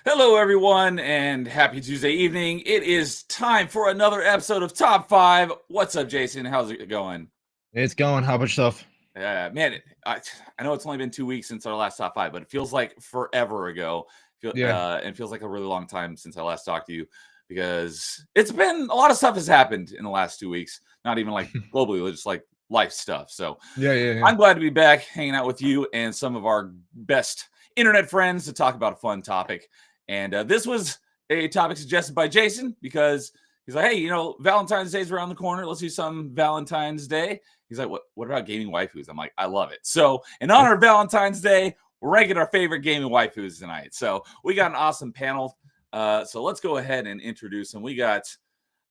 Hello, everyone, and happy Tuesday evening. It is time for another episode of Top 5. What's up, Jason? How's it going? It's going. How about yourself? Man, I know it's only been 2 weeks since our last Top 5, but it feels like forever ago. And it feels like a really long time since I last talked to you because it's been a lot of stuff has happened in the last 2 weeks. Not even like globally, just like life stuff. So Yeah. I'm glad to be back hanging out with you and some of our best internet friends to talk about a fun topic. And this was a topic suggested by Jason because he's like, hey, Valentine's Day is around the corner. Let's do some Valentine's Day. He's like, what about gaming waifus? I'm like, I love it. So in honor of Valentine's Day, we're ranking our favorite gaming waifus tonight. So we got an awesome panel. So let's go ahead and introduce them. We got,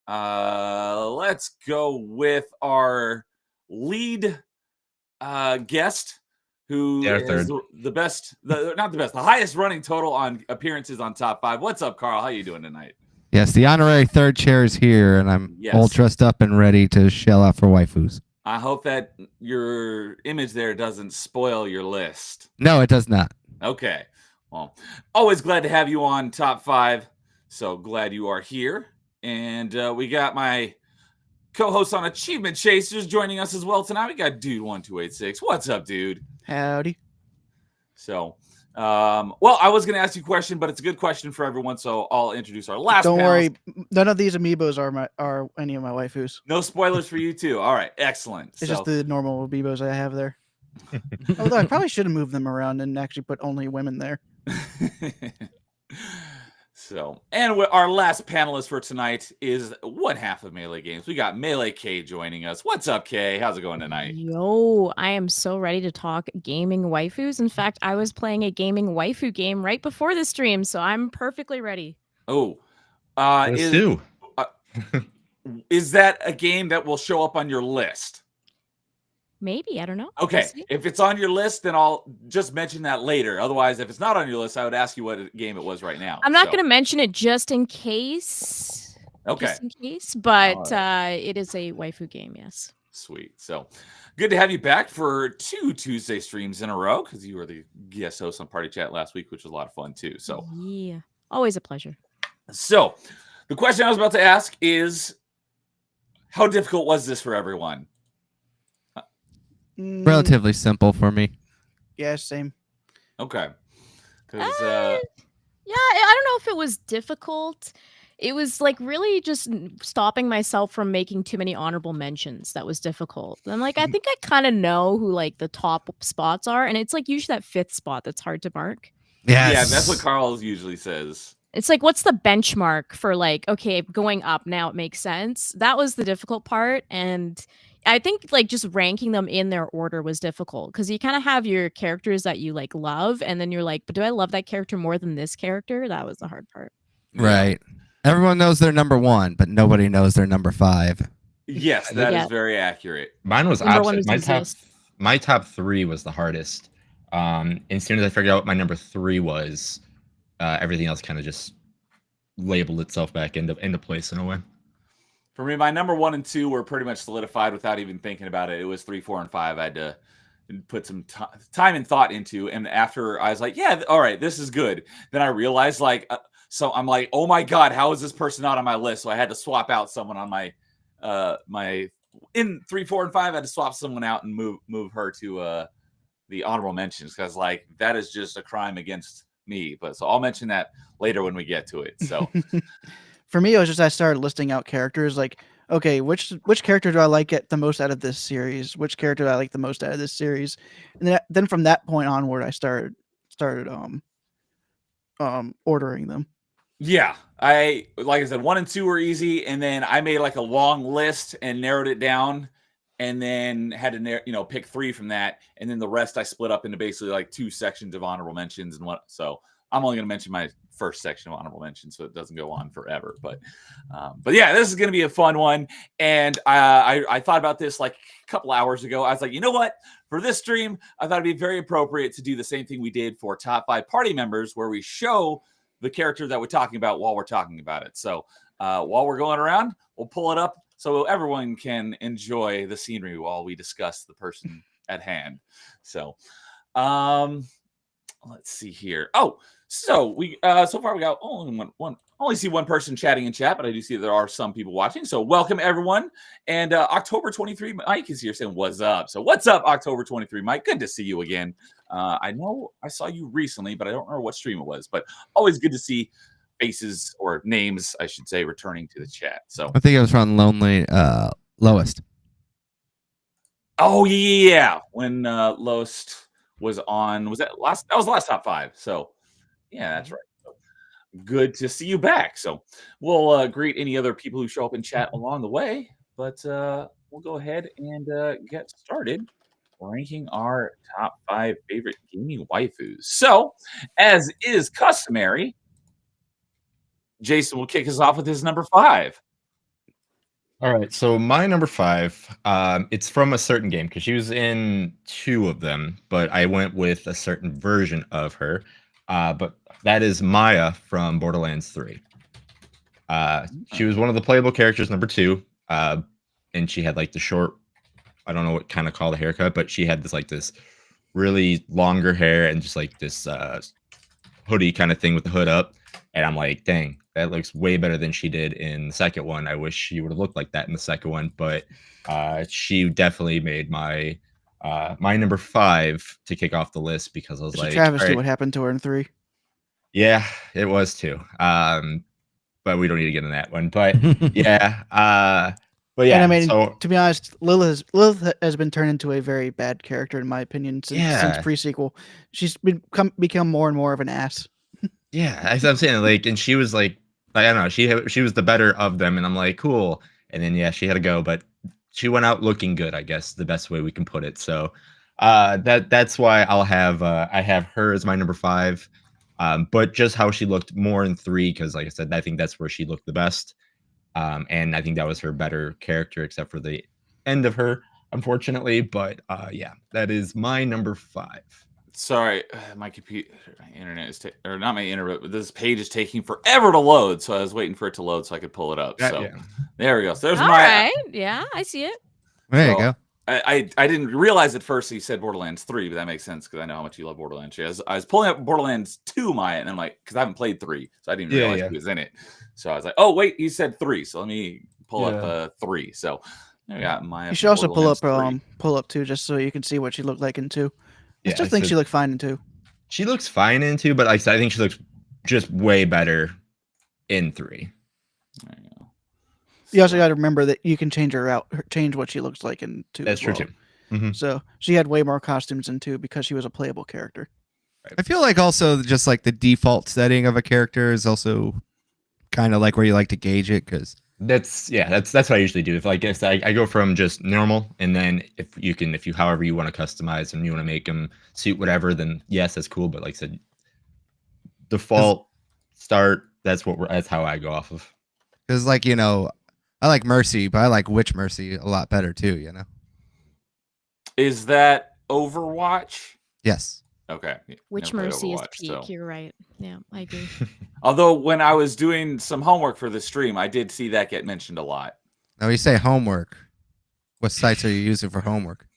let's go with our lead guest, who is the highest running total on appearances on Top 5. What's up, Carl? How you doing tonight? Yes, the honorary third chair is here, and I'm all dressed up and ready to shell out for waifus. I hope that your image there doesn't spoil your list. No, it does not. Okay. Well, always glad to have you on Top 5. So glad you are here. And we got my co-host on Achievement Chasers joining us as well tonight. We got Dude1286. What's up, dude? Howdy. So, well, I was going to ask you a question, but it's a good question for everyone, so I'll introduce our last Don't panel. worry, none of these amiibos are any of my waifus. No spoilers for you, too. All right, excellent. It's just the normal amiibos I have there. Although I probably should have moved them around and actually put only women there. So, and our last panelist for tonight is one half of Melee Games. We got Melee K joining us. What's up, Kay? How's it going tonight? Yo, I am so ready to talk gaming waifus. In fact, I was playing a gaming waifu game right before the stream, so I'm perfectly ready. Oh, is that a game that will show up on your list? Maybe, I don't know. Okay, if it's on your list, then I'll just mention that later. Otherwise, if it's not on your list, I would ask you what game it was right now. I'm not going to mention it just in case. Okay. Just in case, but it is a waifu game, yes. Sweet. So good to have you back for 2 Tuesday streams in a row because you were the guest host on Party Chat last week, which was a lot of fun too. So yeah, always a pleasure. So the question I was about to ask is, how difficult was this for everyone? Relatively simple for me. Yeah, same. Okay. Yeah, I don't know if it was difficult. It was like really just stopping myself from making too many honorable mentions. That was difficult. And like, I think I kind of know who like the top spots are. And it's like usually that 5th spot that's hard to mark. Yes. Yeah, that's what Carl usually says. It's like, what's the benchmark for like, okay, going up now it makes sense. That was the difficult part. And I think like just ranking them in their order was difficult because you kind of have your characters that you like love. And then you're like, but do I love that character more than this character? That was the hard part. Right. Everyone knows their number 1, but nobody knows their number 5. Yes, that is very accurate. Mine was opposite. My top 3 was the hardest. And as soon as I figured out what my number 3 was, everything else kind of just labeled itself back into place in a way. For me, my number 1 and 2 were pretty much solidified without even thinking about it. It was 3, 4, and 5. I had to put some time and thought into. And after I was like, yeah, all right, this is good. Then I realized like, so I'm like, oh my God, how is this person not on my list? So I had to swap out someone on my, in 3, 4, and 5, I had to swap someone out and move her to the honorable mentions. Cause like, that is just a crime against me. But so I'll mention that later when we get to it. So for me, it was just I started listing out characters like, okay, which character do I like the most out of this series? Which character do I like the most out of this series? And then from that point onward, I started ordering them. Yeah, like I said, 1 and 2 were easy, and then I made like a long list and narrowed it down and then had to pick 3 from that, and then the rest I split up into basically like 2 sections of honorable mentions and what. So I'm only going to mention my first section of honorable mentions, so it doesn't go on forever. But yeah, this is going to be a fun one. And I thought about this like a couple hours ago. I was like, you know what? For this stream, I thought it'd be very appropriate to do the same thing we did for top 5 party members, where we show the character that we're talking about while we're talking about it. So while we're going around, we'll pull it up so everyone can enjoy the scenery while we discuss the person at hand. So let's see here. Oh, so we so far we got only see one person chatting in chat, but I do see there are some people watching. So welcome everyone. And October 23 Mike is here saying what's up. So what's up, October 23 Mike? Good to see you again. I know I saw you recently, but I don't remember what stream it was. But always good to see faces or names, I should say, returning to the chat. So I think it was from Lonely Lowest. Oh yeah, when Lowest was on, was that was the last top 5. So yeah, that's right. So, good to see you back. So we'll greet any other people who show up in chat along the way, but we'll go ahead and get started ranking our top 5 favorite gaming waifus. So as is customary, Jason will kick us off with his number 5. All right, so my number 5, it's from a certain game because she was in 2 of them, but I went with a certain version of her. But that is Maya from Borderlands 3. She was one of the playable characters, number 2, and she had like the short, I don't know what kind of call the haircut, but she had this really longer hair and just like this hoodie kind of thing with the hood up. And I'm like, dang, that looks way better than she did in the second one. I wish she would have looked like that in the second one, but she definitely made my number 5 to kick off the list because I was like, travesty what happened to her in 3. Yeah, it was too. But we don't need to get in that one. But yeah, but yeah. And I mean, so, to be honest, Lilith has been turned into a very bad character in my opinion since pre-sequel. She's become more and more of an ass. Yeah, as I'm saying, like, and she was like, I don't know, she was the better of them, and I'm like, cool. And then yeah, she had to go, but she went out looking good, I guess, the best way we can put it. So that's why I have her as my number 5. But just how she looked more in 3, because like I said, I think that's where she looked the best. And I think that was her better character, except for the end of her, unfortunately. But yeah, that is my number 5. Sorry, my computer, my internet is or not my internet, but this page is taking forever to load. So I was waiting for it to load so I could pull it up. So there we go. So there's All right. Yeah, I see it. There you go. I didn't realize at first he said Borderlands 3, but that makes sense because I know how much you love Borderlands. I was pulling up Borderlands 2, Maya, and I'm like, because I haven't played 3, so I didn't realize he was in it. So I was like, oh wait, he said 3, so let me pull up 3. So I got Maya. You should also pull up 2 just so you can see what she looked like in 2. I still think she looked fine in 2. She looks fine in 2, but I think she looks just way better in 3. There you go. You also got to remember that you can change what she looks like in 2. That's true too. Mm-hmm. So she had way more costumes in 2 because she was a playable character. I feel like also just like the default setting of a character is also kind of like where you like to gauge it because that's what I usually do. If I guess I go from just normal, and then if you however you want to customize and you want to make them suit whatever, then yes, that's cool. But like I said, default start. That's how I go off of. Because like I like Mercy, but I like Witch Mercy a lot better too. Is that Overwatch? Yes. Okay. Witch Mercy is peak. So. You're right. Yeah, I agree. Although when I was doing some homework for the stream, I did see that get mentioned a lot. Now you say homework. What sites are you using for homework?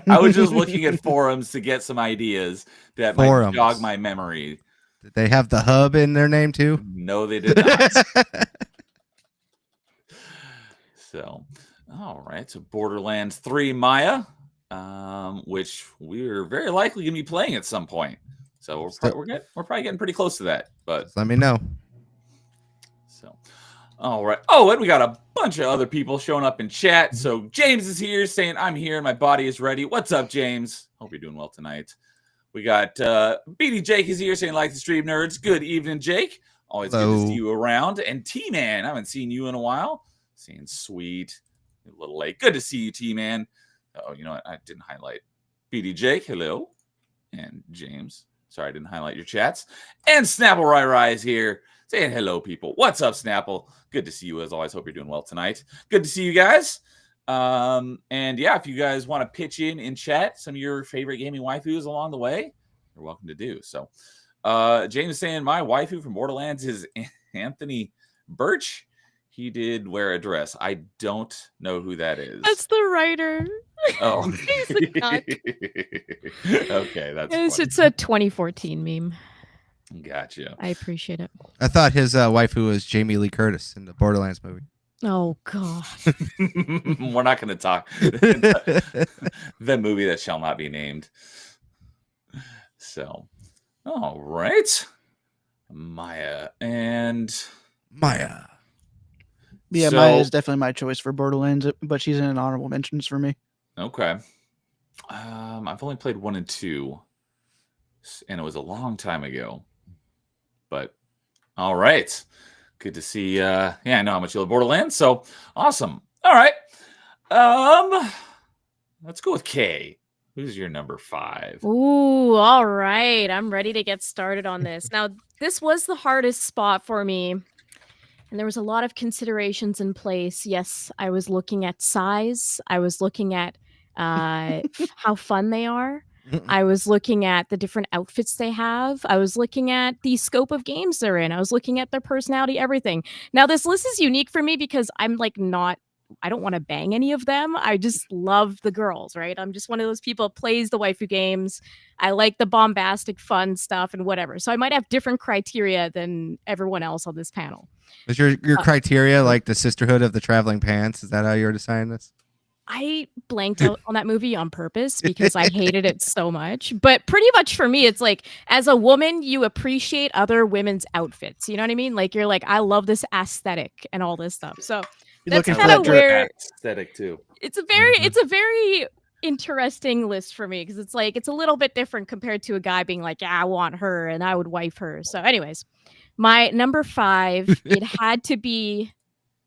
I was just looking at forums to get some ideas that might jog my memory. Did they have the hub in their name too? No, they did not. So, all right. So Borderlands 3 Maya. Which we're very likely going to be playing at some point. So we're probably getting pretty close to that. But let me know. So, all right. Oh, and we got a bunch of other people showing up in chat. So James is here saying, I'm here and my body is ready. What's up, James? Hope you're doing well tonight. We got BD Jake is here saying, like the stream nerds. Good evening, Jake. Always good to see you around. And T-Man, I haven't seen you in a while. Saying sweet. A little late. Good to see you, T-Man. Oh, you know what? I didn't highlight BDJ. Hello. And James. Sorry, I didn't highlight your chats. And Snapple Rai is here saying hello, people. What's up, Snapple? Good to see you as always. Hope you're doing well tonight. Good to see you guys. And yeah, if you guys want to pitch in chat some of your favorite gaming waifus along the way, you're welcome to do so. James is saying my waifu from Borderlands is Anthony Birch. He did wear a dress. I don't know who that is. That's the writer. Oh. He's the cuck. Okay, that's It's a 2014 meme. Gotcha. I appreciate it. I thought his waifu was Jamie Lee Curtis in the Borderlands movie. Oh god. We're not going to talk the movie that shall not be named. So, all right, Maya. Yeah, So- Maya is definitely my choice for Borderlands, but she's in an honorable mentions for me. Okay. I've only played 1 and 2, and it was a long time ago. But all right, good to see. Yeah, I know how much you love Borderlands, so awesome. All right, let's go with Kay. Who's your number 5? Ooh, all right. I'm ready to get started on this. Now, this was the hardest spot for me. And there was a lot of considerations in place. Yes, I was looking at size. I was looking at how fun they are. I was looking at the different outfits they have. I was looking at the scope of games they're in. I was looking at their personality, everything. Now, this list is unique for me because I'm like I don't want to bang any of them. I just love the girls, right? I'm just one of those people that plays the waifu games. I like the bombastic, fun stuff and whatever. So I might have different criteria than everyone else on this panel. Was your criteria like the Sisterhood of the Traveling Pants? Is that how you were deciding this? I blanked out on that movie on purpose because I hated it so much. But pretty much for me, it's like, as a woman, you appreciate other women's outfits. You know what I mean? Like, you're like, I love this aesthetic and all this stuff. So You're that's looking kind for of that where Aesthetic too. it's a very interesting list for me because it's like it's a little bit different compared to a guy being like, yeah, I want her and I would wife her. So anyways, my number 5, it had to be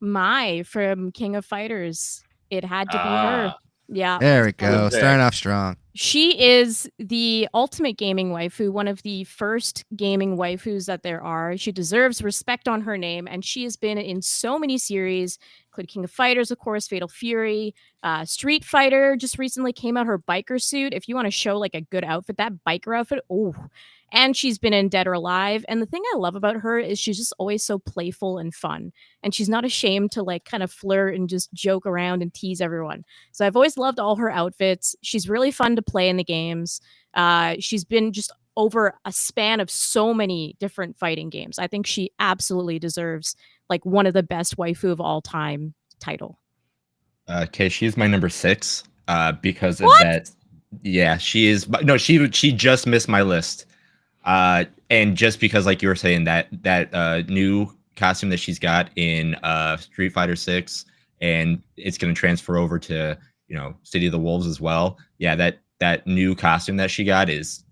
Mai from King of Fighters. It had to be her. Yeah. There we go. Okay. Starting off strong. She is the ultimate gaming waifu, one of the first gaming waifus that there are. She deserves respect on her name, and she has been in so many series, including King of Fighters, of course, Fatal Fury, Street Fighter just recently came out her biker suit. If you want to show like a good outfit, that biker outfit, oh. And she's been in Dead or Alive. And the thing I love about her is she's just always so playful and fun. And she's not ashamed to like kind of flirt and just joke around and tease everyone. So I've always loved all her outfits. She's really fun to play in the games. She's been just over a span of so many different fighting games. I think she absolutely deserves like one of the best waifu of all time title. Okay, she's my number 6 because of What? that. Yeah, she is. But no, she just missed my list. And just because, like you were saying, that new costume that she's got in Street Fighter 6, and it's going to transfer over to City of the Wolves as well. Yeah, that new costume that she got is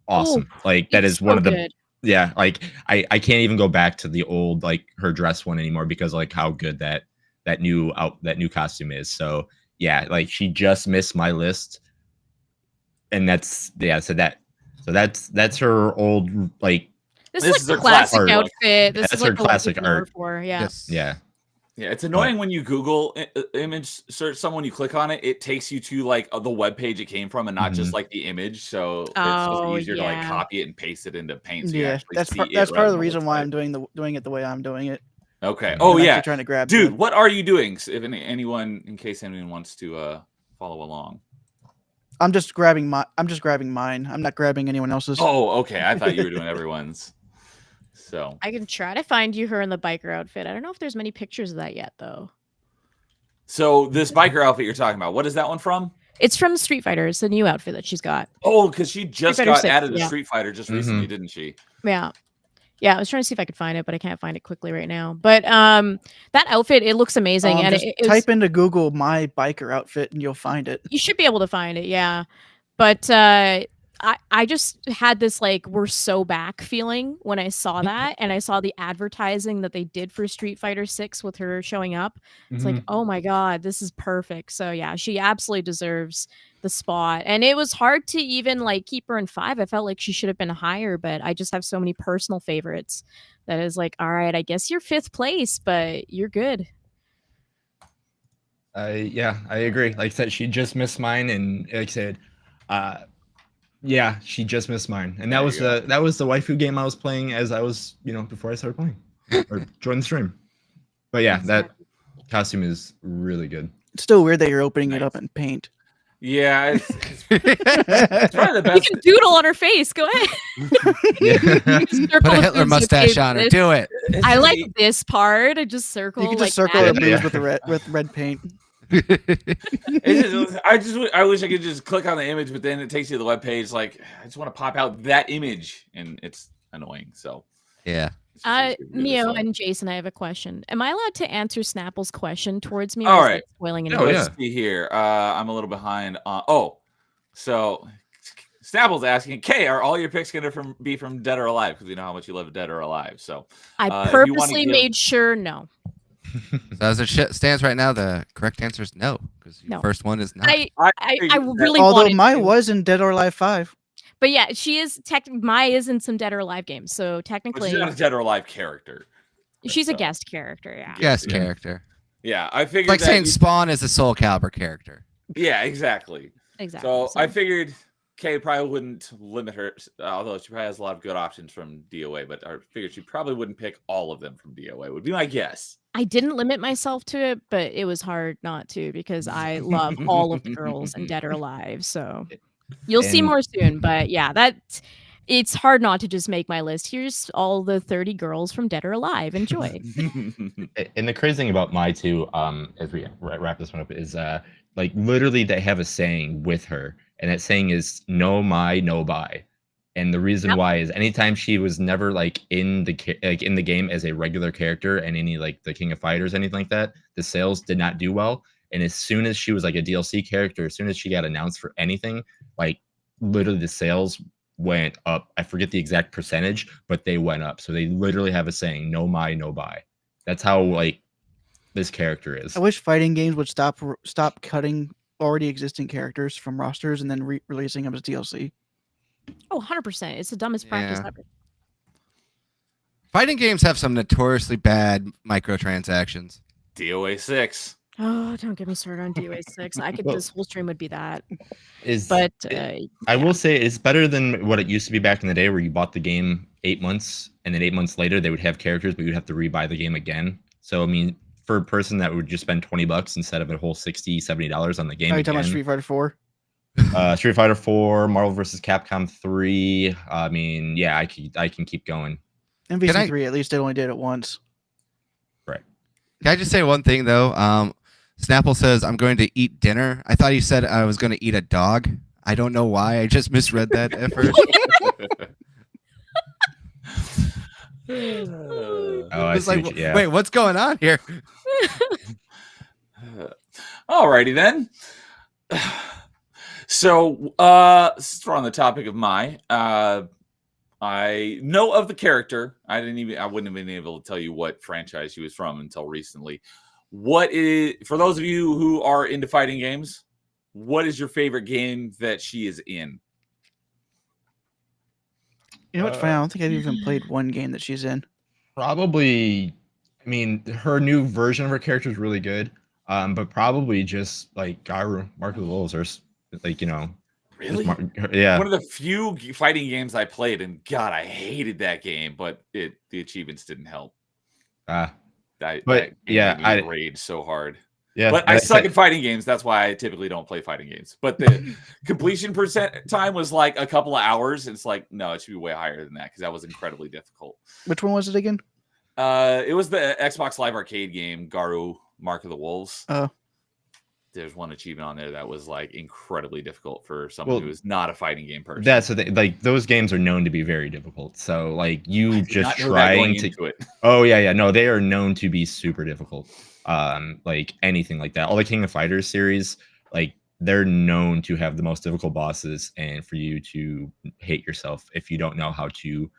awesome. Like that is one of the good. Yeah, like I can't even go back to the old like her dress one anymore because like how good that new costume is. So yeah, like she just missed my list, and that's her old like. This This is is like her the classic classic outfit. This That's is her like the look classic we've known her art. for. Yeah. Yes. Yeah. Yeah, it's annoying when you Google image search someone, you click on it, it takes you to like the web page it came from and not just like the image. So it's Oh, just easier to like yeah. copy it and paste it into Paint. So you Yeah, actually that's see part it of rather the than reason what's why right. I'm doing it the way I'm doing it. Okay. I'm Oh I'm yeah, actually trying to grab dude. to it. What are you doing? Anyone, in case anyone wants to follow along. I'm just grabbing mine. I'm not grabbing anyone else's. Oh, okay. I thought you were doing everyone's. So I can try to find you her in the biker outfit. I don't know if there's many pictures of that yet, though. So this biker outfit you're talking about, what is that one from? It's from Street Fighter. It's a new outfit that she's got. Oh, because she just Fighter got 6, added to yeah. Street Fighter just recently, didn't she? Yeah. Yeah, I was trying to see if I could find it, but I can't find it quickly right now. But that outfit, it looks amazing. And just it was, type into Google my biker outfit and you'll find it. you should be able to find it, yeah. But I just had this like we're so back feeling when I saw that, and I saw the advertising that they did for Street Fighter 6 with her showing up. It's like, oh my god, this is perfect. So yeah, she absolutely deserves the spot. And it was hard to even like keep her in 5. I felt like she should have been higher, but I just have so many personal favorites that is like, all right, I guess you're 5th place, but you're good. Yeah, I agree. Like I said, she just missed mine, and like I said, yeah, she just missed mine, and that was the waifu game I was playing as I was, before I started playing or joined the stream. But yeah, that costume is really good. It's still weird that you're opening it up in paint. Yeah, it's probably the best. You can doodle on her face. Go ahead. Put a Hitler mustache on her. Do it. I like this part. I just circle. You can just like circle that. her boobs with red paint. I wish I could just click on the image, but then it takes you to the webpage. Like, I just want to pop out that image, and it's annoying. So yeah. Neo and Jason, I have a question. Am I allowed to answer Snapple's question towards me? All right. Spoiling Oh, Let's see here. I'm a little behind. So Snapple's asking, Kay, are all your picks going to be from Dead or Alive? Because we know how much you love Dead or Alive. So I purposely made sure no. So as it stands right now, the correct answer is no, because your first one is not. I really Although wanted Mai to. was in Dead or Alive 5. But yeah, she is Mai is in some Dead or Alive games, so technically she's not a Dead or Alive character. She's a guest character. Yeah. Guest character. Yeah, I figured. Like saying Spawn is a Soul Calibur character. Yeah, exactly. Exactly. So I figured Kay probably wouldn't limit her, although she probably has a lot of good options from DOA. But I figured she probably wouldn't pick all of them from DOA. Would be my guess. I didn't limit myself to it, but it was hard not to because I love all of the girls in Dead or Alive. So. You'll see more soon, but yeah, it's hard not to just make my list. Here's all the 30 girls from Dead or Alive. Enjoy. And the crazy thing about Mai too, as we wrap this one up, is like literally they have a saying with her, and that saying is "No Mai, no buy." And the reason why is anytime she was never like in the game as a regular character and any like the King of Fighters, anything like that, the sales did not do well. And as soon as she was like a DLC character, as soon as she got announced for anything, like literally the sales went up. I forget the exact percentage, but they went up. So they literally have a saying, "No Mai, no buy." That's how like this character is. I wish fighting games would stop cutting already existing characters from rosters and then releasing them as DLC. Oh, 100%. It's the dumbest practice ever. Fighting games have some notoriously bad microtransactions. DOA 6. Oh, don't get me started on DOA 6. I could this whole stream would be that. I will say it's better than what it used to be back in the day, where you bought the game 8 months and then 8 months later they would have characters, but you'd have to rebuy the game again. So I mean, for a person that would just spend $20 instead of a whole $60-$70 on the game. Are you talking about Street Fighter 4? Street Fighter 4, Marvel vs. Capcom 3. I mean, yeah, I can keep going. MVC 3, at least they only did it once. Right. Can I just say one thing though? Snapple says, "I'm going to eat dinner." I thought he said I was going to eat a dog. I don't know why. I just misread that at first. I see. Like, wait, what's going on here? Alrighty then. So, since we're on the topic of Mai, I know of the character. I wouldn't have been able to tell you what franchise she was from until recently. What is, for those of you who are into fighting games, what is your favorite game that she is in? You know what's funny? I don't think I've even played one game that she's in. Probably, I mean, her new version of her character is really good. But probably just like Garu, Mark of the Wolves, or like, Really? Yeah. One of the few fighting games I played, and God, I hated that game, but the achievements didn't help. I raged so hard. Yeah, but I suck at fighting games. That's why I typically don't play fighting games. But the completion time was like a couple of hours. It's like, no, it should be way higher than that because that was incredibly difficult. Which one was it again? It was the Xbox Live Arcade game, Garu, Mark of the Wolves. Oh. There's one achievement on there that was like incredibly difficult for someone who is not a fighting game person. That's the thing. Like, those games are known to be very difficult. So like you just trying to into it. Oh yeah. No, they are known to be super difficult. Like anything like that. All the King of Fighters series, like they're known to have the most difficult bosses, and for you to hate yourself if you don't know how to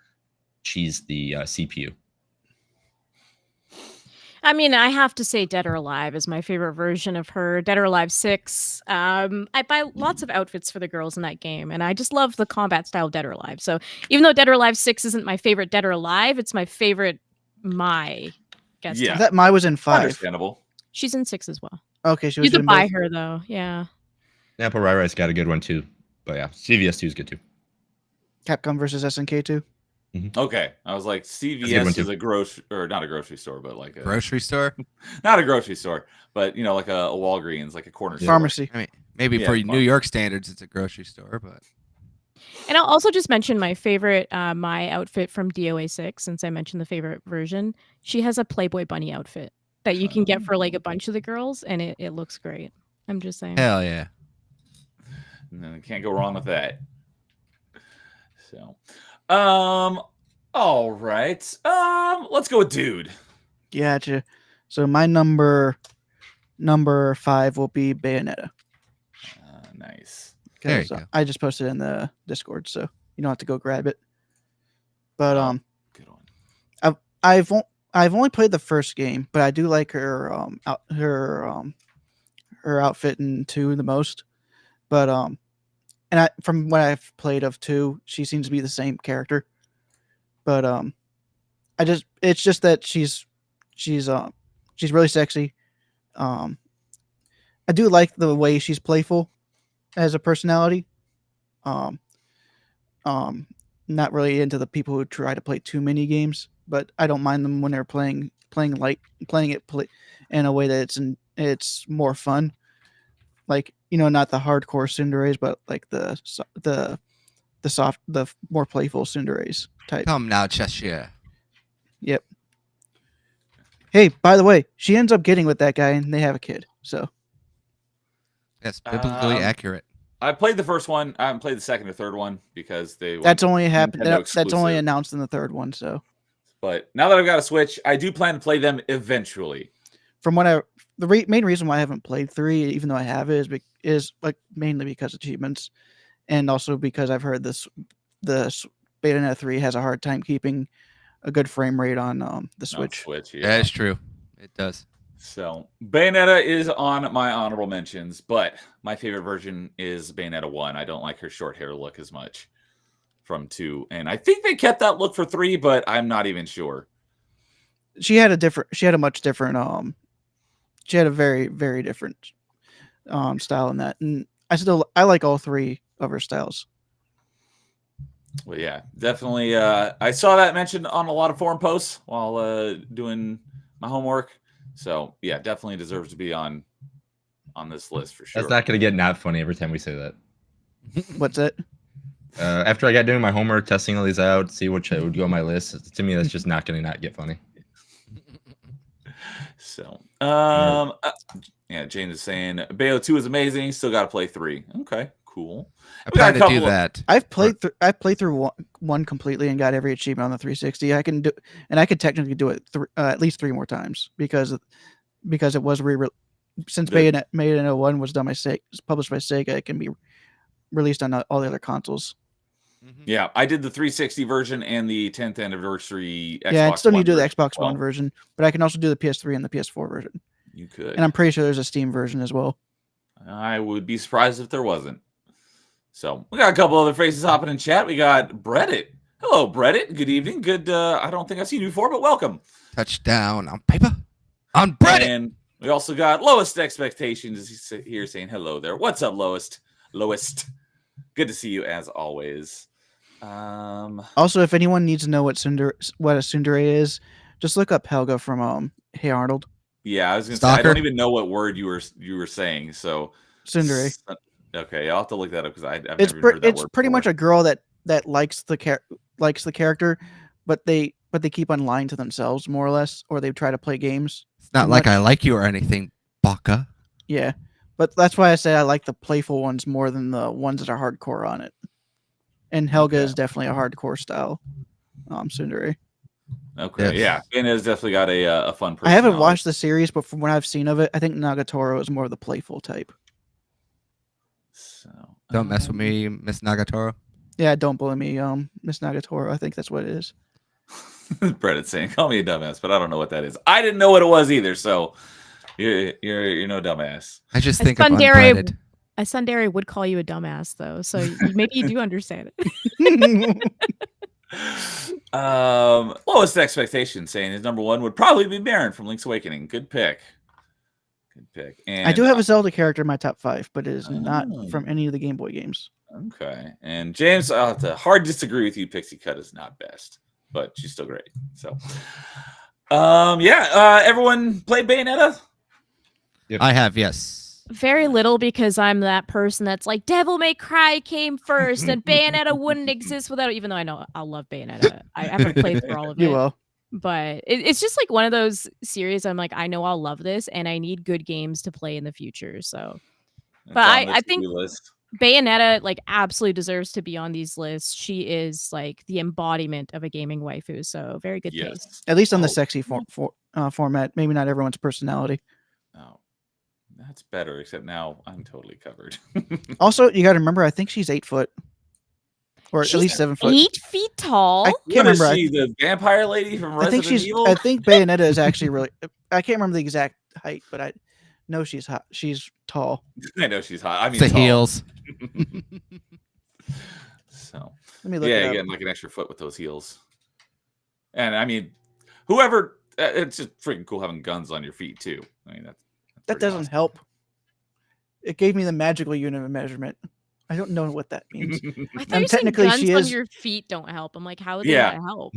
cheese the CPU. I mean, I have to say Dead or Alive is my favorite version of her. Dead or Alive 6. I buy lots of outfits for the girls in that game, and I just love the combat style of Dead or Alive. So even though Dead or Alive 6 isn't my favorite Dead or Alive, it's my favorite guest. Yeah. That Mai was in 5. Understandable. She's in 6 as well. Okay, she was You could in buy both. her though. Yeah. Apple Rai-Rai's got a good one too. But yeah, CVS2 is good too. Capcom versus SNK 2. Okay, I was like, That's a good one, CVS too. is a grocery, or not a grocery store, but like a Grocery store. not a grocery store, but you know, like a Walgreens, like a corner store. Pharmacy. I mean, maybe Yeah, for fine. New York standards, it's a grocery store, but And I'll also just mention my favorite my outfit from DOA 6, since I mentioned the favorite version. She has a Playboy bunny outfit that you can get for like a bunch of the girls, and it looks great. I'm just saying. hell yeah. And then can't go wrong with that. So, all right. Let's go with dude. Gotcha. So my number 5 will be Bayonetta. Nice. There you 'Cause, go. I just posted it in the Discord, so you don't have to go grab it. But Good one. I've only played the first game, but I do like her her outfit in 2 the most. But and from what I've played of 2, she seems to be the same character. But it's just that she's really sexy. I do like the way she's playful as a personality. Not really into the people who try to play too many games, but I don't mind them when they're playing it in a way that it's more fun. Like, not the hardcore Cinderella's, but like the soft, the more playful Cinderella's type. Come now, Cheshire. Yep. Hey, by the way, she ends up getting with that guy, and they have a kid. So That's biblically accurate. I played the first one. I haven't played the second or third one because that's only happened. Nintendo That's only exclusive. announced in the third one. So But now that I've got a Switch, I do plan to play them eventually. from what the main reason why I haven't played 3, even though I have it, is like mainly because of achievements, and also because I've heard the Bayonetta 3 has a hard time keeping a good frame rate on the Switch. Yeah. That's true. It does. So Bayonetta is on my honorable mentions, but my favorite version is Bayonetta 1. I don't like her short hair look as much from 2. And I think they kept that look for 3, but I'm not even sure. She had a very, very different style in that. And I like all 3 of her styles. Well, yeah, definitely. I saw that mentioned on a lot of forum posts while doing my homework. So yeah, definitely deserves to be on this list for sure. That's not going to get not funny every time we say that. What's it? After I got doing my homework, testing all these out, see which would go on my list. To me, that's just not going to not get funny. So, yeah, James is saying Bayo 2 is amazing. Still got to play 3. Okay, cool. I We got a plan to do couple of- that. I've played through one completely and got every achievement on the 360. I could technically do it at least 3 more times because it was since Bayonetta 1 was published by Sega, it can be released on all the other consoles. Yeah, I did the 360 version and the 10th anniversary Xbox Yeah, I still need to do the version Xbox as well. One version, but I can also do the PS3 and the PS4 version. You could. And I'm pretty sure there's a Steam version as well. I would be surprised if there wasn't. So we got a couple other faces hopping in chat. We got Breddit. Hello, Breddit. Good evening. Good. I don't think I've seen you before, but welcome. Touchdown on paper. On Reddit. And we also got Lowest Expectations is here saying hello there. What's up, Lowest? Lowest. Good to see you as always. Also, if anyone needs to know what a tsundere is, just look up Helga from Hey Arnold. Yeah, I was gonna say I Stalker? don't even know what word you were saying. So Tsundere. Okay, I'll have to look that up because I've It's never heard that it's word pretty before. much a girl that likes the character, but they keep on lying to themselves more or less, or they try to play games. It's not too like much. I like you or anything, Baka. Yeah, but that's why I say I like the playful ones more than the ones that are hardcore on it. And Helga Okay. is definitely a hardcore style tsundere. Okay, Yes. yeah, and it's definitely got a fun. I haven't personality. watched the series, but from what I've seen of it, I think Nagatoro is more of the playful type. Don't mess with me, Miss Nagatoro. Yeah, don't bully me, Miss Nagatoro. I think that's what it is. Brett's saying, "Call me a dumbass," but I don't know what that is. I didn't know what it was either, so you're no dumbass. I just think of unbreaded. A Sundari would call you a dumbass, though, so maybe you do understand it. Lowest expectation, saying his number one would probably be Baron from Link's Awakening. Good pick. Good pick. And I do have a Zelda character in my top 5, but it is not from any of the Game Boy games. Okay. And James, I'll have to hard disagree with you. Pixie Cut is not best, but she's still great. So, everyone played Bayonetta? Yep. I have, yes. Very little, because I'm that person that's like, Devil May Cry came first, and Bayonetta wouldn't exist without it, even though I know I'll love Bayonetta. I haven't played through all of it. You will. But it's just like one of those series I'm like, I know I'll love this, and I need good games to play in the future. So, but I think Bayonetta like absolutely deserves to be on these lists. She is like the embodiment of a gaming waifu. So very good taste. At least on the sexy format. Maybe not everyone's personality. Oh, that's better. Except now I'm totally covered. Also, you got to remember, I think she's 8 foot. Or at least 7 foot. 8 feet tall. I can't remember. Is she the vampire lady from Resident Evil? I think Bayonetta is actually really. I can't remember the exact height, but I know she's hot. She's tall. I know she's hot. I mean, the heels. So let me look. Yeah, getting like an extra foot with those heels. And I mean, whoever, it's just freaking cool having guns on your feet too. I mean, that doesn't help. It gave me the magical unit of measurement. I don't know what that means. I thought you said guns on your feet don't help. I'm like, how would that help?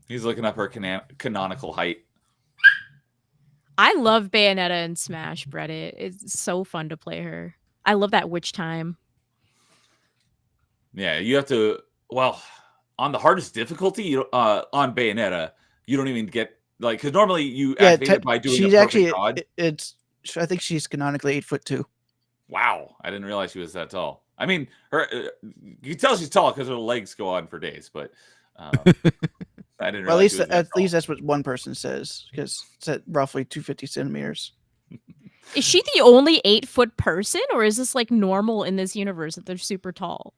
He's looking up her canonical height. I love Bayonetta and Smash, Brett. It's so fun to play her. I love that witch time. Yeah, you have to. Well, on the hardest difficulty, on Bayonetta, you don't even get like, because normally you activate it by doing a perfect dodge. I think she's canonically 8'2". Wow, I didn't realize she was that tall. I mean, her you can tell she's tall because her legs go on for days, but I didn't realize. Well, at least that's what one person says, because it's at roughly 250 centimeters. Is she the only 8-foot person, or is this like normal in this universe that they're super tall?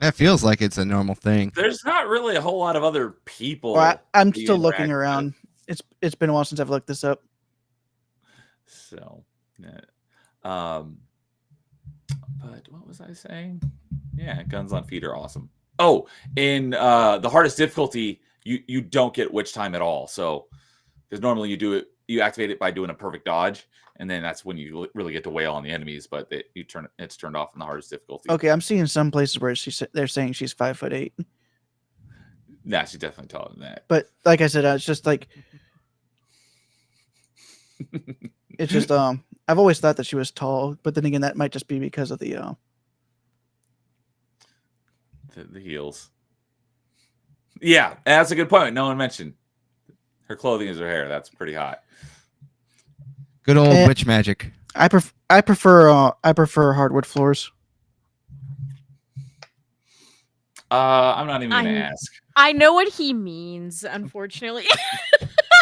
That feels like it's a normal thing. There's not really a whole lot of other people. Well, I'm still looking around. It's been a while since I've looked this up. So, but what was I saying? Yeah, guns on feet are awesome. Oh, in the hardest difficulty, you don't get witch time at all. So, because normally you activate it by doing a perfect dodge, and then that's when you really get to wail on the enemies. But it's turned off in the hardest difficulty. Okay, I'm seeing some places where they're saying she's 5'8". Nah, she's definitely taller than that. But like I said, it's just like it's just I've always thought that she was tall, but then again, that might just be because of the heels. Yeah, that's a good point. No one mentioned her clothing is her hair. That's pretty hot. Good old witch magic. I prefer hardwood floors. I'm not even gonna ask. I know what he means, unfortunately.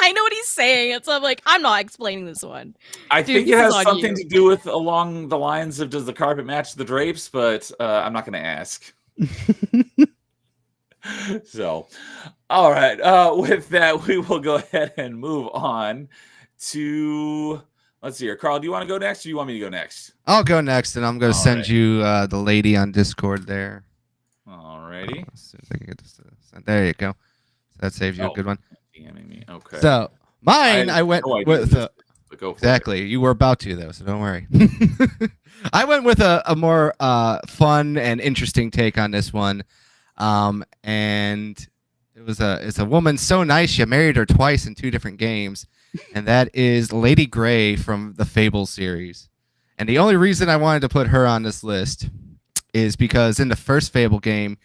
I know what he's saying. So I'm like, I'm not explaining this one. I think it has something to do with along the lines of does the carpet match the drapes, but I'm not going to ask. So, all right. With that, we will go ahead and move on to, let's see here. Carl, do you want to go next or do you want me to go next? I'll go next, and I'm going to send you the lady on Discord there. All righty. As soon as I can get this there you go. So that saves you a good one. Okay. So mine, I went with exactly. You were about to though, so don't worry. I went with a more fun and interesting take on this one, and it's a woman so nice you married her twice in 2 different games, and that is Lady Grey from the Fable series. And the only reason I wanted to put her on this list is because in the first Fable game,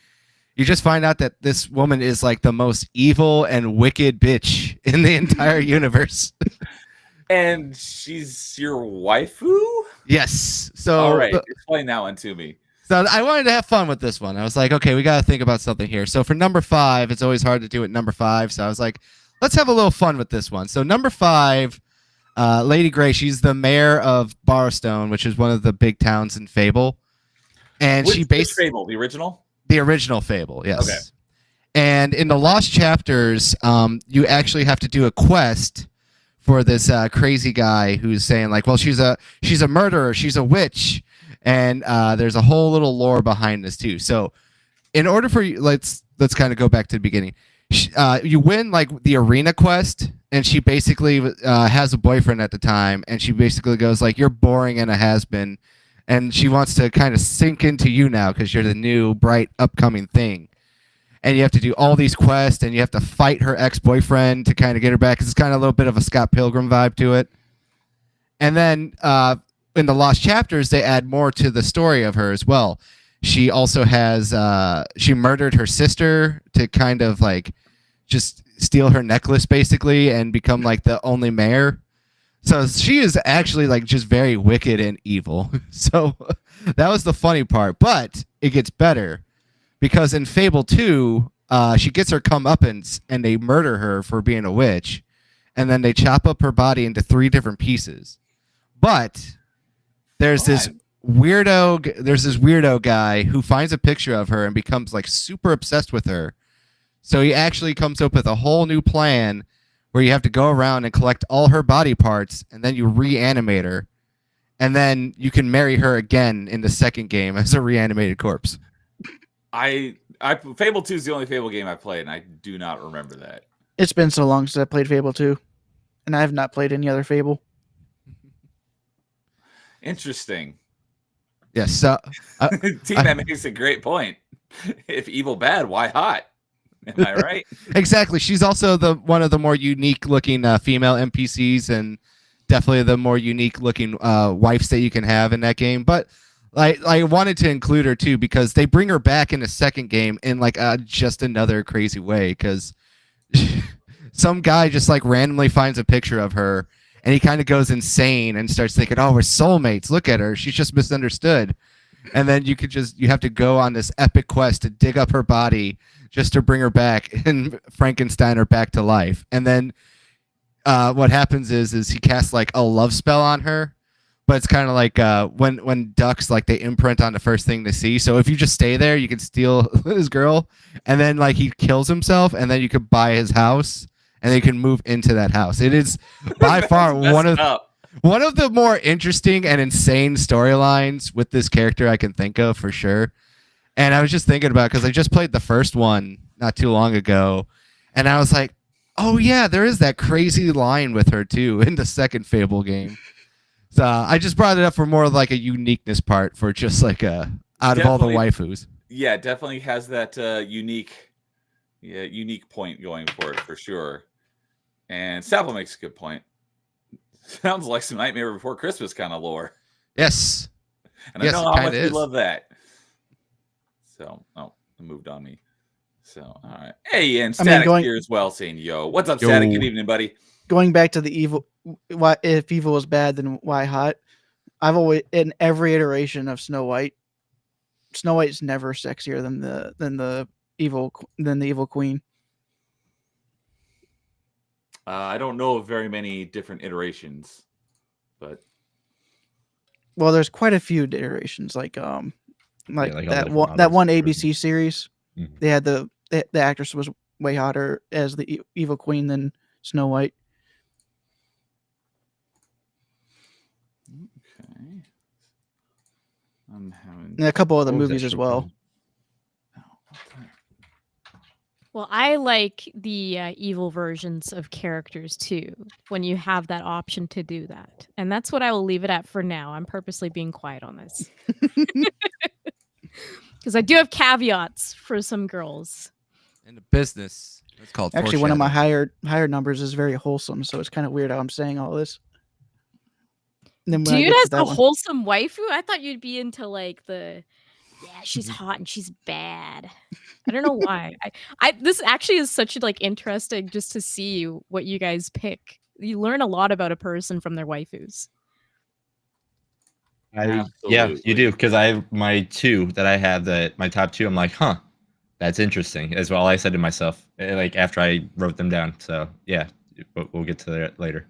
you just find out that this woman is like the most evil and wicked bitch in the entire universe. And she's your waifu? Yes. So all right, explain that one to me. So I wanted to have fun with this one. I was like, okay, we got to think about something here. So for number 5, it's always hard to do it number 5. So I was like, let's have a little fun with this one. So number 5 Lady Grey. She's the mayor of Barrowstone, which is one of the big towns in Fable. And Which, she based Fable, the original. the original Fable, yes. Okay. And in the Lost Chapters, you actually have to do a quest for this crazy guy who's saying like, well, she's a murderer, she's a witch, and there's a whole little lore behind this too. So, in order for you, let's kind of go back to the beginning. You win like the arena quest, and she basically has a boyfriend at the time, and she basically goes like, "You're boring and a has-been," and she wants to kind of sink into you now because you're the new bright upcoming thing. And you have to do all these quests, and you have to fight her ex-boyfriend to kind of get her back. It's kind of a little bit of a Scott Pilgrim vibe to it. And then in the Lost Chapters, they add more to the story of her as well. She also has she murdered her sister to kind of like just steal her necklace basically and become like the only mayor. So she is actually like just very wicked and evil. So that was the funny part, but it gets better. Because in Fable 2, she gets her comeuppance, and they murder her for being a witch, and then they chop up her body into 3 different pieces. But there's this weirdo guy who finds a picture of her and becomes like super obsessed with her. So he actually comes up with a whole new plan where you have to go around and collect all her body parts, and then you reanimate her, and then you can marry her again in the second game as a reanimated corpse. Fable 2 is the only Fable game I played, and I do not remember that. It's been so long since I played Fable 2, and I have not played any other Fable. Interesting. Yes. So, That makes a great point. If evil bad, why hot? Am I right? Exactly. She's also one of the more unique looking female NPCs, and definitely the more unique looking wives that you can have in that game. But I wanted to include her too because they bring her back in the second game in like just another crazy way because some guy just like randomly finds a picture of her and he kind of goes insane and starts thinking, oh, we're soulmates. Look at her. She's just misunderstood. And then you have to go on this epic quest to dig up her body just to bring her back and Frankenstein her back to life. And then what happens is he casts like a love spell on her. But it's kind of like when ducks like they imprint on the first thing they see. So if you just stay there, you can steal his girl, and then like he kills himself, and then you could buy his house, and then you can move into that house. It is by far one of the more interesting and insane storylines with this character I can think of for sure. And I was just thinking about it because I just played the first one not too long ago, and I was like, oh yeah, there is that crazy line with her too in the second Fable game. So I just brought it up for more of like a uniqueness part for just like out of all the waifus. Yeah, definitely has that unique point going for it for sure. And Sapple makes a good point. Sounds like some Nightmare Before Christmas kind of lore. Yes. And I know how much you love that. So, it moved on me. So, all right. Hey, and Static here as well saying, yo. What's up, Static? Good evening, buddy. Going back to the evil, if evil is bad, then why hot? I've always, in every iteration of Snow White is never sexier than the evil queen. I don't know of very many different iterations, but there's quite a few iterations. Like that one ABC series, they had the actress was way hotter as the evil queen than Snow White. Okay. I'm having and a couple other movies as well. Well, I like the evil versions of characters too, when you have that option to do that. And that's what I will leave it at for now. I'm purposely being quiet on this. Because I do have caveats for some girls. In the business, it's called actually one of my higher numbers is very wholesome, so it's kind of weird how I'm saying all this. Dude has a wholesome waifu? I thought you'd be into like she's hot and she's bad. I don't know why. This actually is such like interesting just to see what you guys pick. You learn a lot about a person from their waifus. Yeah, you do, because I have my two that I have my top two. I'm like, that's interesting. As well, I said to myself, like after I wrote them down. So yeah, we'll get to that later.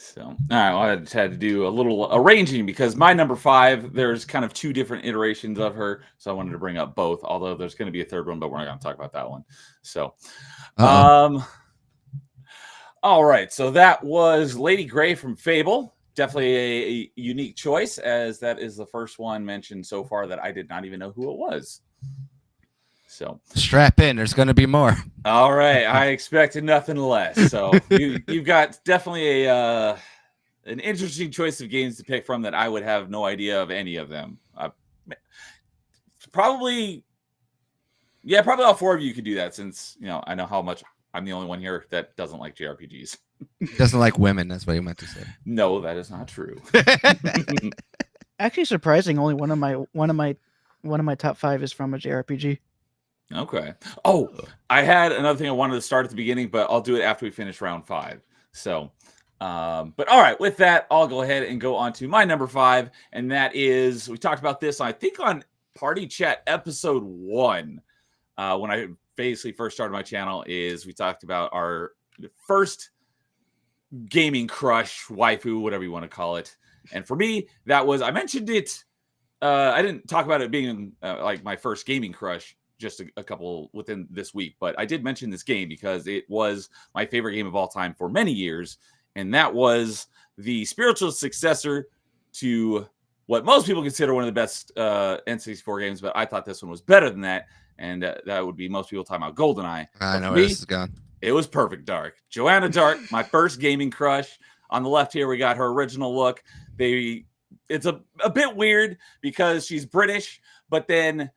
So, all right, well, I just had to do a little arranging because my number 5, there's kind of 2 different iterations of her. So I wanted to bring up both, although there's going to be a third one, but we're not going to talk about that one. So, all right. So that was Lady Grey from Fable. Definitely a unique choice, as that is the first one mentioned so far that I did not even know who it was. So strap in. There's going to be more. All right. I expected nothing less. So you've got definitely an interesting choice of games to pick from that I would have no idea of any of them. Probably all 4 of you could do that, since I know how much I'm the only one here that doesn't like JRPGs. Doesn't like women. That's what you meant to say. No, that is not true. Actually, surprising. Only one of my top 5 is from a JRPG. Okay. Oh, I had another thing I wanted to start at the beginning, but I'll do it after we finish round 5. So, but all right, with that, I'll go ahead and go on to my number 5, and that is, we talked about this, I think, on Party Chat episode 1, when I basically first started my channel. Is we talked about our first gaming crush, waifu, whatever you want to call it. And for me, that was, I mentioned it. I didn't talk about it being like my first gaming crush just a couple within this week, but I did mention this game because it was my favorite game of all time for many years. And that was the spiritual successor to what most people consider one of the best N64 games, but I thought this one was better than that. And that would be most people talking about GoldenEye. I know where this is going. It was Perfect Dark. Joanna Dark, my first gaming crush. On the left here, we got her original look. It's a bit weird because she's British, but then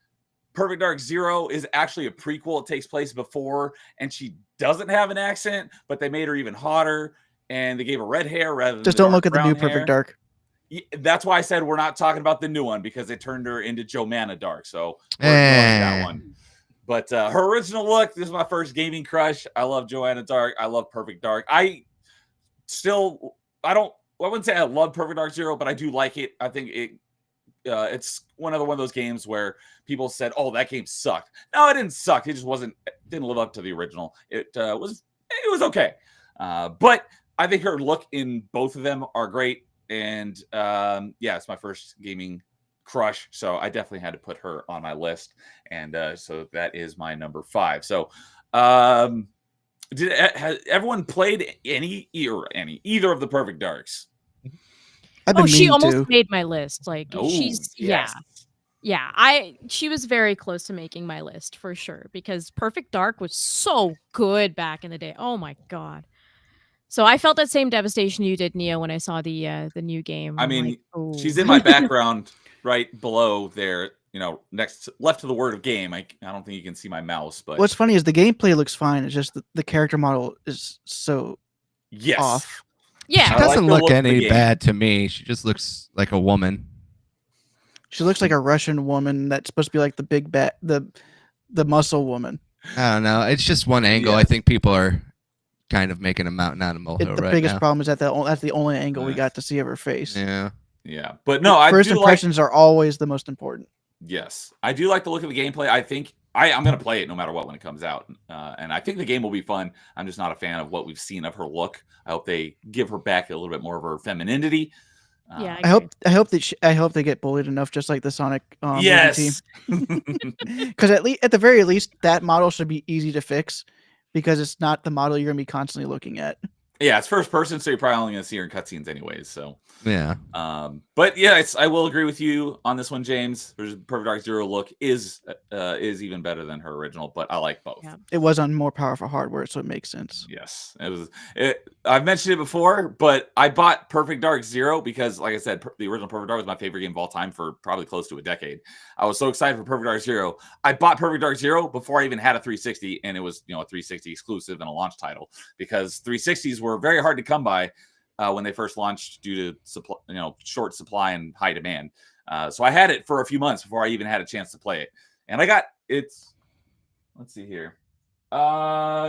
Perfect Dark Zero is actually a prequel. It takes place before, and she doesn't have an accent, but they made her even hotter, and they gave her red hair rather than just don't look at the new Perfect Dark. That's why I said we're not talking about the new one, because they turned her into Joanna Dark. So we're ignoring that one. But her original look, this is my first gaming crush. I love Joanna Dark. I love Perfect Dark. I wouldn't say I love Perfect Dark Zero, but I do like it. I think it's one of those games where people said, "Oh, that game sucked." No, it didn't suck. It just didn't live up to the original. It was okay. But I think her look in both of them are great. And it's my first gaming crush, so I definitely had to put her on my list. And so that is my number 5. So has everyone played either of the Perfect Darks? She almost made my list. Like, yes. She was very close to making my list for sure, because Perfect Dark was so good back in the day. Oh my god. So I felt that same devastation you did, Nia, when I saw the new game. I mean, she's in my background right below there, left to the word of game. I don't think you can see my mouse, but what's funny is the gameplay looks fine. It's just the character model is so off. Yeah, she doesn't look any bad to me. She just looks like a woman. She looks like a Russian woman that's supposed to be like the big the muscle woman. I don't know. It's just one angle. Yeah. I think people are kind of making a mountain out of molehill right now. The biggest problem is that that's the only angle we got to see of her face. Yeah. But no, first impressions are always the most important. Yes, I do like the look of the gameplay. I think I'm going to play it no matter what when it comes out, and I think the game will be fun. I'm just not a fan of what we've seen of her look. I hope they give her back a little bit more of her femininity. I hope they get bullied enough, just like the Sonic yes team. Because at the very least, that model should be easy to fix, because it's not the model you're going to be constantly looking at. Yeah, it's first person, so you're probably only going to see her in cutscenes anyways. So yeah. But yeah, I will agree with you on this one, James. Perfect Dark Zero look is even better than her original, but I like both. Yeah. It was on more powerful hardware, so it makes sense. Yes, I've mentioned it before, but I bought Perfect Dark Zero because, like I said, the original Perfect Dark was my favorite game of all time for probably close to a decade. I was so excited for Perfect Dark Zero. I bought Perfect Dark Zero before I even had a 360, and it was a 360 exclusive and a launch title, because 360s were very hard to come by when they first launched due to supply, short supply and high demand. So I had it for a few months before I even had a chance to play it, and I got it. Let's see here.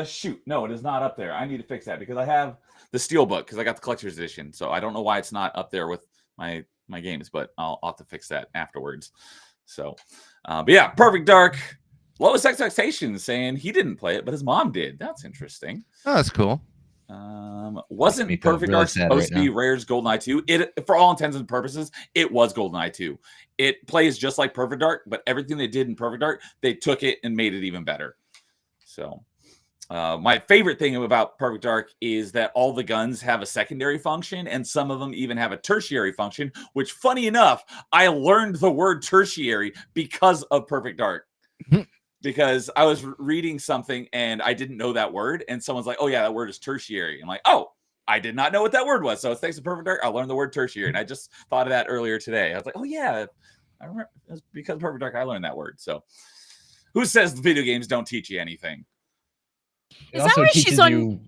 Shoot, no, it is not up there. I need to fix that because I have the Steelbook because I got the collector's edition. So I don't know why it's not up there with my games, but I'll have to fix that afterwards. So, but yeah, Perfect Dark. Lowest expectations, saying he didn't play it, but his mom did. That's interesting. Oh, that's cool. Wasn't Me feel Perfect really Dark sad supposed right to be now. Rare's GoldenEye 2? It, for all intents and purposes, it was GoldenEye 2. It plays just like Perfect Dark, but everything they did in Perfect Dark, they took it and made it even better. So, my favorite thing about Perfect Dark is that all the guns have a secondary function, and some of them even have a tertiary function, which, funny enough, I learned the word tertiary because of Perfect Dark. Because I was reading something and I didn't know that word, and someone's like, "Oh yeah, that word is tertiary." I'm like, "Oh, I did not know what that word was." So thanks to Perfect Dark, I learned the word tertiary, and I just thought of that earlier today. I was like, "Oh yeah, I remember it's because of Perfect Dark I learned that word." So, who says video games don't teach you anything? It Is that also why she's teaches on? you.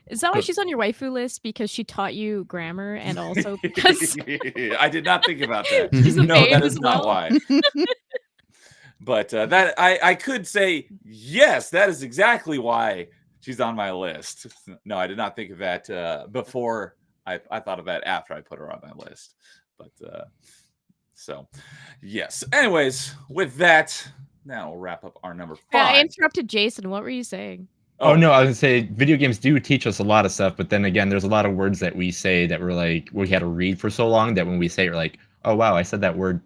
Is that why Go- she's on your waifu list because she taught you grammar and also because I did not think about that. she's a No, that babe is as not well? why. But that I could say yes, that is exactly why she's on my list. No, I did not think of that before. I thought of that after I put her on my list. But so yes. Anyways, with that, now we'll wrap up our number Yeah, I 5. interrupted Jason. What were you saying? Oh no, I was gonna say video games do teach us a lot of stuff, but then again, there's a lot of words that we say that we're like we had to read for so long that when we say it, we're like, oh wow, I said that word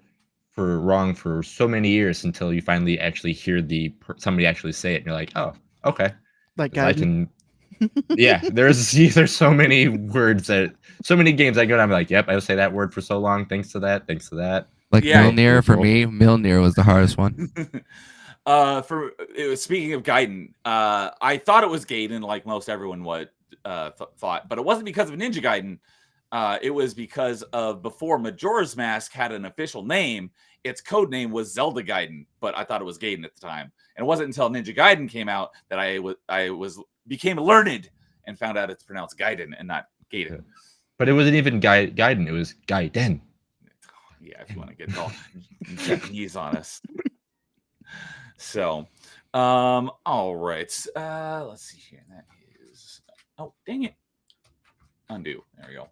for wrong for so many years until you finally actually hear somebody actually say it, and you're like, oh, okay, Like 'cause I Gaiden. can. Yeah, there's so many words so many games I go down, I'm like, yep, I say that word for so long, thanks to that, thanks to that. Like Yeah. Milnir for me. Milnir was the hardest one. Speaking of Gaiden, I thought it was Gaiden, like most everyone thought, but it wasn't because of Ninja Gaiden. It was because of before Majora's Mask had an official name, its code name was Zelda Gaiden, but I thought it was Gaiden at the time. And it wasn't until Ninja Gaiden came out that I became learned and found out it's pronounced Gaiden and not Gaiden. But it wasn't even Gaiden, it was Gaiden. Yeah, if you want to get all Japanese on us. So, all right. Let's see here. That is, oh, dang it. Undo. There we go.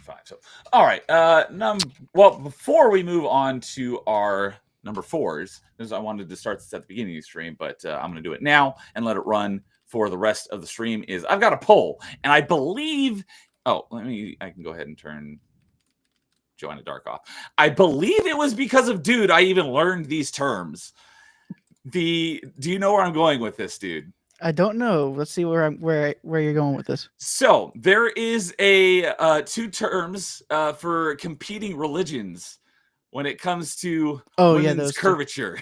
5. So, all right. Well, before we move on to our number 4s, I wanted to start this at the beginning of the stream, but I'm going to do it now and let it run for the rest of the stream. I've got a poll, and I believe. Oh, I can go ahead and turn Joanna Dark off. I believe it was because of Dude I even learned these terms. Do you know where I'm going with this, dude? I don't know. Let's see where you're going with this. So there is a 2 terms for competing religions when it comes to women's those curvature.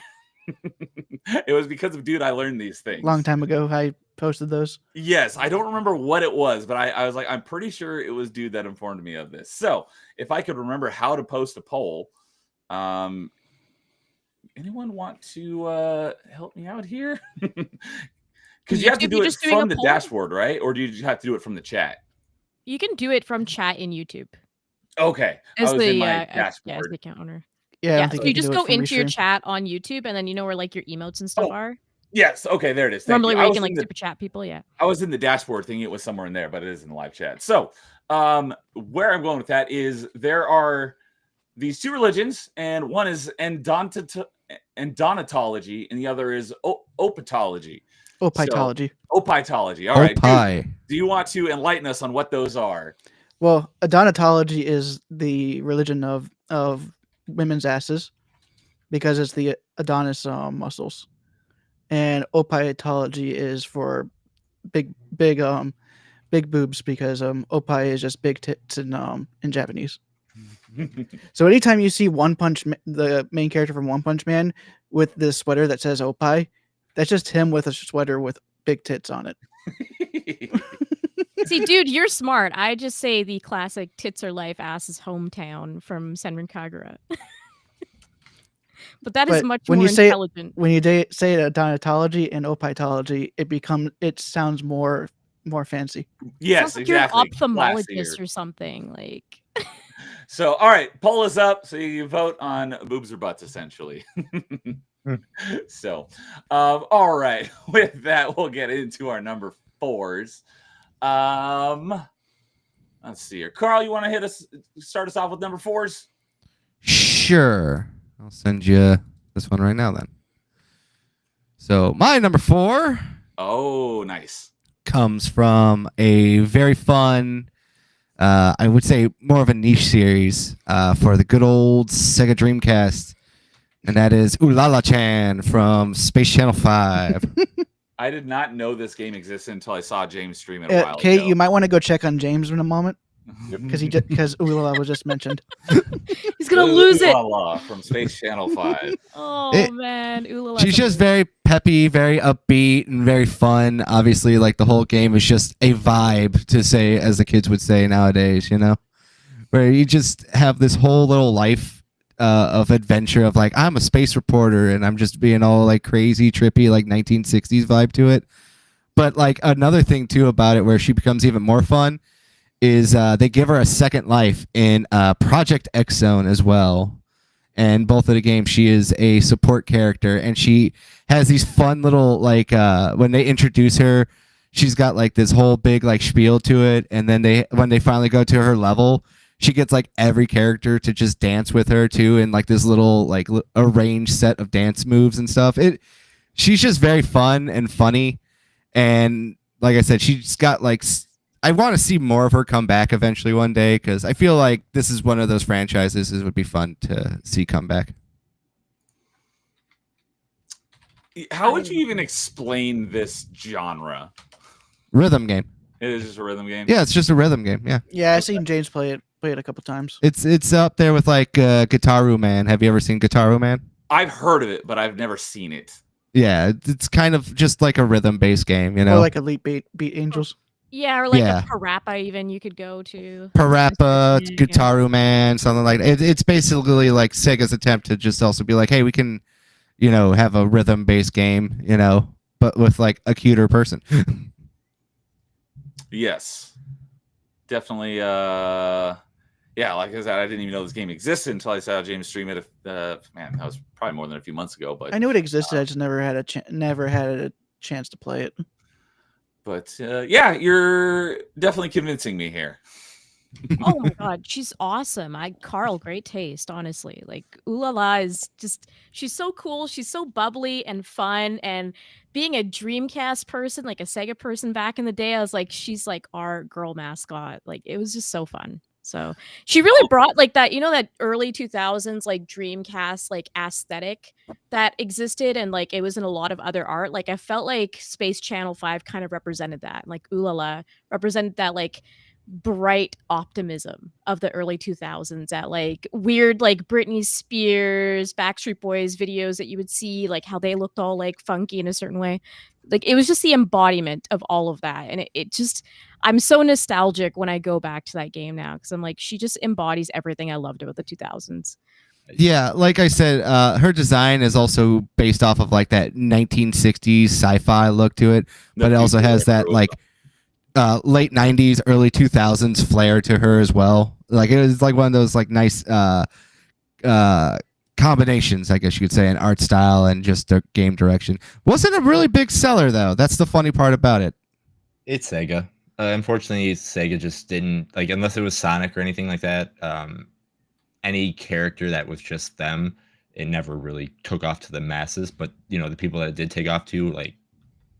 It was because of Dude I learned these things. Long time ago, I posted those. Yes, I don't remember what it was, but I was like, I'm pretty sure it was Dude that informed me of this. So if I could remember how to post a poll, anyone want to help me out here? Because you have to do it from the dashboard, right? Or do you have to do it from the chat? You can do it from chat in YouTube. Okay. As in my as dashboard. the account owner. Yeah. So you just go into your chat on YouTube, and then you know where like your emotes and stuff are. Yes. Okay. There it is. Normally where you can like super chat people. Yeah. I was in the dashboard thinking it was somewhere in there, but it is in the live chat. So where I'm going with that is there are these 2 religions, and one is endonatology, and the other is opitology. Opitology. Opitology. All right. Dude, do you want to enlighten us on what those are? Well, Adonatology is the religion of women's asses because it's the Adonis muscles, and opitology is for big boobs because opai is just big tits in Japanese. So anytime you see the main character from One Punch Man with this sweater that says opai, that's just him with a sweater with big tits on it. See, dude, you're smart. I just say the classic tits are life, ass is hometown from Senran Kagura. But that is much more intelligent. When you say Adonatology and opitology, it sounds more fancy. Yes, like exactly. You're an ophthalmologist or something like. So, all right, poll is up. So you vote on boobs or butts, essentially. So, all right. With that, we'll get into our number 4s. Let's see here. Carl, you want to start us off with number 4s? Sure. I'll send you this one right now then. So my number 4. Oh, nice. comes from a very fun, I would say more of a niche series for the good old Sega Dreamcast, and that is Ulala Chan from Space Channel 5. I did not know this game existed until I saw James stream it a while Kate, ago. you might want to go check on James in a moment because Ulala was just mentioned. He's gonna lose it. Ulala from Space Channel 5. Oh man, Ulala. She's just very peppy, very upbeat, and very fun. Obviously, like the whole game is just a vibe, to say, as the kids would say nowadays, you know, where you just have this whole little life of adventure of like, I'm a space reporter and I'm just being all like crazy, trippy, like 1960s vibe to it. But like another thing too about it where she becomes even more fun is they give her a second life in Project X Zone as well. And both of the games, she is a support character, and she has these fun little like when they introduce her, she's got like this whole big like spiel to it, and then when they finally go to her level, she gets like every character to just dance with her too, in like this little like arranged set of dance moves and stuff. She's just very fun and funny, and like I said, she's got like. I want to see more of her come back eventually one day, because I feel like this is one of those franchises that would be fun to see come back. How would you even explain this genre? Rhythm game. It is just a rhythm game? Yeah, it's just a rhythm game. Yeah. Yeah, I've seen James play it a couple times. It's up there with like Guitaru Man. Have you ever seen Guitaru Man? I've heard of it, but I've never seen it. Yeah, it's kind of just like a rhythm-based game, you know? Or like Elite Beat Angels. Yeah, or like Yeah. a Parappa even you could go to. Parappa, Yeah. Guitaru Man, something like that. It's basically like Sega's attempt to just also be like, hey, we can, you know, have a rhythm-based game, you know, but with like a cuter person. Yes. Definitely. Yeah, like I said, I didn't even know this game existed until I saw James stream it. Man, that was probably more than a few months ago. But I knew it existed. I just never had a chance to play it. But yeah, you're definitely convincing me here. Oh my god, she's awesome. Carl, great taste, honestly. Like Ulala is just, she's so cool, she's so bubbly and fun, and being a Dreamcast person, like a Sega person back in the day, I was like, she's like our girl mascot. Like it was just so fun. So she really brought like that, you know, that early 2000s like Dreamcast like aesthetic that existed, and like it was in a lot of other art. Like I felt like Space Channel 5 kind of represented that. Like Ulala represented that like bright optimism of the early 2000s, that like weird like Britney Spears, Backstreet Boys videos that you would see, like how they looked all like funky in a certain way. Like it was just the embodiment of all of that, and it just, I'm so nostalgic when I go back to that game now, because I'm like, she just embodies everything I loved about the 2000s. Yeah, like I said, her design is also based off of like that 1960s sci-fi look to it, but it also has that like late 90s, early 2000s flair to her as well. Like it was like one of those like nice combinations, I guess you could say, in art style and just the game direction. Wasn't a really big seller though. That's the funny part about it. It's Sega. Unfortunately, Sega just didn't like, unless it was Sonic or anything like that. Any character that was just them, it never really took off to the masses. But you know, the people that it did take off to, like,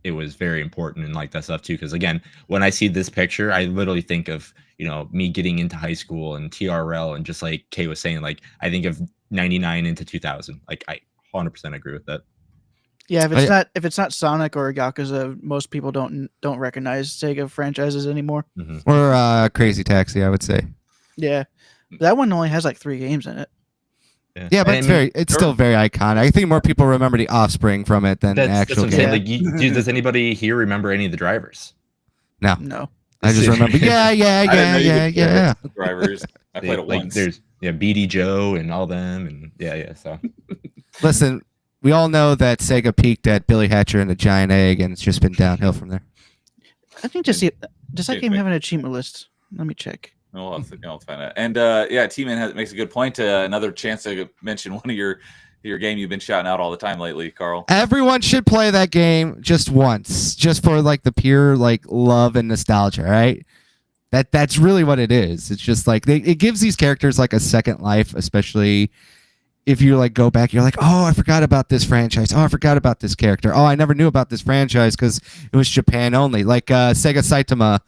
it was very important and like that stuff too. Because again, when I see this picture, I literally think of, you know, me getting into high school and TRL, and just like Kay was saying, like I think of 99 into 2000. Like I 100% agree with that. Yeah, if it's not Sonic or Yakuza, most people don't recognize Sega franchises anymore. Mm-hmm. Or Crazy Taxi, I would say. Yeah, that one only has like 3 games in it. Yeah, but it's still very iconic. I think more people remember the Offspring from it than the actual that's game. Like, does anybody here remember any of the drivers? No. I just remember. Yeah. Drivers. I played it like, once. There's BD Joe and all them, and yeah. So Listen, we all know that Sega peaked at Billy Hatcher and the Giant Egg, and it's just been downhill from there. I think does that game have an achievement list? Let me check. I'll find out. And yeah, T-Man makes a good point. Another chance to mention one of your game you've been shouting out all the time lately, Carl. Everyone should play that game just once, just for like the pure like love and nostalgia, right? That's really what it is. It's just like it gives these characters like a second life, especially if you like go back, you're like, oh, I forgot about this franchise. Oh, I forgot about this character. Oh, I never knew about this franchise because it was Japan only. Like Sega Saitama,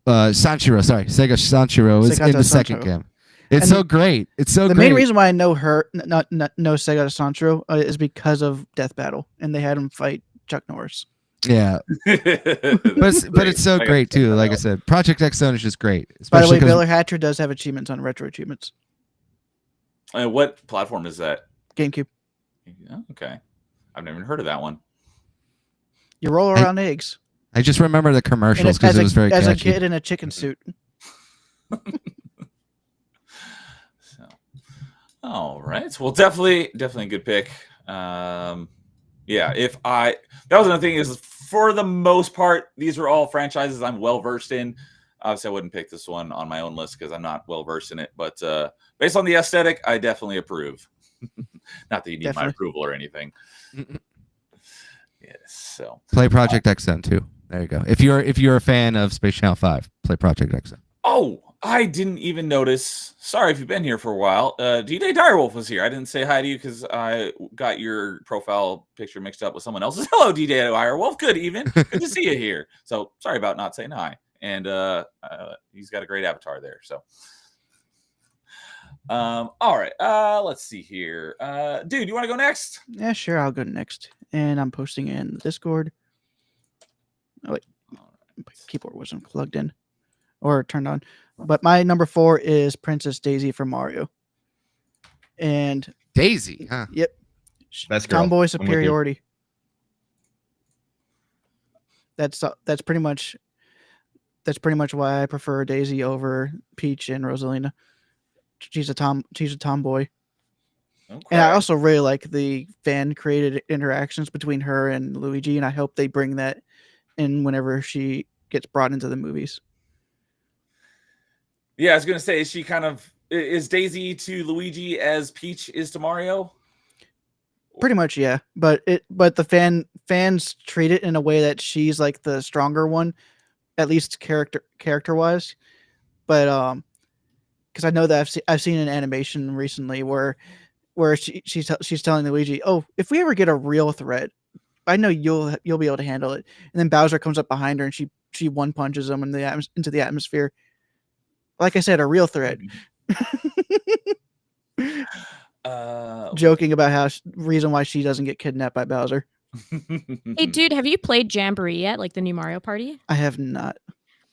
Sanshiro. Sorry, Sega Sanshiro is in the second game. It's so great. It's so the great. main reason why I know her, not know Sega Sanshiro, is because of Death Battle, and they had him fight Chuck Norris. Yeah, but it's so great too. Like I said, Project X Zone is just great. By the way, Baylor Hatcher does have achievements on retro achievements. What platform is that? GameCube. Oh, okay, I've never heard of that one. You roll around eggs. I just remember the commercials because it was very catchy. As a kid in a chicken suit. So, all right. Well, definitely a good pick. Yeah, that was another thing is for the most part, these are all franchises I'm well versed in. Obviously, I wouldn't pick this one on my own list because I'm not well versed in it. But based on the aesthetic, I definitely approve. Not that you need my approval or anything. Yes. So play Project X Zone too. There you go. If you're a fan of Space Channel 5, play Project X Zone. Oh, I didn't even notice. Sorry if you've been here for a while. D-Day Direwolf was here. I didn't say hi to you because I got your profile picture mixed up with someone else's. Hello, D-Day Direwolf. Good evening. Good to see you here. So sorry about not saying hi. And he's got a great avatar there. So, all right. Let's see here. Dude, you want to go next? Yeah, sure. I'll go next. And I'm posting in the Discord. Oh wait, my keyboard wasn't plugged in or turned on. But my number 4 is Princess Daisy from Mario. And Daisy, huh? Yep. Best girl. Tomboy superiority. That's pretty much why I prefer Daisy over Peach and Rosalina. She's a tomboy. Okay. And I also really like the fan created interactions between her and Luigi, and I hope they bring that in whenever she gets brought into the movies. Yeah, I was gonna say, is Daisy to Luigi as Peach is to Mario? Pretty much, yeah. But the fans treat it in a way that she's like the stronger one, at least character wise. But because I know that I've seen an animation recently where she's telling Luigi, "Oh, if we ever get a real threat, I know you'll be able to handle it." And then Bowser comes up behind her and she one punches him into the atmosphere. Like I said, a real threat. Joking about how reason why she doesn't get kidnapped by Bowser. Hey, dude, have you played Jamboree yet? Like the new Mario Party? I have not.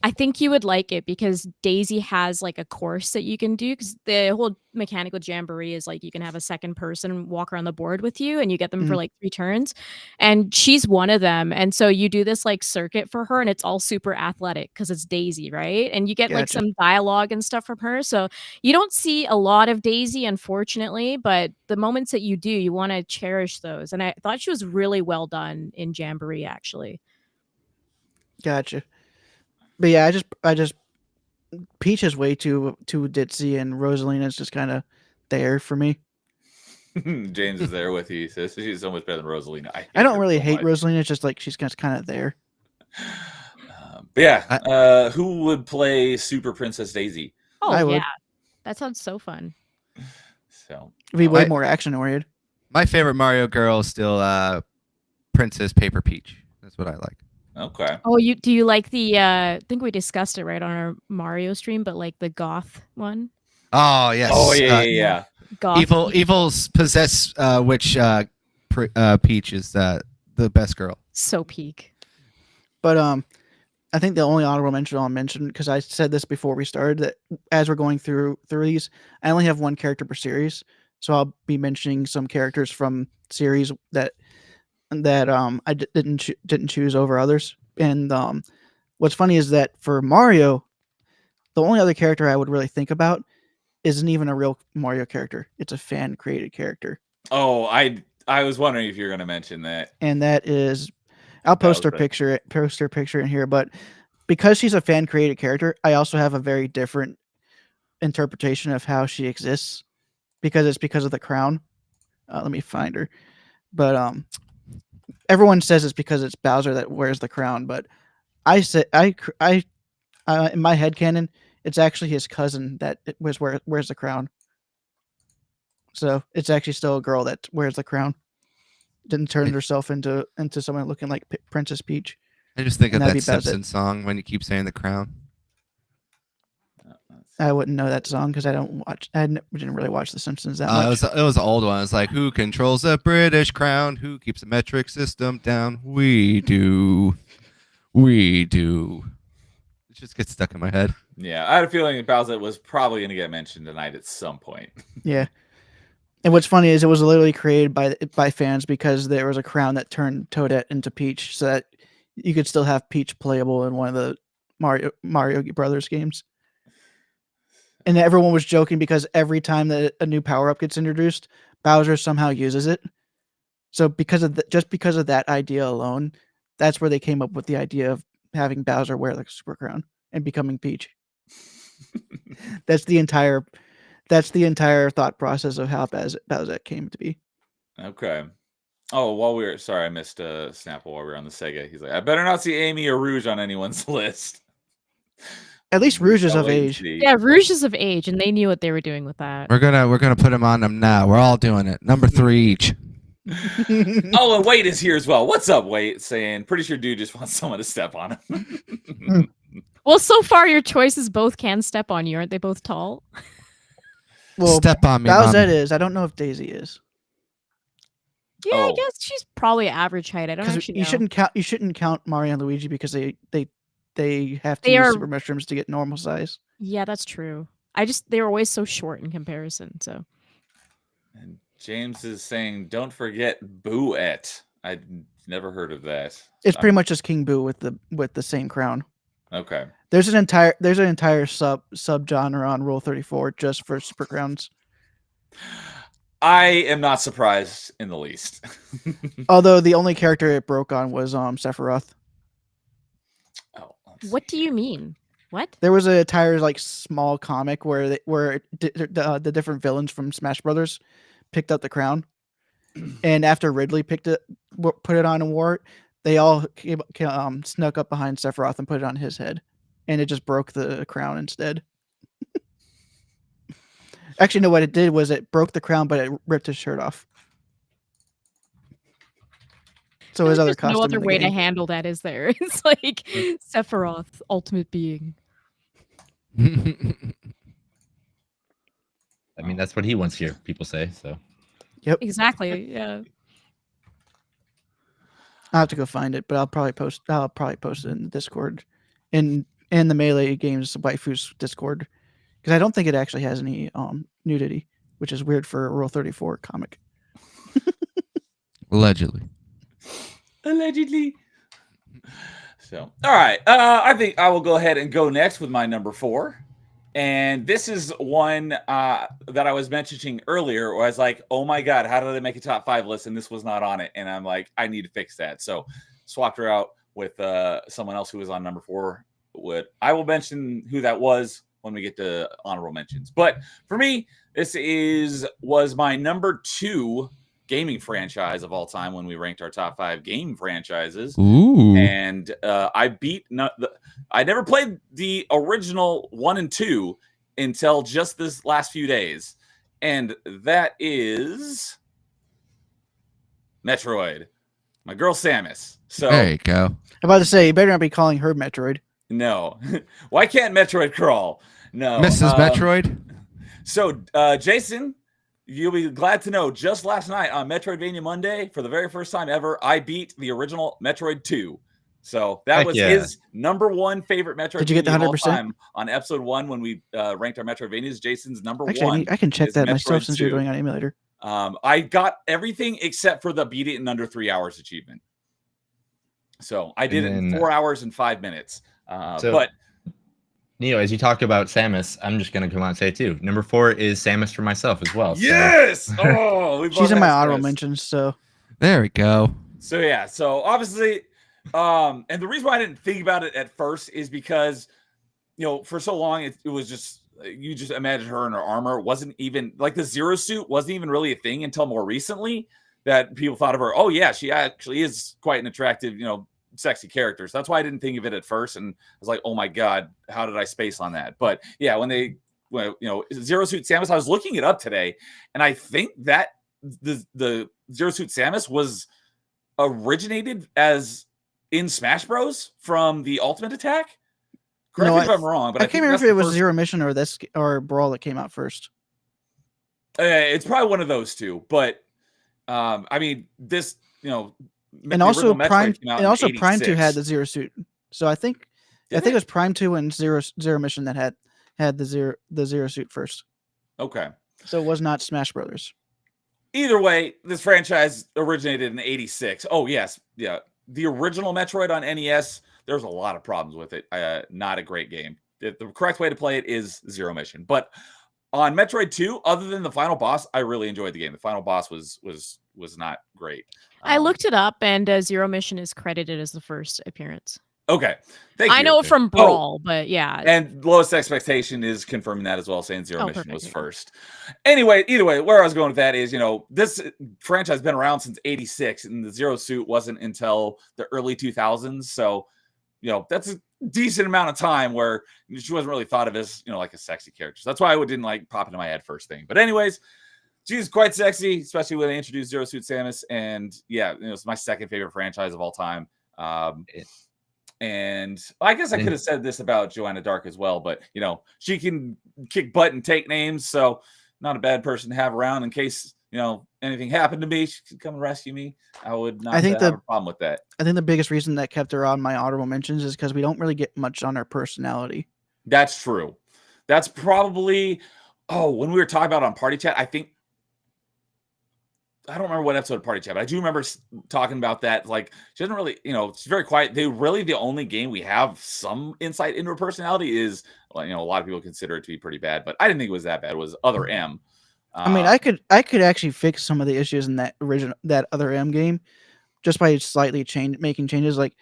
I think you would like it because Daisy has like a course that you can do because the whole mechanic with Jamboree is like you can have a second person walk around the board with you and you get them for like 3 turns. And she's one of them. And so you do this like circuit for her and it's all super athletic because it's Daisy, right? And you get like some dialogue and stuff from her. So you don't see a lot of Daisy, unfortunately, but the moments that you do, you want to cherish those. And I thought she was really well done in Jamboree, actually. Gotcha. But yeah, I just Peach is way too ditzy, and Rosalina is just kind of there for me. James is there with you. Says she's so much better than Rosalina. I don't really hate Rosalina. It's just like she's just kind of there. But yeah, who would play Super Princess Daisy? Oh, I would. That sounds so fun. So it'd be way more action oriented. My favorite Mario girl is still Princess Paper Peach. That's what I like. Okay. Oh, do you like the I think we discussed it right on our Mario stream, but like the goth one? Oh, yes. Oh, yeah. Goth Evils possess which Peach is the best girl. So peak. But I think the only honorable mention I'll mention, because I said this before we started, that as we're going through these, I only have one character per series. So I'll be mentioning some characters from series that I didn't choose over others. And what's funny is that for Mario, the only other character I would really think about isn't even a real Mario character. It's a fan created character. Oh, I was wondering if you're going to mention that. And that is, I'll post her picture in here. But because she's a fan created character, I also have a very different interpretation of how she exists because it's because of the crown. Let me find her. But everyone says it's because it's Bowser that wears the crown, but I say I in my headcanon, it's actually his cousin that wears the crown. So it's actually still a girl that wears the crown. Didn't turn herself into someone looking like Princess Peach. I just think And of that'd that be Bowsette. Simpsons song when you keep saying the crown. I wouldn't know that song because I didn't really watch The Simpsons that much. It was an old one. It's like, who controls the British crown? Who keeps the metric system down? We do. We do. It just gets stuck in my head. Yeah, I had a feeling Bowsette was probably going to get mentioned tonight at some point. Yeah. And what's funny is it was literally created by fans because there was a crown that turned Toadette into Peach, so that you could still have Peach playable in one of the Mario Brothers games. And everyone was joking because every time that a new power-up gets introduced, Bowser somehow uses it. So because of that idea alone, that's where they came up with the idea of having Bowser wear the super crown and becoming Peach. That's the entire thought process of how Bowsette came to be. Okay. Oh, sorry, I missed Snapple while we were on the Sega. He's like, I better not see Amy or Rouge on anyone's list. At least Rouge is of age. Yeah, Rouge is of age, and they knew what they were doing with that. We're gonna put him on them now. We're all doing it. Number 3 each. Oh, and Wade is here as well. What's up, Wade? Saying, pretty sure dude just wants someone to step on him. Well, so far your choices both can step on you. Aren't they both tall? Well, step on me. Bowsette Mommy. is. I don't know if Daisy is. Yeah, I Oh. guess she's probably average height. I don't actually know. You shouldn't count Mario and Luigi because they have to They use are- super mushrooms to get normal size. Yeah, that's true. They were always so short in comparison. So And James is saying, don't forget Boo-et. I'd never heard of that. It's pretty much just King Boo with the same crown. Okay. There's an entire sub genre on Rule 34 just for super crowns. I am not surprised in the least. Although the only character it broke on was Sephiroth. Oh, what do you mean? What? There was an entire small comic where the different villains from Smash Brothers picked up the crown, and after Ridley put it on and wore it, they all snuck up behind Sephiroth and put it on his head, and it just broke the crown instead. Actually, no, what it did was it broke the crown, but it ripped his shirt off. So his other costume. No other in the way game. to handle that, is there? It's like Sephiroth, ultimate being. I mean, that's what he wants to hear people say. So. Yep. Exactly. Yeah. I'll have to go find it, but I'll probably post it in the Discord, in the Melee Games Waifus Discord, because I don't think it actually has any nudity, which is weird for a Rule 34 comic. Allegedly. So, all right. I think I will go ahead and go next with my number 4. And this is one that I was mentioning earlier where I was like, oh my God, how did I make a top 5 list? And this was not on it. And I'm like, I need to fix that. So swapped her out with someone else who was on number 4. I will mention who that was when we get to honorable mentions. But for me, this was my number 2 gaming franchise of all time when we ranked our top 5 game franchises. Ooh. And I never played the original 1 and 2 until just this last few days. And that is Metroid. My girl Samus. So There you go. I'm about to say, you better not be calling her Metroid. no. Why can't Metroid crawl? No. Mrs. Metroid? So Jason, you'll be glad to know just last night on Metroidvania Monday, for the very first time ever, I beat the original Metroid 2. So that was his number 1 favorite Metroidvania Did you get the 100%? of all time on episode 1 when we ranked our Metroidvanias. Jason's number 1. Actually, I can check is that Metroid myself since 2. you're doing it on emulator. I got everything except for the beat it in under 3 hours achievement. So I did it in 4 hours and 5 minutes. But Neo, as you talk about Samus, I'm just going to come out and say it too. Number 4 is Samus for myself as well. yes! Oh, we She's in my honorable mentions, so. There we go. So yeah, so obviously, and the reason why I didn't think about it at first is because, for so long it was just, you just imagine her in her armor. It wasn't even like the Zero Suit wasn't even really a thing until more recently that people thought of her. Oh yeah, she actually is quite an attractive, sexy character. So that's why I didn't think of it at first. And I was like, oh my God, how did I space on that? But yeah, when they well, Zero Suit Samus. I was looking it up today, and I think that the Zero Suit Samus was originated as in Smash Bros from the Ultimate Attack. Correct me if I'm wrong, but I can't remember if it was Zero Mission or Brawl that came out first. It's probably one of those two, but I mean, this, and also Prime 2 had the Zero Suit. So I think it was Prime 2 and Zero Mission that had the Zero Suit first. Okay. So it was not Smash Brothers. Either way, this franchise originated in '86. Oh yes, yeah. The original Metroid on NES, there's a lot of problems with it. Not a great game. The correct way to play it is Zero Mission. But on Metroid 2, other than the final boss, I really enjoyed the game. The final boss was not great. I looked it up, and Zero Mission is credited as the first appearance. Okay. Thank you. I know it from Brawl, but yeah. And Lowest Expectation is confirming that as well, saying Zero Mission was first. Anyway, either way, where I was going with that is, this franchise has been around since '86, and the Zero Suit wasn't until the early 2000s. So, that's a decent amount of time where she wasn't really thought of as, like a sexy character. So that's why I didn't pop into my head first thing. But anyways, she's quite sexy, especially when they introduced Zero Suit Samus. And yeah, it's my second favorite franchise of all time. And I guess I could have said this about Joanna Dark as well, but she can kick butt and take names, so not a bad person to have around in case anything happened to me. She could come and rescue me. I would not have a problem with that. I think the biggest reason that kept her on my honorable mentions is because we don't really get much on her personality. That's true. That's probably when we were talking about on Party Chat, I don't remember what episode of Party Chat, but I do remember talking about that. She doesn't really, she's very quiet. The only game we have some insight into her personality is, a lot of people consider it to be pretty bad, but I didn't think it was that bad. It was Other M. I mean, I could actually fix some of the issues in that Other M game just by slightly making changes, like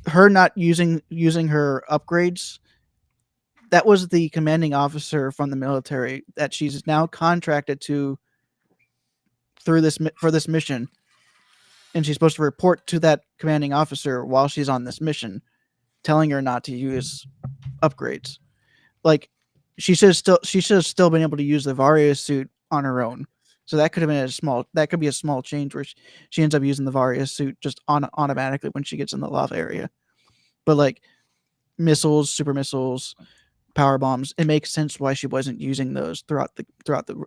her not using her upgrades. That was the commanding officer from the military that she's now contracted to for this mission, and she's supposed to report to that commanding officer while she's on this mission, telling her not to use upgrades. She should have still been able to use the Varia suit on her own. So that could have been a small change where she ends up using the Varia suit just automatically when she gets in the lava area. But missiles, super missiles, power bombs, it makes sense why she wasn't using those throughout the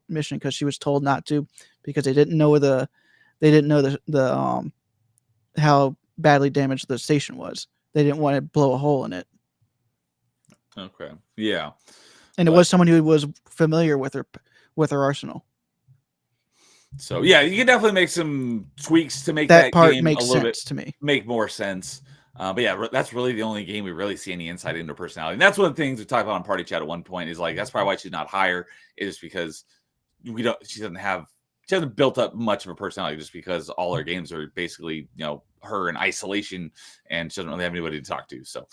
mission, because she was told not to, because they didn't know the how badly damaged the station was. They didn't want to blow a hole in it. Okay. Yeah. And it was someone who was familiar with her arsenal. So yeah, you can definitely make some tweaks to make that part game makes a little sense bit to me. Make more sense. But yeah, that's really the only game we really see any insight into her personality. And that's one of the things we talked about on Party Chat at one point, is that's probably why she's not higher, is because she hasn't built up much of a personality, just because all her games are basically, her in isolation, and she doesn't really have anybody to talk to. So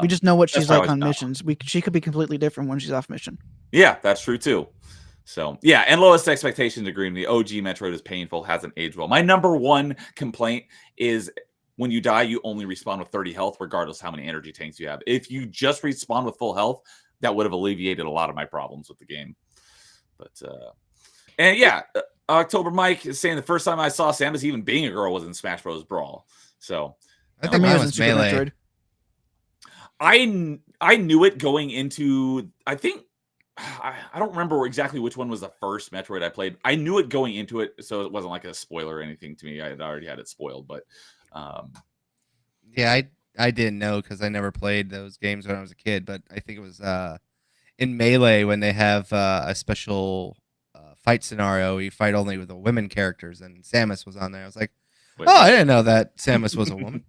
we just know what she's like on missions. She could be completely different when she's off mission. Yeah, that's true too. So yeah, and Lowest Expectations agree. The OG Metroid is painful, hasn't aged well. My number one complaint is when you die, you only respawn with 30 health, regardless how many energy tanks you have. If you just respawn with full health, that would have alleviated a lot of my problems with the game. But and yeah, October Mike is saying the first time I saw Samus even being a girl was in Smash Bros. Brawl. So I think mine was Melee. I knew it going into, I think, I don't remember exactly which one was the first Metroid I played. I knew it going into it, so it wasn't like a spoiler or anything to me. I had already had it spoiled, but yeah, I didn't know because I never played those games when I was a kid. But I think it was in Melee when they have a special fight scenario. You fight only with the women characters, and Samus was on there. I was like, I didn't know that Samus was a woman.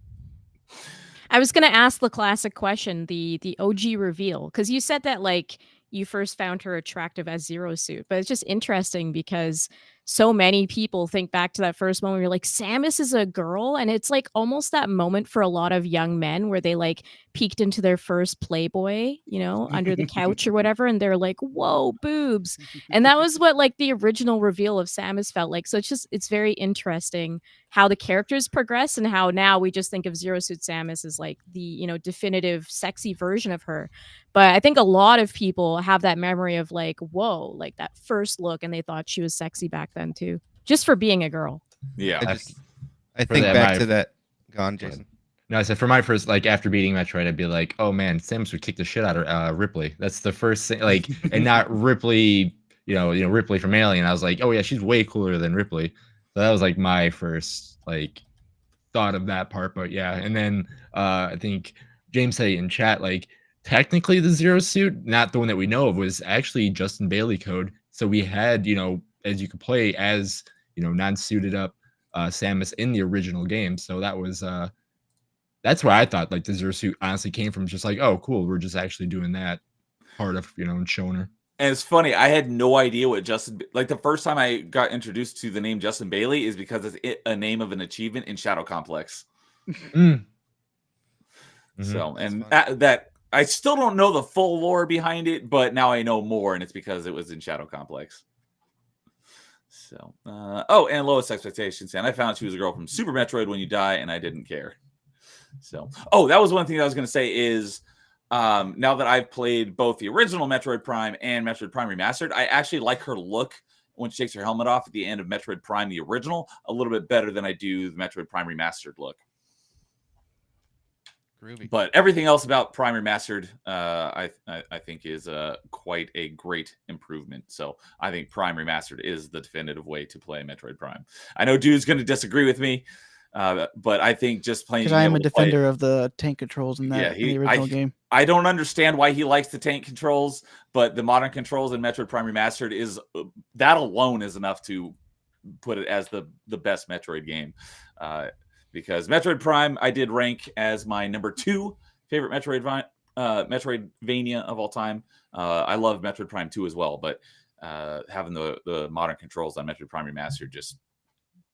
I was gonna ask the classic question, the OG reveal, because you said that you first found her attractive as Zero Suit, but it's just interesting because so many people think back to that first moment where you're like, Samus is a girl, and it's almost that moment for a lot of young men where they peeked into their first Playboy, under the couch or whatever, and they're like, whoa, boobs. And that was what the original reveal of Samus felt like. So it's very interesting how the characters progress and how now we just think of Zero Suit Samus as the definitive sexy version of her. But I think a lot of people have that memory of like, whoa, like that first look, and they thought she was sexy back then too, just for being a girl. Yeah. I think that, back to that. Go on, Jason. No, I said for my first, like after beating Metroid, I'd be like, oh man, Samus would kick the shit out of Ripley. That's the first thing, like, and not Ripley, Ripley from Alien. I was like, oh yeah, she's way cooler than Ripley. So that was like my first like thought of that part. But yeah, and then I think James said in chat, like technically the Zero Suit, not the one that we know of, was actually Justin Bailey code. So we had, as you could play as, non-suited up Samus in the original game. So that was that's where I thought like the Zero Suit honestly came from. Just like, oh cool, we're just actually doing that part of, and showing her. And it's funny, I had no idea what like the first time I got introduced to the name Justin Bailey is because it's a name of an achievement in Shadow Complex. So, and that I still don't know the full lore behind it, but now I know more, and it's because it was in Shadow Complex. So, and lowest expectations, and I found she was a girl from Super Metroid When You Die, and I didn't care. So, that was one thing I was going to say is, now that I've played both the original Metroid Prime and Metroid Prime Remastered, I actually like her look when she takes her helmet off at the end of Metroid Prime, the original, a little bit better than I do the Metroid Prime Remastered look. Groovy. But everything else about Prime Remastered, I think is quite a great improvement. So I think Prime Remastered is the definitive way to play Metroid Prime. I know dude's going to disagree with me, but I think just playing... Because I am a defender of the tank controls in that in the original game. I don't understand why he likes the tank controls, but the modern controls in Metroid Prime Remastered is... that alone is enough to put it as the best Metroid game. Because Metroid Prime, I did rank as my number 2 favorite Metroidvania of all time. I love Metroid Prime 2 as well, but having the modern controls on Metroid Prime Remastered just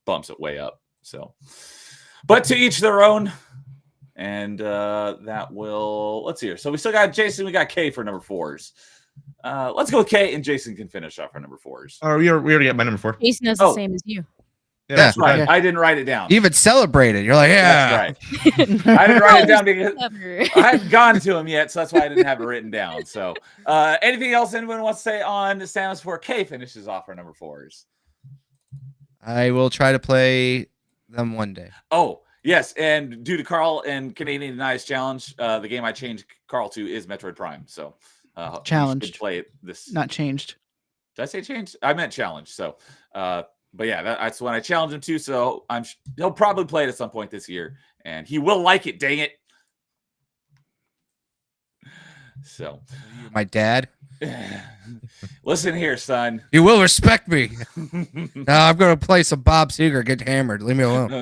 bumps it way up. So, but to each their own. And that will, let's see here. So we still got Jason, we got K for number 4s. Let's go with K, and Jason can finish off our number 4s. Oh, we already got my number 4. Jason is the same as you. Yeah, that's right. Yeah. I didn't write it down. You even celebrated. You're like, yeah. That's right. I didn't write it down because I hadn't gone to him yet, so that's why I didn't have it written down. So, anything else anyone wants to say on Samus 4K finishes off our number 4s? I will try to play them one day. Oh, yes. And due to Carl and Canadian Denies Challenge, the game I changed Carl to is Metroid Prime. So, challenged. Play it this. Not changed. Did I say changed? I meant challenge. So, but yeah, that's when I challenged him to. So he'll probably play it at some point this year, and he will like it. Dang it! So, my dad. Listen here, son. You will respect me. I'm going to play some Bob Seger. Get hammered. Leave me alone.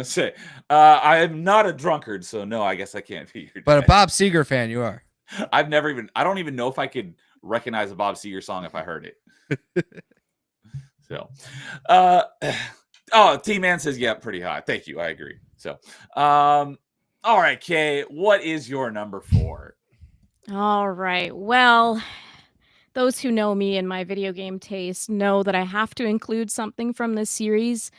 I am not a drunkard, so no, I guess I can't be your dad. But a Bob Seger fan, you are. I don't even know if I could recognize a Bob Seger song if I heard it. So, T-Man says, yeah, pretty hot. Thank you. I agree. So, all right, Kay, what is your number 4? All right. Well, those who know me and my video game taste know that I have to include something from this series,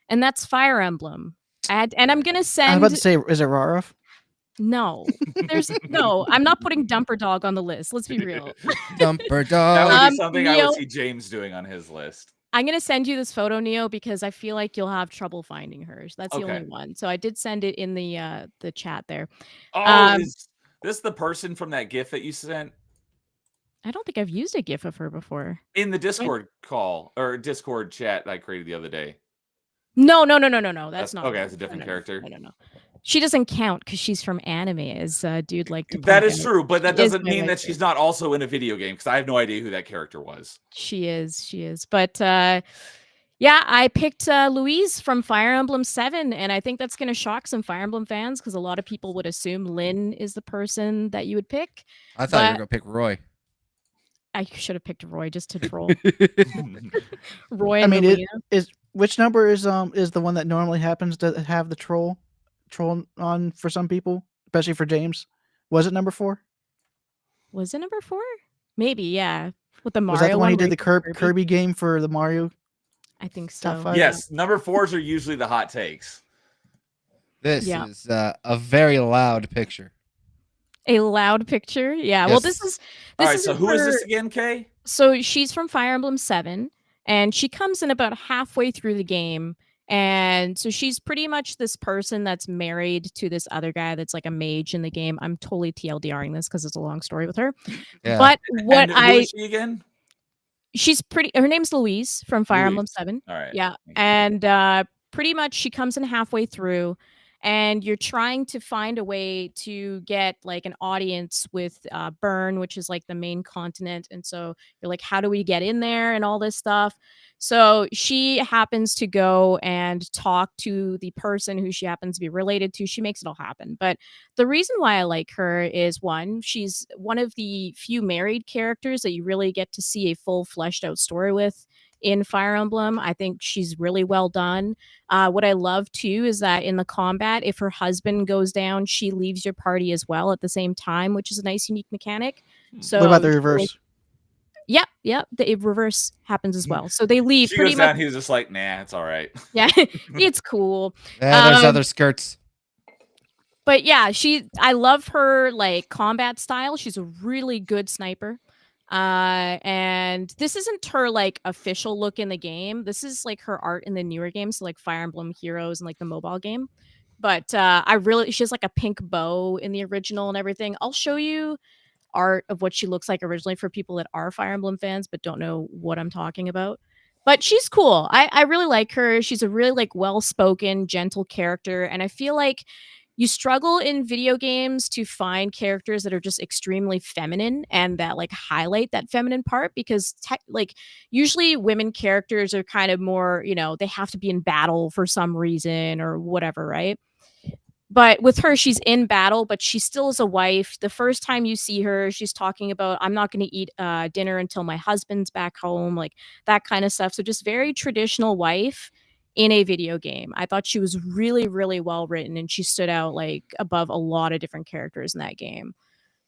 and that's Fire Emblem. And I'm going to send... I was about to say, is it Rarov? No, no, I'm not putting Dumper Dog on the list. Let's be real. Dumper Dog. That would be something I would see James doing on his list. I'm going to send you this photo, Neo, because I feel like you'll have trouble finding her. That's the only one. So I did send it in the chat there. Oh, is this the person from that GIF that you sent? I don't think I've used a GIF of her before. In the Discord call or Discord chat that I created the other day. No. That's not. Okay, that's a different character. I don't know. She doesn't count because she's from anime, as dude like to. That is true, but that doesn't mean that she's not also in a video game because I have no idea who that character was. She is. But yeah, I picked Louise from Fire Emblem 7, and I think that's going to shock some Fire Emblem fans because a lot of people would assume Lynn is the person that you would pick. I thought you were going to pick Roy. I should have picked Roy just to troll. Roy. I mean, which number is the one that normally happens to have the troll on for some people, especially for James? Was it number 4? Was it number 4? Maybe, yeah. With the Mario. Was that the one he did the Kirby? Kirby game for the Mario? I think so. Yes, number 4s are usually the hot takes. This is a very loud picture. A loud picture. Yeah. Well, this Yes. is All this right, is so who is this again, Kay? So she's from Fire Emblem 7, and she comes in about halfway through the game. And so she's pretty much this person that's married to this other guy that's like a mage in the game. I'm totally TLDRing this because it's a long story with her. Yeah. But what And who is she again? her name's Louise from Fire Emblem Louise. 7. All right. Yeah. Thank you. And pretty much she comes in halfway through, and you're trying to find a way to get like an audience with Bern, which is like the main continent. And so you're like, how do we get in there and all this stuff? So she happens to go and talk to the person who she happens to be related to. She makes it all happen. But the reason why I like her is, one, she's one of the few married characters that you really get to see a full fleshed out story with in Fire Emblem. I think she's really well done. What I love too is that in the combat, if her husband goes down, she leaves your party as well at the same time, which is a nice unique mechanic. So What about the you reverse? Yep. The reverse happens as well. So they leave She pretty goes much. down. He's just like, nah, it's all right. Yeah, it's cool. Yeah, there's Um, other skirts. But yeah, I love her like combat style. She's a really good sniper. And this isn't her like official look in the game. This is like her art in the newer games, so like Fire Emblem Heroes and like the mobile game. But she has like a pink bow in the original and everything. I'll show you art of what she looks like originally for people that are Fire Emblem fans but don't know what I'm talking about. But she's cool. I really like her. She's a really like well-spoken, gentle character, and I feel like you struggle in video games to find characters that are just extremely feminine and that like highlight that feminine part, because like usually women characters are kind of more, they have to be in battle for some reason or whatever, right? But with her, she's in battle, but she still is a wife. The first time you see her, she's talking about, I'm not going to eat dinner until my husband's back home, like that kind of stuff. So just very traditional wife in a video game. I thought she was really, really well written, and she stood out like above a lot of different characters in that game.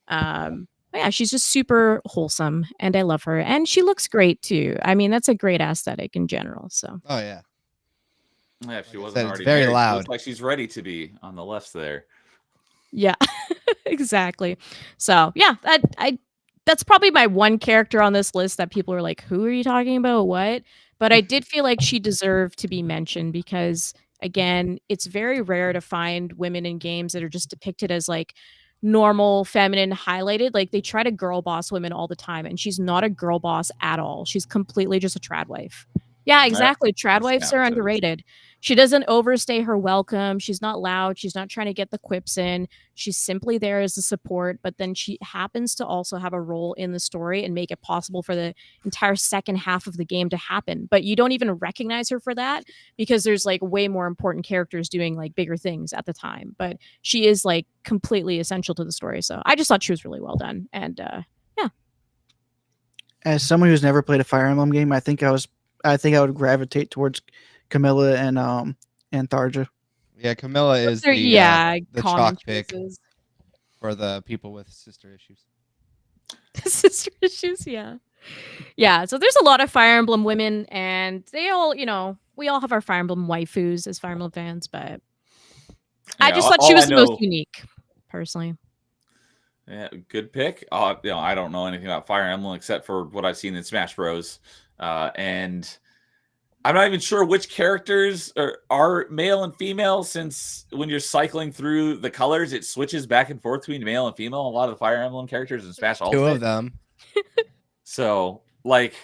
But yeah, she's just super wholesome, and I love her. And she looks great too. I mean, that's a great aesthetic in general. So Oh yeah. Yeah, if she Like I wasn't said, it's already very married, she loud. looks like she's ready to be on the left there. yeah, exactly. So yeah, that's probably my one character on this list that people are like, who are you talking about? What? But I did feel like she deserved to be mentioned because, again, it's very rare to find women in games that are just depicted as like normal, feminine, highlighted. Like they try to girl boss women all the time, and she's not a girl boss at all. She's completely just a trad wife. Yeah, exactly. Trad wives are underrated. She doesn't overstay her welcome. She's not loud. She's not trying to get the quips in. She's simply there as a support, but then she happens to also have a role in the story and make it possible for the entire second half of the game to happen. But you don't even recognize her for that because there's like way more important characters doing like bigger things at the time. But she is like completely essential to the story. So I just thought she was really well done. And yeah. As someone who's never played a Fire Emblem game, I think I would gravitate towards Camilla and Tharja. Yeah, Camilla is the chalk pick choices. for the people with sister issues. Sister issues, yeah. So there's a lot of Fire Emblem women, and they all, we all have our Fire Emblem waifus as Fire Emblem fans, but I just thought she was the most unique, personally. Yeah, good pick. I don't know anything about Fire Emblem except for what I've seen in Smash Bros. And I'm not even sure which characters are male and female, since when you're cycling through the colors, it switches back and forth between male and female. A lot of the Fire Emblem characters in Smash Ultimate. Two of them. So, like,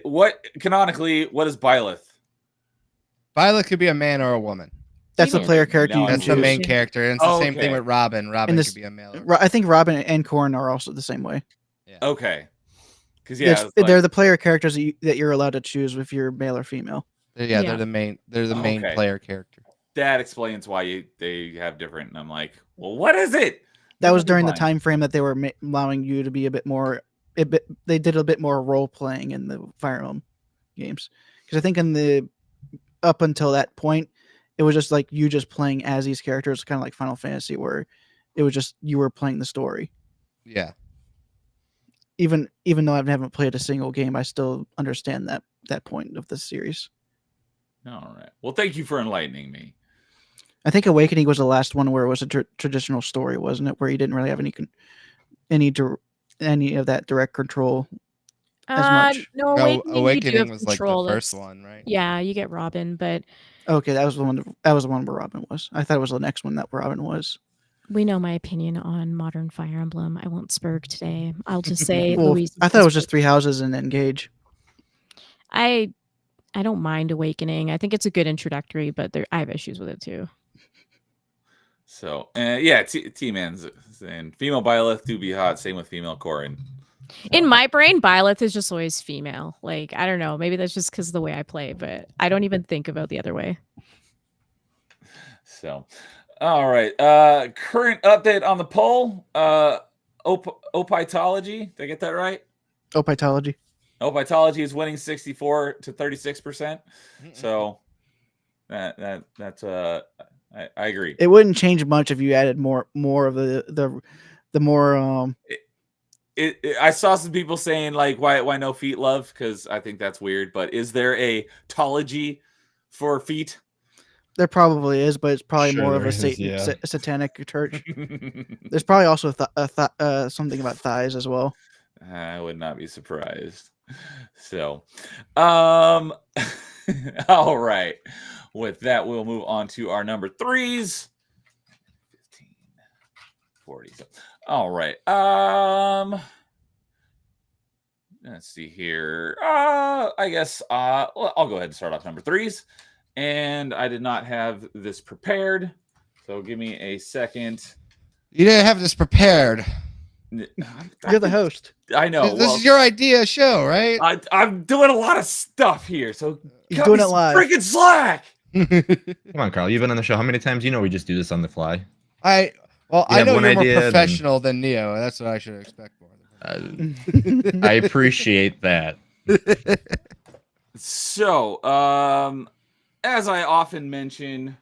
what is Byleth? Byleth could be a man or a woman. That's the player character. That's the main character, and it's the same thing okay. with Robin. Robin could be a male. I think Robin and Corrin are also the same way. Yeah. Okay. Because they're the player characters that you're allowed to choose if you're male or female. They're the main. They're the main player character. That explains why they have different. And I'm like, well, what is it? That was during the time frame that they were allowing you to be a bit more. They did a bit more role playing in the Fire Emblem games, because I think up until that point, it was just like you just playing as these characters, kind of like Final Fantasy, where it was just you were playing the story. Yeah. Even though I haven't played a single game, I still understand that point of the series. All right. Well, thank you for enlightening me. I think Awakening was the last one where it was a traditional story, wasn't it? Where you didn't really have any of that direct control as much. No, No, Awakening, you do Awakening have was like the control. first It's- one, right? Yeah, you get Robin, but Okay, that was the one. That was the one where Robin was. I thought it was the next one that Robin was. we know my opinion on Modern Fire Emblem. I won't spurg today. I'll just say Well, Louise. I thought it was just 3 houses and Engage. I don't mind Awakening. I think it's a good introductory, but I have issues with it too. So, yeah, T-Man's saying female Byleth do be hot. Same with female Corrin. In my brain, Byleth is just always female. Like, I don't know. Maybe that's just because of the way I play, but I don't even think about the other way. So, all right. Current update on the poll. Opitology. Did I get that right? Opitology. Opitology is winning 64 to 36%. So that's I agree. It wouldn't change much if you added more of the more I saw some people saying like why no feet love, because I think that's weird. But is there a tology for feet? There probably is, but it's probably Sure more of there a is, Satan, yeah. satanic church. There's probably also something about thighs as well. I would not be surprised. So, all right. With that, we'll move on to our number 3s. 15, 40. So, all right. Let's see here. I guess well, I'll go ahead and start off number 3s. And I did not have this prepared, so give me a second. You didn't have this prepared. You're the host. I know. This is your idea show, right? I'm doing a lot of stuff here, so He's doing it live. Freaking slack. Come on, Carl. You've been on the show how many times? You know we just do this on the fly. I You know have one you're more idea, then- professional than Neo. That's what I should expect more. I appreciate that. So, as I often mention,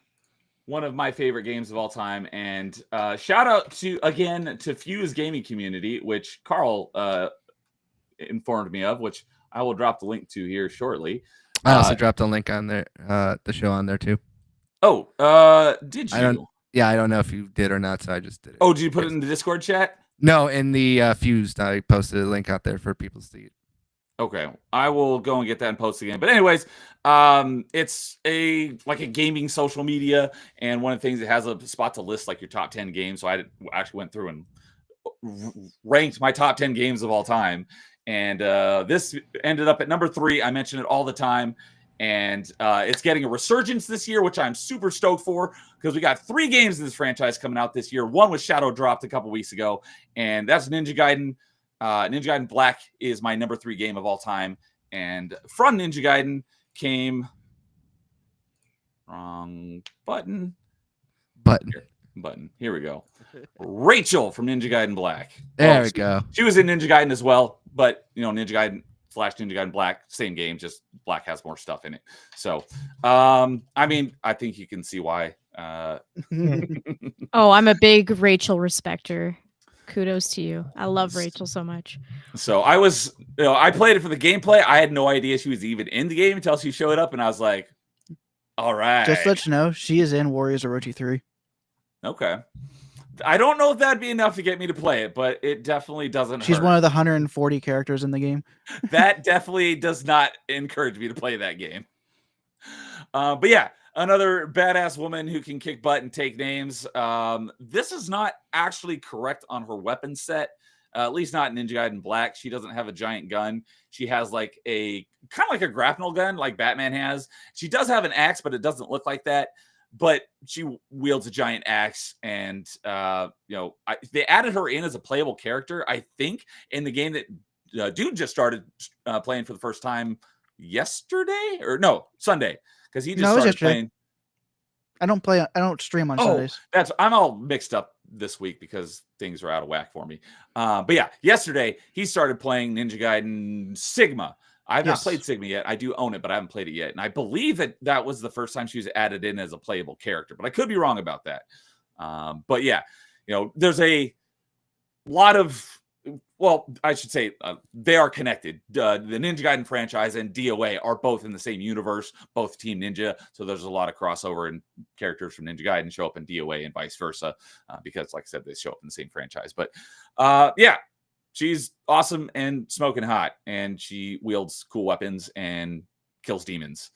one of my favorite games of all time, and shout out to Fuse Gaming Community, which Carl informed me of, which I will drop the link to here shortly. I also dropped a link on there, the show on there too. Oh, did you? I don't know if you did or not, so I just did it. Oh, did you put it in the Discord chat? No, in the Fused, I posted a link out there for people to see. Okay, I will go and get that and post again. But anyways, it's a gaming social media, and one of the things, it has a spot to list like your top 10 games. So I actually went through and ranked my top 10 games of all time, and this ended up at number 3. I mention it all the time, and it's getting a resurgence this year, which I'm super stoked for, because we got 3 games in this franchise coming out this year. One was Shadow dropped a couple weeks ago, and that's Ninja Gaiden. Ninja Gaiden Black is my number 3 game of all time, and from Ninja Gaiden came wrong button. Here we go. Rachel from Ninja Gaiden Black. There we go. She was in Ninja Gaiden as well, but Ninja Gaiden / Ninja Gaiden Black, same game, just Black has more stuff in it. So, I mean, I think you can see why. Oh, I'm a big Rachel respecter. Kudos to you. I love Rachel so much. So I was, I played it for the gameplay. I had no idea she was even in the game until she showed up, and I was like, all right. Just to let you know, she is in Warriors of Orochi 3. Okay. I don't know if that'd be enough to get me to play it, but it definitely doesn't She's hurt. one of the 140 characters in the game. That definitely does not encourage me to play that game. But yeah, another badass woman who can kick butt and take names. This is not actually correct on her weapon set, at least not in Ninja Gaiden Black. She doesn't have a giant gun. She has like a kind of like a grapnel gun like Batman has. She does have an axe, but it doesn't look like that. But she wields a giant axe, and they added her in as a playable character, I think, in the game that Dude just started playing for the first time yesterday, or no, Sunday, because he just started playing. I don't stream on Sundays. I'm all mixed up this week because things are out of whack for me. But yeah, yesterday he started playing Ninja Gaiden Sigma. I've not played Sigma yet. I do own it, but I haven't played it yet. And I believe that was the first time she was added in as a playable character, but I could be wrong about that. But yeah, there's a lot of well, I should say they are connected. The Ninja Gaiden franchise and DOA are both in the same universe, both Team Ninja. So there's a lot of crossover, and characters from Ninja Gaiden show up in DOA and vice versa, because, like I said, they show up in the same franchise. But yeah, she's awesome and smoking hot, and she wields cool weapons and kills demons.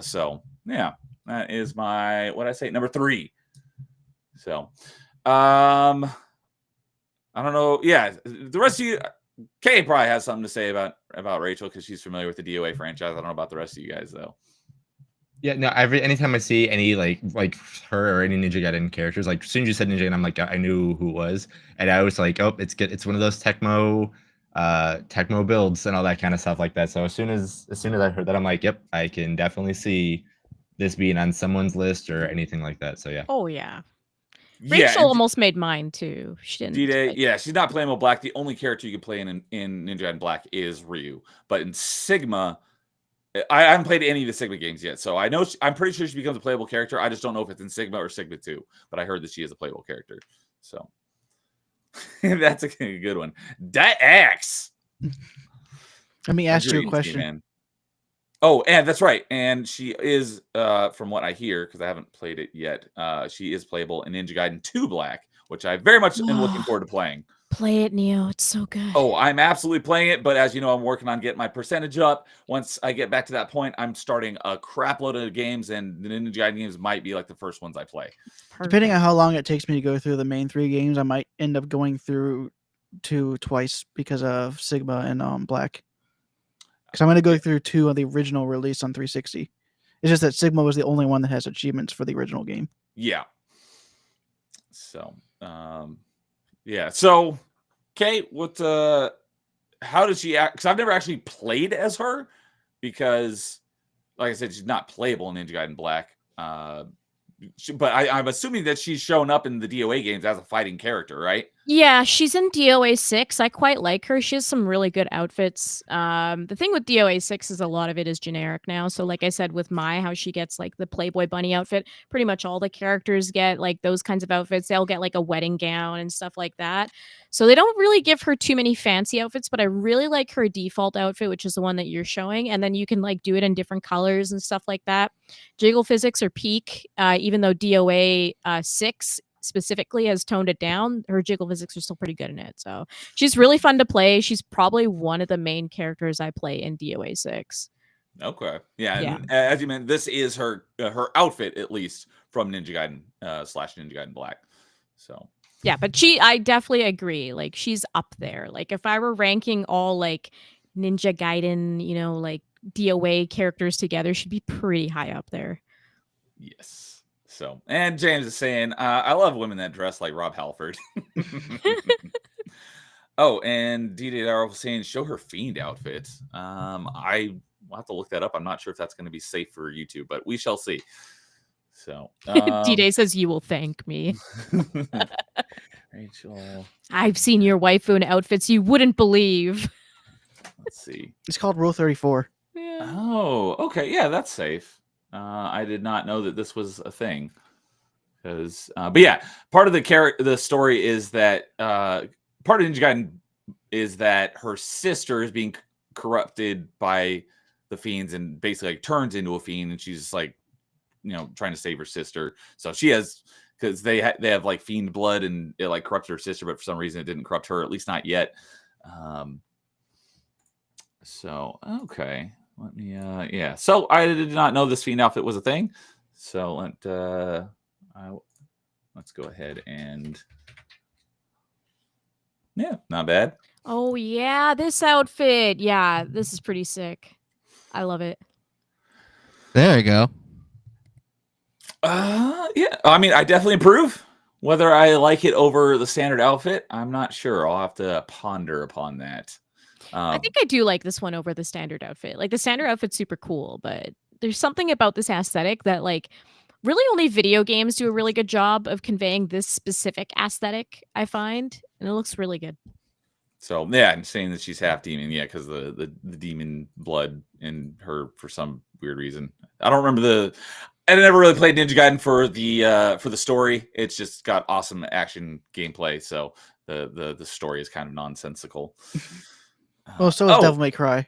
So yeah, that is my, what did I say, number 3. So I don't know. Yeah, the rest of you, Kay probably has something to say about Rachel because she's familiar with the DOA franchise. I don't know about the rest of you guys though. Yeah, no. Anytime I see any like her or any Ninja Gaiden characters, like as soon as you said Ninja Gaiden, I'm like, I knew who it was, and I was like, oh, it's good. It's one of those Tecmo builds and all that kind of stuff like that. So as soon as I heard that, I'm like, yep, I can definitely see this being on someone's list or anything like that. So yeah. Oh yeah. Yeah, Rachel almost made mine too. She didn't. D-Day, yeah, she's not playing with Black. The only character you can play in Ninja Gaiden Black is Ryu. But in Sigma, I haven't played any of the Sigma games yet, so I know I'm pretty sure she becomes a playable character. I just don't know if it's in Sigma or Sigma 2. But I heard that she is a playable character. So that's a good one. That X. Let me ask you a question. Man. Oh, and that's right. And she is, from what I hear, because I haven't played it yet, she is playable in Ninja Gaiden 2 Black, which I very much am looking forward to playing. Play it, Neo. It's so good. Oh, I'm absolutely playing it, but as you know, I'm working on getting my percentage up. Once I get back to that point, I'm starting a crap load of games, and the Ninja Gaiden games might be like the first ones I play. Depending on how long it takes me to go through the main 3 games, I might end up going through 2 twice because of Sigma and Black. Because I'm going to go through 2 of the original release on 360. It's just that Sigma was the only one that has achievements for the original game. Yeah. So, yeah. So, Kate, what? How does she act? Because I've never actually played as her, because, like I said, she's not playable in Ninja Gaiden Black. But I'm assuming that she's shown up in the DOA games as a fighting character, right? Yeah, she's in DOA 6. I quite like her. She has some really good outfits. The thing with DOA 6 is a lot of it is generic now. So like I said with Mai, how she gets like the Playboy bunny outfit, pretty much all the characters get like those kinds of outfits. They'll get like a wedding gown and stuff like that. So they don't really give her too many fancy outfits, but I really like her default outfit, which is the one that you're showing. And then you can like do it in different colors and stuff like that. Jiggle physics are peak, even though DOA 6 specifically has toned it down. Her jiggle physics are still pretty good in it. So she's really fun to play. She's probably one of the main characters I play in DOA 6. Okay. Yeah. And as you mentioned, this is her outfit, at least, from Ninja Gaiden / Ninja Gaiden Black. So yeah, but I definitely agree. Like she's up there. Like if I were ranking all like Ninja Gaiden, like DOA characters together, she'd be pretty high up there. Yes. So, and James is saying, I love women that dress like Rob Halford. Oh, and DDR was saying, show her Fiend outfit. I will have to look that up. I'm not sure if that's going to be safe for YouTube, but we shall see. So, D-Day says, you will thank me. Rachel. I've seen your waifu in outfits you wouldn't believe. Let's see. It's called Rule 34. Yeah. Oh, okay. Yeah, that's safe. I did not know that this was a thing. Because, but yeah, part of the story is that part of Ninja Gaiden is that her sister is being corrupted by the fiends and basically like turns into a fiend, and she's like, trying to save her sister. So she has, because they have like fiend blood, and it like corrupted her sister, but for some reason it didn't corrupt her, at least not yet. So okay. Let me, yeah. So I did not know this fiend outfit was a thing. So let's go ahead and, yeah, not bad. Oh yeah, this outfit. Yeah, this is pretty sick. I love it. There you go. Yeah. I mean, I definitely improve. Whether I like it over the standard outfit, I'm not sure. I'll have to ponder upon that. I think I do like this one over the standard outfit. Like the standard outfit's super cool, but there's something about this aesthetic that like really only video games do a really good job of conveying this specific aesthetic, I find, and it looks really good. So yeah, and saying that she's half demon, yeah, because the demon blood in her for some weird reason. I don't remember I never really played Ninja Gaiden for the story. It's just got awesome action gameplay. So The story is kind of nonsensical. Well, so is Devil May Cry.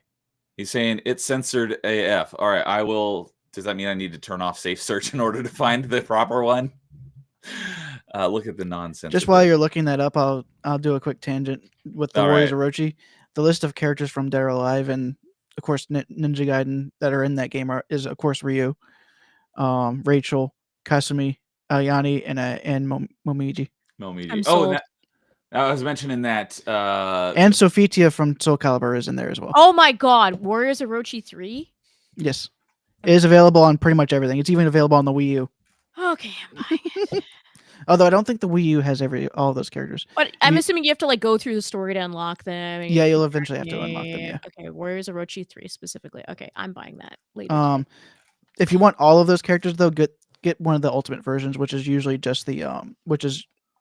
He's saying it's censored AF. All right, I will. Does that mean I need to turn off safe search in order to find the proper one? Look at the nonsense. Just while you're looking that up, I'll do a quick tangent with the Warriors Orochi. The list of characters from Dead or Alive and of course Ninja Gaiden that are in that game is of course Ryu, Rachel, Kasumi, Ayane, and Momiji. Oh, I was mentioning that. And Sophitia from Soul Calibur is in there as well. Oh my God, Warriors Orochi 3? Yes. It is available on pretty much everything. It's even available on the Wii U. Okay, I'm buying it. Although I don't think the Wii U has all those characters. But I'm assuming you have to like go through the story to unlock them. Yeah, you'll eventually have to unlock them. Yeah. Okay, Warriors Orochi 3 specifically. Okay, I'm buying that later. If you want all of those characters though, get one of the ultimate versions, which is usually just the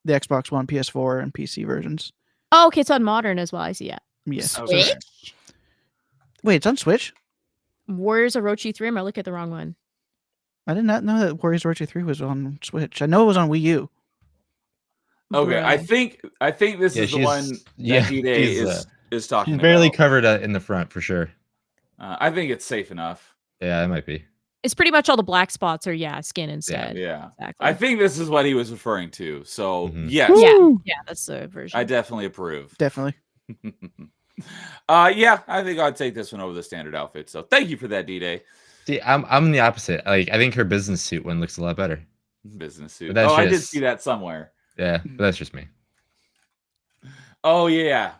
Xbox One, PS4, and PC versions. Oh, okay, it's on modern as well. I see. Yeah. Yes. Switch? Wait, it's on Switch? Warriors Orochi 3. Am I looking at the wrong one? I did not know that Warriors Orochi 3 was on Switch. I know it was on Wii U. Okay, I think this is the one that D-Day is talking about. She's barely covered in the front for sure. I think it's safe enough. Yeah, it might be. It's pretty much all the black spots are skin instead. Yeah. Exactly. I think this is what he was referring to. So yes. Yeah, that's the version. I definitely approve. Definitely. Yeah, I think I'd take this one over the standard outfit. So thank you for that, D-Day. See, I'm the opposite. Like I think her business suit one looks a lot better. Business suit. I did see that somewhere. Yeah, but that's just me. Oh yeah,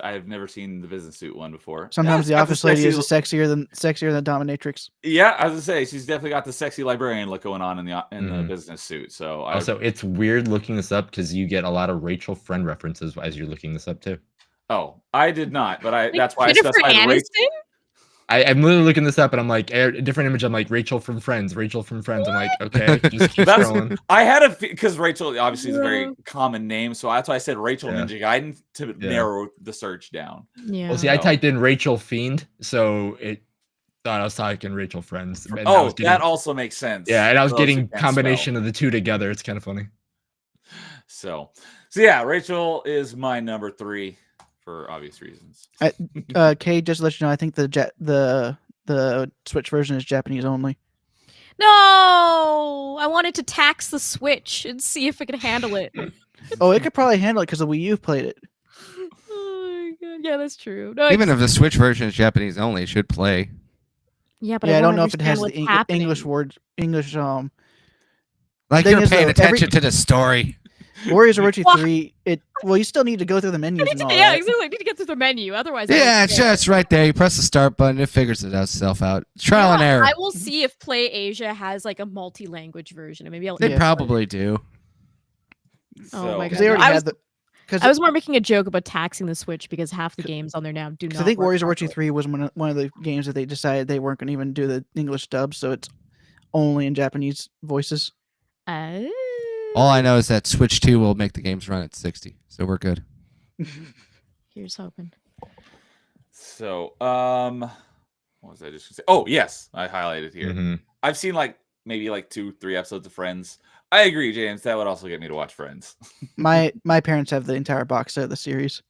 I've never seen the business suit one before. Sometimes the office lady is sexier than dominatrix. Yeah, I was gonna say she's definitely got the sexy librarian look going on in the business suit. So also, it's weird looking this up because you get a lot of Rachel friend references as you're looking this up too. Oh, I did not, but that's why Jennifer I specified Rachel. I'm literally looking this up and I'm like, a different image. I'm like, Rachel from Friends. I'm like, okay, just keep scrolling. I had because Rachel obviously is a very common name. So that's why I said Rachel Ninja Gaiden to narrow the search down. Yeah. Well, see, I typed in Rachel Fiend. So it thought I was talking Rachel Friends. That also makes sense. Yeah. And I was getting combination of the two together. It's kind of funny. So yeah, Rachel is my number 3. For obvious reasons. Kay, just to let you know, I think the Switch version is Japanese only. No, I wanted to tax the Switch and see if it could handle it. Oh, it could probably handle it because the Wii U played it. Oh my God. Yeah, that's true. No, even if the Switch version is Japanese only, it should play. Yeah, but I don't know if it has the English words. Like you're paying attention to the story. Warriors Orochi 3, you still need to go through the menus and all yeah, that. exactly. I need to get through the menu. Otherwise, it's just right there. You press the start button, it figures itself out. Trial and error. I will see if Play Asia has like a multi-language version. And maybe they probably do. Oh my God. They already had I was more making a joke about taxing the Switch because half the games on there now do not. I think Warriors Orochi 3 was one of the games that they decided they weren't going to even do the English dub, so it's only in Japanese voices. All I know is that Switch 2 will make the games run at 60, so we're good. Here's hoping. So, what was I just gonna say? Oh, yes, I highlighted here. I've seen maybe 2-3 episodes of Friends. I agree, James. That would also get me to watch Friends. My parents have the entire box set of the series.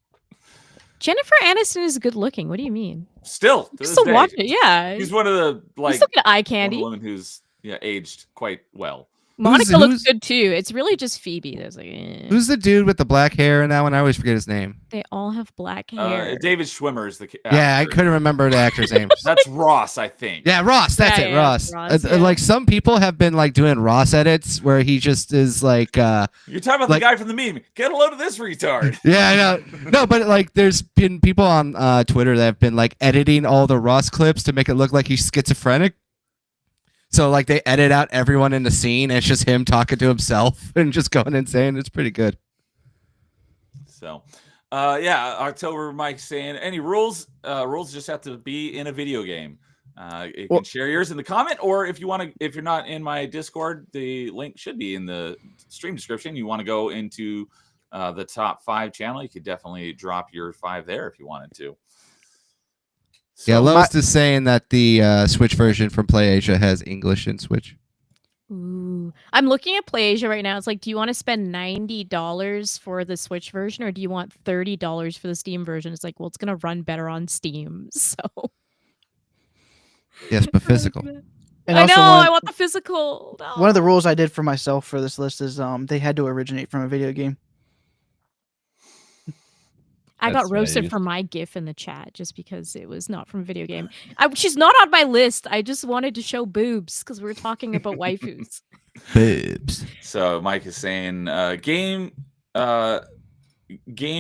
Jennifer Aniston is good looking. What do you mean? Still watch it. Yeah, he's one of the He's looking at eye candy. Woman who's aged quite well. Monica looks good too. It's really just Phoebe. There's who's the dude with the black hair in that one? I always forget his name. They all have black hair. David Schwimmer is the actor. Yeah, I couldn't remember the actor's name. That's Ross, I think. Yeah, Ross. That's it, Ross. Like some people have been doing Ross edits where he just is like. You're talking about the guy from the meme. Get a load of this retard. Yeah, I know. No, but there's been people on Twitter that have been editing all the Ross clips to make it look like he's schizophrenic. So they edit out everyone in the scene and it's just him talking to himself and just going insane. It's pretty good. So, October Mike saying any rules just have to be in a video game. You can share yours in the comment, or if you're not in my Discord, the link should be in the stream description. You want to go into the top 5 channel, you could definitely drop your 5 there if you wanted to. So Lowe's is saying that the Switch version from PlayAsia has English in Switch. Ooh. I'm looking at PlayAsia right now. It's like, do you want to spend $90 for the Switch version or do you want $30 for the Steam version? It's like, well, it's going to run better on Steam. So Yes, but physical. And I also know, I want the physical. No. one of the rules I did for myself for this list is they had to originate from a video game. I That's got what I roasted used. for my GIF in the chat just because it was not from a video game. She's not on my list. I just wanted to show boobs because we were talking about waifus. Boobs. So Mike is saying game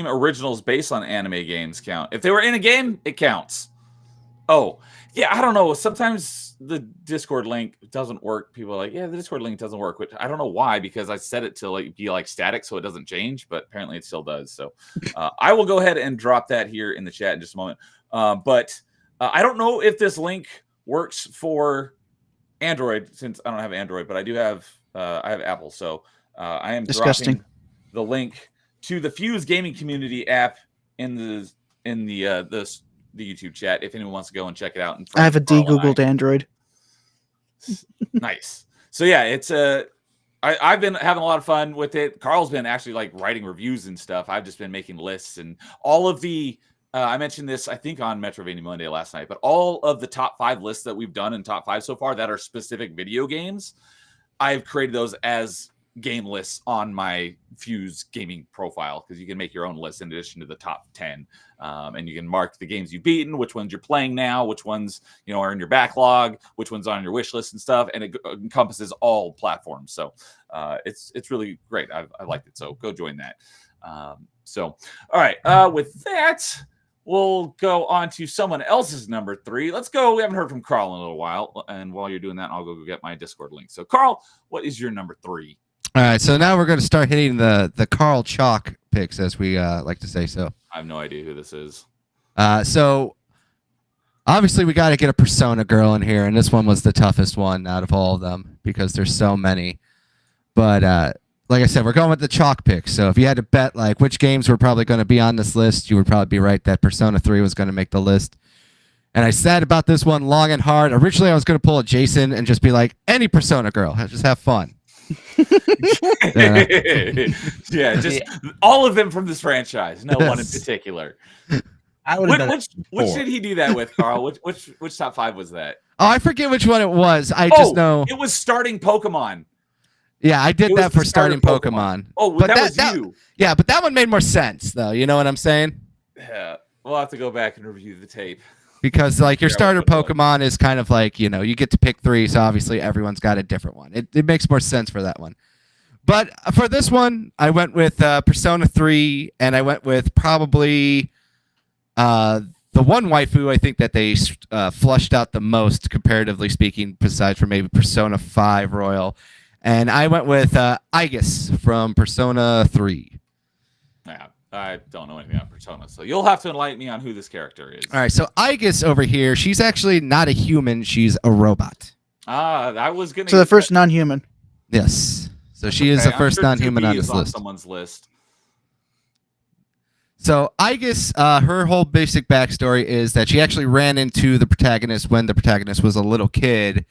originals based on anime games count. If they were in a game, it counts. Oh, yeah, I don't know. Sometimes the Discord link doesn't work. People are like, yeah, the Discord link doesn't work, which I don't know why, because I set it to like be like static so it doesn't change, but apparently it still does. So I will go ahead and drop that here in the chat in just a moment. But I don't know if this link works for Android, since I don't have Android, but I do have I have Apple. So I am dropping the link to the Fuse Gaming Community app in the YouTube chat if anyone wants to go and check it out. I have a de-googled Android. Nice. So yeah, it's I've been having a lot of fun with it. Carl's been actually like writing reviews and stuff. I've just been making lists and all of the I mentioned this I think on Metrovania Monday last night, but all of the top 5 lists that we've done in top 5 so far that are specific video games, I've created those as game lists on my Fuse gaming profile, because you can make your own list in addition to the top 10, and you can mark the games you've beaten, which ones you're playing now, which ones are in your backlog, which ones on your wish list and stuff, and it encompasses all platforms. So it's really great. I liked it, so go join that. So all right, with that, we'll go on to someone else's number 3. Let's go. We haven't heard from Carl in a little while, and while you're doing that, I'll go get my Discord link. So Carl, what is your number 3? All right, so now we're going to start hitting the Carl Chalk picks, as we like to say. So I have no idea who this is. So obviously we got to get a Persona girl in here, and this one was the toughest one out of all of them because there's so many. But like I said, we're going with the chalk picks. So if you had to bet like which games were probably going to be on this list, you would probably be right that Persona 3 was going to make the list. And I said about this one long and hard. Originally, I was going to pull a Jason and just be like, any Persona girl, just have fun. Yeah, just all of them from this franchise. No one in particular. I would have which did he do that with, Carl? Which top 5 was that? Oh, I forget which one it was. I just know it was starting Pokemon. Yeah, I did that for starting Pokemon. Oh, but that was you. Yeah, but that one made more sense, though. You know what I'm saying? Yeah, we'll have to go back and review the tape. Because like your starter Pokemon is kind of like, you get to pick 3, so obviously everyone's got a different one. It makes more sense for that one. But for this one, I went with Persona 3, and I went with probably the one waifu I think that they flushed out the most, comparatively speaking, besides for maybe Persona 5 Royal. And I went with Aegis from Persona 3. Yeah, I don't know anything about Persona, so you'll have to enlighten me on who this character is. All right, so Aegis over here, she's actually not a human, she's a robot. I was going to... So the first non-human. Yes. So she is the first non-human on this list. Someone's list. So Aegis, her whole basic backstory is that she actually ran into the protagonist when the protagonist was a little kid,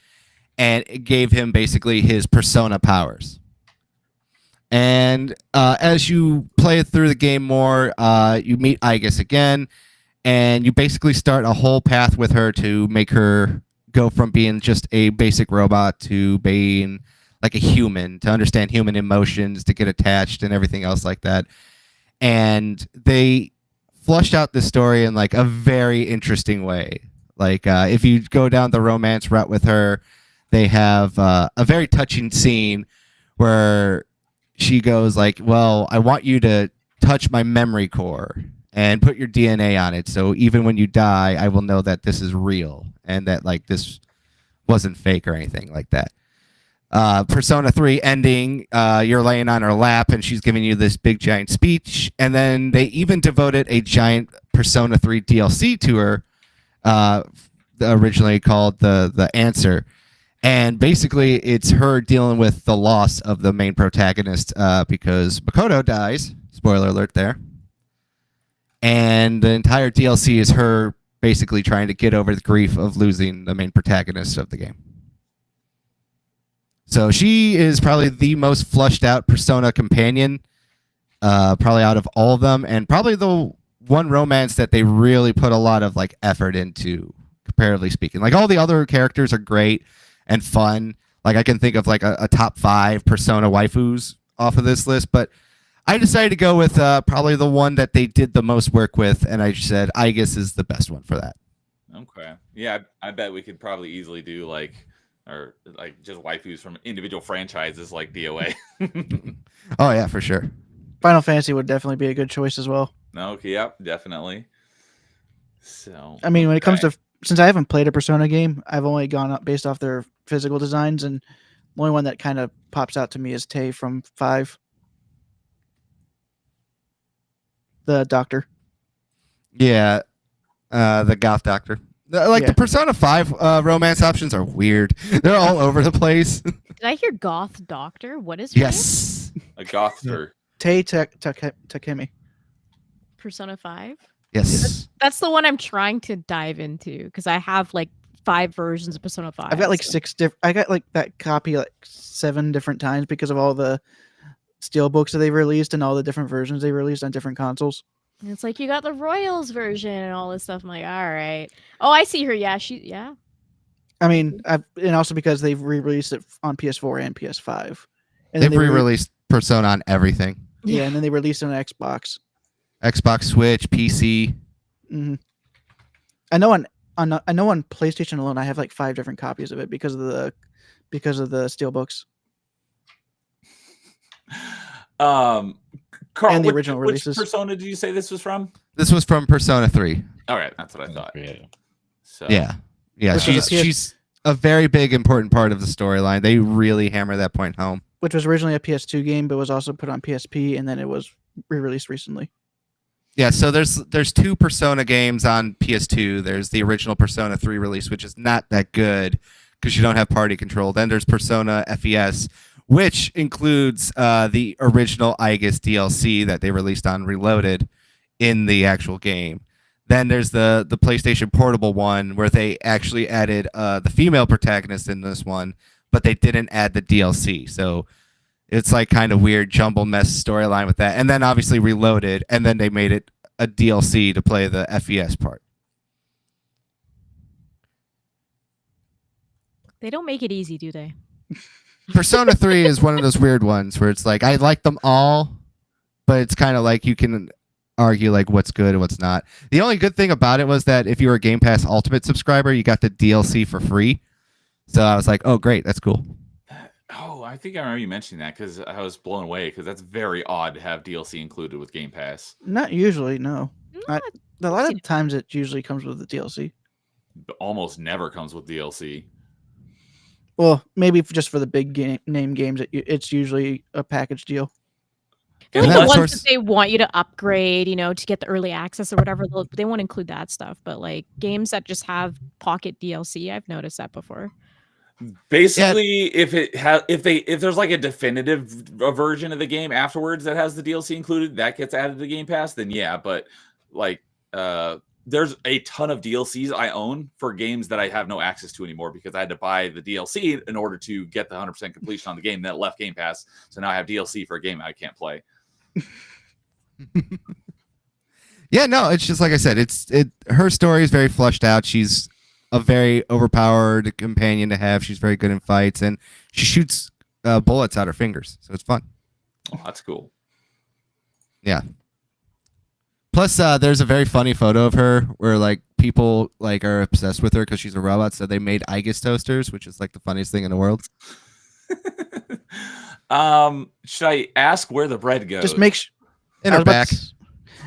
and it gave him basically his persona powers. And as you play through the game more, you meet Aegis again, and you basically start a whole path with her to make her go from being just a basic robot to being like a human, to understand human emotions, to get attached and everything else like that. And they flushed out the story in like a very interesting way. Like if you go down the romance route with her, they have a very touching scene where she goes like, well, I want you to touch my memory core and put your DNA on it. So even when you die, I will know that this is real and that like this wasn't fake or anything like that. Persona 3 ending, you're laying on her lap and she's giving you this big giant speech. And then they even devoted a giant Persona 3 DLC to her, originally called the Answer. And basically, it's her dealing with the loss of the main protagonist because Makoto dies. Spoiler alert there. And the entire DLC is her basically trying to get over the grief of losing the main protagonist of the game. So she is probably the most flushed out Persona companion, probably out of all of them, and probably the one romance that they really put a lot of like effort into, comparatively speaking. Like all the other characters are great and fun. Like I can think of like a top 5 Persona waifus off of this list, but I decided to go with probably the one that they did the most work with, and I said Aegis is the best one for that. Okay. Yeah, I bet we could probably easily do like just waifus from individual franchises like DOA. Oh yeah, for sure. Final Fantasy would definitely be a good choice as well. Okay, yep, definitely. So I mean, when it comes to, since I haven't played a Persona game, I've only gone up based off their physical designs, and the only one that kind of pops out to me is Tay from 5. The doctor. Yeah, the goth doctor. The Persona 5 romance options are weird. They're all over the place. Did I hear goth doctor? What is her Yes. a gothster. Tay Takemi. Persona 5? Yes. That's the one I'm trying to dive into because I have like 5 versions of Persona 5. I've got like 6 different. I got like that copy like 7 different times because of all the steel books that they've released and all the different versions they released on different consoles. And it's like you got the Royals version and all this stuff. I'm like, all right. Oh, I see her. Yeah, yeah. I mean, and also because they've re-released it on PS4 and PS5. And They've re-released Persona on everything. Yeah, and then they released it on Xbox, Switch, PC. Mm-hmm. I know on PlayStation alone, I have like 5 different copies of it because of the steelbooks. Carl, and the original releases. Which Persona did you say this was from? This was from Persona 3. All right, that's what I thought. So Yeah. Which She's a very big important part of the storyline. They really hammer that point home. Which was originally a PS2 game, but was also put on PSP, and then it was re-released recently. Yeah, so there's 2 Persona games on PS2. There's the original Persona 3 release, which is not that good because you don't have party control. Then there's Persona FES, which includes the original Aegis DLC that they released on Reloaded in the actual game. Then there's the PlayStation Portable one where they actually added the female protagonist in this one, but they didn't add the DLC. So it's like kind of weird jumble mess storyline with that. And then obviously Reloaded, and then they made it a DLC to play the FES part. They don't make it easy, do they? Persona 3 is one of those weird ones where it's like I like them all, but it's kind of like you can argue like what's good and what's not. The only good thing about it was that if you were a Game Pass Ultimate subscriber, you got the DLC for free. So I was like, oh, great. That's cool. Oh, I think I remember you mentioning that because I was blown away because that's very odd to have DLC included with Game Pass. Not usually, no. A lot of times it usually comes with the DLC. Almost never comes with DLC. Well, maybe just for the big name games, it's usually a package deal. I feel like the ones that they want you to upgrade, to get the early access or whatever, they won't include that stuff. But like games that just have pocket DLC, I've noticed that before. Basically, if there's like a definitive version of the game afterwards that has the DLC included, that gets added to Game Pass, then yeah. But like, there's a ton of DLCs I own for games that I have no access to anymore because I had to buy the DLC in order to get the 100% completion on the game that left Game Pass. So now I have DLC for a game I can't play. Yeah, no, it's just like I said. Her story is very flushed out. She's a very overpowered companion to have. She's very good in fights, and she shoots bullets out her fingers, so it's fun. Oh, that's cool. Yeah. Plus, there's a very funny photo of her where like people like are obsessed with her because she's a robot. So they made Aegis toasters, which is like the funniest thing in the world. Should I ask where the bread goes? Just make in her back.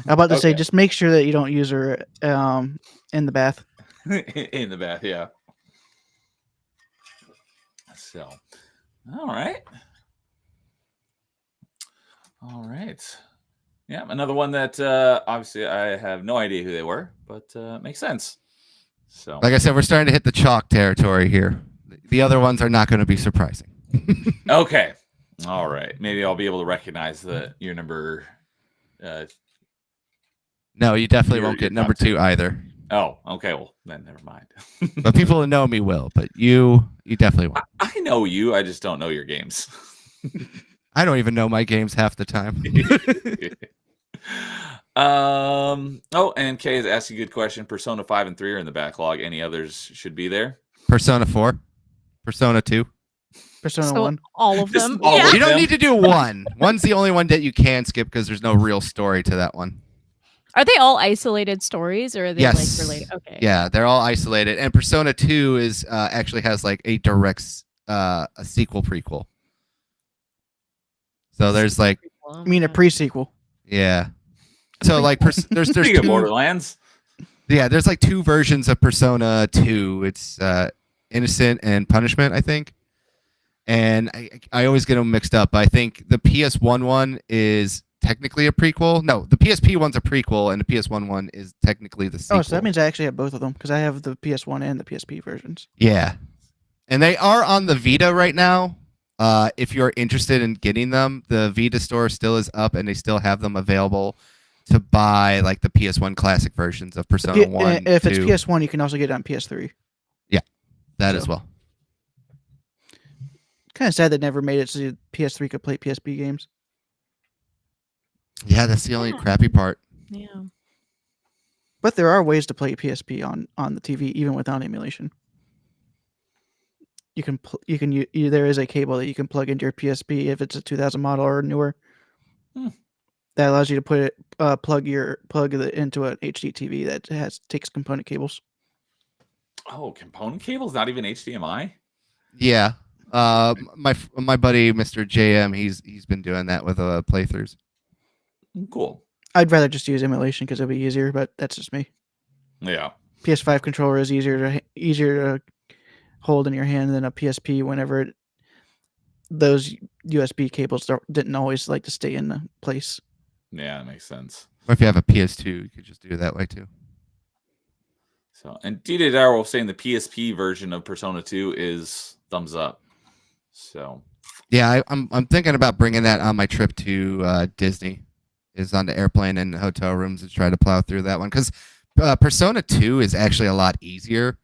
I'm about to say, just make sure that you don't use her in the bath. In the bath, yeah. So, all right. Yeah, another one that obviously I have no idea who they were, but makes sense. So, like I said, we're starting to hit the chalk territory here. The other ones are not going to be surprising. Okay. All right. Maybe I'll be able to recognize your number. No, you definitely won't get number 2 either. Oh, okay. Well, then never mind. But people who know me will. But you definitely won't. I know you. I just don't know your games. I don't even know my games half the time. Oh, and Kay has asked a good question. Persona 5 and 3 are in the backlog. Any others should be there? Persona 4, Persona 2. Persona So 1. all of Just them. all Yeah. of You don't them? need to do one. One's the only one that you can skip because there's no real story to that one. Are they all isolated stories, or are they Yes. like related? Okay. Yeah, they're all isolated. And Persona 2 is actually has like a direct a sequel prequel. So there's like Oh I mean, my a God. pre-sequel. yeah. So like there's Speaking of two, Borderlands. yeah, there's like two versions of Persona 2. It's Innocent and Punishment, I think. And I always get them mixed up. I think the PS1 one is technically a prequel. No, the PSP one's a prequel, and the PS1 one is technically the sequel. Oh, so that means I actually have both of them because I have the PS1 and the PSP versions. Yeah. And they are on the Vita right now. If you're interested in getting them, the Vita store still is up, and they still have them available to buy, like the PS1 classic versions of Persona 1. If 2, it's PS1, you can also get it on PS3. that so. as well. Kind of sad they never made it so PS3 could play PSP games. Yeah, that's the only Yeah. crappy part. Yeah. But there are ways to play PSP on the TV even without emulation. You can there is a cable that you can plug into your PSP if it's a 2000 model or newer. That allows you to put it plug it into an HD TV that takes component cables. Oh, component cables, not even HDMI? Yeah. My buddy Mr. JM, he's been doing that with playthroughs. Cool. I'd rather just use emulation because it'd be easier, but that's just me. Yeah. PS5 controller is easier to hold in your hand than a PSP whenever those USB cables didn't always like to stay in the place. Yeah, that makes sense. Or if you have a PS2, you could just do it that way too. So, and DJ Darrow saying the PSP version of Persona 2 is thumbs up. So, Yeah, I'm thinking about bringing that on my trip to Disney. Is on the airplane and hotel rooms to try to plow through that one because Persona 2 is actually a lot easier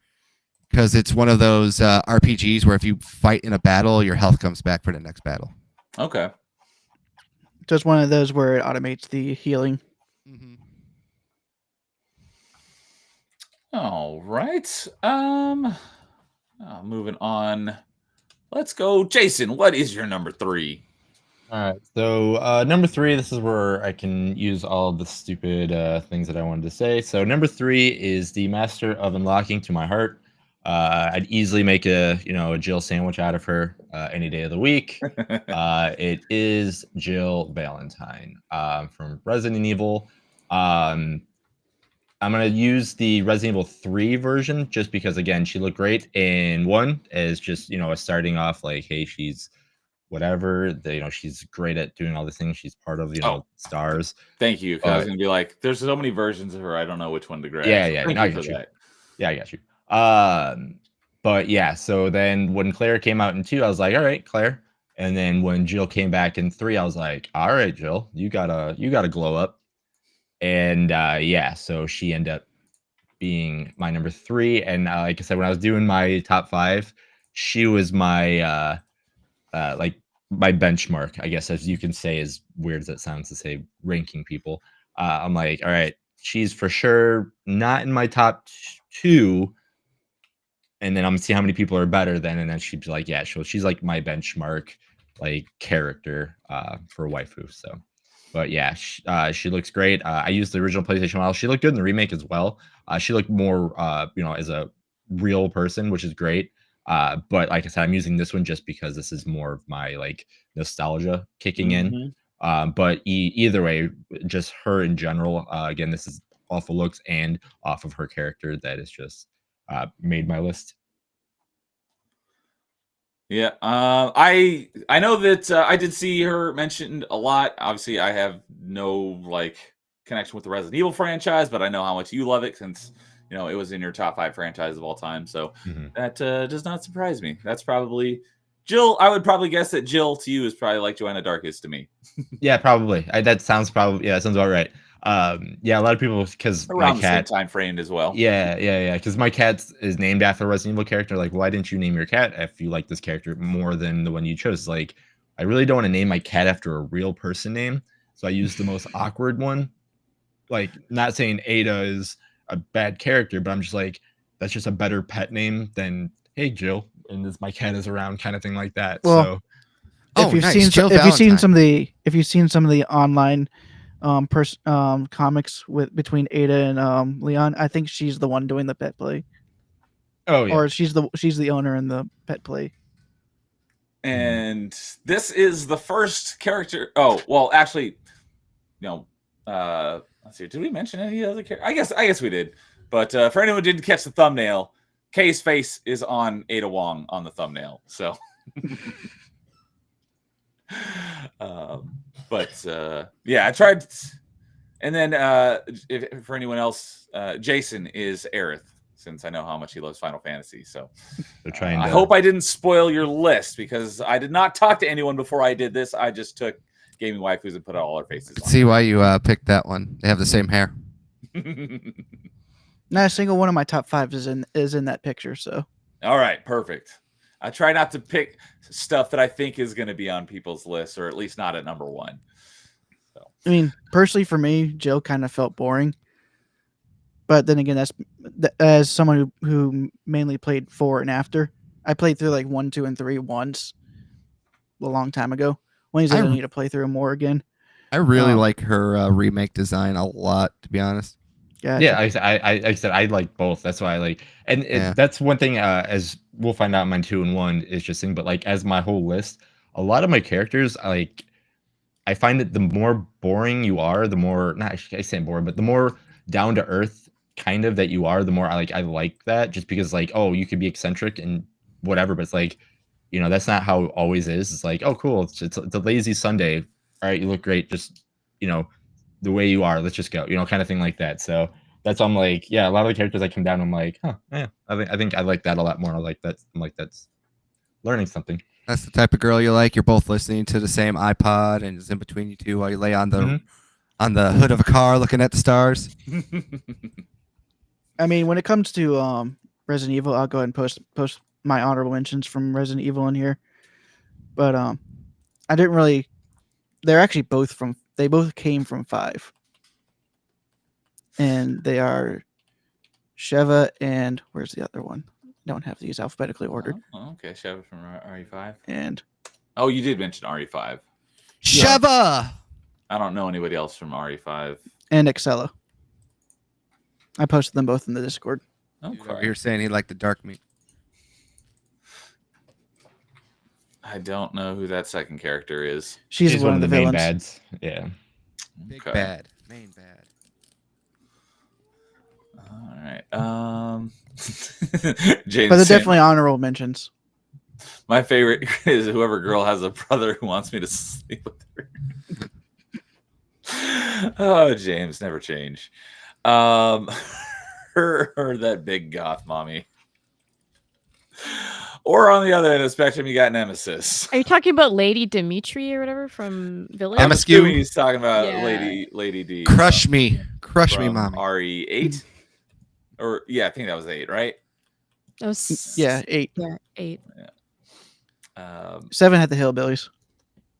because it's one of those RPGs where if you fight in a battle, your health comes back for the next battle. okay. So it's one of those where it automates the healing. Mm-hmm. All right. Moving on. Let's go, Jason. What is your number 3? All right, so number 3, this is where I can use all the stupid things that I wanted to say. So number 3 is the Master of Unlocking to my heart. I'd easily make a Jill sandwich out of her any day of the week. It is Jill Valentine from Resident Evil. I'm gonna use the Resident Evil 3 version just because again she looked great in 1 as just a starting off like, hey, she's whatever, she's great at doing all the things. She's part of stars. Thank you. Because I was gonna be like, there's so many versions of her. I don't know which one to grab. Yeah, so yeah. thank No, I you got for you. that. Yeah, I got you. But yeah. So then when Claire came out in 2, I was like, all right, Claire. And then when Jill came back in 3, I was like, all right, Jill, you gotta glow up. And yeah, so she ended up being my number 3. And like I said, when I was doing my top 5, she was my like my benchmark, I guess, as you can say, as weird as it sounds to say ranking people. I'm like, all right, she's for sure not in my top 2. And then I'm gonna see how many people are better then. And then she'd be like, yeah, she's like my benchmark, like character for waifu. So, but yeah, she looks great. I used the original PlayStation model. She looked good in the remake as well. She looked more, as a real person, which is great. But like I said, I'm using this one just because this is more of my like nostalgia kicking in. But either way, just her in general. Again, this is off of looks and off of her character that is just made my list. Yeah, I know that I did see her mentioned a lot. Obviously, I have no connection with the Resident Evil franchise, but I know how much you love it since it was in your top 5 franchises of all time. So that does not surprise me. That's probably Jill. I would probably guess that Jill to you is probably like Joanna Dark is to me. Yeah, probably. That sounds about right. Yeah, a lot of people because my Around the same cat. time frame as well. Yeah. Because my cat is named after a Resident Evil character. Like, why didn't you name your cat if you like this character more than the one you chose? Like, I really don't want to name my cat after a real person name, so I used the most awkward one. Like, not saying Ada is a bad character, but I'm just like, that's just a better pet name than hey Jill, and this my cat is around, kind of thing like that. Well, So Oh, if you've nice. seen Jill if you've seen Valentine. some of the online comics with between Ada and Leon, I think she's the one doing the pet play, oh yeah, or she's the owner in the pet play. And this is the first character. Oh, well, actually, let's see. Did we mention any other character? I guess we did. But for anyone who didn't catch the thumbnail, Kay's face is on Ada Wong on the thumbnail. So, yeah, I tried. And then for anyone else, Jason is Aerith, since I know how much he loves Final Fantasy. So they're trying. I hope I didn't spoil your list, because I did not talk to anyone before I did this. I just took Gaming Waifus and put all our faces on. See why you picked that one. They have the same hair. Not a single one of my top 5 is in that picture. So All right, perfect. I try not to pick stuff that I think is going to be on people's lists, or at least not at number 1. So, I mean, personally for me, Jill kind of felt boring. But then again, that's as someone who mainly played 4 and after. I played through like 1, 2, and 3 once a long time ago. When I don't need to play through more again. I really like her remake design a lot, to be honest. Gotcha. Yeah, I said I like both. That's why I like, and that's one thing. As we'll find out, in mine 2 and 1 is just thing. But like, as my whole list, a lot of my characters, I find that the more boring you are, the more I say boring, but the more down to earth kind of that you are, the more I like that. Just because like, oh, you could be eccentric and whatever, but it's like, that's not how it always is. It's like, oh, cool, it's a lazy Sunday. All right, you look great. Just the way you are, let's just go, kind of thing like that. So that's why I'm like, yeah, a lot of the characters I come down, I'm like, yeah, I think I like that a lot more. I like that. I'm like, that's learning something. That's the type of girl you like. You're both listening to the same iPod, and it's in between you two while you lay on the hood of a car looking at the stars. I mean, when it comes to Resident Evil, I'll go ahead and post my honorable mentions from Resident Evil in here. But I didn't really. They're actually they both came from 5. And they are Sheva and where's the other one? I don't have these alphabetically ordered. Oh, okay, Sheva from RE5. And you did mention RE5. Sheva! I don't know anybody else from RE5. And Excella. I posted them both in the Discord. Okay. You're saying he liked the dark meat. I don't know who that second character is. She's one of the main villains. bads. Yeah. Big Okay. bad. Main bad. All right. James, But they're definitely honorable mentions. my favorite is whoever girl has a brother who wants me to sleep with her. Oh, James, never change. Her that big goth mommy. Or on the other end of the spectrum, you got Nemesis. Are you talking about Lady Dimitri or whatever from Village? I'm Emma assuming Skew. he's talking about Yeah. Lady D. Crush me, from mommy. RE8. Or I think that was 8, right? That was, Yeah, 8. Yeah, 8. 7 had the Hillbillies.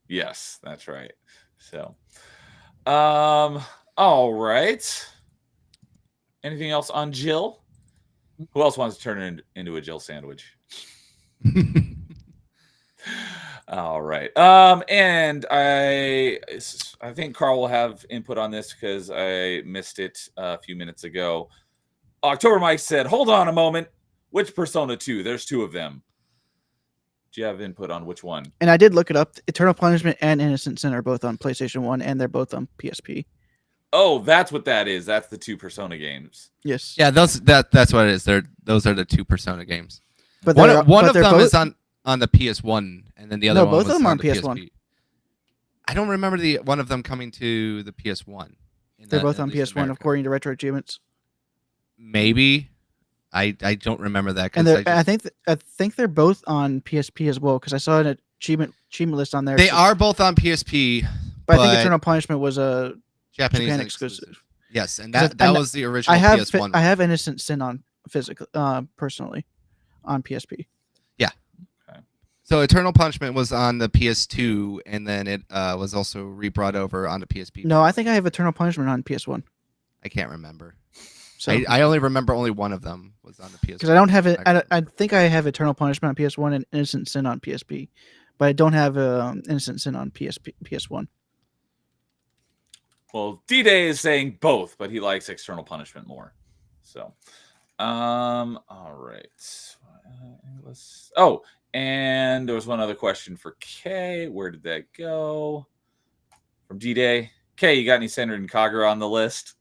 Yes, that's right. So, all right. Anything else on Jill? Who else wants to turn it into a Jill sandwich? All right. And I think Carl will have input on this because I missed it a few minutes ago. October Mike said, "Hold on a moment. Which Persona 2? There's 2 of them." Do you have input on which one? And I did look it up. Eternal Punishment and Innocent Sin are both on PlayStation 1, and they're both on PSP. Oh, that's what that is. That's the 2 Persona games. Yes. Yeah, that's what it is. Those are the 2 Persona games. But One but of they're them both, is on the PS1, and then the other No, one both of was them are on on the PS1. PSP. I don't remember the one of them coming to the PS1. They're both on PS1 according to Retro Achievements. Maybe. I don't remember that. And I think they're both on PSP as well because I saw an achievement list on there. They are both on PSP. But I think Eternal Punishment was a Japanese Japan exclusive. exclusive. Yes, and 'Cause that and was the original I have PS1. I have Innocent Sin on physical personally on PSP. So Eternal Punishment was on the PS2, and then it was also re-brought over on the PSP. No, I think I have Eternal Punishment on PS1. I can't remember. So I only remember only one of them was on the PS1. because I don't have it, I think I have Eternal Punishment on PS1 and Innocent Sin on PSP, but I don't have Innocent Sin on PS1. Well, D-Day is saying both, but he likes External Punishment more. So, all right. Oh, and there was one other question for Kay. Where did that go? From D-Day. Kay, you got any Senran Kagura on the list?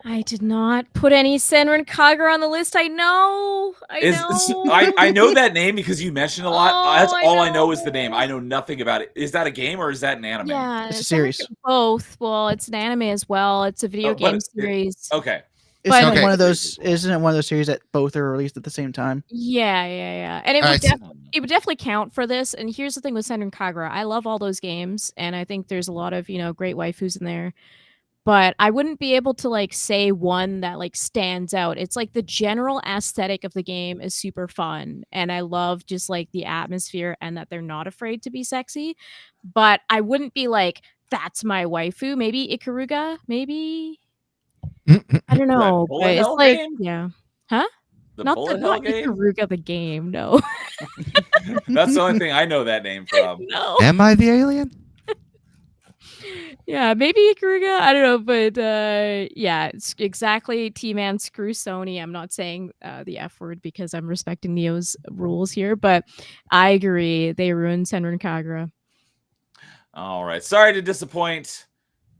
I did not put any Senran Kagura on the list. I know. I know that name because you mentioned a lot. Oh, That's I all I know is know. the name. I know nothing about it. Is that a game or is that an anime? Yeah, It's a like series. both. Well, it's an anime as well. It's a video game series. Okay. But- Isn't it Okay. one of those? Isn't it one of those series that both are released at the same time? Yeah. And it All would right, it would definitely count for this. And here's the thing with Senran Kagura. I love all those games, and I think there's a lot of, great waifus in there. But I wouldn't be able to like say one that like stands out. It's like the general aesthetic of the game is super fun, and I love just like the atmosphere and that they're not afraid to be sexy. But I wouldn't be like, that's my waifu. Maybe Ikaruga, maybe. I don't know. Bullet But it's Hell like, game? yeah. The Not Bullet Hell not game? Ikaruga the game, no. That's the only thing I know that name from. No. Am I the alien? Yeah, maybe Ikaruga. I don't know, but yeah, it's exactly T-Man. Screw Sony. I'm not saying the F word because I'm respecting Neo's rules here, but I agree. They ruined Senran Kagura. All right. Sorry to disappoint.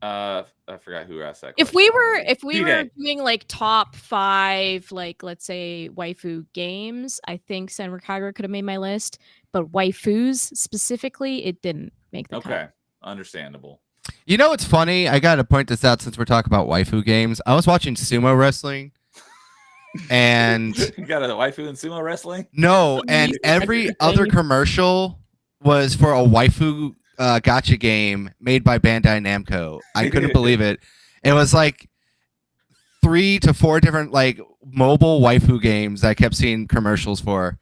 I forgot who asked that question. If we were D-Day. doing like top 5, like let's say waifu games, I think Senran Kagura could have made my list, but waifus specifically, it didn't make the cut. Okay. Understandable. You know what's funny? I got to point this out since we're talking about waifu games. I was watching sumo wrestling, and You got a waifu in sumo wrestling? no, and every other commercial was for a waifu gotcha game made by Bandai Namco. I couldn't believe it. It was like 3 to 4 different like mobile waifu games I kept seeing commercials for,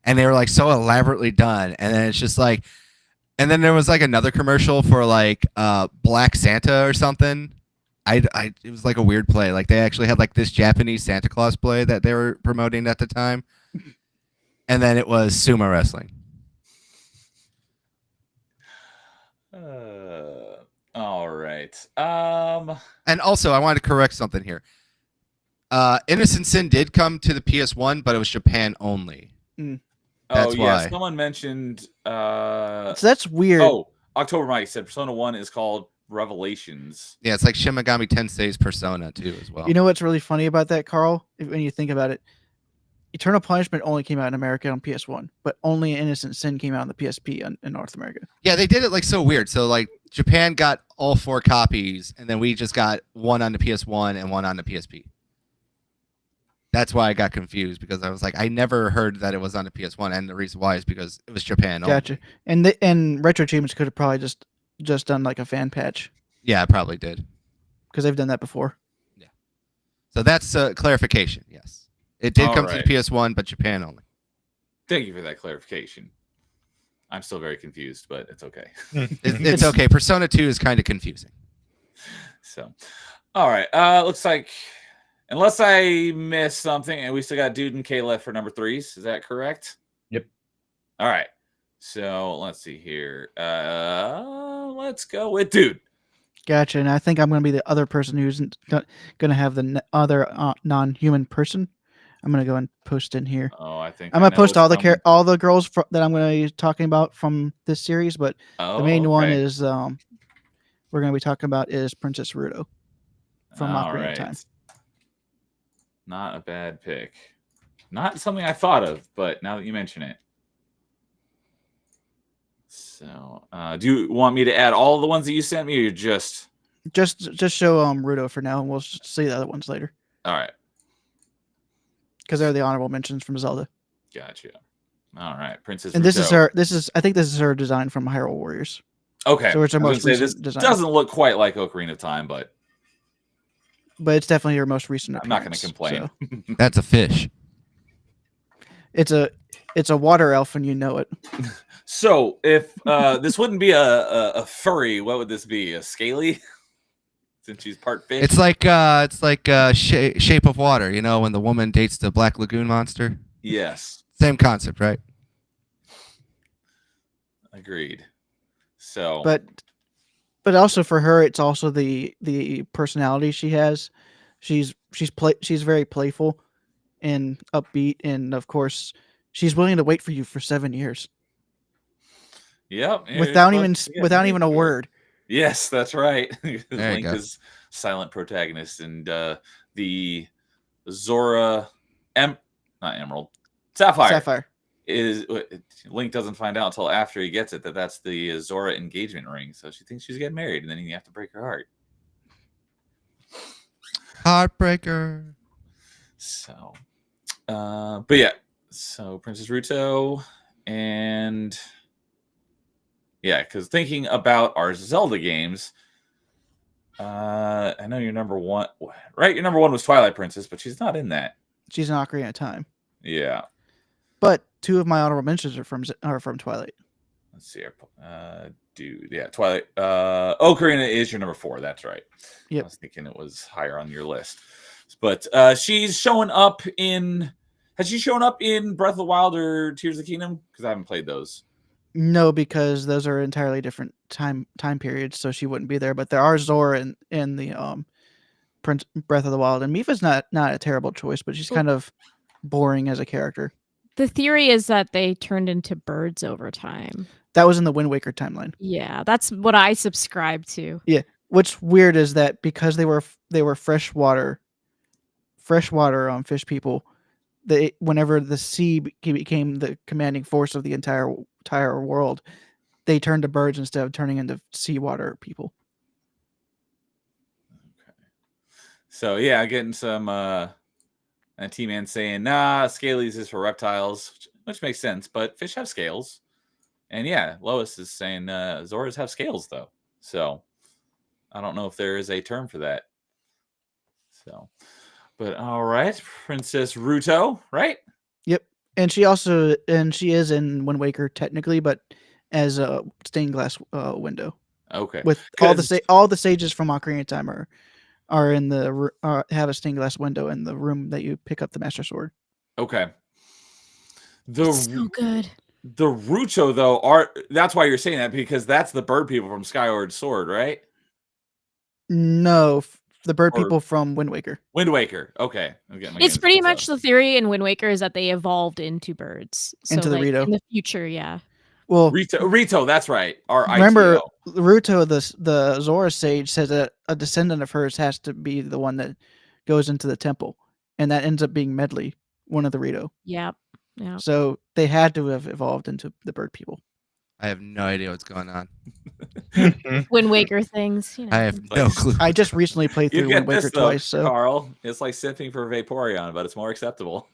and they were like so elaborately done. And then it's just like, and then there was like another commercial for like Black Santa or something. It was like a weird play. Like they actually had like this Japanese Santa Claus play that they were promoting at the time, and then it was sumo wrestling. All right. And also, I wanted to correct something here. Innocent Sin did come to the PS1, but it was Japan only. That's why. Someone mentioned. So that's weird. Oh, October Mike said Persona 1 is called Revelations. Yeah, it's like Shin Megami Tensei's Persona too, as well. You know what's really funny about that, Carl? When you think about it, Eternal Punishment only came out in America on PS1, but only Innocent Sin came out on the PSP in North America. Yeah, they did it like so weird. So like Japan got all 4 copies, and then we just got one on the PS1 and one on the PSP. That's why I got confused, because I was like, I never heard that it was on the PS1, and the reason why is because it was Japan only. Gotcha. And Retro Achievements could have probably just done like a fan patch, Yeah, it probably did. because they've done that before. So that's clarification. Yes, it did All come right. to the PS1, but Japan only. Thank you for that clarification. I'm still very confused, but it's okay. It's okay. Persona 2 is kind of confusing. So, all right. Looks like, unless I missed something, and we still got Dude and Kay left for number 3s. Is that correct? Yep. All right. So let's see here. Let's go with Dude. Gotcha. And I think I'm going to be the other person who's going to have the other non-human person. I'm going to go and post in here. Oh, I think I'm going to post all the girls that I'm going to be talking about from this series, but the main one is we're going to be talking about is Princess Ruto from Ocarina of Time. Not a bad pick. Not something I thought of, but now that you mention it. So, do you want me to add all the ones that you sent me, or just show Ruto for now, and we'll see the other ones later, all right? because they're the honorable mentions from Zelda. Gotcha. All right, Princess. And this is Ruto. her. I think this is her design from Hyrule Warriors. Okay. So it's her I was most gonna say, recent this design. doesn't look quite like Ocarina of Time, but It's definitely her most recent I'm not going appearance. to complain. So That's a fish. it's a water elf, and you know it. So if this wouldn't be a furry, what would this be? A scaly? Since she's part fish. It's like Shape of Water. You know, when the woman dates the Black Lagoon monster. Yes, Same concept, right? agreed. So, But also for her, it's also the personality she has. She's very playful and upbeat, and of course, she's willing to wait for you for 7 years yep, without even a word. Yes, that's right. There you Link go. is silent protagonist, and the Zora, not Emerald, Sapphire is Link doesn't find out until after he gets it that that's the Zora engagement ring. So she thinks she's getting married, and then you have to break her heart. Heartbreaker. So, but yeah, so Princess Ruto, and yeah, because thinking about our Zelda games, I know your number one, right? Your number one was Twilight Princess, but she's not in that. She's an Ocarina of Time. Yeah. But 2 of my honorable mentions are from Twilight. Let's see here. Twilight. Ocarina is your number 4. That's right. Yep. I was thinking it was higher on your list. But she's showing up in. Has she shown up in Breath of the Wild or Tears of the Kingdom? Because I haven't played those. No, because those are entirely different time periods, so she wouldn't be there. But there are Zora in the Breath of the Wild, and Mifa's not a terrible choice, but she's kind of boring as a character. The theory is that they turned into birds over time. That was in the Wind Waker timeline. Yeah, that's what I subscribe to. Yeah, what's weird is that because they were freshwater fish people, whenever the sea became the commanding force of the entire world, they turned to birds instead of turning into seawater people. Okay. So yeah, getting some T-Man saying, nah, scalies is for reptiles, which makes sense, but fish have scales. And yeah, Lois is saying Zoras have scales though. So I don't know if there is a term for that. So, but all right, Princess Ruto, right? Yep. And she is in Wind Waker technically, but as a stained glass window. Okay. With all the sages from Ocarina of Time are in the have a stained glass window in the room that you pick up the Master Sword. Okay. It's so good. The Ruto though that's why you're saying that, because that's the bird people from Skyward Sword, right? No, the bird people from Wind Waker. Wind Waker. Okay. It's pretty much the theory in Wind Waker is that they evolved into birds. So into the Rito. In the future, yeah. Well, Rito, that's right. Remember, Ruto, the Zora sage, says that a descendant of hers has to be the one that goes into the temple, and that ends up being Medley, one of the Rito. Yep. Yeah. So they had to have evolved into the bird people. I have no idea what's going on. Wind Waker things. You know. I have no clue. I just recently played through Wind Waker twice. So Carl, it's like sipping for Vaporeon, but it's more acceptable.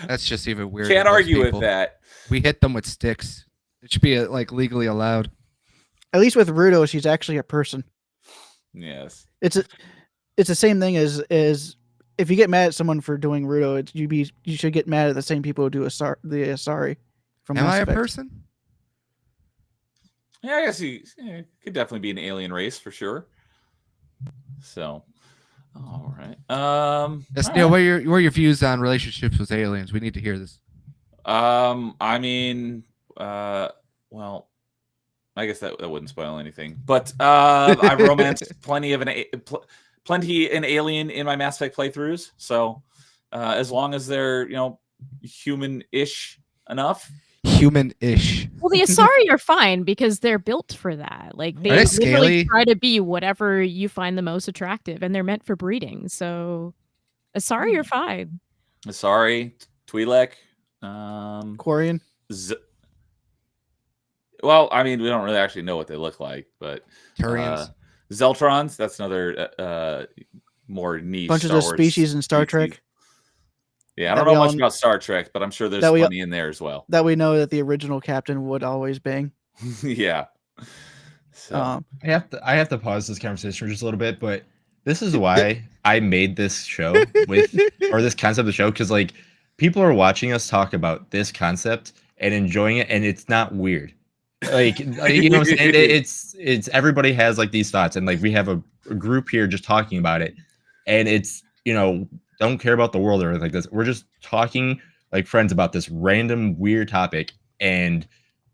That's just even weird. Can't argue with that. We hit them with sticks. It should be like legally allowed. At least with Ruto, she's actually a person. Yes. It's the same thing as if you get mad at someone for doing Ruto, you should get mad at the same people who do the Asari from Am Mass I a Effect. person? Yeah, I guess he could definitely be an alien race for sure. So, all right. Yes, Neil, what are your views on relationships with aliens? We need to hear this. I mean, well, I guess that wouldn't spoil anything. But I've romanced plenty an alien in my Mass Effect playthroughs. So as long as they're human-ish enough. Human-ish. Well, the Asari are fine because they're built for that. Like they literally try to be whatever you find the most attractive, and they're meant for breeding. So Asari are fine. Asari, Twi'lek, Quarian. Well, I mean, we don't really actually know what they look like, but Turians. Zeltrons, that's another more niche bunches of species in Star Trek. Yeah, I don't know much about Star Trek, but I'm sure there's plenty in there as well. That we know that the original captain would always bang. Yeah. So I have to pause this conversation for just a little bit, but this is why I made this show or this concept of the show, because like people are watching us talk about this concept and enjoying it, and it's not weird. Like you know what I'm saying? It's everybody has like these thoughts, and like we have a group here just talking about it, and it's don't care about the world or anything like this. We're just talking like friends about this random weird topic, and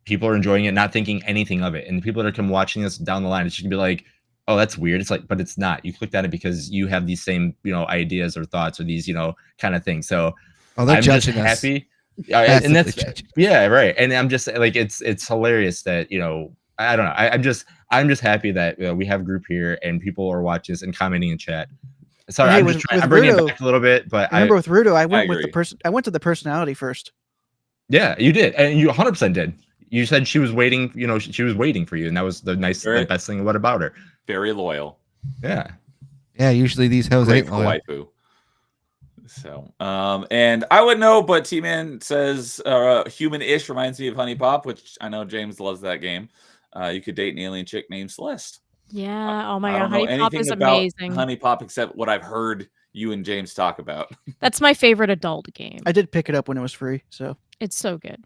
people are enjoying it, not thinking anything of it. And the people that are come watching us down the line, it's just gonna be like, oh, that's weird. It's like, but it's not. You clicked on it because you have these same, ideas or thoughts or these, kind of things. So they're I'm just judging us. happy. And that's judging. yeah, right. And I'm just like, it's hilarious that, I don't know. I'm just happy that we have a group here and people are watching this and commenting in chat. Sorry, Hey, I'm bringing it back a little bit, but remember with Rudo, I went with agree. the person. I went to the personality first. Yeah, you did, and you 100% did. You said she was waiting. She was waiting for you, and that was the best thing about her. Very loyal. Yeah. Yeah. Usually these hoes ain't Grateful loyal. waifu. So, and I would know, but T-Man says human-ish reminds me of Honey Pop, which I know James loves that game. You could date an alien chick named Celeste. Yeah. Oh my I god, don't know Honey Pop anything is about amazing. Honey Pop except what I've heard you and James talk about. That's my favorite adult game. I did pick it up when it was free, so It's so good.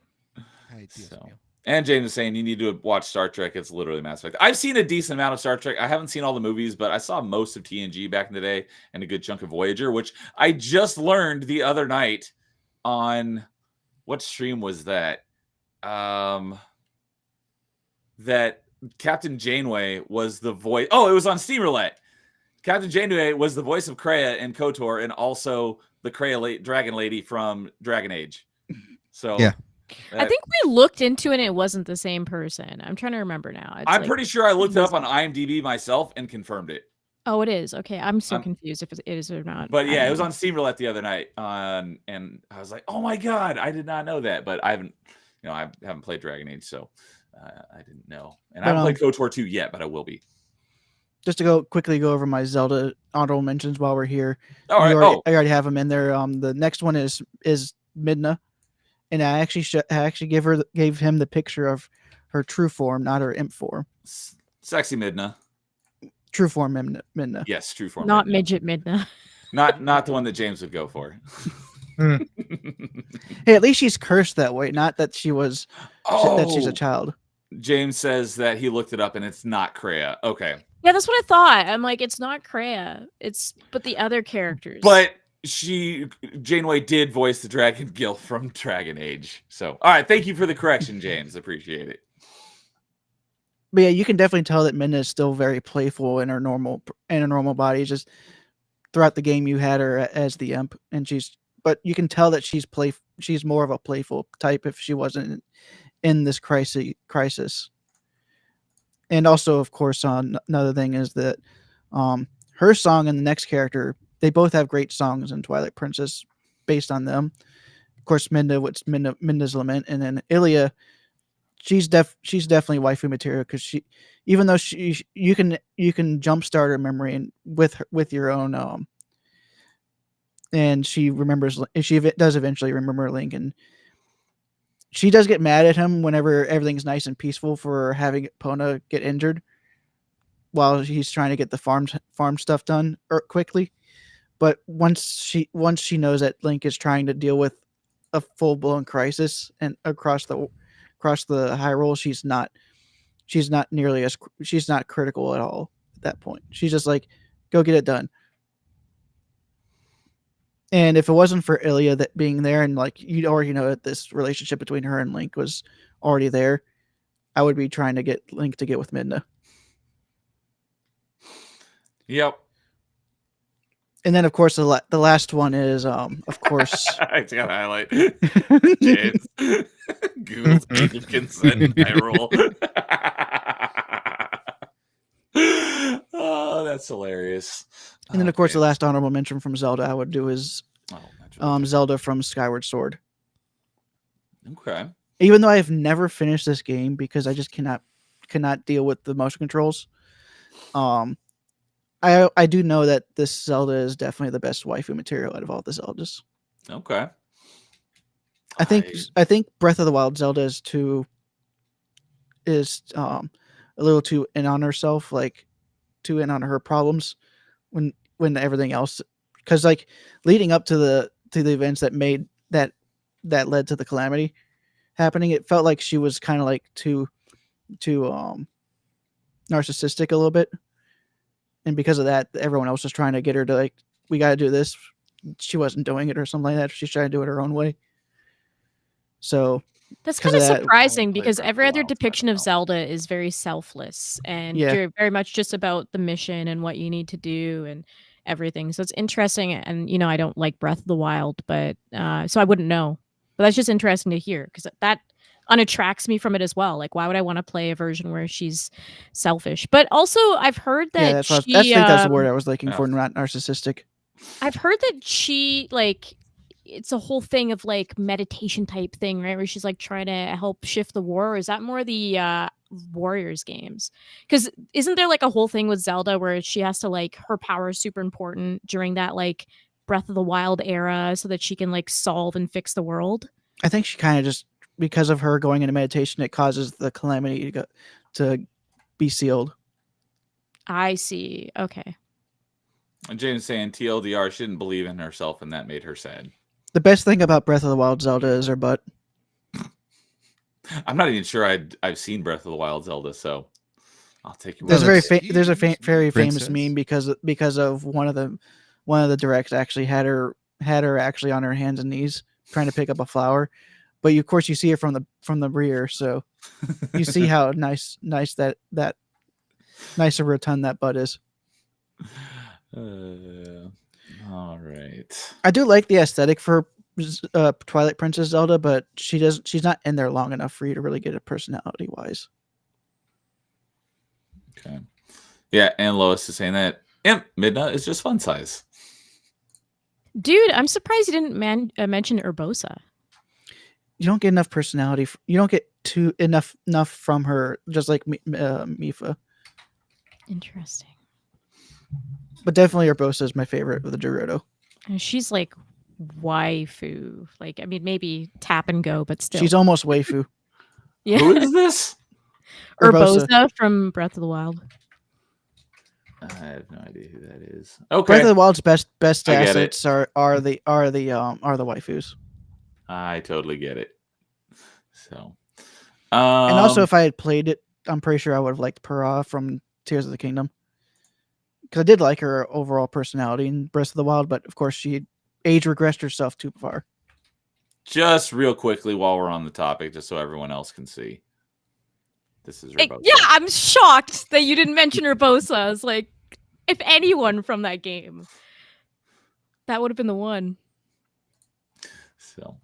So, and James is saying you need to watch Star Trek. It's literally Mass Effect. I've seen a decent amount of Star Trek. I haven't seen all the movies, but I saw most of TNG back in the day and a good chunk of Voyager, which I just learned the other night on what stream was that? That Captain Janeway was the voice. Oh, it was on Steam Roulette. Captain Janeway was the voice of Kreia and KOTOR, and also the Kreia Dragon Lady from Dragon Age. So yeah. I think we looked into it and it wasn't the same person. I'm trying to remember now. I'm pretty sure I looked it up on IMDb myself and confirmed it. Oh, it is. Okay. I'm so confused if it is or not. But yeah, it was on Steam Roulette the other night. And I was like, oh my God, I did not know that. But I haven't played Dragon Age, so I didn't know. And I haven't played KOTOR 2 yet, but I will be. Just to quickly go over my Zelda honorable mentions while we're here. All right. I already have them in there. The next one is Midna. And I actually gave him the picture of her true form, not her imp form. Sexy Midna. True form Midna. Yes, true form. Not Midna. midget Midna. Not the one that James would go for. Hey, at least she's cursed that way, not that that she's a child. James says that he looked it up and it's not Kreia. Okay. Yeah, that's what I thought. I'm like, it's not Kreia. But the other characters. But Janeway did voice the Dragon Gill from Dragon Age. So, all right, thank you for the correction, James. Appreciate it. But yeah, you can definitely tell that Midna is still very playful in her normal body. Just throughout the game, you had her as the imp, but you can tell that she's more of a playful type if she wasn't in this crisis. And also, of course, another thing is that her song and the next character, they both have great songs in Twilight Princess based on them. Of course, Minda's Lament, and then Ilia, she's definitely waifu material because even though you can jumpstart her memory and with your own and she does eventually remember Link, and she does get mad at him whenever everything's nice and peaceful for having Pona get injured while he's trying to get the farm stuff done quickly. But once she knows that Link is trying to deal with a full-blown crisis and across the Hyrule, she's not critical at all at that point. She's just like, go get it done. And if it wasn't for Ilia that being there, and like you'd already know that this relationship between her and Link was already there, I would be trying to get Link to get with Midna. Yep. And then, of course, the last one is, of course... I just got to highlight. James. Goose, Wilkinson, Hyrule. Oh, that's hilarious. And then, of course, the last honorable mention from Zelda I would do is Zelda from Skyward Sword. Okay. Even though I have never finished this game because I just cannot deal with the motion controls, I do know that this Zelda is definitely the best waifu material out of all the Zeldas. Okay. I think Breath of the Wild Zelda is a little too in on herself, like too in on her problems when everything else, because like leading up to the events that made that led to the calamity happening, it felt like she was kind of like too narcissistic a little bit, and because of that, everyone else was trying to get her to like, we got to do this. She wasn't doing it or something like that. She's trying to do it her own way. So That's 'cause kind of of that- surprising Played because Breath of every the other Wild, so I depiction don't of know. Zelda is very selfless, and Yeah. you're very much just about the mission and what you need to do and everything. So it's interesting, and I don't like Breath of the Wild, but so I wouldn't know. But that's just interesting to hear because that unattracts me from it as well. Like, why would I want to play a version where she's selfish? But also, I've heard that yeah, that's what she. that's the word I was looking yeah. for, not narcissistic. I've heard that she like it's a whole thing of like meditation type thing, right? Where she's like trying to help shift the war. Or is that more the Warriors games? Because isn't there like a whole thing with Zelda where she has to like her power is super important during that like Breath of the Wild era so that she can like solve and fix the world? I think she kind of just, because of her going into meditation, it causes the calamity to be sealed. I see. Okay. And James saying TLDR, she didn't believe in herself, and that made her sad. The best thing about Breath of the Wild Zelda is her butt. I'm not even sure I've seen Breath of the Wild Zelda, so I'll take your There's word. there's a very famous Princess. meme because of one of the directs actually had her actually on her hands and knees trying to pick up a flower, but of course you see her from the rear, so you see how nice that nice and rotund that butt is. All right. I do like the aesthetic for Twilight Princess Zelda, but she's not in there long enough for you to really get a personality wise. Okay. Yeah, and Lois is saying that Midna is just fun size. Dude, I'm surprised you didn't mention Urbosa. You don't get enough personality. You don't get enough from her, just like Mifa. Interesting. But definitely Urbosa is my favorite of the Gerudo. And she's like waifu. Like, I mean, maybe tap and go, but still. She's almost waifu. Yeah. Who is this? Urbosa from Breath of the Wild. I have no idea who that is. Okay. Breath of the Wild's best I get assets are the waifus. I totally get it. So, And also, if I had played it, I'm pretty sure I would have liked Purah from Tears of the Kingdom, because I did like her overall personality in Breath of the Wild, but of course she age regressed herself too far. just real quickly while we're on the topic, just so everyone else can see. This is Urbosa. Yeah, I'm shocked that you didn't mention Urbosa. I was like, if anyone from that game, that would have been the one. So,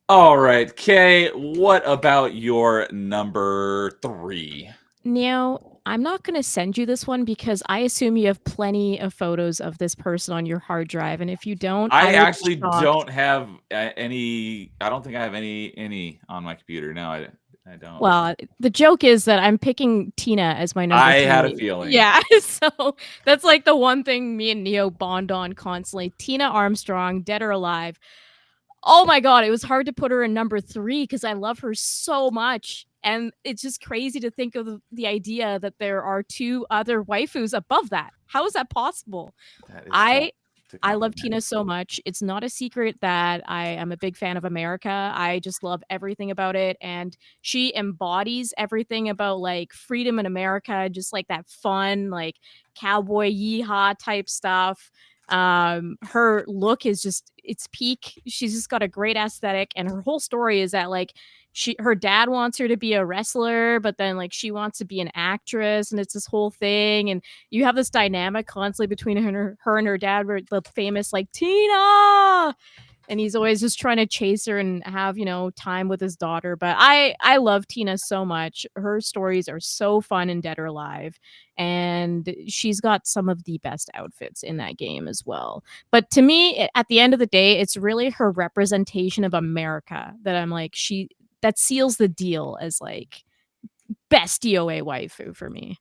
all right, Kay, what about your number 3? Neo, I'm not going to send you this one because I assume you have plenty of photos of this person on your hard drive, and if you don't, I would be actually shocked. don't have any. I don't think I have any on my computer. No, I don't. Well, the joke is that I'm picking Tina as my number 3. I had a feeling. Yeah, so that's like the one thing me and Neo bond on constantly. Tina Armstrong, dead or alive. Oh my god, it was hard to put her in number 3 because I love her so much. And it's just crazy to think of the idea that there are 2 other waifus above that. How is that possible? That is I love Tina so much. It's not a secret that I am a big fan of America. I just love everything about it. And she embodies everything about like freedom in America, just like that fun, like cowboy yeehaw type stuff. Her look is just, it's peak. She's just got a great aesthetic. And her whole story is that like her dad wants her to be a wrestler, but then like she wants to be an actress, and it's this whole thing. And you have this dynamic constantly between her and her dad, where the famous like Tina, and he's always just trying to chase her and have time with his daughter. But I love Tina so much. Her stories are so fun in Dead or Alive, and she's got some of the best outfits in that game as well. But to me, at the end of the day, it's really her representation of America that I'm like, that seals the deal as like best DOA waifu for me.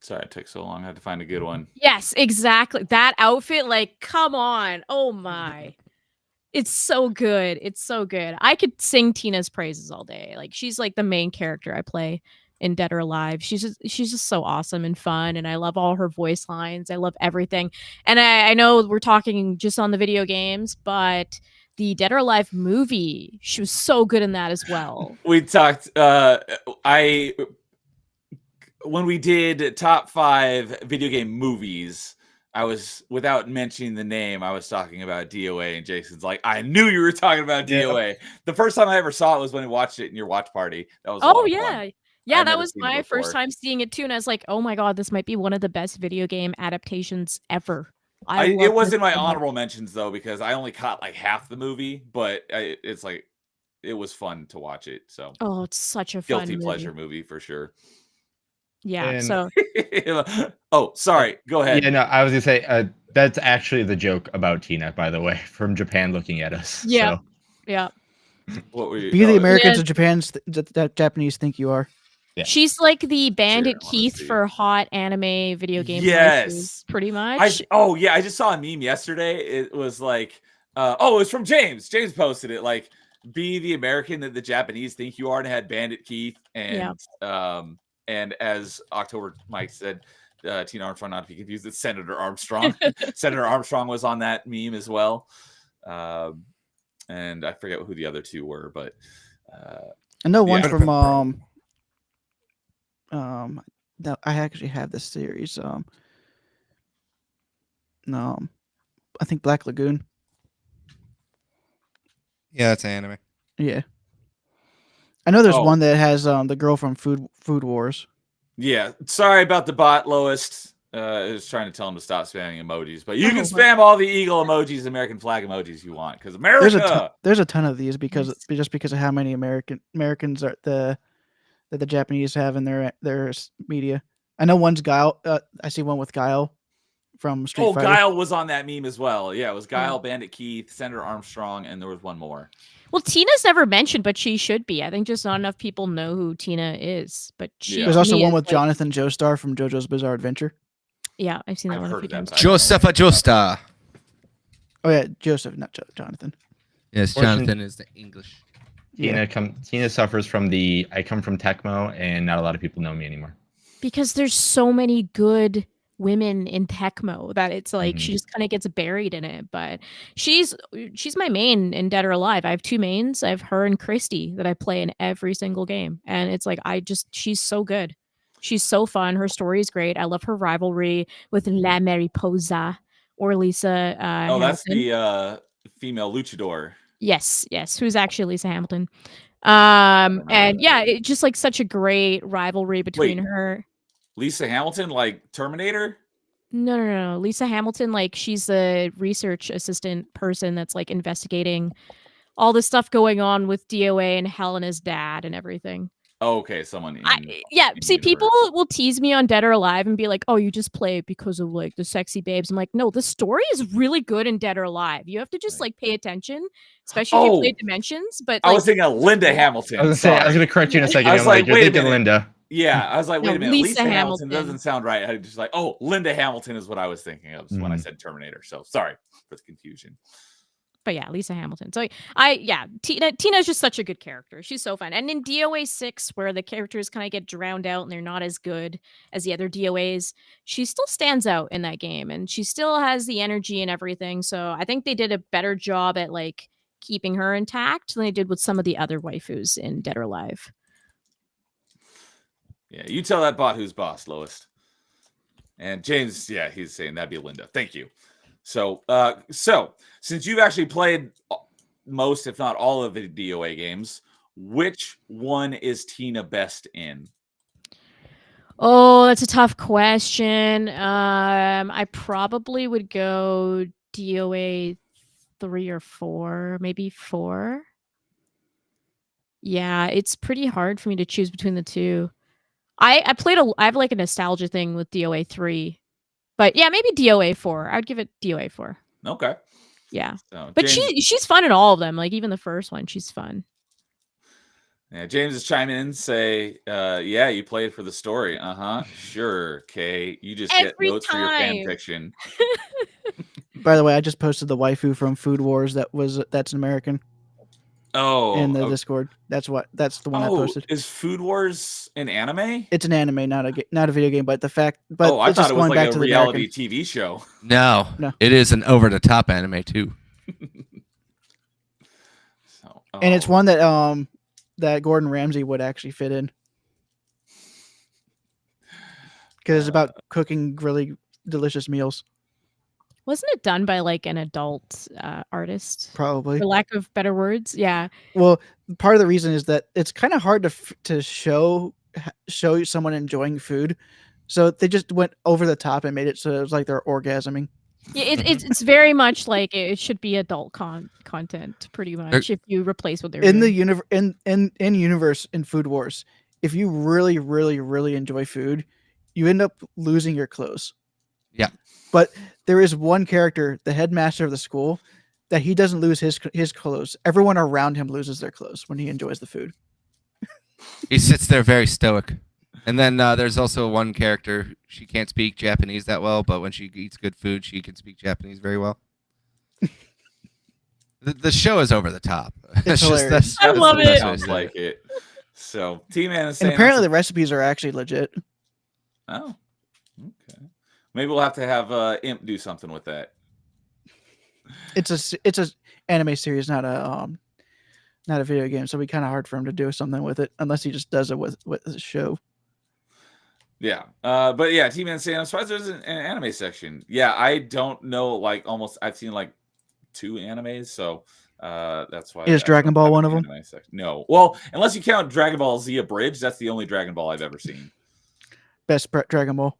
Sorry it took so long. I had to find a good one. Yes, exactly. That outfit, like, come on. Oh my. It's so good. It's so good. I could sing Tina's praises all day. Like, she's like the main character I play. in Dead or Alive. She's just so awesome and fun, and I love all her voice lines. I love everything. And I know we're talking just on the video games, but the Dead or Alive movie, she was so good in that as well. We talked. When we did top 5 video game movies, I was, without mentioning the name, I was talking about DOA, and Jason's like, I knew you were talking about DOA. The first time I ever saw it was when we watched it in your watch party. That was a lot of fun. Yeah, that was my first time seeing it too, and I was like, oh my god, this might be one of the best video game adaptations ever. It was in my honorable mentions though, because I only caught like half the movie, but it's like, it was fun to watch it. So it's such a fun guilty pleasure movie for sure. Yeah. And- So oh, sorry. Go ahead. Yeah, no, I was gonna say that's actually the joke about Tina, by the way, from Japan looking at us. Yeah. So. Yeah. What were you? Be the Americans of Japan's that Japanese think you are. Yeah. She's like the Bandit Sure, Keith honestly. for hot anime video game. Yes. pretty much. I just saw a meme yesterday. It was like, it was from James. James posted it like, be the American that the Japanese think you are, and had Bandit Keith and as October Mike said, Tina Armstrong, not to be confused, it's Senator Armstrong. Senator Armstrong was on that meme as well. And I forget who the other two were, but I know one Yeah. from I actually have this series. No, I think Black Lagoon. Yeah, it's anime. Yeah, I know there's Oh. one that has the girl from Food Wars. yeah, sorry about the bot, Lowest. I was trying to tell him to stop spamming emojis, but you can Oh, spam all the eagle emojis, American flag emojis you want, because America. There's a ton of these because Nice. just because of how many Americans are that the Japanese have in their media. I know one's Guile. I see one with Guile from Street Fighter. Guile was on that meme as well. Yeah, it was Guile, Bandit Keith, Senator Armstrong, and there was one more. Well, Tina's never mentioned, but she should be. I think just not enough people know who Tina is. But she. Yeah. There's also to me one is, with like- Jonathan Joestar from JoJo's Bizarre Adventure. Yeah, I've seen that I've one a heard few of that, times. but I don't know. Josefa Joestar. Oh yeah, Joseph, not Jonathan. Yes, Fortune- Jonathan is the English. Yeah. Tina suffers from the I come from Tecmo, and not a lot of people know me anymore. Because there's so many good women in Tecmo that it's like Mhm. she just kind of gets buried in it. But she's my main in Dead or Alive. I have 2 mains. I have her and Christy that I play in every single game, and it's like she's so good. She's so fun. Her story is great. I love her rivalry with La Mariposa or Lisa. That's Hamilton. the female luchador. Yes, who's actually Lisa Hamilton. remember And that. yeah, it's just like such a great rivalry between Wait. her. Lisa Hamilton, like Terminator. No. Lisa Hamilton, like she's the research assistant person that's like investigating all this stuff going on with DOA and Helena's dad and everything. Oh, okay, someone. In See, universe. people will tease me on Dead or Alive and be like, "Oh, you just play it because of like the sexy babes." I'm like, "No, the story is really good in Dead or Alive. You have to just like pay attention, especially if you play Oh. Dimensions." But I like, was thinking of Linda Hamilton. I was gonna say I was Sorry. gonna correct you in a second. I was I'm like, you're wait a thinking minute. Linda. Yeah, I was like, wait No, a minute. Lisa Lisa Hamilton. doesn't sound right. I just like, Linda Hamilton is what I was thinking of when I Mhm. said Terminator. So sorry for the confusion. but yeah, Lisa Hamilton. So Tina's just such a good character. She's so fun. And in DOA 6, where the characters kind of get drowned out and they're not as good as the other DOAs, she still stands out in that game, and she still has the energy and everything. So I think they did a better job at like keeping her intact than they did with some of the other waifus in Dead or Alive. Yeah, you tell that bot who's boss, Lowest. And James, yeah, he's saying that'd be Linda. Thank you. So since you've actually played most, if not all, of the DOA games, which one is Tina best in? Oh, that's a tough question. I probably would go DOA 3 or 4, maybe 4. Yeah, it's pretty hard for me to choose between the two. I have like a nostalgia thing with DOA 3. But yeah, maybe DOA 4. I'd give it DOA 4. Okay. Yeah. So But James, she's fun in all of them. Like even the first one, she's fun. yeah, James is chiming in, say, yeah, you played for the story. Sure, Kay. You just get Every notes for your fan time. fiction. By the way, I just posted the waifu from Food Wars. That's an American. in the Oh, Discord. That's the one I oh, posted. is Food Wars an anime? It's an anime, not a video game, but Oh, I it's thought just it was going like back a to the reality American. TV show. No, No. it is an over-the-top anime too. So, And it's oh. one that Gordon Ramsay would actually fit in. Because it's about cooking really delicious meals. Wasn't it done by like an adult artist? Probably. For lack of better words, yeah. Well, part of the reason is that it's kind of hard to show someone enjoying food, so they just went over the top and made it so it was like they're orgasming. Yeah, it's very much like it should be adult content, pretty much. If you replace what they're In the doing. universe in Food Wars, if you really, really, really enjoy food, you end up losing your clothes. Yeah. But there is one character, the headmaster of the school, that he doesn't lose his clothes. Everyone around him loses their clothes when he enjoys the food. He sits there very stoic. And then there's also one character. She can't speak Japanese that well, but when she eats good food, she can speak Japanese very well. The show is over the top. It's hilarious. I love it. Sounds like it. So, T-Man is And saying apparently the recipes are actually legit. Oh, okay. Maybe we'll have to have Imp do something with that. It's a anime series, not a video game, so it'd be kind of hard for him to do something with it unless he just does it with the show. Yeah. But yeah, T-Man saying I'm surprised there's an anime section. Yeah, I don't know. Like I've seen like 2 animes, so that's why. Is Dragon Ball one of them? No. Well, unless you count Dragon Ball Z Abridged, that's the only Dragon Ball I've ever seen. Best Dragon Ball.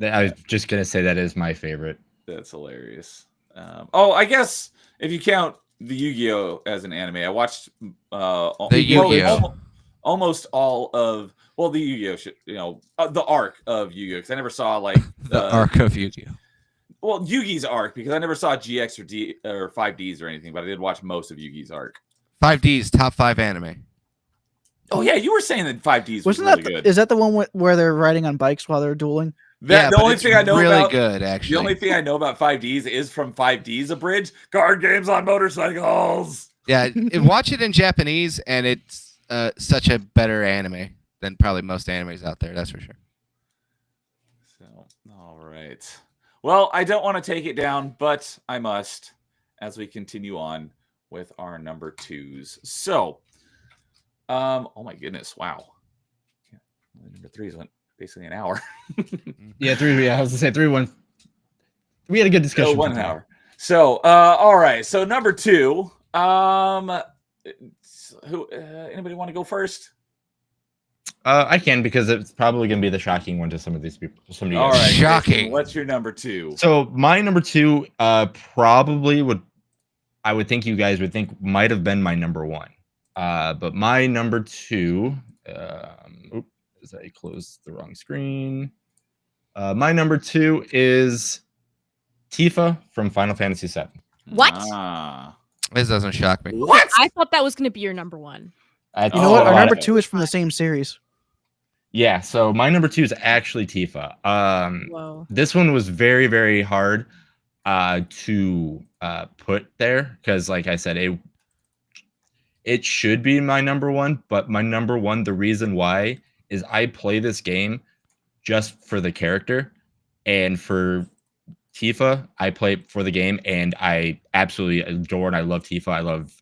I was just gonna say that is my favorite. That's hilarious. I guess if you count the Yu-Gi-Oh as an anime, I watched The Yu-Gi-Oh. almost all of the Yu-Gi-Oh, the arc of Yu-Gi-Oh, because I never saw like The arc of Yu-Gi-Oh. Well, Yugi's arc, because I never saw GX or D or 5Ds or anything, but I did watch most of Yugi's arc. 5D's top 5 anime. Oh yeah, you were saying that 5Ds was Wasn't really that good. is that the one where they're riding on bikes while they're dueling? The only thing I know really about good, actually. the only thing I know about 5Ds is from 5Ds Abridged card games on motorcycles. Yeah, watch it in Japanese, and it's such a better anime than probably most animes out there. That's for sure. So, all right. Well, I don't want to take it down, but I must as we continue on with our number 2s. So, oh my goodness, wow. Yeah, number 3s went basically an hour. Yeah, 3. Yeah, I was gonna say 3-1. We had a good discussion. 1 hour. So, all right. So number 2. Anybody want to go first? I can, because it's probably going to be the shocking one to some of these people. Some of you All guys. right. Shocking. Jason, what's your number 2? So my number 2, probably I would think you guys would think might have been my number 1. But my number 2, as I closed the wrong screen. My number 2 is Tifa from Final Fantasy VII. What? This doesn't shock me. What? I thought that was going to be your number 1. You know what? Our number 2 is from the same series. Yeah, so my number 2 is actually Tifa. Whoa. This one was very, very hard to put there, because, like I said, it should be my number 1, but my number 1, the reason why is I play this game just for the character, and for Tifa, I play for the game, and I absolutely adore and I love Tifa. I love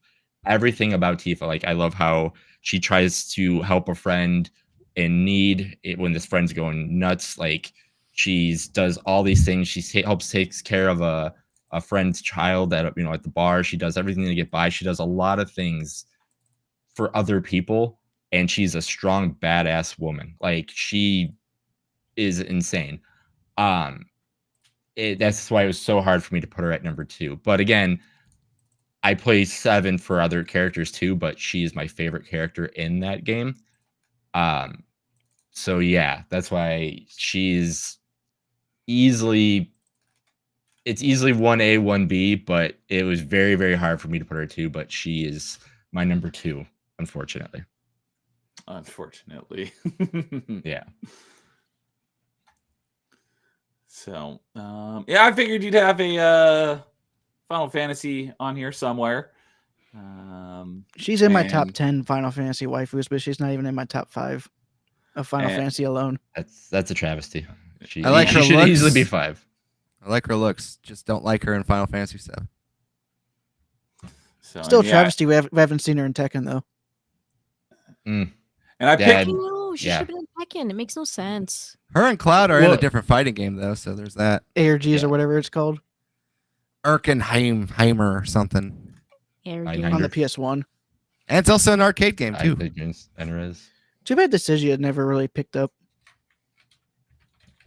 everything about Tifa. Like, I love how she tries to help a friend in need when this friend's going nuts. Like, she does all these things. She takes care of a friend's child at at the bar. She does everything to get by. She does a lot of things for other people, and she's a strong, badass woman. Like, she is insane. That's why it was so hard for me to put her at number 2. But again, I play 7 for other characters too, but she is my favorite character in that game. So yeah, that's why it's easily 1A, 1B, but it was very, very hard for me to put her at 2, but she is my number 2, unfortunately. Unfortunately. Yeah. So, I figured you'd have a Final Fantasy on here somewhere. She's in my top and- 10 Final Fantasy waifus, but she's not even in my top 5 of Final And- Fantasy alone. That's a travesty. I like she her should looks. easily be 5. I like her looks. Just don't like her in Final Fantasy 7. So, Still and travesty. We haven't seen her in Tekken though. And I Yeah, picked. I know she Yeah. should have been in Tekken. It makes no sense. Her and Cloud are in a Look. different fighting game though, so there's that. ARGs Yeah. or whatever it's called Erkenheimer or something. Arrogant. on the PS1. And it's also an arcade game too. NRS. Too bad Decidia never really picked up.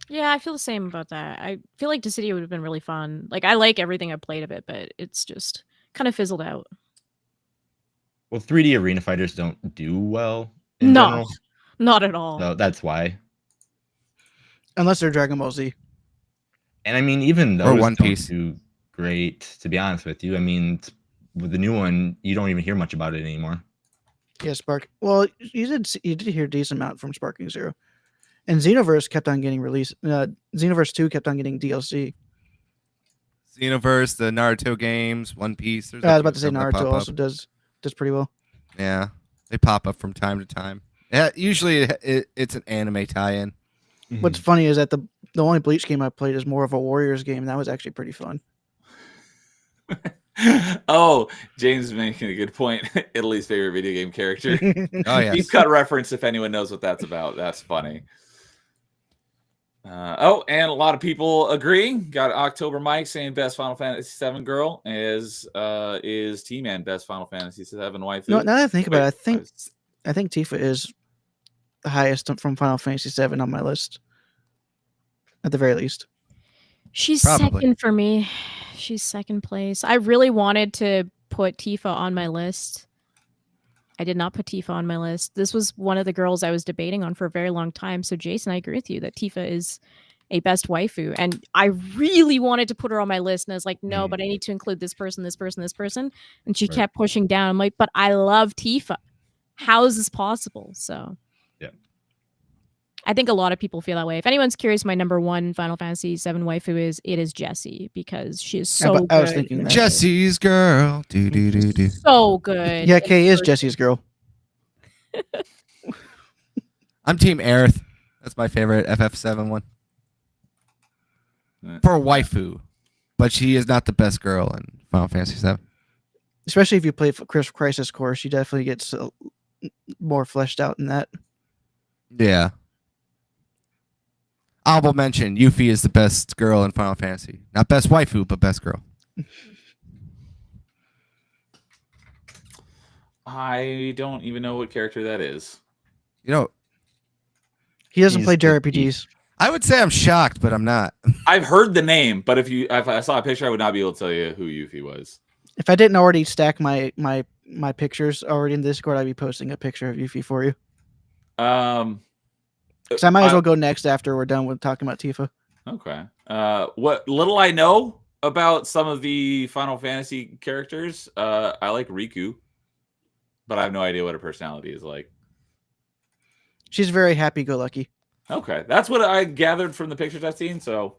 Yeah, I feel the same about that. I feel like Dissidia would have been really fun. Like I like everything I played of it, but it's just kind of fizzled out. Well, 3D arena fighters don't do well in No. general, Not at all. so that's why. Unless they're Dragon Ball Z. And I mean, even Or those One don't Piece. do great, to be honest with you. I mean, with the new one, you don't even hear much about it anymore. Yeah, Spark. Well, you did hear a decent amount from Sparking Zero. And Xenoverse kept on getting released. Xenoverse 2 kept on getting DLC. Xenoverse, the Naruto games, One Piece. There's a I was few about to say of them that pop Naruto up. also does pretty well. Yeah, they pop up from time to time. Yeah, usually it's an anime tie-in. What's funny is that the only Bleach game I played is more of a Warriors game. And that was actually pretty fun. Oh, James is making a good point. Italy's favorite video game character. Oh yes. Deep cut reference if anyone knows what that's about. That's funny. And a lot of people agreeing. Got October Mike saying best Final Fantasy VII girl is T-Man best Final Fantasy VII waifu. No, now that I think about it, Wait, I think Tifa is the highest from Final Fantasy VII on my list. At the very least. She's Probably. second for me. She's second place. I really wanted to put Tifa on my list. I did not put Tifa on my list. This was one of the girls I was debating on for a very long time. So, Jason, I agree with you that Tifa is a best waifu. And I really wanted to put her on my list. And I was like, no, but I need to include this person, this person, this person. And she Right. kept pushing down. I'm like, but I love Tifa. How is this possible? So, Yeah. I think a lot of people feel that way. If anyone's curious, my number one Final Fantasy VII waifu is Jessie because she is so I was good. thinking that. Jesse's girl. Do do do do. So good. Yeah, in Kay is person. Jesse's girl. I'm Team Aerith. That's my favorite FF7 one. For waifu, but she is not the best girl in Final Fantasy 7. Especially if you play Chris Crisis Core, she definitely gets more fleshed out in that. Yeah. Honorable mention: Yuffie is the best girl in Final Fantasy. Not best waifu, but best girl. I don't even know what character that is. You know, He doesn't He's play the JRPGs. I would say I'm shocked, but I'm not. I've heard the name, but if I saw a picture, I would not be able to tell you who Yuffie was. If I didn't already stack my pictures already in Discord, I'd be posting a picture of Yuffie for you. Because I might as well go next after we're done with talking about Tifa. Okay. What little I know about some of the Final Fantasy characters, I like Riku, but I have no idea what her personality is like. She's very happy-go-lucky. Okay, that's what I gathered from the pictures I've seen. So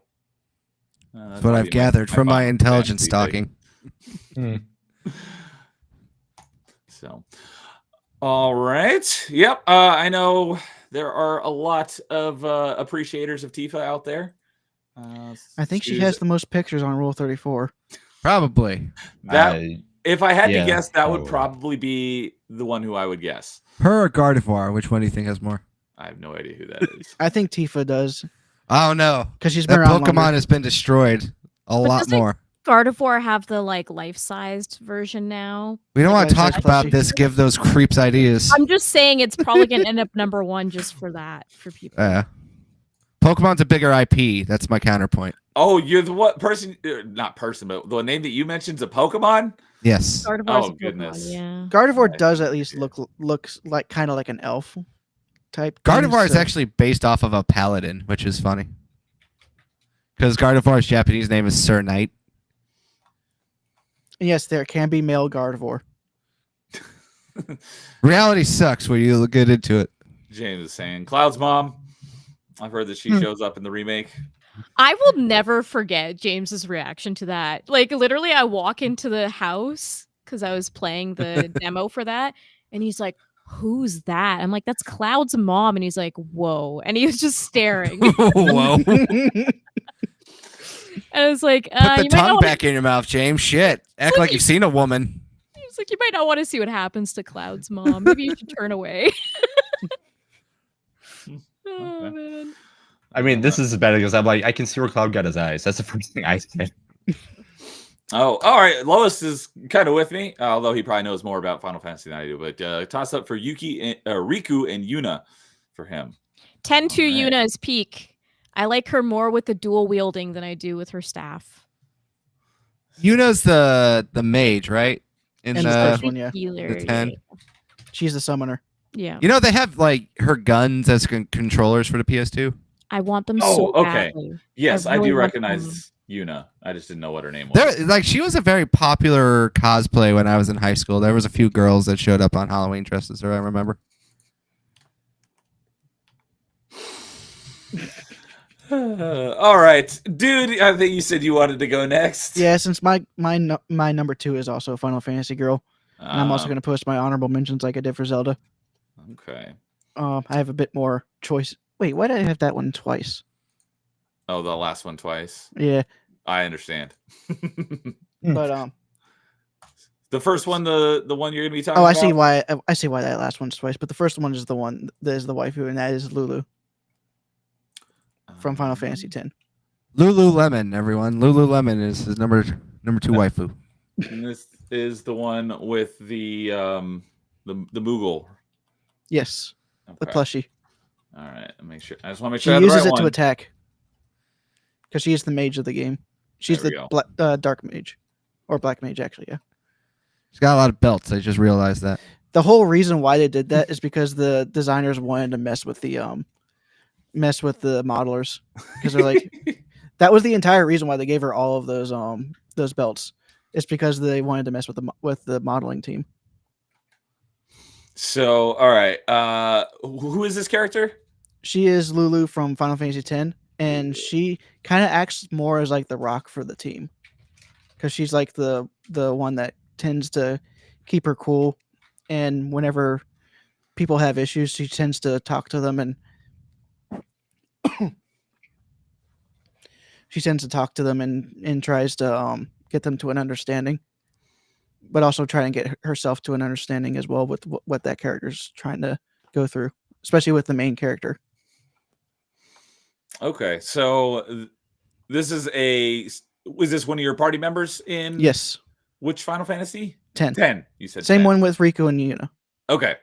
That's what I've gathered from my Final intelligence Fantasy stalking. So, all right. Yep. I know there are a lot of appreciators of Tifa out there. I think she has the most pictures on Rule 34. Probably. that. If I had to yeah, guess, that would probably. probably be the one who I would guess. Her or Gardevoir? Which one do you think has more? I have no idea who that is. I think Tifa does. Oh no, Because she's been that around Pokemon longer. has been destroyed a lot doesn't- more. Gardevoir have the like life-sized version now. We don't want to Life-size talk about plushie. this. Give those creeps ideas. I'm just saying it's probably gonna end up number one just for that for people. Pokemon's a bigger IP. That's my counterpoint. Oh, you're the what person? Not person, but the name that you mentioned's a Pokemon. Yes. Gardevoir's Oh, a Pokemon, goodness. yeah. Gardevoir does at least looks like kind of like an elf type. thing, Gardevoir is so- actually based off of a paladin, which is funny. Because Gardevoir's Japanese name is Sir Knight. And yes, there can be male Gardevoir. Reality sucks when you get into it. James is saying Cloud's mom. I've heard that she shows up in the remake. I will never forget James's reaction to that. Like literally, I walk into the house because I was playing the demo for that, and he's like, "Who's that?" I'm like, "That's Cloud's mom," and he's like, "Whoa," and he was just staring. Whoa. I was like, Put the "You might not tongue wanna-" back in your mouth, James. Shit. Act like you've seen a woman. He was like, "You might not want to see what happens to Cloud's mom. Maybe you should turn away." Oh Okay. man. I mean, this is better because I'm like, I can see where Cloud got his eyes. That's the first thing I said. Oh, all right. Lois is kind of with me, although he probably knows more about Final Fantasy than I do. But toss up for Riku and Yuna for him. 10-2 All right. Yuna is peak. I like her more with the dual wielding than I do with her staff. Yuna's the mage, right? In the first one, yeah. Healer, The 10. She's the summoner. Yeah. You know, they have like her guns as controllers for the PS2. I want them Oh, so okay. badly. Yes, I really do want them. recognize Yuna. I just didn't know what her name was. There, like, she was a very popular cosplay when I was in high school. There was a few girls that showed up on Halloween dressed as her, I remember. All right, dude. I think you said you wanted to go next. Yeah, since my number 2 is also a Final Fantasy girl, and I'm also going to post my honorable mentions like I did for Zelda. Okay. I have a bit more choice. Wait, why did I have that one twice? Oh, the last one twice. Yeah, I understand. but The first one, the one you're gonna be talking oh, about. I see why that last one's twice. But the first one is the one that is the waifu, and that is Lulu from Final Fantasy X. Lululemon, everyone. Lululemon is his number 2 waifu. And this is the one with the Moogle. Yes, the Okay. plushie. All right, make sure. I just want to make She sure I have the uses right it to one. attack because she is the mage of the game. She's There we the dark mage, or black mage, actually. Yeah. She's got a lot of belts. I just realized that. The whole reason why they did that is because the designers wanted to mess with the modelers, because they're like, that was the entire reason why they gave her all of those belts. It's because they wanted to mess with the modeling team. So, all right. Who is this character? She is Lulu from Final Fantasy X, and she kind of acts more as like the rock for the team, because she's like the one that tends to keep her cool, and whenever people have issues, she tends to talk to them and tries to get them to an understanding, but also try and get herself to an understanding as well with what that character's trying to go through, especially with the main character. Okay, so this is was this one of your party members in? Yes, Which Final Fantasy? 10. 10. You said Same 10. one with Riku and Yuna. Okay.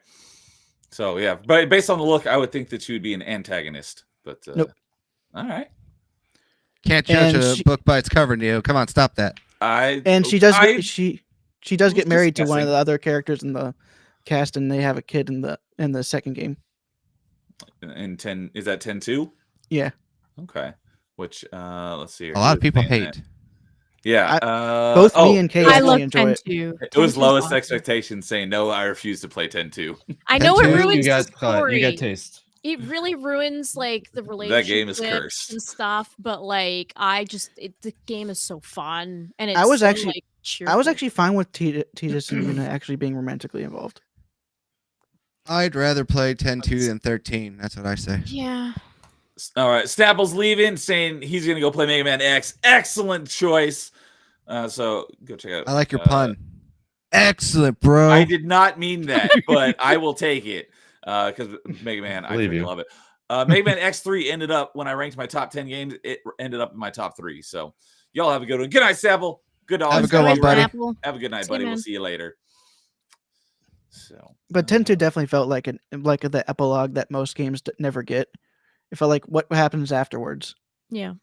So yeah, but based on the look, I would think that she would be an antagonist. But Nope. All right. Can't judge And a book by its cover, Neo. Come on, stop that. She does I- she does was get married to one of discussing- the other characters in the cast, and they have a kid in the second game. in 10, is that 10-2? Yeah. Okay. Which let's see here. A lot of Who was people saying hate. that? Yeah. Both me and Kate I actually love enjoy it. 10-2. It was 10-2 's lowest awesome. expectations saying no, I refuse to play 10-2. I know it 10-2, ruins You got the story. you got taste. It really ruins like the relationship game is cursed. and stuff. But like, the game is so fun, and it's I was so, actually- like, I was cheerful. actually fine with Tidus and Yuna actually being romantically involved. I'd rather play 10-2 than 13. That's what I say. Yeah. All right. Stapple's leaving, saying he's going to go play Mega Man X. Excellent choice. So go check out. I like your pun. Excellent, bro. I did not mean that, but I will take it because Mega Man, I Believe freaking you. love it. Mega Man X3 ended up, when I ranked my top 10 games, it ended up in my top 3. So y'all have a good one. Good night, Stapple. Good to Have a always good have one, you buddy. around. Apple. Have a good night, See you, buddy. We'll man. see you later. So, But 10-2 definitely felt like the epilogue that most games never get. It felt like what happens afterwards. Yeah.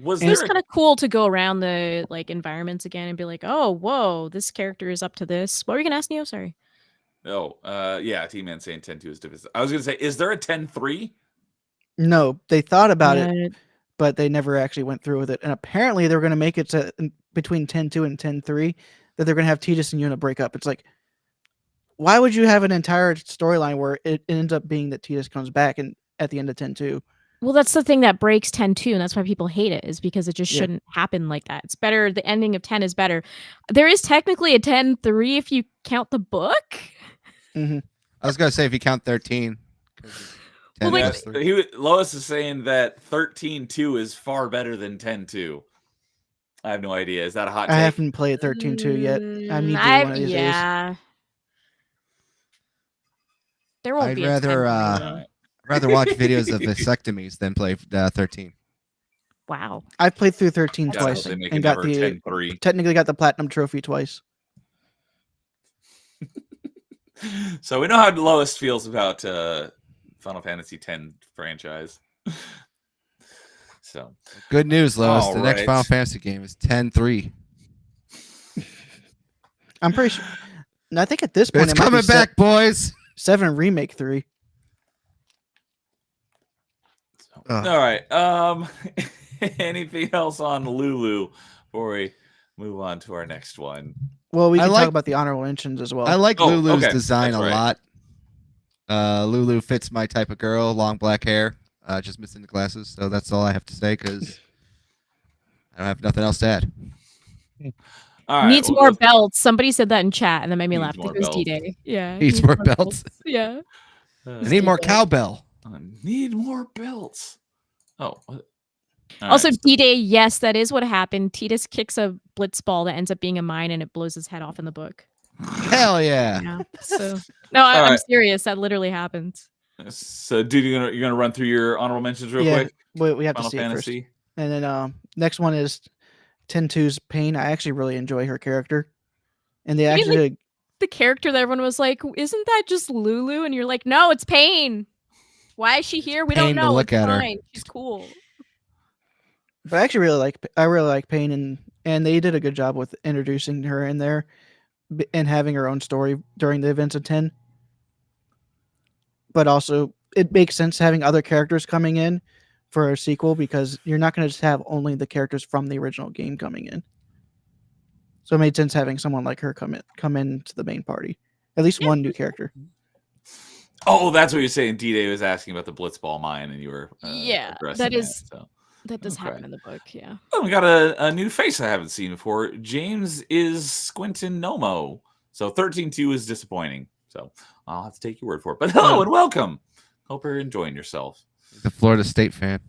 was It there was a- kind of cool to go around the like environments again and be like, oh, whoa, this character is up to this. What were you gonna ask, Neo? Sorry. yeah, T-Man saying 10-2 is different. I was going to say, is there a 10-3? No, they thought about it, Uh, but they never actually went through with it. And apparently they're going to make it to between 10-2 and 10-3 that they're going to have Tidus and Yuna break up. It's like, why would you have an entire storyline where it ends up being that Tidus comes back and at the end of 10-2? Well, that's the thing that breaks 10-2, and that's why people hate it, is because it just Yeah. shouldn't happen like that. It's better. The ending of 10 is better. There is technically a 10-3 if you count the book. I was gonna say if you count 13. 'cause it's 10 Well, like- plus 3. Lois is saying that 13-2 is far better than 10-2. I have no idea. Is that a hot take? I haven't played 13-2 yet. I need to one of these days. Yeah. There won't I'd be rather, a 10-3. Alright. rather watch videos of vasectomies than play 13. Wow. I've played through 13 God, I hope twice they make and it got never the 10-3. technically got the platinum trophy twice. So we know how Lois feels about Final Fantasy X franchise. So Good news, Lois. All The next right. Final Fantasy game is 10-3. I'm pretty sure. And I think at this point It's it might be coming back, boys. 7 remake 3. Ugh. all right. Anything else on Lulu before we move on to our next one? Well, we I can like- talk about the honorable mentions as well. I like Oh, Lulu's okay. design That's a right. lot. Lulu fits my type of girl, long black hair, just missing the glasses. So that's all I have to say because I don't have nothing else to add. All right, Needs we'll more go- belts. Somebody said that in chat, and that made me Needs laugh. I more think it was belts. D-Day. Yeah. Needs more belts. Yeah. I need more cowbell. Need more belts. Oh. What? All Also, right. D-Day, yes, that is what happened. Titus kicks a blitz ball that ends up being a mine, and it blows his head off in the book. Hell yeah. Yeah. So no, All I'm right. serious. That literally happened. So, dude, you're gonna run through your honorable mentions real Yeah, quick. we have Final to see it first. Fantasy. And then next one is 10-2's Pain. I actually really enjoy her character. And they You mean, actually like, the character that everyone was like, "Isn't that just Lulu?" And you're like, "No, it's Pain. Why is she here? We Pain don't to know. look It's at her. fine. She's cool." but I actually really like Pain, and they did a good job with introducing her in there and having her own story during the events of 10. But also it makes sense having other characters coming in for a sequel because you're not going to just have only the characters from the original game coming in. So it made sense having someone like her come into the main party. At least one new character. Oh, that's what you're saying. D-Day was asking about the Blitzball mine, and you were Yeah, addressing that is- So. That does Okay. happen in the book. Yeah. Oh, we got a new face I haven't seen before. James is Squintin Nomo. So 13-2 is disappointing. So I'll have to take your word for it. But hello and welcome. Hope you're enjoying yourself. The Florida State fan.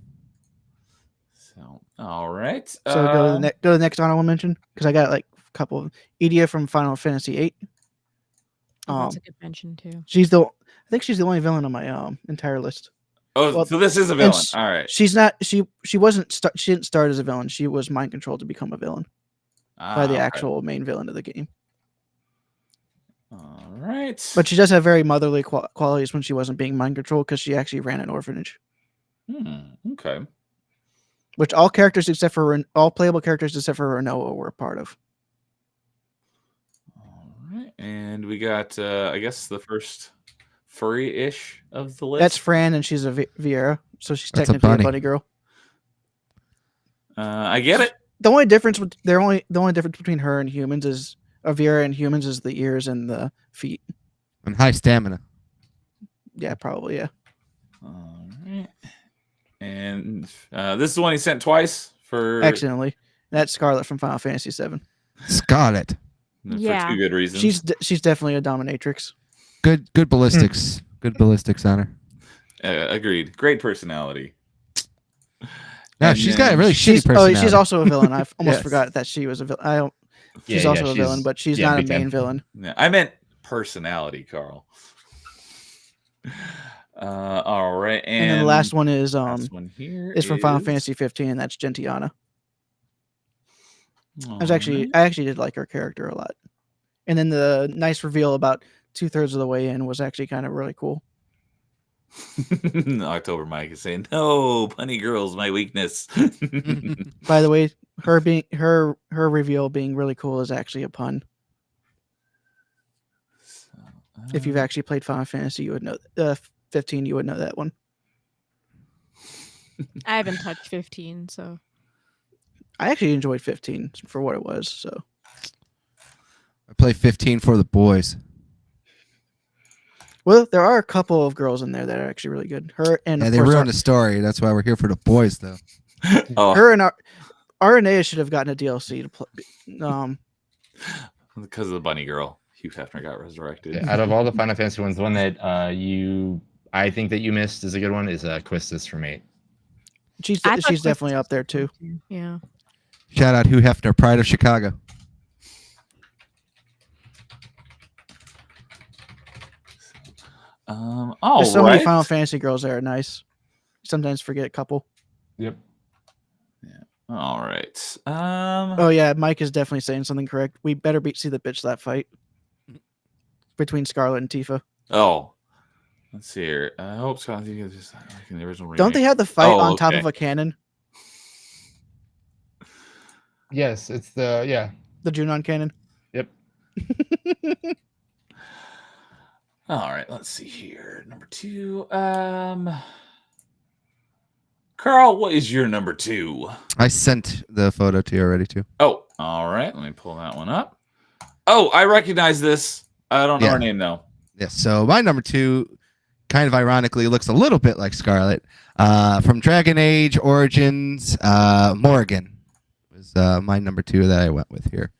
So all right. So go to the next honorable mention because I got like a couple of Edea from Final Fantasy VIII. Oh, that's a good mention too. I think she's the only villain on my entire list. Oh, well, so this is a and villain. s- All right. She's not she didn't start as a villain. She was mind controlled to become a villain by the okay. actual main villain of the game. All right. But she does have very motherly qualities when she wasn't being mind controlled because she actually ran an orphanage, Okay. which all playable characters except for Renoa were a part of. All right. And we got I guess the first furry-ish of the list. That's Fran, and she's a Vieira, so she's That's a technically a bunny. bunny girl. I get it. The only difference between her and humans is Vieira and humans is the ears and the feet. And high stamina. Yeah, probably, yeah. All right. And this is the one he sent twice for Accidentally. That's Scarlet from Final Fantasy VII. Scarlet. for Yeah. two good reasons. She's definitely a dominatrix. Good ballistics. Good ballistics on her. Agreed. Great personality. No, And she's got a then really shitty She's personality. also a villain. I almost Yes. forgot that she was a villain. Yeah, She's yeah, also a villain, but she's yeah, not a big time. main villain. Yeah, I meant personality, Carl. All right, And then the last one is last one here is from Final is- Fantasy 15, and that's Gentiana. All I actually did like her character a lot. And then the nice reveal about 2/3 of the way in was actually kind of really cool. right. October Mike is saying, "No, bunny girl's my weakness." By the way, her reveal being really cool is actually a pun. If you've actually played Final Fantasy, you would know 15, you would know that one. I haven't touched 15, so I actually enjoyed 15 for what it was. So I play 15 for the boys. Well, there are a couple of girls in there that are actually really good. Her and Yeah, of they course ruined the story. That's why we're here for the boys, though. Oh, her and RNA should have gotten a DLC to play. because of the bunny girl, Hugh Hefner got resurrected. Yeah, out of all the Final Fantasy ones, the one that I think that you missed is a good one is Quistis from 8. She's I thought definitely Quistis up there was too. good Yeah. Shout out Hugh Hefner, Pride of Chicago. Oh, There's so many Final Fantasy girls that are nice. Sometimes forget a couple. Yep. All right. Oh yeah, Mike is definitely saying something correct. We better see the bitch slap fight between Scarlet and Tifa. Oh, let's see here. I hope Scarlet is just like in the original remake. Don't they have the fight Oh, on top okay. of a cannon? Yes, it's the Junon cannon. Yep. All right, let's see here. Number 2. Carl, what is your number 2? I sent the photo to you already, too. Oh, all right. Let me pull that one up. Oh, I recognize this. I don't know her name, though. Yes, so my number 2, kind of ironically, looks a little bit like Scarlet. From Dragon Age Origins, Morrigan was my number 2 that I went with here.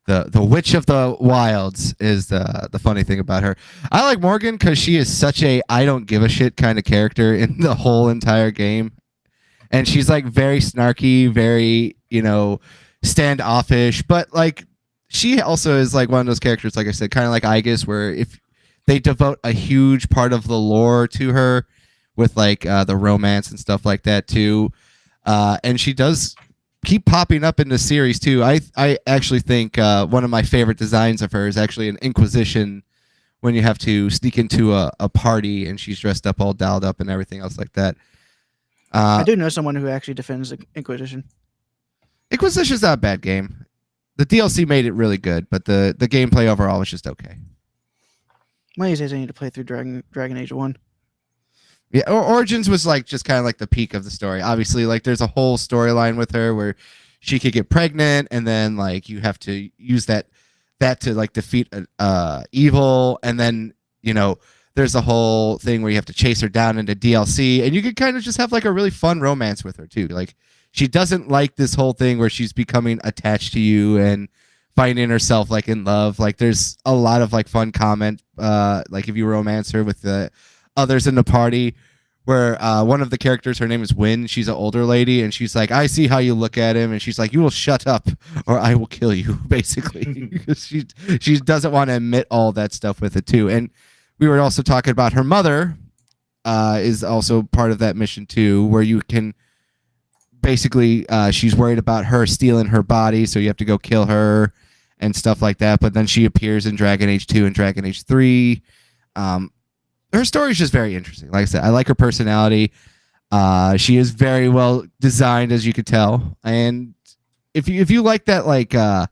The Witch of the Wilds is the funny thing about her. I like Morgan because she is such a I don't give a shit kind of character in the whole entire game. And she's like very snarky, very, standoffish, but like she also is like one of those characters, like I said, kind of like Aegis, where if they devote a huge part of the lore to her with like the romance and stuff like that too. And she does keep popping up in the series too. I actually think one of my favorite designs of her is actually an Inquisition when you have to sneak into a party and she's dressed up all dolled up and everything else like that. I do know someone who actually defends the Inquisition. Inquisition's not a bad game. The DLC made it really good, but the gameplay overall was just okay. One of these days I need to play through Dragon Age 1. Yeah, Origins was like just kind of like the peak of the story. Obviously, like there's a whole storyline with her where she could get pregnant, and then like you have to use that to like defeat evil, and then there's a whole thing where you have to chase her down into DLC, and you could kind of just have like a really fun romance with her too. Like she doesn't like this whole thing where she's becoming attached to you and finding herself like in love. Like there's a lot of like fun comment, like if you romance her with the others in the party, where one of the characters, her name is Wynn, she's an older lady, and she's like, I see how you look at him, and she's like, you will shut up or I will kill you, basically. Because she doesn't want to admit all that stuff with it too. And we were also talking about her mother is also part of that mission too, where you can basically she's worried about her stealing her body, so you have to go kill her and stuff like that. But then she appears in Dragon Age 2 and Dragon Age 3. Her story is just very interesting. Like I said, I like her personality. She is very well designed, as you could tell. And if you like that, like the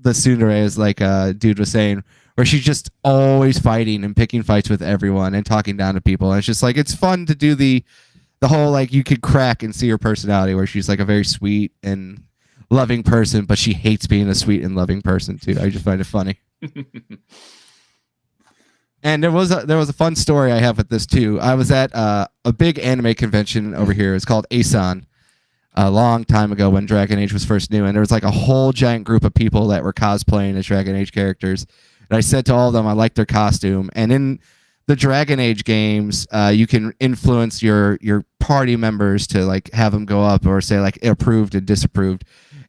tsundere, as like dude was saying, where she's just always fighting and picking fights with everyone and talking down to people. And it's just like, it's fun to do the whole, like, you could crack and see her personality, where she's like a very sweet and loving person, but she hates being a sweet and loving person too. I just find it funny. And there was a fun story I have with this too. I was at a big anime convention over here. It's called Asan, a long time ago when Dragon Age was first new, and there was like a whole giant group of people that were cosplaying as Dragon Age characters. And I said to all of them, I liked their costume. And in the Dragon Age games, you can influence your party members to like have them go up or say like approved and disapproved.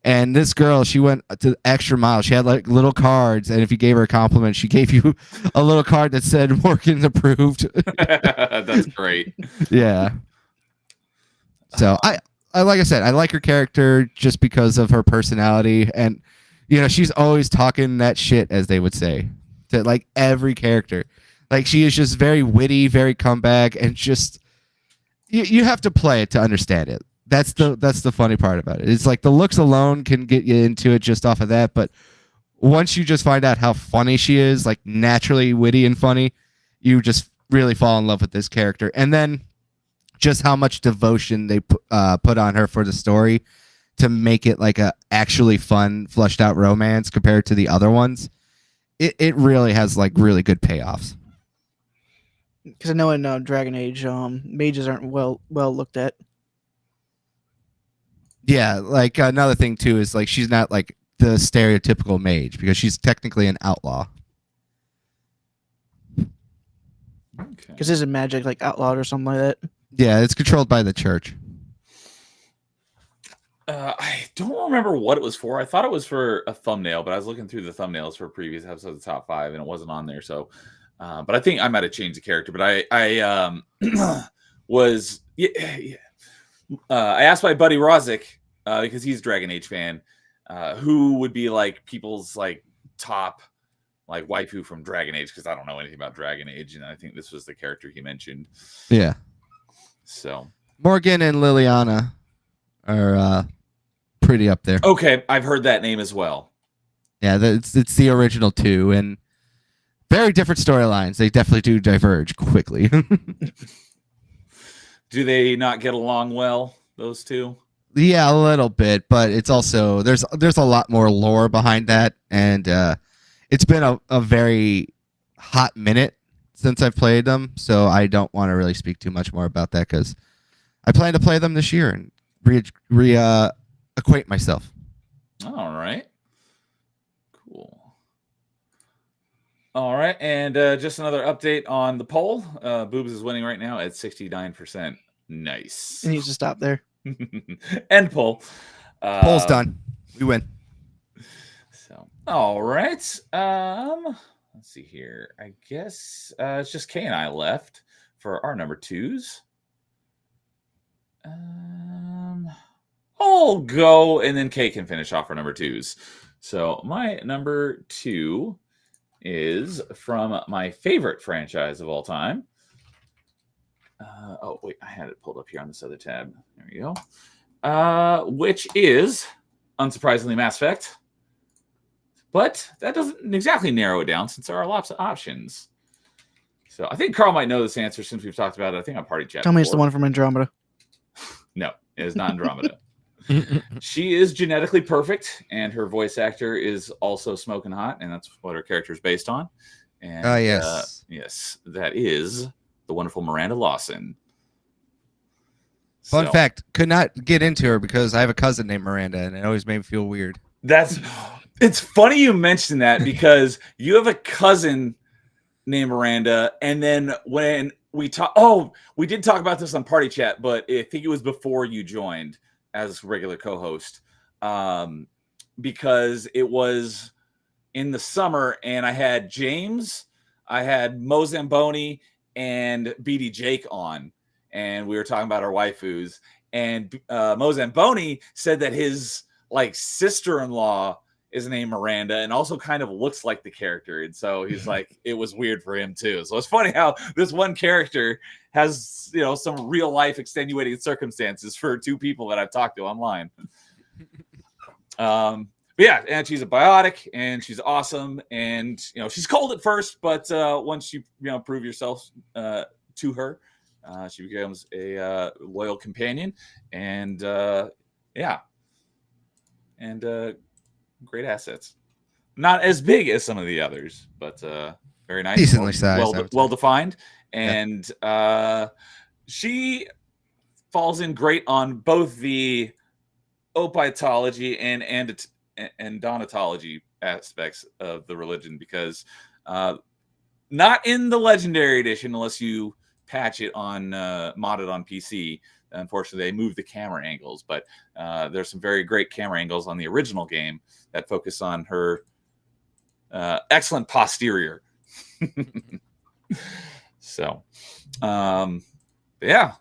And this girl, she went to the extra mile. She had like little cards, and if you gave her a compliment, she gave you a little card that said Morgan's approved. That's great. Yeah. So I like I said, I like her character just because of her personality, and she's always talking that shit, as they would say, to like every character. Like she is just very witty, very comeback, and just you have to play it to understand it. That's the funny part about it. It's like the looks alone can get you into it just off of that, but once you just find out how funny she is, like naturally witty and funny, you just really fall in love with this character. And then just how much devotion they put on her for the story to make it like a actually fun, fleshed out romance compared to the other ones. It really has like really good payoffs. Because I know in Dragon Age, mages aren't well looked at. Yeah, like another thing too is like she's not like the stereotypical mage because she's technically an outlaw. Okay. Because isn't magic like outlawed or something like that? Yeah, it's controlled by the church. I don't remember what it was for. I thought it was for a thumbnail, but I was looking through the thumbnails for previous episodes of Top 5, and it wasn't on there. So, but I think I might have changed the character. But I was I asked my buddy Rozic because he's a Dragon Age fan, who would be like people's like top like waifu from Dragon Age, because I don't know anything about Dragon Age, and I think this was the character he mentioned. Yeah. So Morgan and Liliana are pretty up there. okay, I've heard that name as well. Yeah, it's the original two, and very different storylines. They definitely do diverge quickly. Do they not get along well, those two? Yeah, a little bit, but it's also there's a lot more lore behind that, and it's been a very hot minute since I've played them, so I don't want to really speak too much more about that because I plan to play them this year and acquaint myself. All right. Cool. All right, and just another update on the poll. Boobs is winning right now at 69%. Nice. It needs to stop there. End poll. Poll's done. We win. So, all right. Let's see here. I guess it's just Kay and I left for our number twos. I'll go, and then Kay can finish off our number twos. So my number two is from my favorite franchise of all time. Oh, wait, I had it pulled up here on this other tab. There we go. Which is, unsurprisingly, Mass Effect. But that doesn't exactly narrow it down since there are lots of options. So I think Carl might know this answer since we've talked about it. I think on Party Chat. Tell me it's the one from Andromeda. No, it is not Andromeda. She is genetically perfect, and her voice actor is also smoking hot, and that's what her character is based on. And yes. yes, that is the wonderful Miranda Lawson. Fun fact, could not get into her because I have a cousin named Miranda, and it always made me feel weird. It's funny you mentioned that because you have a cousin named Miranda, and then when we we did talk about this on Party Chat, but I think it was before you joined as regular co-host, because it was in the summer, and I had James, I had Mo Zamboni, and BD Jake on, and we were talking about our waifus, and Mo Zamboni said that his like sister-in-law is named Miranda and also kind of looks like the character, and so he's like, it was weird for him too. So it's funny how this one character has, you know, some real life extenuating circumstances for two people that I've talked to online. But yeah, and she's a biotic, and she's awesome, and you know, she's cold at first, but once you prove yourself to her, she becomes a loyal companion, and yeah, and great assets. Not as big as some of the others, but very nice, decently sized, well defined, and she falls in great on both the opitology and donatology aspects of the religion, because not in the legendary edition unless you patch it on modded on PC. Unfortunately, they moved the camera angles, but there's some very great camera angles on the original game that focus on her excellent posterior. So, yeah.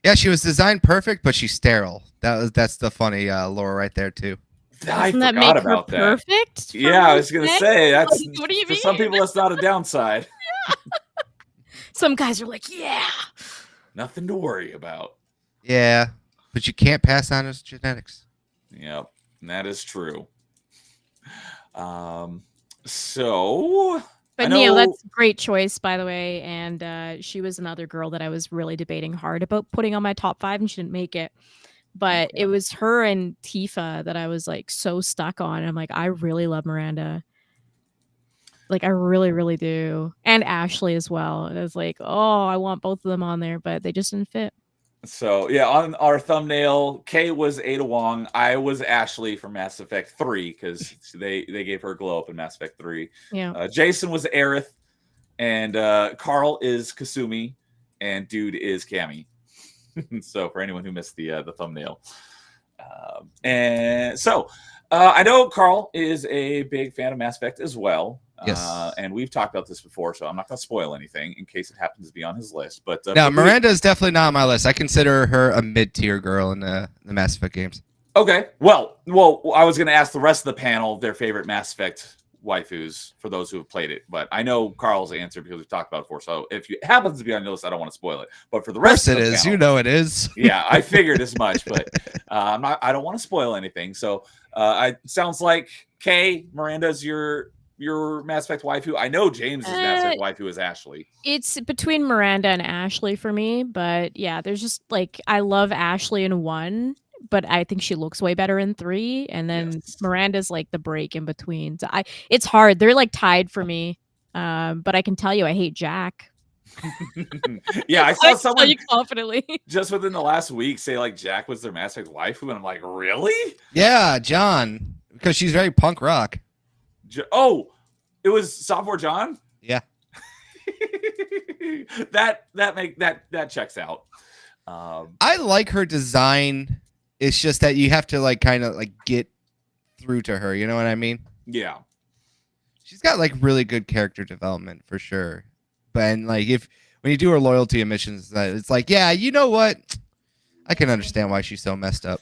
Yeah, she was designed perfect, but she's sterile. That's the funny lore right there too. I Doesn't that forgot make her about that. perfect? Yeah, I was gonna say that's Like, what do you for mean? some people that's not a downside. Some guys are like, yeah. Nothing to worry about. Yeah, but you can't pass on his genetics. Yep, that is true. So But Neil, that's a great choice, by the way. And she was another girl that I was really debating hard about putting on my top 5, and she didn't make it. But it was her and Tifa that I was like so stuck on. I'm like, I really love Miranda. Like I really, really do. And Ashley as well. It was like, oh, I want both of them on there, but they just didn't fit. So yeah, on our thumbnail, Kay was Ada Wong. I was Ashley from Mass Effect 3 because they gave her a glow up in Mass Effect 3. Yeah. Jason was Aerith, and Carl is Kasumi, and Dude is Cammy. So for anyone who missed the thumbnail, and so I know Carl is a big fan of Mass Effect as well. Yes. And we've talked about this before, so I'm not going to spoil anything in case it happens to be on his list. But no, Miranda is definitely not on my list. I consider her a mid-tier girl in the Mass Effect games. Okay. Well, I was going to ask the rest of the panel their favorite Mass Effect waifus for those who have played it, but I know Carl's answer because we've talked about it before. So if it happens to be on your list, I don't want to spoil it. But for the rest of the panel, it is. Yeah, I figured as much, but I don't want to spoil anything. So sounds like Kay, Miranda's your Mass Effect waifu. I know James's Mass Effect waifu is Ashley. It's between Miranda and Ashley for me, but yeah, there's just like I love Ashley in 1, but I think she looks way better in 3, and then Miranda's like the break in between. So it's hard. They're like tied for me. But I can tell you I hate Jack. Yeah, I saw someone tell you confidently just within the last week say like Jack was their Mass Effect waifu, and I'm like, really? Yeah, John, because she's very punk rock. Oh, it was Sophomore John? Yeah. that checks out. I like her design. It's just that you have to like kind of like get through to her, you know what I mean? Yeah. She's got like really good character development for sure. But like when you do her loyalty missions, it's like, yeah, you know what? I can understand why she's so messed up.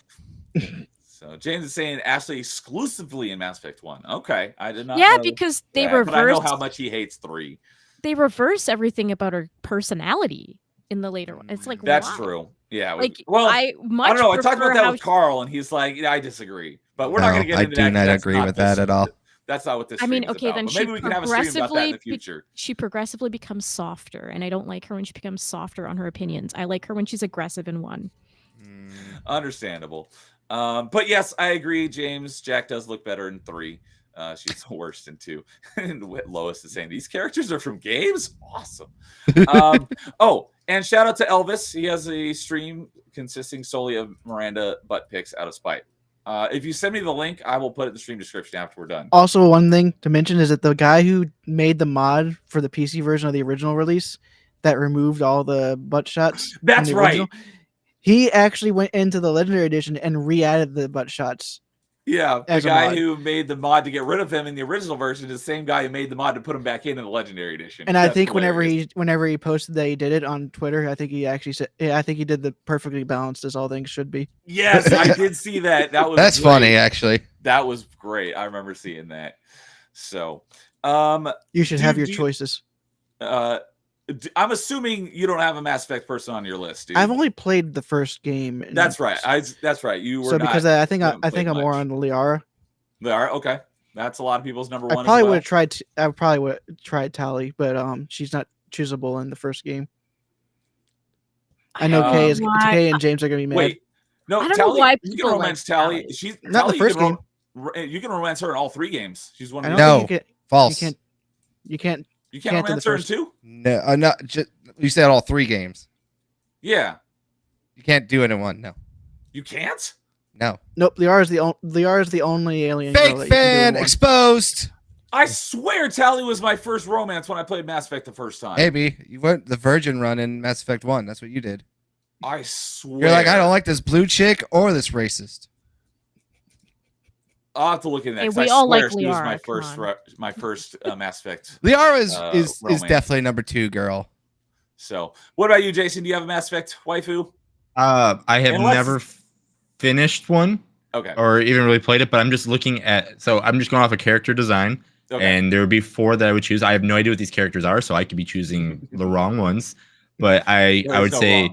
So James is saying Ashley exclusively in Mass Effect 1. Okay, I did not. Yeah, know because they that, reversed. But I know how much he hates 3. They reverse everything about her personality in the later one. It's like that's why? True. Yeah. Like I don't know. I talked about that with Carl, and he's like, "Yeah, I disagree." But we're not going to get into that. I do not agree with that at all. That's not what this. I mean, okay, about. then Maybe we can have a stream about that in the future. She progressively becomes softer, and I don't like her when she becomes softer on her opinions. I like her when she's aggressive in 1. Understandable. But yes, I agree, James. Jack does look better in 3. She's the worst in 2. And Lois is saying these characters are from games. Awesome. Oh, and shout out to Elvis. He has a stream consisting solely of Miranda butt pics out of spite. If you send me the link, I will put it in the stream description after we're done. Also, one thing to mention is that the guy who made the mod for the PC version of the original release that removed all the butt shots. That's right. He actually went into the Legendary Edition and re-added the butt shots. Yeah, the guy who made the mod to get rid of him in the original version is the same guy who made the mod to put him back in the Legendary Edition. And I think whenever he posted that he did it on Twitter, I think he actually said, I think he did the perfectly balanced as all things should be. Yes, I did see that. That's funny, actually. That was great. I remember seeing that. So, you should have your choices. I'm assuming you don't have a Mass Effect person on your list, dude. I've only played the first game. That's right. That's right. You were because I think I'm more on Liara. Liara, okay. That's a lot of people's number one. I probably would have tried Tali, but she's not choosable in the first game. I know Kay and James are gonna be mad. Wait, no, I don't know why you can romance Tali. She's not the first game. You can romance her in all 3 games. She's one. No, false. You can't. You can't romance her in 2? No, not just. You said all 3 games. Yeah. You can't do it in 1. No. You can't? No. Nope. Liara is the only alien. Fake fan exposed. I swear, Tali was my first romance when I played Mass Effect the first time. Maybe you went the Virgin run in Mass Effect 1. That's what you did. I swear. You're like, I don't like this blue chick or this racist. I'll have to look in that. Hey, we all like she was Liara. my first Mass Effect. Liara is definitely number 2 girl. So, what about you, Jason? Do you have a Mass Effect waifu? I have never finished one. Okay. Or even really played it, but I'm just looking at. So I'm just going off of character design, and there would be 4 that I would choose. I have no idea what these characters are, so I could be choosing the wrong ones. But I would say,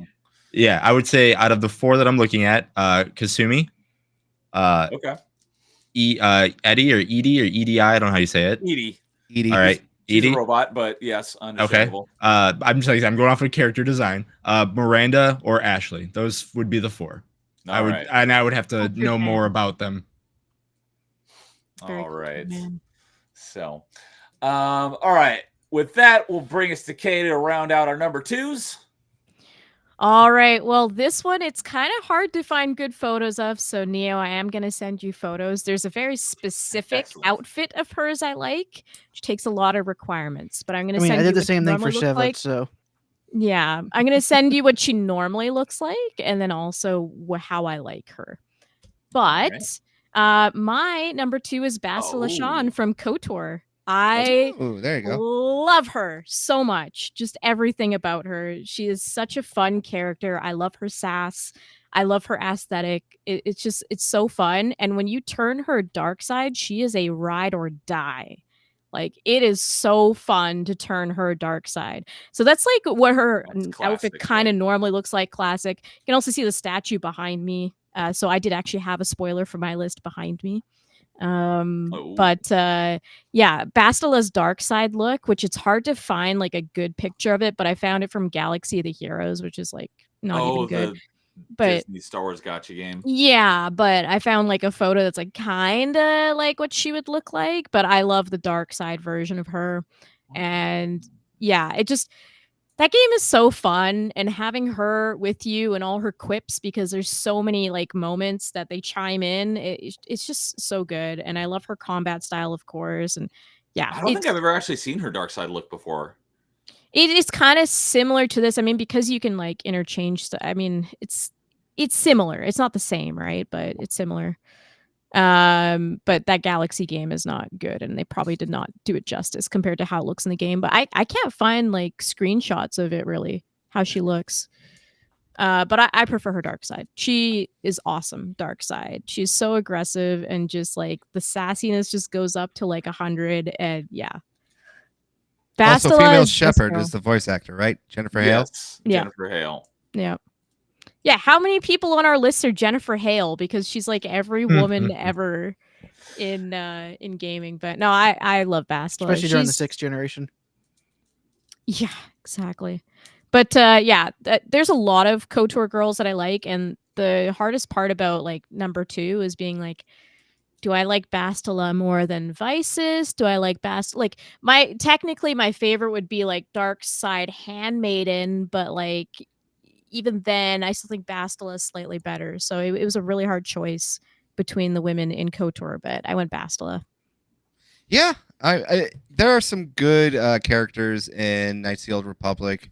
yeah, I would say out of the 4 that I'm looking at, Kasumi. Okay. Eddie or Edi, I don't know how you say it. Edie. All right. She's a robot, but yes, understandable. Okay. I'm going off of character design. Miranda or Ashley. Those would be the 4. I would have to know more about them. All right. So, All right. With that, we'll bring us to Kay to round out our number 2s. All right. Well, this one, it's kind of hard to find good photos of. So, Neo, I am going to send you photos. There's a very specific Excellent. outfit of hers I like, which takes a lot of requirements. But I'm going I to mean, send I you did the what she same thing for normally looks Shiva, like. so Yeah. I'm going to send you what she normally looks like and then also how I like her. But my number 2 is Bastila Shan from KOTOR. I there you go. love her so much. Just everything about her. She is such a fun character. I love her sass. I love her aesthetic. It's so fun. And when you turn her dark side, she is a ride or die. Like, it is so fun to turn her dark side. So that's like what her outfit kind of normally looks like. Classic. You can also see the statue behind me. So I did actually have a spoiler for my list behind me. But yeah, Bastila's dark side look, which it's hard to find like a good picture of it, but I found it from Galaxy of the Heroes, which is like not even good. But Disney Star Wars gotcha game. Yeah, but I found like a photo that's like kind of like what she would look like, but I love the dark side version of her. And yeah, that game is so fun, and having her with you and all her quips, because there's so many like moments that they chime in. It's just so good, and I love her combat style, of course. And yeah, I don't think I've ever actually seen her dark side look before. It is kind of similar to this. I mean, because you can like interchange. I mean, it's similar. It's not the same, right? But it's similar. But that Galaxy game is not good, and they probably did not do it justice compared to how it looks in the game. But I can't find like screenshots of it really, how she looks. But I prefer her dark side. She is awesome dark side. She's so aggressive, and just like the sassiness just goes up to like 100. And yeah. Also, Bastila female is Shepherd is the voice actor, right? Jennifer Hale? Yeah. Jennifer Hale. Yeah. Yeah, how many people on our list are Jennifer Hale? Because she's like every woman ever in gaming. But no, I love Bastila. Especially during the 6th generation. Yeah, exactly. But yeah, there's a lot of KOTOR girls that I like, and the hardest part about like number 2 is being like, do I like Bastila more than Waifus? Do I like like technically my favorite would be like Dark Side Handmaiden, but like even then I still think Bastila is slightly better. So it was a really hard choice between the women in KOTOR, but I went Bastila. Yeah, there are some good characters in Knights of the Old Republic.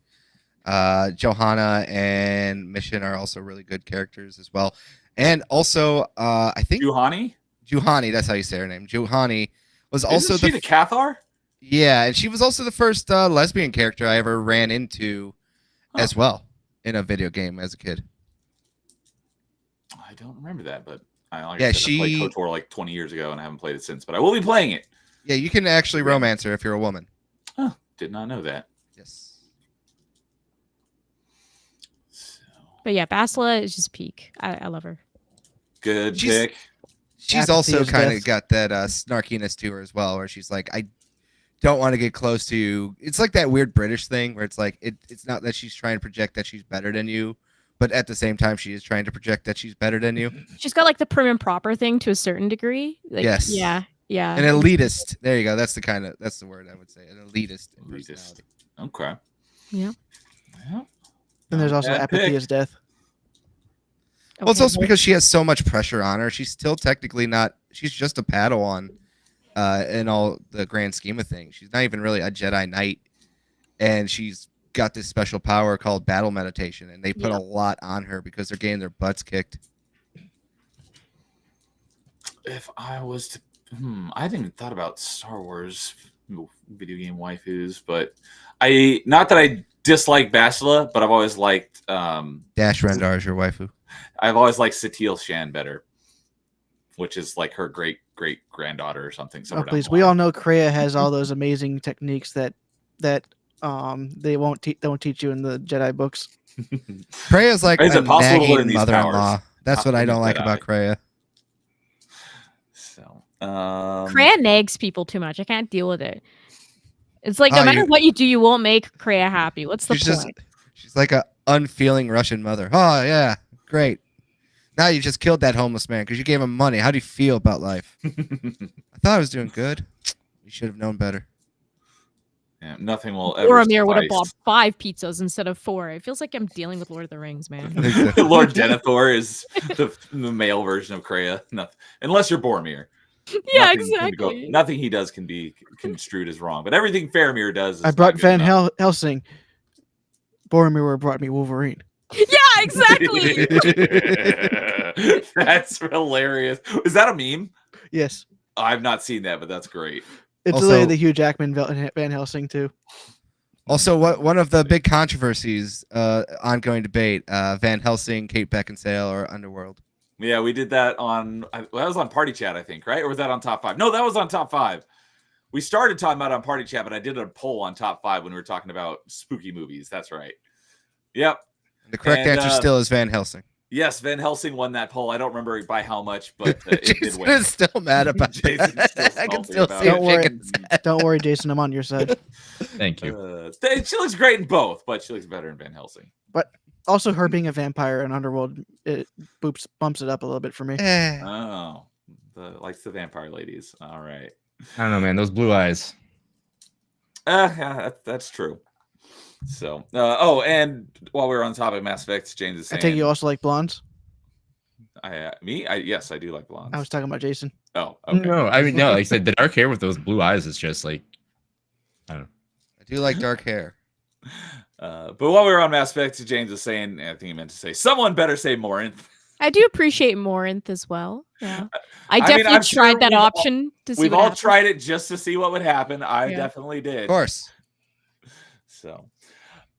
Johanna and Mission are also really good characters as well. And also, I think Juhani, that's how you say her name. Juhani was also the Cathar? Yeah, and she was also the first lesbian character I ever ran into as well in a video game as a kid. I don't remember that, but I played KOTOR like 20 years ago, and I haven't played it since, but I will be playing it. Yeah, you can actually romance her if you're a woman. Oh, did not know that. Yes. But yeah, Bastila is just peak. I love her. Good pick. She's also kind of got that snarkiness to her as well, where she's like, I don't want to get close to you. It's like that weird British thing where it's like, it's not that she's trying to project that she's better than you, but at the same time, she is trying to project that she's better than you. She's got like the prim and proper thing to a certain degree. Like, yes. Yeah. Yeah. An elitist. There you go. That's the word I would say. An elitist. Okay. Yeah. Well, and there's also apathy as death. Well, it's also because she has so much pressure on her. She's still technically not. She's just a Padawan in all the grand scheme of things. She's not even really a Jedi Knight, and she's got this special power called battle meditation, and they put a lot on her because they're getting their butts kicked. If I was to, I hadn't even thought about Star Wars video game waifus, but not that I dislike Bastila, but I've always liked Dash Rendar is your waifu. I've always liked Satil Shan better, which is like her great granddaughter or something. Oh, please, we all know Kreia has all those amazing techniques that they don't teach you in the Jedi books. Kreia's like a nagging mother-in-law. That's what I don't like about Kreia. So Kreia nags people too much. I can't deal with it. It's like no matter what you do, you won't make Kreia happy. What's the point? She's like a unfeeling Russian mother. Oh yeah, great. Now you just killed that homeless man because you gave him money. How do you feel about life? I thought I was doing good. You should have known better. Yeah, nothing will ever Boromir would have bought suffice. 5 pizzas instead of 4. It feels like I'm dealing with Lord of the Rings, man. Lord Denethor is the male version of Kreia. Nothing, unless you're Boromir. Yeah, Nothing can exactly. nothing he does can be construed as wrong, but everything Faramir does is I brought not good Van enough. Helsing. Boromir brought me Wolverine. Yeah, exactly. That's hilarious. Is that a meme? Yes. I've not seen that, but that's great. It's Also- literally the Hugh Jackman Van Helsing too. Also, one of the big controversies, ongoing debate, Van Helsing, Kate Beckinsale, or Underworld. Yeah, we did that that was on Party Chat, I think, right? Or was that on Top 5? No, that was on Top 5. We started talking about it on Party Chat, but I did a poll on Top 5 when we were talking about spooky movies. That's right. Yep. The correct answer still is Van Helsing. Yes, Van Helsing won that poll. I don't remember by how much, but it did Jason win. is still mad about Jason's that. still I can salty still about see it. him Don't worry. shaking his head. Don't worry, Jason. I'm on your side. Thank you. She looks great in both, but she looks better in Van Helsing. Also, her being a vampire in Underworld, it bumps it up a little bit for me. Oh, likes the vampire ladies. All right. I don't know, man. Those blue eyes. Yeah, that's true. So, and while we were on topic of Mass Effect, James is I saying, take you also like blondes. Yes, I do like blondes. I was talking about Jason. Oh, okay. No, I mean, no. Like I said, the dark hair with those blue eyes is just like, I don't know. I do like dark hair. But while we were on Mass Effect, James is saying, I think he meant to say, someone better say Morinth. I do appreciate Morinth as well. Yeah, I mean, definitely I'm sure tried that we've all- option to see We've what all happened. tried it just to see what would happen. I Yeah. definitely did. Of course. So,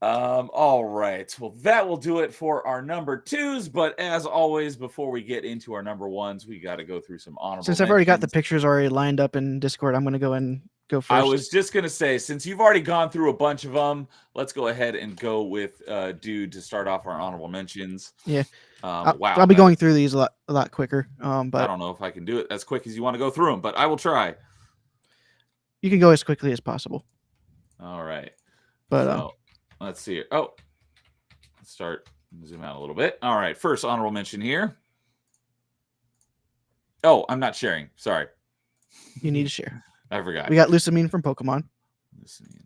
all right. Well, that will do it for our number 2s. But as always, before we get into our number 1s, we got to go through some honorable Since I've already got the mentions. pictures already lined up in Discord, I'm going to go and go first. I was just going to say, since you've already gone through a bunch of them, let's go ahead and go with Dude to start off our honorable mentions. Yeah. Wow. I'll be going through these a lot quicker. I But don't know if I can do it as quick as you want to go through them, but I will try. you can go as quickly as possible. All right. But So, let's see here. Oh, let's start zoom out a little bit. All right. First honorable mention here. Oh, I'm not sharing. Sorry. you need to share. I forgot. We got Lucamine from Pokemon.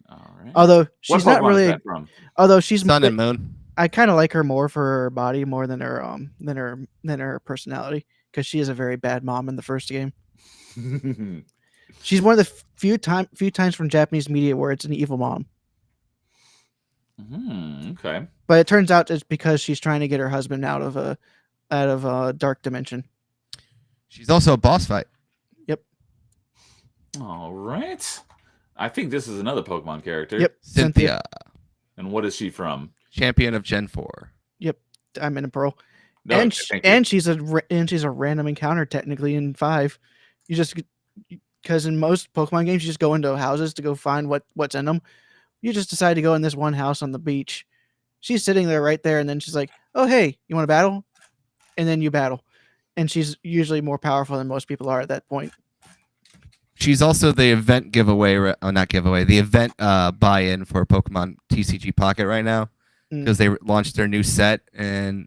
All right. Although What she's not Pokemon is really. that from? Although she's Sun and Moon. I kind of like her more for her body more than her personality, because she is a very bad mom in the first game. She's one of the few times from Japanese media where it's an evil mom. Okay. But it turns out it's because she's trying to get her husband out of a dark dimension. She's also a boss fight. All right. I think this is another Pokemon character. Yep. Cynthia, And what is she from? champion of Gen 4. I'm in a Pearl. No, and thank you. and she's a random encounter technically in 5. You just, because in most Pokemon games you just go into houses to go find what's in them. You just decide to go in this one house on the beach. She's sitting there right there, and then she's like, "Oh hey, you want to battle?" And then you battle, and she's usually more powerful than most people are at that point. She's also the event giveaway, not giveaway, the event buy-in for Pokemon TCG Pocket right now, because they launched their new set, and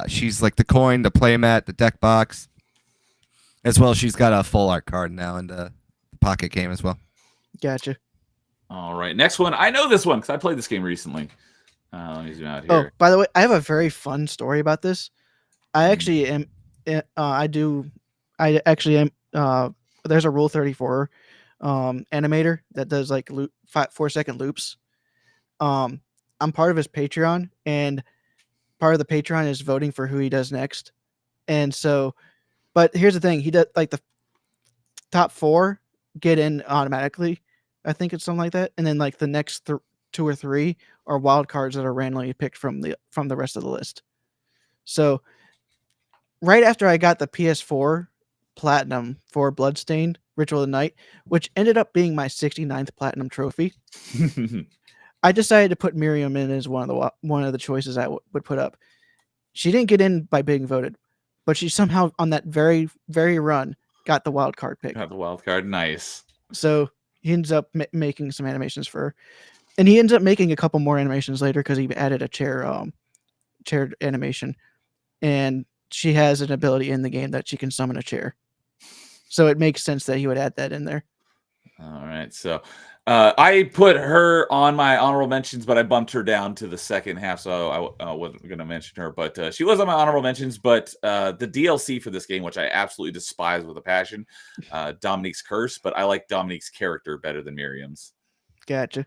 she's like the coin, the playmat, the deck box, as well as she's got a full art card now in the Pocket game as well. Gotcha. All right. Next one. I know this one because I played this game recently. Let me zoom out Oh, here. by the way, I have a very fun story about this. I actually am. I actually am. There's a Rule 34 animator that does like 4-second loops. I'm part of his Patreon, and part of the Patreon is voting for who he does next. And so, but here's the thing: he does like the top 4 get in automatically. I think it's something like that, and then like the next 2 or 3 are wild cards that are randomly picked from the rest of the list. So, right after I got the PS4 Platinum for Bloodstained Ritual of the Night, which ended up being my 69th Platinum trophy, I decided to put Miriam in as one of the choices I would put up. She didn't get in by being voted, but she somehow on that very run got the wild card pick. Got the wild card. Nice. So he ends up making some animations for her, and he ends up making a couple more animations later because he added a chair animation, and she has an ability in the game that she can summon a chair. So it makes sense that he would add that in there. All right. So I put her on my honorable mentions, but I bumped her down to the second half, so I wasn't going to mention her. But she was on my honorable mentions. But the DLC for this game, which I absolutely despise with a passion, Dominique's Curse. But I like Dominique's character better than Miriam's. Gotcha.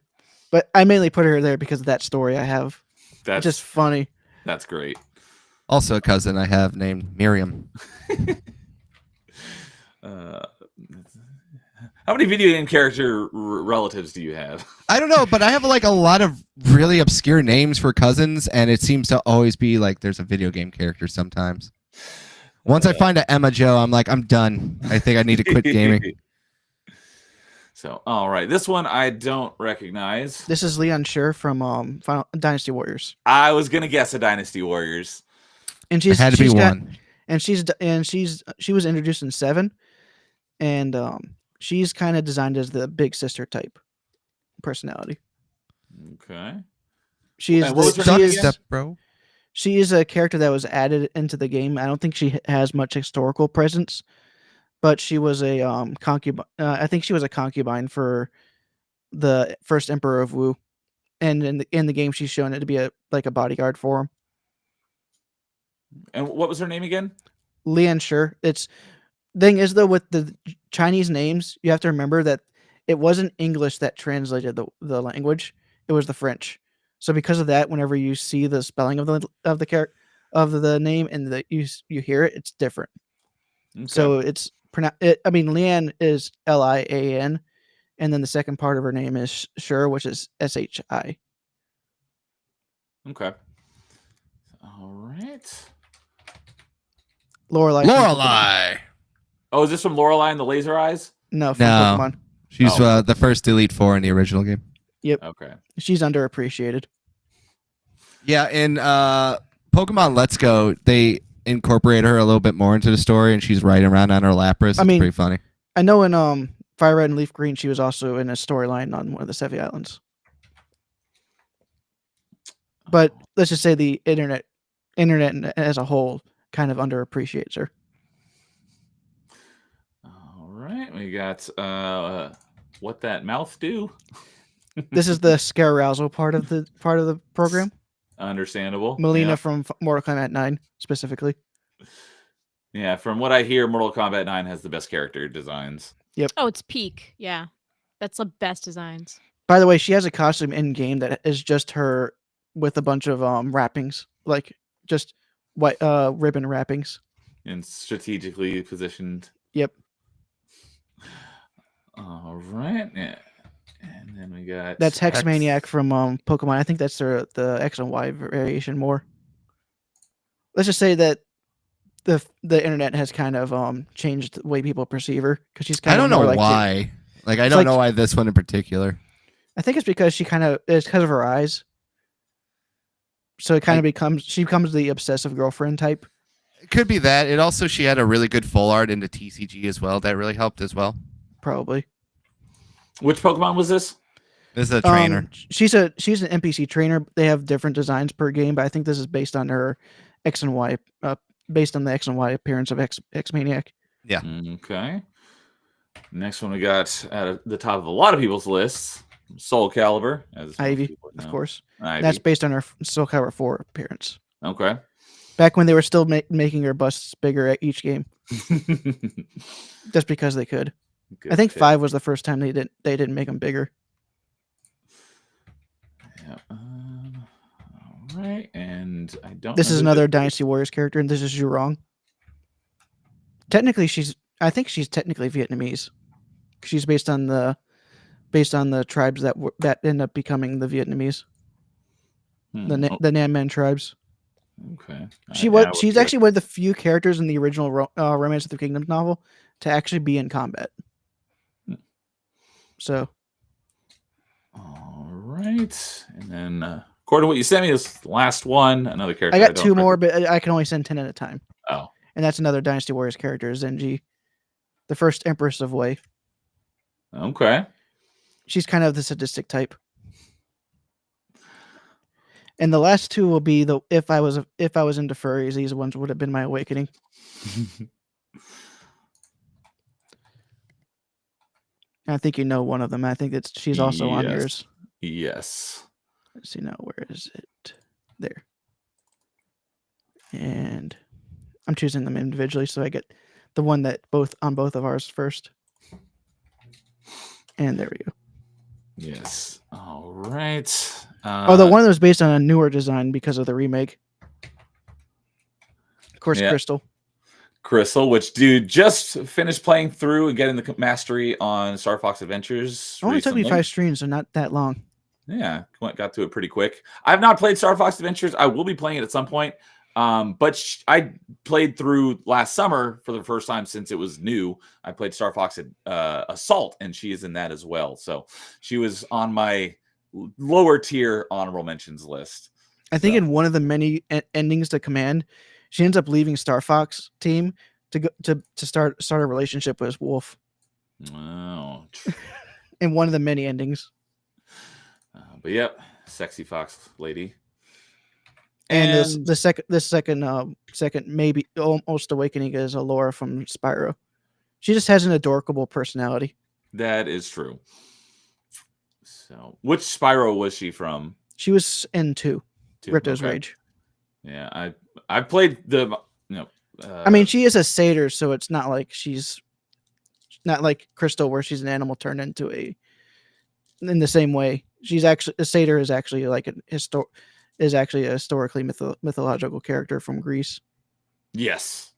But I mainly put her there because of that story I have. That's Just funny. That's great. Also, a cousin I have named Miriam. How many video game character relatives do you have? I don't know, but I have like a lot of really obscure names for cousins, and it seems to always be like there's a video game character sometimes. Once I find a Emma Joe, I'm like, I'm done. I think I need to quit gaming. So, all right, this one I don't recognize. This is Leon Schur from Final Dynasty Warriors. I was gonna guess a Dynasty Warriors, and It had to be one. And she was introduced in 7, and she's kind of designed as the big sister type personality. Okay. She And what was her name again? bro. She is a character that was added into the game. I don't think she has much historical presence, but she was a concubine. I think she was a concubine for the first Emperor of Wu, and in the game she's shown it to be a bodyguard for him. And what was her name again? Lian Schur. It's thing is though with the Chinese names, you have to remember that it wasn't English that translated the language; it was the French. So because of that, whenever you see the spelling of the character of the name and you hear it, it's different. Okay. So it's Lian is Lian, and then the second part of her name is Schur, which is Shi. Okay. All right. Lorelai. Oh, is this from Lorelai and the Laser Eyes? No, from No. Pokemon. She's Oh. the first Elite Four in the original game. Okay. She's underappreciated. Yeah, in Pokemon Let's Go, they incorporate her a little bit more into the story, and she's riding around on her Lapras. It's pretty funny. I know in Fire Red and Leaf Green, she was also in a storyline on one of the Sevi Islands. But let's just say the internet as a whole kind of underappreciates her. All right, we got what that mouth do? This is the scare arousal part of the program. Understandable. Melina Yeah. from Mortal Kombat 9 specifically. Yeah, from what I hear, Mortal Kombat 9 has the best character designs. Oh, it's peak. Yeah. That's the best designs. By the way, she has a costume in game that is just her with a bunch of wrappings, like just white ribbon wrappings. And strategically positioned. Yep. All right. Yeah. And then we got That's Hex Maniac from Pokemon. I think that's the X and Y variation more. Let's just say that the internet has kind of changed the way people perceive her because she's kind I of don't know more why. I don't know why this one in particular. I think it's because it's because of her eyes. So it kind of becomes the obsessive girlfriend type. It could be that. It also she had a really good full art into TCG as well. That really helped as well. Probably. Which Pokemon was this? This is a trainer. She's an NPC trainer. They have different designs per game, but I think this is based on her X and Y, based on the X and Y appearance of X Maniac. Yeah. Okay. Next one we got at the top of a lot of people's lists, Soul Calibur, as Ivy, of course. Ivy. That's based on her Soul Calibur 4 appearance. Okay. Back when they were still making her busts bigger at each game, just because they could. Good I think pick. 5 was the first time they didn't make them bigger. Yeah. All right, and I don't. This know is who another this- Dynasty Warriors character, and this is Zhurong. Technically, I think she's technically Vietnamese. She's based on the tribes that end up becoming the Vietnamese, the Nam Man tribes. Okay. She's actually one of the few characters in the original Romance of the Kingdoms novel to actually be in combat. So. All right, and then according to what you sent me, this last one, another character. I got don't 2 more, recognize. but I can only send 10 at a time. Oh. And that's another Dynasty Warriors character, Zenji, the first Empress of Wei. Okay. She's kind of the sadistic type. And the last 2 will be if I was into furries, these ones would have been my awakening. And I think you know one of them. I think she's also on Yes. yours. Yes. Let's see now. Where is it? There. And I'm choosing them individually, so I get the one that on both of ours first. And there we go. Yes. All right. Although one of them was based on a newer design because of the remake. Of course, Yeah. Crystal, which dude just finished playing through and getting the mastery on Star Fox Adventures. Only took me recently. 5 streams, so not that long. Yeah, got to it pretty quick. I've not played Star Fox Adventures. I will be playing it at some point. But I played through last summer for the first time since it was new. I played Star Fox Assault, and she is in that as well. So she was on my lower tier honorable mentions list. I think in one of the many endings to Command, she ends up leaving Star Fox team to go to start a relationship with Wolf. Oh. In one of the many endings. But yep, sexy fox lady. And the second maybe almost awakening is Alora from Spyro. She just has an adorable personality. That is true. So, which Spyro was she from? She was in 2, Ripto's Rage. Yeah, I played the I mean, she is a satyr, so it's not like she's not like Crystal, where she's an animal turned into in the same way. She's actually a satyr is actually like a historically mythological character from Greece. Yes.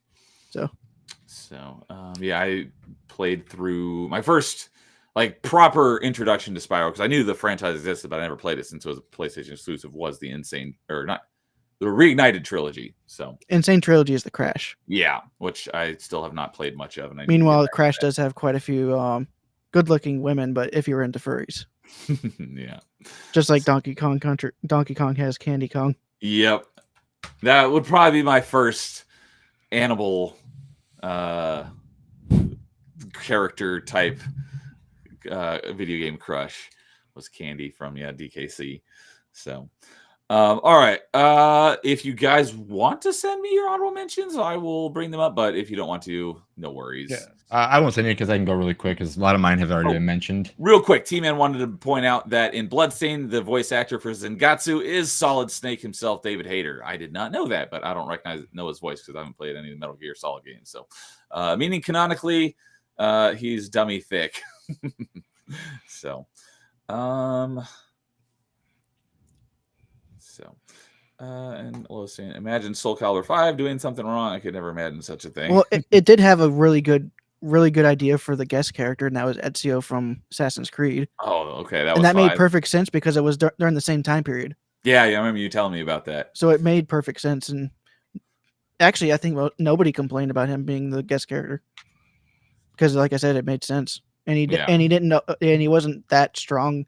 So yeah, I played through my first like proper introduction to Spyro because I knew the franchise existed, but I never played it since it was a PlayStation exclusive. Was the the Reignited trilogy? So Insane Trilogy is the Crash. Yeah, which I still have not played much of. And meanwhile, Crash does have quite a few good-looking women, but if you're into furries. Yeah. Just like Donkey Kong Country. Donkey Kong has Candy Kong. Yep. That would probably be my first animal character type video game crush was Candy from DKC. So all right. If you guys want to send me your honorable mentions, I will bring them up. But if you don't want to, no worries. Yeah. I won't send you because I can go really quick because a lot of mine have already been mentioned. Real quick, T-Man wanted to point out that in Bloodstained, the voice actor for Zangatsu is Solid Snake himself, David Hayter. I did not know that, but I don't know his voice because I haven't played any of the Metal Gear Solid games. So, meaning canonically, he's dummy thick. So, and Lois saying, imagine Soul Calibur 5 doing something wrong. I could never imagine such a thing. Well, it did have a really good idea for the guest character, and that was Ezio from Assassin's Creed. Oh, okay. That made perfect sense because it was during the same time period. Yeah, I remember you telling me about that. So it made perfect sense. And actually, I think nobody complained about him being the guest character because, like I said, it made sense. And he didn't know, and he wasn't that strong,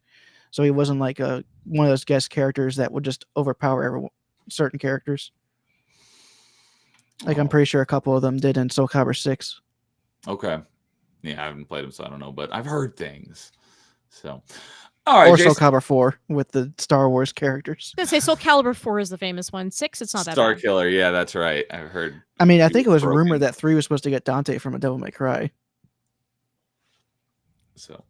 so he wasn't like one of those guest characters that would just overpower certain characters. Like I'm pretty sure a couple of them did in Soul Calibur 6. Okay. Yeah, I haven't played them, so I don't know, but I've heard things. So, all right. Or Soul Calibur 4 with the Star Wars characters. I was gonna say Soul Calibur 4 is the famous one. 6, it's not that Star bad. Killer, yeah, that's right. I've heard. I mean, I think it was rumored that 3 was supposed to get Dante from A Devil May Cry. So,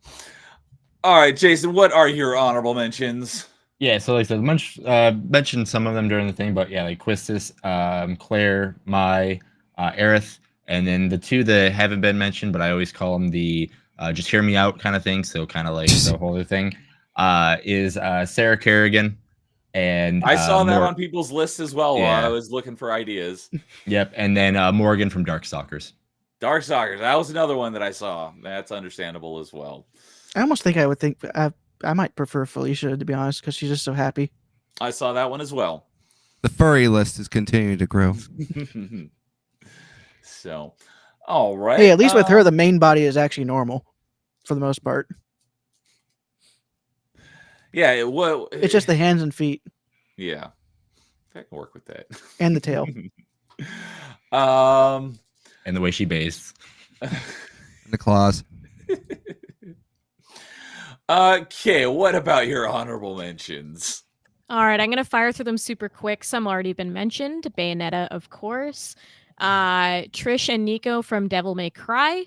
all right, Jason, what are your honorable mentions? Yeah, so like I said, mentioned some of them during the thing, but yeah, like Quistis, Claire, Mai, Aerith, and then the 2 that haven't been mentioned, but I always call them the just hear me out kind of thing. So kind of like the whole other thing is Sarah Kerrigan. And I saw that on people's lists as well while I was looking for ideas. Yep, and then Morgan from Darkstalkers. Darkstalkers, that was another one that I saw. That's understandable as well. I almost think I might prefer Felicia, to be honest, because she's just so happy. I saw that one as well. The furry list is continuing to grow. So, all right. Hey, at least with her, the main body is actually normal for the most part. Yeah, it's just the hands and feet. Yeah, I can work with that. And the tail. And the way she bathes. The claws. Okay, what about your honorable mentions? All right, I'm going to fire through them super quick. Some already been mentioned. Bayonetta, of course. Trish and Nico from Devil May Cry.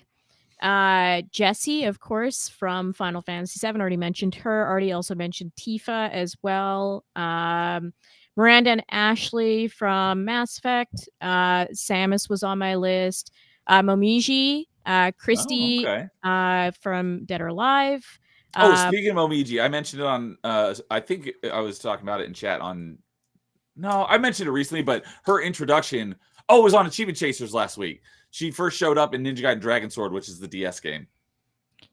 Jessie, of course, from Final Fantasy VII. Already mentioned her. Already also mentioned Tifa as well. Miranda and Ashley from Mass Effect. Samus was on my list. Momiji, Christy okay. from Dead or Alive. Speaking of Momiji, I mentioned it on. I think I was talking about it in chat on. No, I mentioned it recently, but her introduction. Oh, it was on Achievement Chasers last week. She first showed up in Ninja Gaiden Dragon Sword, which is the DS game.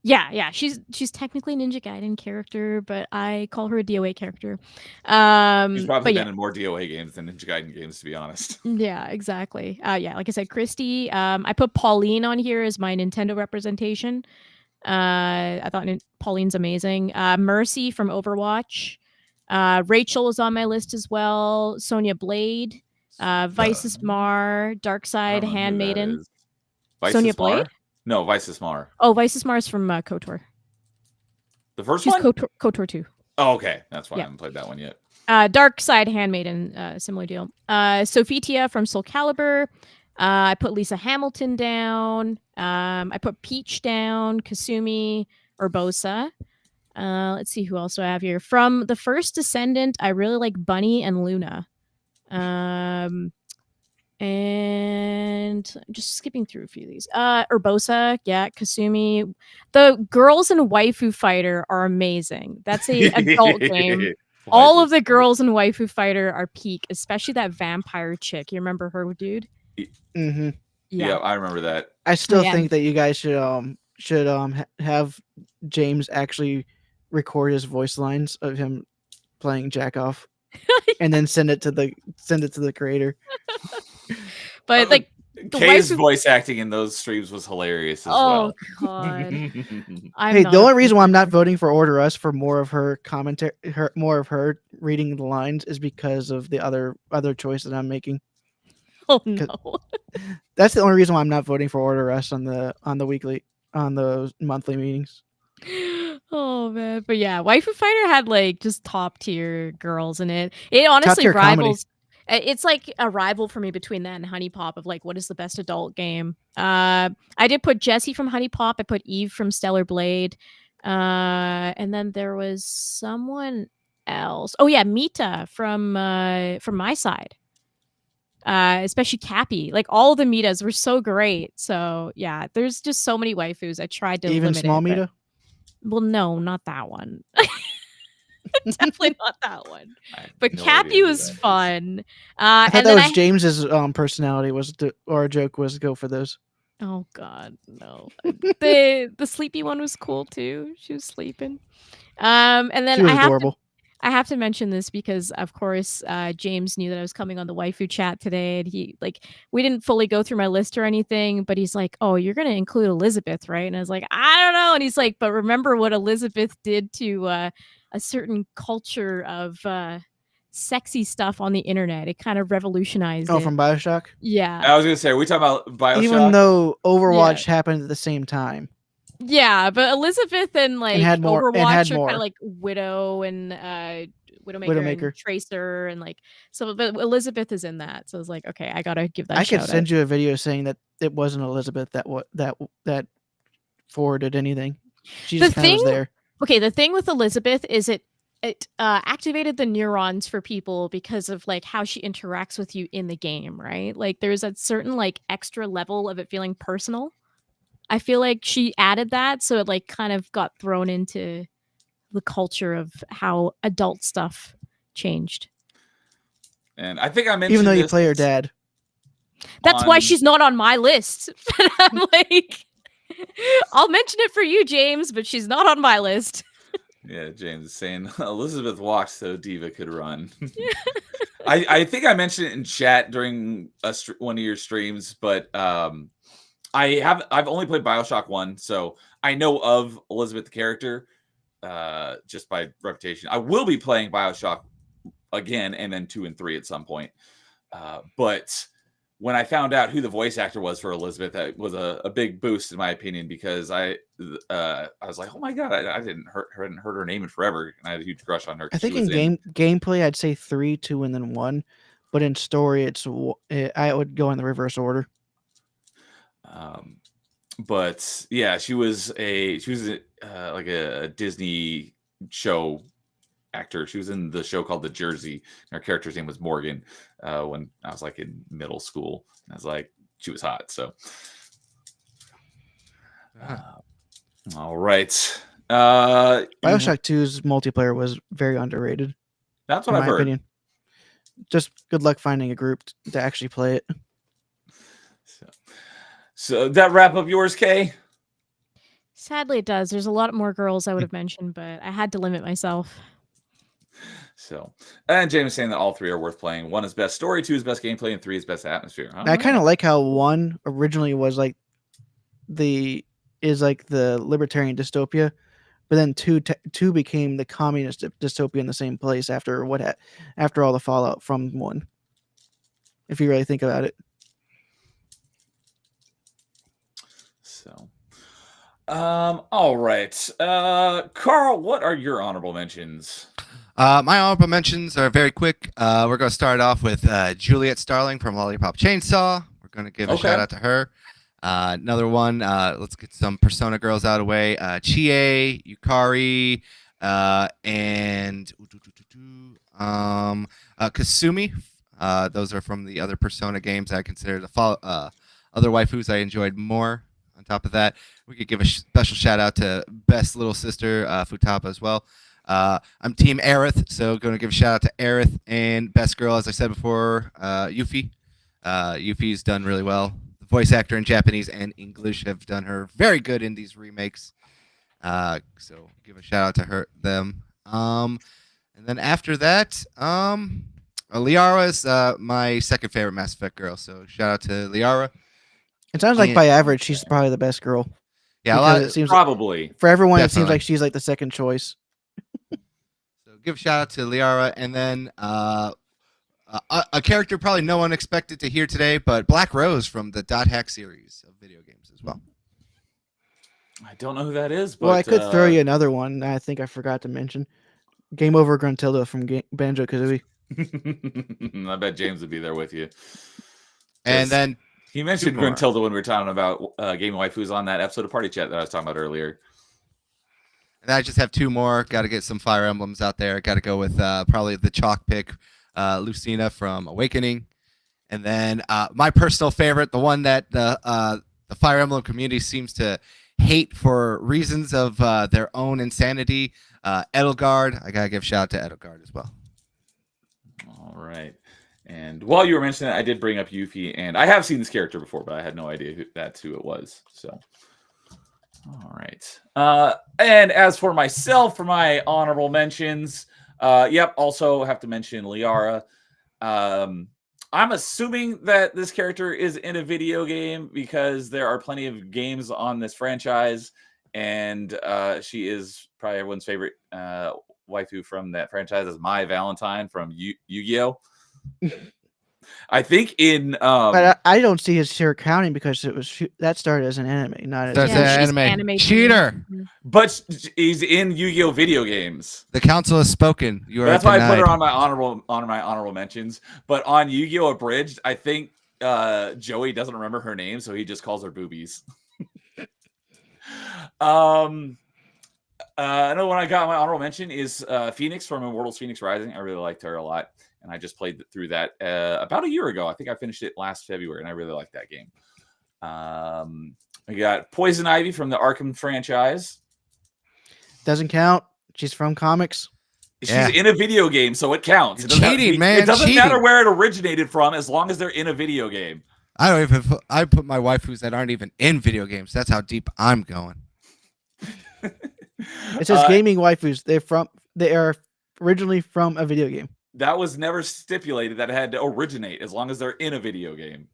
Yeah. She's technically a Ninja Gaiden character, but I call her a DOA character. She's probably but been in more DOA games than Ninja Gaiden games, to be honest. Yeah, exactly. Yeah, like I said, Christy. I put Pauline on here as my Nintendo representation. I thought Pauline's amazing. Mercy from Overwatch. Rachel was on my list as well. Sonya Blade. Vices Mar. Darkside Handmaiden. Sonya Blade? No, Vices Mar. Oh, Vices Mar is from KOTOR. The first She's one? KOTOR 2. Oh, okay. That's why Yeah. I haven't played that one yet. Darkside Handmaiden, similar deal. Sophitia from Soul Calibur. I put Lisa Hamilton down. I put Peach down. Kasumi, Urbosa. Let's see who else do I have here. From the first Descendant, I really like Bunny and Luna. And just skipping through a few of these. Urbosa, yeah, Kasumi. The girls in Waifu Fighter are amazing. That's a adult game. All of the girls in Waifu Fighter are peak, especially that vampire chick. You remember her, dude? Mm-hmm. Yeah, I remember that. I still think that you guys should have James actually record his voice lines of him playing jack off, and then send it to the creator. But like Kay's voice acting in those streams was hilarious as well. Oh god. Hey, the only reason why I'm not voting for Order Us for more of her commentary, more of her reading the lines, is because of the other choice that I'm making. Oh no. That's the only reason why I'm not voting for Order Us on the monthly meetings. Oh man, but yeah, Waifu Fighter had like just top tier girls in it. It honestly rivals. It's like a rival for me between that and Honey Pop of like what is the best adult game. I did put Jessie from Honey Pop. I put Eve from Stellar Blade, and then there was someone else. Oh yeah, Mita from my side. Especially Cappy. Like all the Mitas were so great. So yeah, there's just so many waifus. I tried to even limit small it, Mita. Well, no, not that one. Definitely not that one. But no Cappy was fun. I thought that was James's personality or a joke was to go for those. Oh God, no. the sleepy one was cool too. She was sleeping. And then she was adorable. I have to mention this because, of course, James knew that I was coming on the waifu chat today, and we didn't fully go through my list or anything, but he's like, "Oh, you're gonna include Elizabeth, right?" And I was like, "I don't know," and he's like, "But remember what Elizabeth did to a certain culture of sexy stuff on the internet. It kind of revolutionized it." From BioShock? Yeah. I was gonna say, are we talking about BioShock? Even though Overwatch happened at the same time. Yeah, but Elizabeth and like Overwatch are kind of like Widow and Widowmaker and Tracer and like so. But Elizabeth is in that, so I was like, okay, I gotta give that. I could send you a video saying that it wasn't Elizabeth that forwarded anything. She just kind of was there. Okay, the thing with Elizabeth is it activated the neurons for people because of like how she interacts with you in the game, right? Like there's a certain like extra level of it feeling personal. I feel like she added that, so it like kind of got thrown into the culture of how adult stuff changed. And I think I mentioned even though you play her dad. That's why she's not on my list. I'm like, I'll mention it for you, James, but she's not on my list. Yeah, James is saying Elizabeth walks so Diva could run. I think I mentioned it in chat during one of your streams, but I've only played BioShock 1, so I know of Elizabeth the character just by reputation. I will be playing BioShock again and then 2 and 3 at some point. But when I found out who the voice actor was for Elizabeth, that was a big boost in my opinion, because I was like, oh my God, I hadn't heard her name in forever, and I had a huge crush on her. I think in gameplay, I'd say 3, 2, and then 1. But in story, I would go in the reverse order. But yeah, she was like a Disney show actor. She was in the show called The Jersey. And her character's name was Morgan. When I was like in middle school, I was like, she was hot. So, all right. Bioshock 2's multiplayer was very underrated. That's what in I've my heard. opinion. Just good luck finding a group to actually play it. So that wrap up yours, Kay? Sadly, it does. There's a lot more girls I would have mentioned, but I had to limit myself. So, and James is saying that all three are worth playing. 1 is best story, 2 is best gameplay, and 3 is best atmosphere. I kind of like how 1 originally was like the libertarian dystopia, but then 2 became the communist dystopia in the same place after all the fallout from 1. If you really think about it. So, all right. Carl, what are your honorable mentions? My honorable mentions are very quick. We're going to start off with Juliet Starling from Lollipop Chainsaw. We're going to give a shout out to her. Another one, let's get some Persona girls out of the way. Chie, Yukari, and Kasumi. Those are from the other Persona games I consider the other waifus I enjoyed more. On top of that, we could give a special shout out to Best Little Sister, Futaba, as well. I'm Team Aerith, so going to give a shout out to Aerith, and Best Girl, as I said before, Yuffie. Yuffie's done really well. The voice actor in Japanese and English have done her very good in these remakes. So give a shout out to them. And then after that, Liara is my second favorite Mass Effect girl. So shout out to Liara. It sounds like by average, she's probably the best girl. Yeah, it seems probably for everyone. Definitely. It seems like she's like the second choice. So give a shout out to Liara, and then a character probably no one expected to hear today, but Black Rose from the Dot Hack series of video games as well. I don't know who that is, but Well, I could throw you another one. I think I forgot to mention. Game Over Gruntilda from Banjo-Kazooie. I bet James would be there with you. And then he mentioned Gruntilda when we were talking about Game Waifus on that episode of Party Chat that I was talking about earlier. And I just have 2 more. Got to get some Fire Emblems out there. Got to go with probably the chalk pick, Lucina from Awakening. And then my personal favorite, the one that the Fire Emblem community seems to hate for reasons of their own insanity, Edelgard. I got to give a shout out to Edelgard as well. All right. And while you were mentioning it, I did bring up Yuffie, and I have seen this character before, but I had no idea that's who it was. So, all right. And as for myself, for my honorable mentions, also have to mention Liara. I'm assuming that this character is in a video game because there are plenty of games on this franchise, and she is probably everyone's favorite waifu from that franchise is Mai Valentine from Yu-Gi-Oh! I think in but I don't see his share counting because it was that started as an anime, not as an anime. Cheater. But he's in Yu-Gi-Oh! Video games. The council has spoken. You are That's denied. why I put her on my honorable mentions. But on Yu-Gi-Oh! Abridged, I think Joey doesn't remember her name, so he just calls her Boobies. Another one I got my honorable mention is Phoenix from Immortals Phoenix Rising. I really liked her a lot, and I just played through that about a year ago. I think I finished it last February, and I really liked that game. We got Poison Ivy from the Arkham franchise. Doesn't count. She's from comics. She's in a video game, so it counts. It cheating, man. It doesn't cheating. matter where it originated from, as long as they're in a video game. I put my waifus that aren't even in video games. That's how deep I'm going. It says gaming waifus. They are originally from a video game. That was never stipulated that it had to originate, as long as they're in a video game.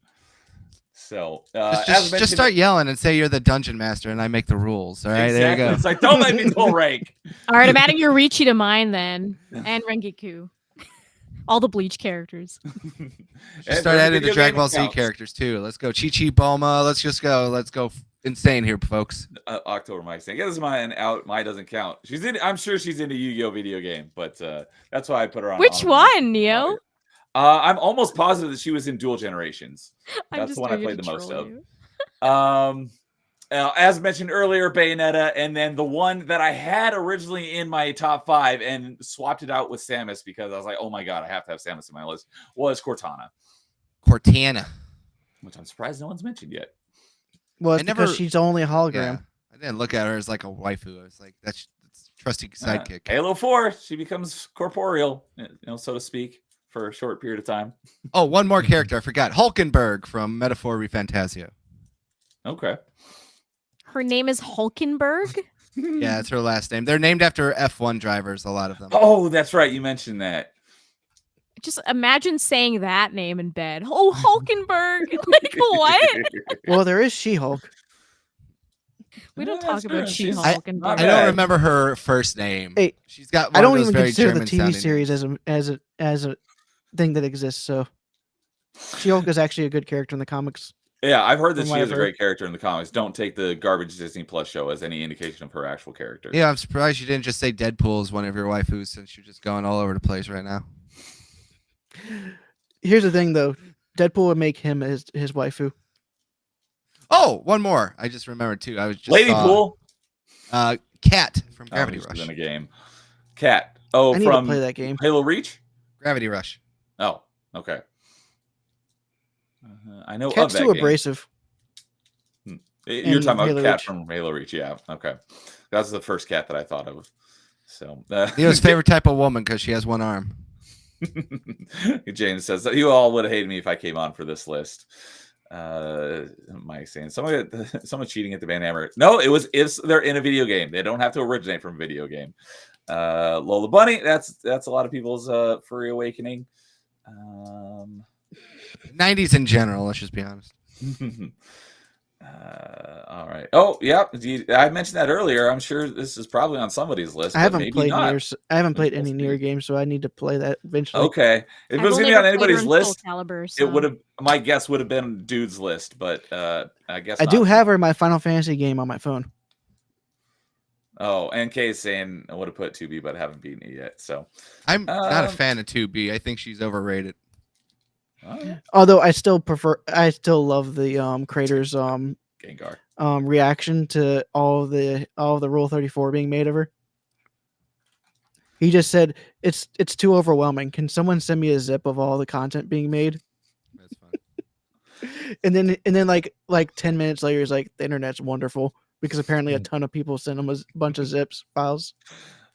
So just start yelling and say you're the dungeon master, and I make the rules. All right, exactly. There you go. It's like, don't let me pull rank. All right, I'm adding Yorichi to mine then, and Rengiku. All the Bleach characters. Start adding the Dragon Ball Z characters too. Let's go, Chi-Chi, Bulma. Let's go insane here, folks. October Mike saying, "This is mine out. Mine doesn't count." She's in. I'm sure she's in a Yu-Gi-Oh video game, but that's why I put her on. Which one, Neo? I'm almost positive that she was in Dual Generations. That's the one I played the most of. as mentioned earlier, Bayonetta, and then the one that I had originally in my top 5 and swapped it out with Samus because I was like, oh my god, I have to have Samus in my list, was Cortana. Cortana. Which I'm surprised no one's mentioned yet. Well, it's because she's only a hologram. Yeah, I didn't look at her as like a waifu. I was like, that's trusty sidekick. Halo 4, she becomes corporeal, so to speak, for a short period of time. Oh, one more character I forgot. Hulkenberg from Metaphor Refantasio. Okay. Her name is Hulkenberg? Yeah, that's her last name. They're named after F1 drivers, a lot of them. Oh, that's right. You mentioned that. Just imagine saying that name in bed. Oh, Hulkenberg. Like, what? Well, there is She-Hulk. We don't Yeah, talk that's about true. She-Hulk and not I bad. don't remember her first name. Hey, she's got. I One don't of those even very consider the German TV sounding series names. as a thing that exists. So, She-Hulk is actually a good character in the comics. Yeah, I've heard that From she what is I've a heard. great character in the comics. Don't take the garbage Disney Plus show as any indication of her actual character. Yeah, I'm surprised you didn't just say Deadpool is one of your waifus since you're just going all over the place right now. Here's the thing, though. Deadpool would make him his waifu. Oh, one more. I just remembered too. I was just Lady saw, Pool. Cat from Oh, Gravity she's Rush. in a game. Cat. Oh, I need from to play that game. Halo Reach. Gravity Rush. Oh, okay. I know Cat's of that too game. abrasive. You're in talking about Halo Cat Reach. from Halo Reach. Yeah. Okay. That's the first cat that I thought of. So Neo's favorite type of woman because she has one arm. James says that you all would have hated me if I came on for this list. Mike saying someone cheating at the Banhammer. No, it's they're in a video game. They don't have to originate from a video game. Lola Bunny, that's a lot of people's furry awakening. 90s in general, let's just be honest. All right. Oh, yeah. I mentioned that earlier. I'm sure this is probably on somebody's list. I but haven't maybe played not. Nier. I haven't played any Full Nier speed. games, so I need to play that eventually. Okay. If I've it was only going to be on ever played her anybody's in Soul list, Calibur, it so- would have. My guess would have been dude's list, but I guess I not. do have her in my Final Fantasy game on my phone. Oh, NK is saying I would have put 2B, but I haven't beaten it yet. So, I'm not a Um, fan of 2B. I think she's overrated. oh, Although I still love the Kratos Gengar. reaction to all the Rule 34 being made of her. He just said it's too overwhelming. Can someone send me a zip of all the content being made? That's fun. And then like 10 minutes later, he's like, the internet's wonderful because apparently a ton of people send him a bunch of zips files.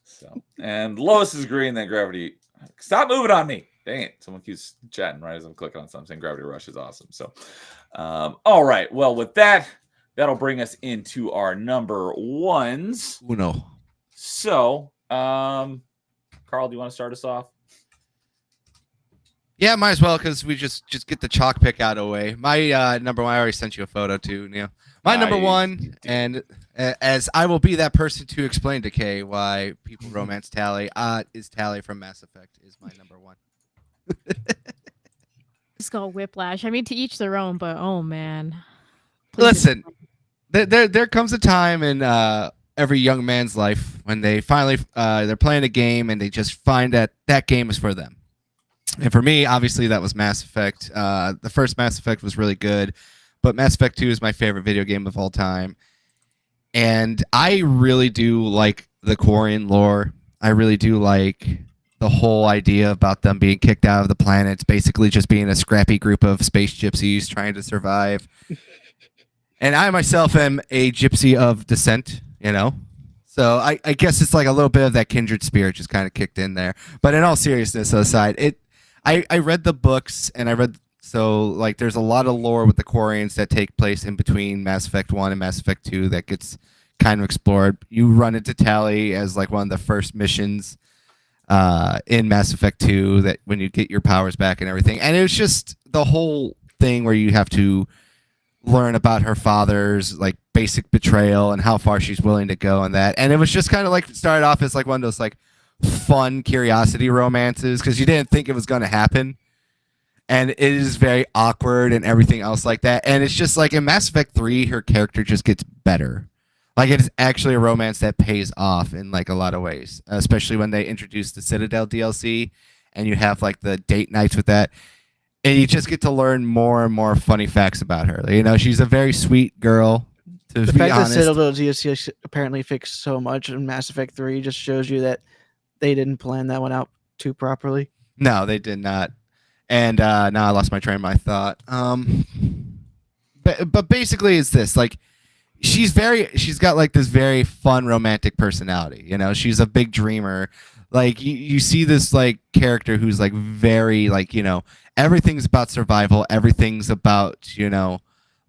So, and Lois is agreeing that Gravity. Stop moving on me. Dang it. Someone keeps chatting right as I'm clicking on something. Gravity Rush is awesome. So, all right. Well, with that, that'll bring us into our number ones. Uno. So, Carl, do you want to start us off? Yeah, might as well because we just get the chalk pick out of the way. My number one, I already sent you a photo too, Neil. My number one, and as I will be that person to explain to Kay why people romance Tally, is Tally from Mass Effect is my number one. It's called Whiplash. I mean, to each their own, but oh man. Please Listen, there comes a time in every young man's life when they finally they're playing a game and they just find that game is for them. And for me, obviously, that was Mass Effect. The first Mass Effect was really good, but Mass Effect 2 is my favorite video game of all time. And I really do like the Quarian lore. I really do like the whole idea about them being kicked out of the planets, basically just being a scrappy group of space gypsies trying to survive. And I myself am a gypsy of descent, you know? So I guess it's like a little bit of that kindred spirit just kind of kicked in there. But in all seriousness aside, I read the books and there's a lot of lore with the Quarians that take place in between Mass Effect 1 and Mass Effect 2 that gets kind of explored. You run into Tally as like one of the first missions in Mass Effect 2 that when you get your powers back and everything. And it was just the whole thing where you have to learn about her father's like basic betrayal and how far she's willing to go on that. And it was just kind of like started off as like one of those like fun curiosity romances because you didn't think it was going to happen. And it is very awkward and everything else like that. And it's just like in Mass Effect 3, her character just gets better. Like it's actually a romance that pays off in like a lot of ways, especially when they introduce the Citadel DLC and you have like the date nights with that. And you just get to learn more and more funny facts about her. You know, she's a very sweet girl To The be fact that honest, Citadel DLC apparently fixed so much in Mass Effect 3 just shows you that they didn't plan that one out too properly. no, they did not. And now I lost my train of my thought. But basically, it's this like she's got like this very fun romantic personality. You know, she's a big dreamer. Like you see this like character who's like very like, you know, everything's about survival. Everything's about, you know,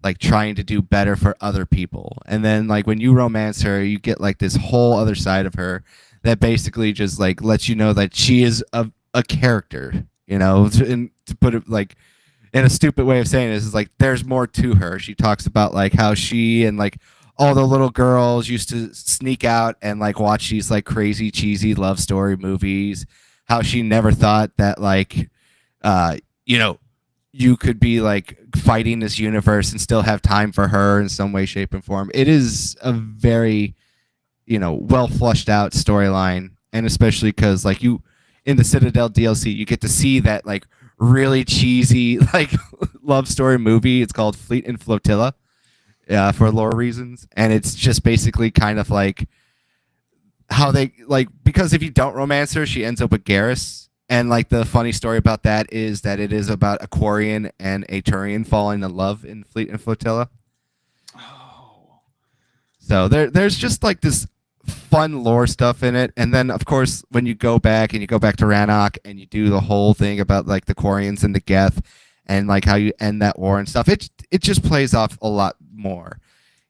like trying to do better for other people. And then like when you romance her, you get like this whole other side of her that basically just like lets you know that she is a character, you know, to put it like in a stupid way of saying this is like there's more to her. She talks about like how she and like all the little girls used to sneak out and like watch these like crazy cheesy love story movies, how she never thought that like you know, you could be like fighting this universe and still have time for her in some way, shape, and form. It is a very, you know, well flushed out storyline, and especially because like you in the Citadel DLC, you get to see that like really cheesy like love story movie. It's called Fleet and Flotilla, for lore reasons, and it's just basically kind of like how they like because if you don't romance her, she ends up with Garrus. And like the funny story about that is that it is about a Quarian and a Turian falling in love in Fleet and Flotilla. Oh. So there's just like this fun lore stuff in it. And then of course when you go back to Rannoch and you do the whole thing about like the Quarians and the Geth and like how you end that war and stuff, it just plays off a lot more.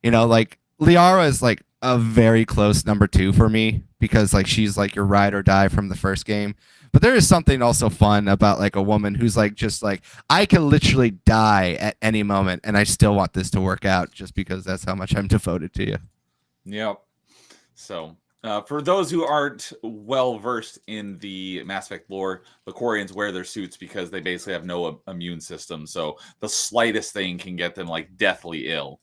You know, like Liara is like a very close number 2 for me because like she's like your ride or die from the first game. But there is something also fun about like a woman who's like just like I can literally die at any moment and I still want this to work out just because that's how much I'm devoted to you. Yep. So for those who aren't well versed in the Mass Effect lore, the Quarians wear their suits because they basically have no immune system. So the slightest thing can get them like deathly ill.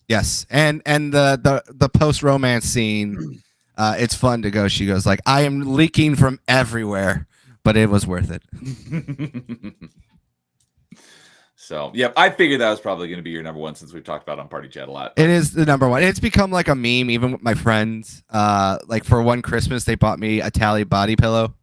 Yes, and the post romance scene. It's fun to go. She goes like, I am leaking from everywhere, but it was worth it. So, yep, I figured that was probably going to be your number 1 since we've talked about it on Party Chat a lot. It is the number 1. It's become like a meme, even with my friends. Like for one Christmas, they bought me a Tally body pillow.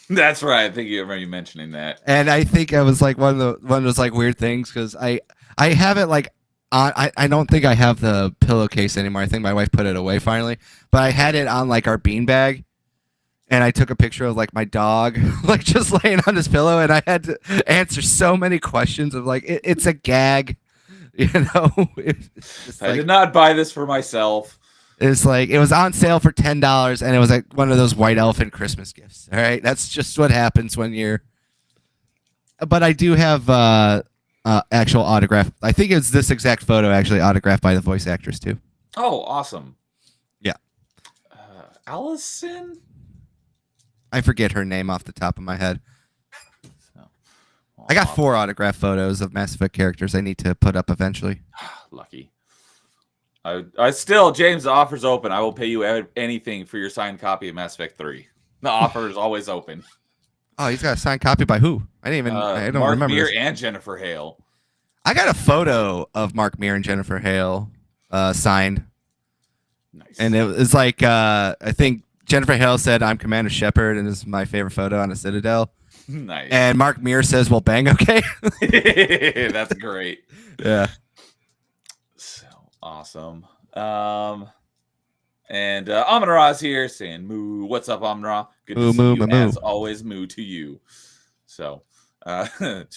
That's right. I think you remember you mentioning that. And I think I was like one of those like weird things because I have it like. I don't think I have the pillowcase anymore. I think my wife put it away finally. But I had it on like our beanbag, and I took a picture of like my dog like just laying on his pillow, and I had to answer so many questions of like it's a gag, you know. I did not buy this for myself. It's like it was on sale for $10, and it was like one of those white elephant Christmas gifts. All right, that's just what happens when you're. But I do have. Actual autograph. I think it's this exact photo actually autographed by the voice actress too. Oh, awesome. Yeah. Allison? I forget her name off the top of my head. So, I got 4 autograph photos of Mass Effect characters I need to put up eventually. Lucky. I still, James, the offer's open. I will pay you anything for your signed copy of Mass Effect 3. The offer is always open. Oh, he's got a signed copy by who? I don't Mark remember. Meir This. and Jennifer Hale. I got a photo of Mark Meir and Jennifer Hale signed. Nice. And it was like, I think Jennifer Hale said, I'm Commander Shepard, and this is my favorite photo on a Citadel. Nice. And Mark Meir says, well, bang, okay? That's great. Yeah. So awesome. And Amon-Ra's here saying moo. What's up, Amon-Ra? Good to see you as always. Moo to you. So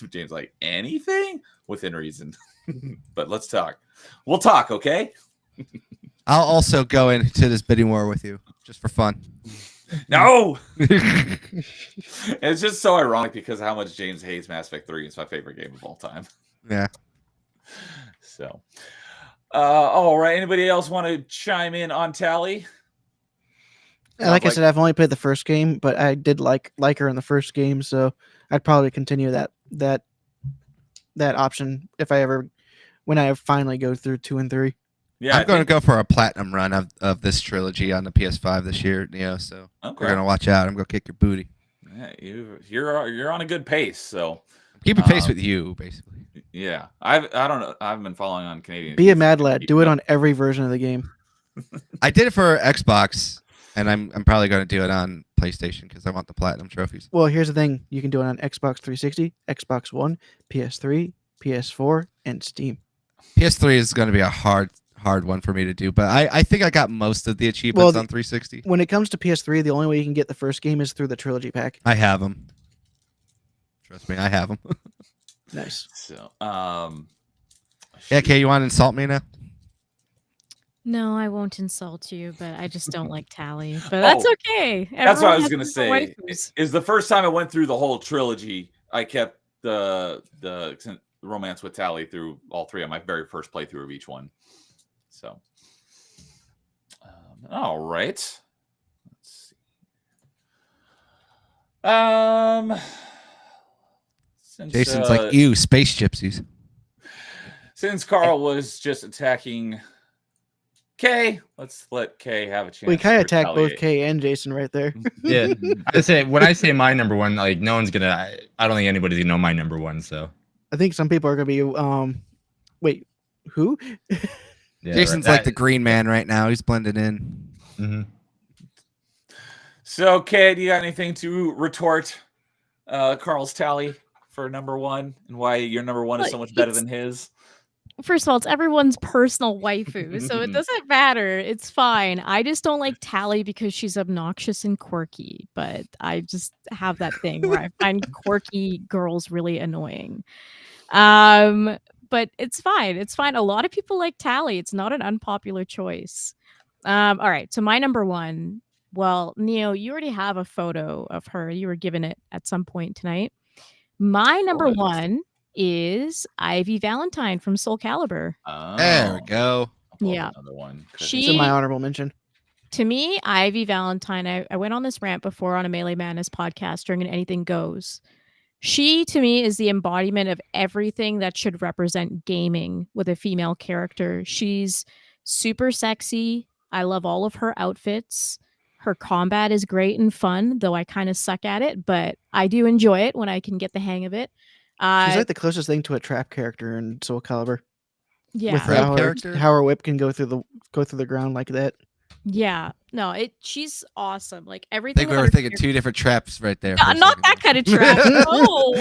James like anything within reason. But let's talk. We'll talk, okay? I'll also go into this bidding war with you just for fun. No. It's just so ironic because of how much James hates Mass Effect 3. It's my favorite game of all time. Yeah. So all right. Anybody else want to chime in on Tally? Like I said, I've only played the first game, but I did like her in the first game, so I'd probably continue that option when I finally go through 2 and 3. Yeah, I'm going to go for a platinum run of this trilogy on the PS5 this year, so okay. You're going to watch out. I'm going to kick your booty. Yeah, you're on a good pace, so Keep a pace with you, basically. Yeah, I don't know. I haven't been following on Canadian. Be a mad lad. Do it on every version of the game. I did it for Xbox, and I'm probably going to do it on PlayStation because I want the platinum trophies. Well, here's the thing: you can do it on Xbox 360, Xbox One, PS3, PS4, and Steam. PS3 is going to be a hard one for me to do, but I think I got most of the achievements on 360. When it comes to PS3, the only way you can get the first game is through the trilogy pack. I have them. Trust me, I have them. Nice. So, Yeah, Kay, you want to insult me now? No, I won't insult you, but I just don't like Tally. But that's okay. That's what I was Everyone gonna has their say. waifus. Is the first time I went through the whole trilogy, I kept the romance with Tally through all three on my very first playthrough of each one. So, all right. Let's see. Since, Jason's like, ew, space gypsies. Since Carl was just attacking Kay, let's let Kay have a chance. We kind to of attacked both retaliate. Kay and Jason right there. Yeah, I say when I say my number one, like no one's gonna. I don't think anybody's gonna know my number one. So I think some people are gonna be, wait, who? yeah, Jason's right. like the green man right now. He's blended in. Mm-hmm. So, Kay, do you got anything to retort Carl's tally for number one and why your number one is so much better than his? First of all, it's everyone's personal waifu, so it doesn't matter. It's fine. I just don't like Tally because she's obnoxious and quirky, but I just have that thing where I find quirky girls really annoying. But it's fine. It's fine. A lot of people like Tally. It's not an unpopular choice. All right. So my number one, well, Neo, you already have a photo of her. You were given it at some point tonight. My number one is Ivy Valentine from Soul Calibur. Oh, There we go. Yeah. Another one. It's in my honorable mention. To me, Ivy Valentine, I went on this rant before on a Melee Madness podcast during an Anything Goes. She, to me, is the embodiment of everything that should represent gaming with a female character. She's super sexy. I love all of her outfits. Her combat is great and fun, though I kind of suck at it, but I do enjoy it when I can get the hang of it. She's like the closest thing to a trap character in Soul Calibur. Yeah. With Trap how character? how her whip can go through the ground like that. Yeah. No, she's awesome. Like I everything. think we about were her thinking character- two different traps right there. Not that kind of trap. No.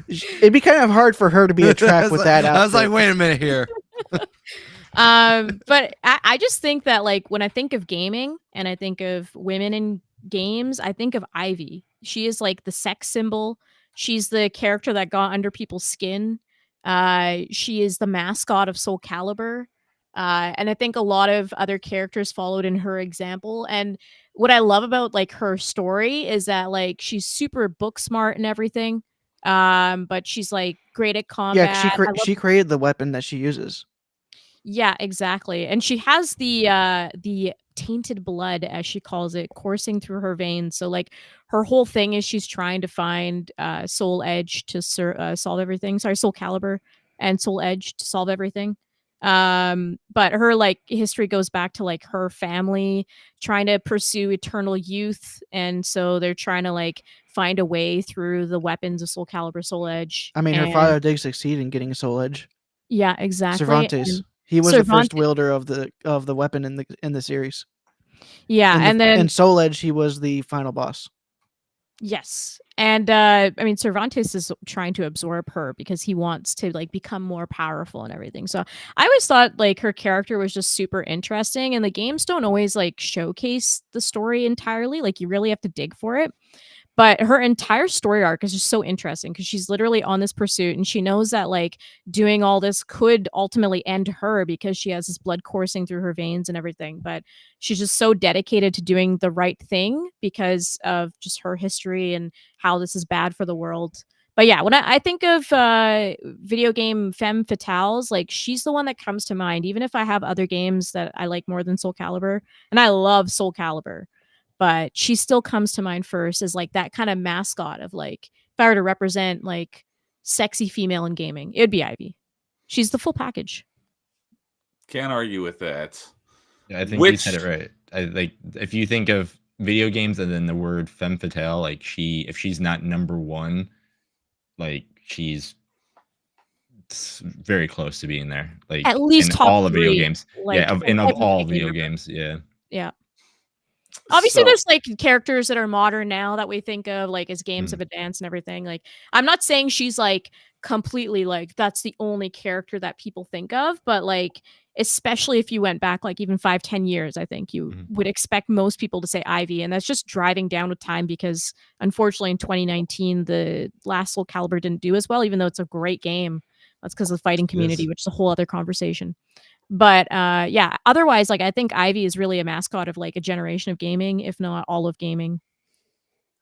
It'd be kind of hard for her to be a trap with that outfit. I was like, wait a minute here. But I just think that like when I think of gaming and I think of women in games, I think of Ivy. She is like the sex symbol. She's the character that got under people's skin. She is the mascot of Soul Calibur. And I think a lot of other characters followed in her example. And what I love about like her story is that like she's super book smart and everything. But she's like great at combat. Yeah, she created the weapon that she uses. Yeah, exactly. And she has the tainted blood, as she calls it, coursing through her veins. So like her whole thing is she's trying to find Soul Edge to solve everything. Sorry, Soul Calibur and Soul Edge to solve everything. But her like history goes back to like her family trying to pursue eternal youth, and so they're trying to like find a way through the weapons of Soul Calibur, Soul Edge. I mean, her father did succeed in getting a Soul Edge. Yeah, exactly. Cervantes. He was the first wielder of the weapon in the series. Yeah, and then in Soul Edge, he was the final boss. Yes. And I mean Cervantes is trying to absorb her because he wants to like become more powerful and everything. So I always thought like her character was just super interesting, and the games don't always like showcase the story entirely. Like you really have to dig for it. But her entire story arc is just so interesting because she's literally on this pursuit and she knows that like doing all this could ultimately end her because she has this blood coursing through her veins and everything. But she's just so dedicated to doing the right thing because of just her history and how this is bad for the world. But yeah, when I think of video game femme fatales, like she's the one that comes to mind, even if I have other games that I like more than Soul Calibur. And I love Soul Calibur. But she still comes to mind first as like that kind of mascot of like, if I were to represent like sexy female in gaming, it'd be Ivy. She's the full package. Can't argue with that. Yeah, I think you said it right. Like if you think of video games and then the word femme fatale, like if she's not number one, like she's very close to being there. Like At least in top all of video 3, games. like, Yeah, of every all video game video ever. games. Yeah. Yeah. Obviously, So, there's like characters that are modern now that we think of like as games have advanced and everything. Like, I'm not saying she's like completely like that's the only character that people think of, but like, especially if you went back like even 5-10 years, I think you would expect most people to say Ivy, and that's just driving down with time because unfortunately in 2019 the last Soul Calibur didn't do as well, even though it's a great game. That's because of the fighting community, which is a whole other conversation. But yeah, otherwise, like I think Ivy is really a mascot of like a generation of gaming, if not all of gaming.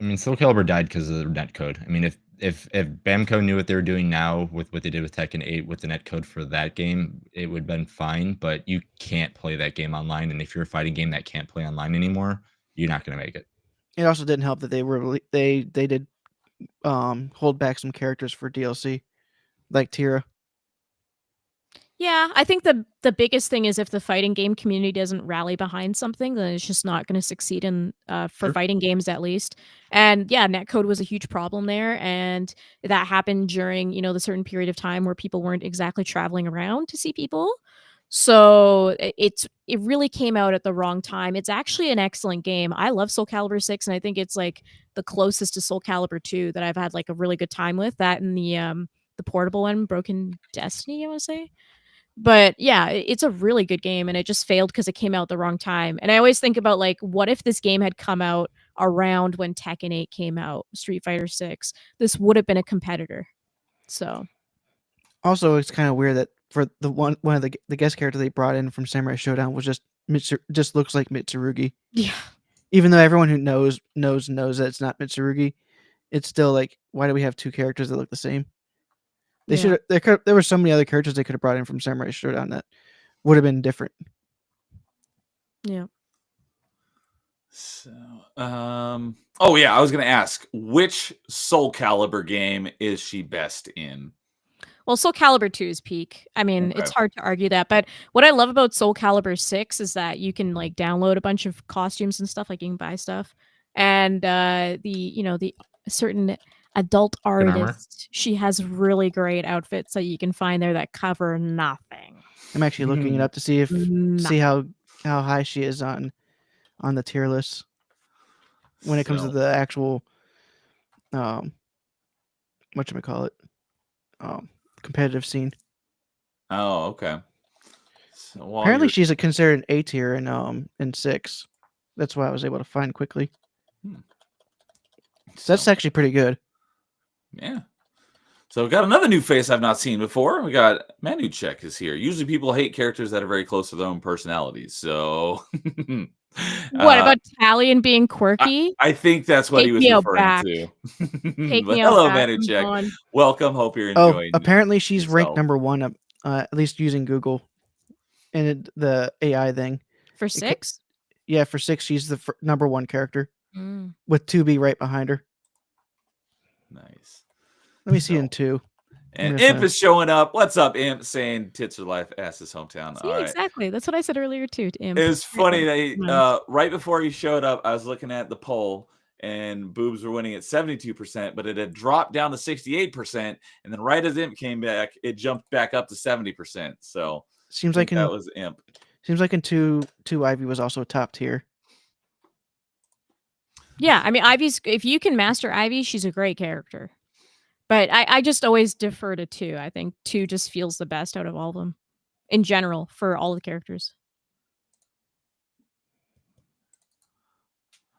I mean, Soul Calibur died because of the netcode. I mean, if Bamco knew what they were doing now with what they did with Tekken 8 with the netcode for that game, it would have been fine. But you can't play that game online, and if you're a fighting game that can't play online anymore, you're not gonna make it. It also didn't help that they did hold back some characters for DLC, like Tira. Yeah, I think the biggest thing is if the fighting game community doesn't rally behind something, then it's just not going to succeed in for fighting games at least. And yeah, netcode was a huge problem there, and that happened during the certain period of time where people weren't exactly traveling around to see people. So it really came out at the wrong time. It's actually an excellent game. I love Soul Calibur 6, and I think it's like the closest to Soul Calibur 2 that I've had like a really good time with. That and the portable one, Broken Destiny, I want to say. But yeah, it's a really good game, and it just failed because it came out the wrong time. And I always think about like, what if this game had come out around when Tekken 8 came out, Street Fighter 6? This would have been a competitor. So Also, it's kind of weird that for the one of the guest character they brought in from Samurai Showdown was just looks like Mitsurugi. yeah, Even though everyone who knows that it's not Mitsurugi, it's still like, why do we have two characters that look the same? They yeah. should. There were so many other characters they could have brought in from Samurai Showdown that would have been different. Yeah. So, oh yeah, I was gonna ask which Soul Calibur game is she best in? Well, Soul Calibur 2 is peak. I mean, Okay. it's hard to argue that. But what I love about Soul Calibur 6 is that you can like download a bunch of costumes and stuff, like you can buy stuff. And the certain adult armor? artist, she has really great outfits that you can find there that cover nothing. I'm actually looking it up to see Nothing. how high she is on the tier list when it comes to the actual whatchamacallit, competitive scene. Oh, okay. So Apparently she's considered an A tier in 6. That's why I was able to find quickly. So that's actually pretty good. Yeah. So we've got another new face I've not seen before. We got Manuchek is here. Usually people hate characters that are very close to their own personalities. So what about Talion being quirky? I think that's what he was referring to. But hello, Manuchek. Welcome. Hope you're enjoying. Apparently she's ranked number 1 at least using Google and the AI thing. For 6? Yeah, for 6 she's the number 1 character with 2B right behind her. Nice. Let me see in 2. And Imp is showing up. What's up, Imp? Saying tits are life, ass is hometown. See, exactly. That's what I said earlier too. To Imp. It's funny that right before he showed up, I was looking at the poll, and boobs were winning at 72%, but it had dropped down to 68%, and then right as Imp came back, it jumped back up to 70%. So seems like that was Imp. Seems like in 2, Ivy was also top tier. Yeah, I mean, Ivy's, if you can master Ivy, she's a great character. But I just always defer to 2. I think 2 just feels the best out of all of them in general for all the characters.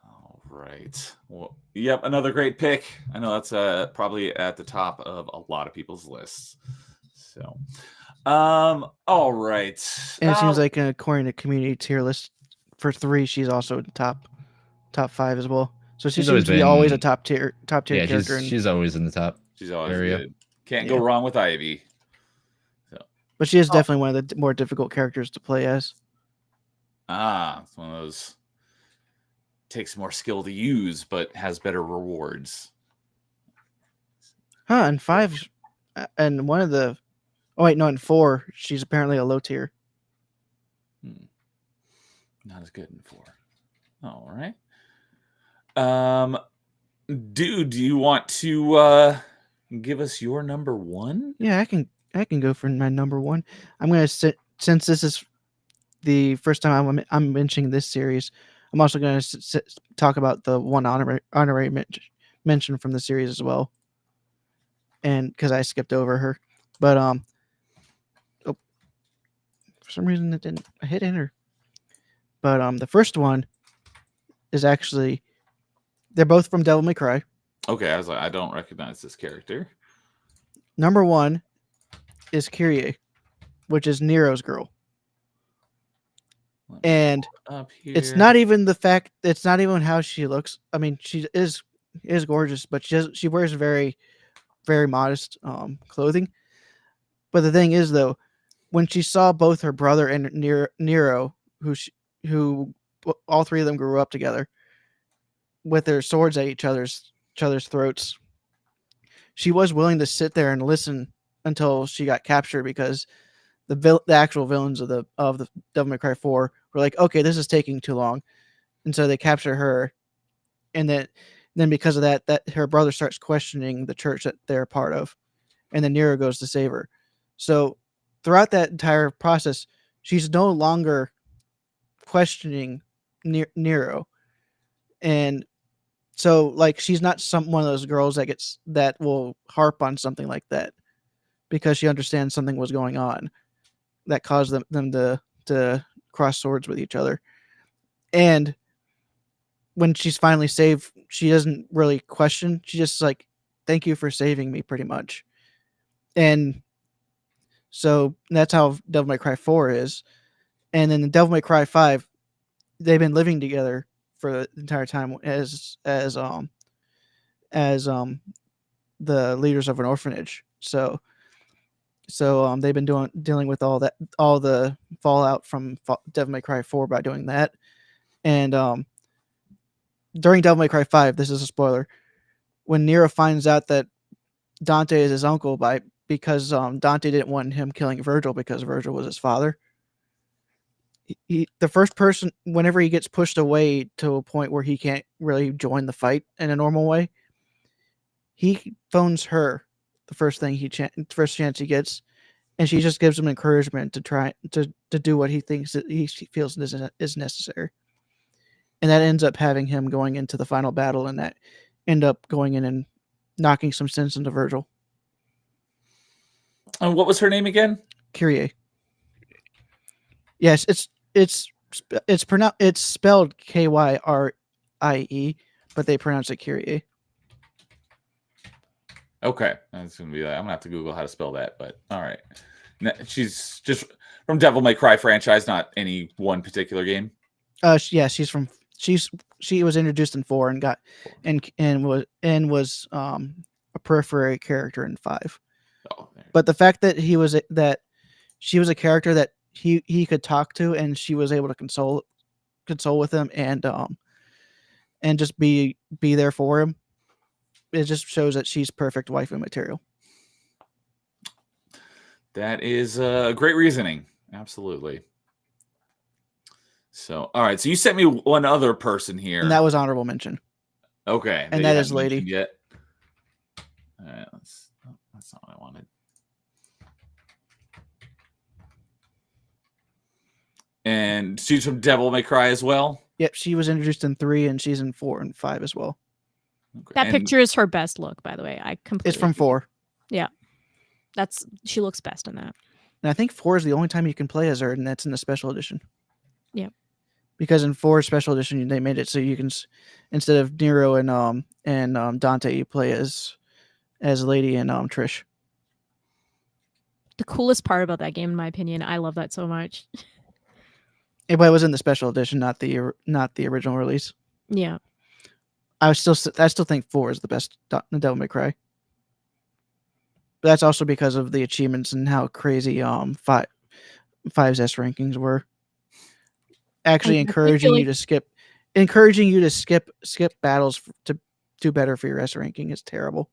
All right. Well, yep, another great pick. I know that's probably at the top of a lot of people's lists. So, all right. And it seems like according to community tier list for 3, she's also in top 5 as well. So she seems to be always a top tier character. She's always in the top. She's always good. Can't go wrong with Ivy. So. But she is definitely one of the more difficult characters to play as. It's one of those takes more skill to use, but has better rewards. And 5, and one of the, in 4, she's apparently a low tier. Not as good in 4. All right. Dude, do you want to give us your number one? Yeah, I can go for my number one. I'm gonna sit since this is the first time I'm mentioning this series. I'm also gonna talk about the one honorary mention from the series as well, and because I skipped over her, but oh, for some reason it didn't. I hit enter, but the first one is actually they're both from Devil May Cry. Okay, I was like, I don't recognize this character. Number one is Kyrie, which is Nero's girl. And up here. it's not even the fact. It's not even how she looks. I mean, she is gorgeous, but she wears very, very modest clothing. But the thing is, though, when she saw both her brother and Nero, who all three of them grew up together, with their swords at each other's throats, she was willing to sit there and listen until she got captured because the actual villains of the Devil May Cry 4 were like, okay, this is taking too long, and so they capture her, and then because of that her brother starts questioning the church that they're a part of, and then Nero goes to save her. So throughout that entire process, she's no longer questioning Nero, and so like she's not one of those girls that will harp on something like that because she understands something was going on that caused them to cross swords with each other. And when she's finally saved, she doesn't really question. She just like, thank you for saving me, pretty much. And so that's how Devil May Cry 4 is. And then the Devil May Cry 5, they've been living together for the entire time as the leaders of an orphanage. So they've been dealing with all the fallout from Devil May Cry 4 by doing that. And during Devil May Cry 5, this is a spoiler, when Nero finds out that Dante is his uncle because Dante didn't want him killing Virgil because Virgil was his father. The first person, whenever he gets pushed away to a point where he can't really join the fight in a normal way, he phones her the first chance he gets, and she just gives him encouragement to try to do what he thinks that he feels is necessary. And that ends up having him going into the final battle, and that end up going in and knocking some sense into Virgil. And what was her name again? Kyrie. Yes, it's spelled Kyrie, but they pronounce it Kyrie. Okay, that's gonna be like, I'm gonna have to Google how to spell that, but all right. She's just from Devil May Cry franchise, not any one particular game. Yeah, she was introduced in 4 and got and was a periphery character in 5. Oh, but the fact that she was a character that he could talk to, and she was able to console with him and just be there for him, it just shows that she's perfect waifu material. That is great reasoning. Absolutely. So, all right. So you sent me one other person here, and that was honorable mention. Okay, and that is Lady. Yet. All right, that's not what I wanted. And she's from Devil May Cry as well? Yep, she was introduced in 3, and she's in 4 and 5 as well. Okay. That picture is her best look, by the way. I completely It's from 4. Yeah. She looks best in that. And I think 4 is the only time you can play as her, and that's in the special edition. Yeah. Because in 4 special edition, they made it so you can, instead of Nero and Dante, you play as Lady and Trish. The coolest part about that game, in my opinion, I love that so much. But it was in the special edition, not the original release. Yeah. I still think 4 is the best Devil May Cry. But that's also because of the achievements and how crazy 5's S rankings were. Actually encouraging you to skip battles to do better for your S ranking is terrible.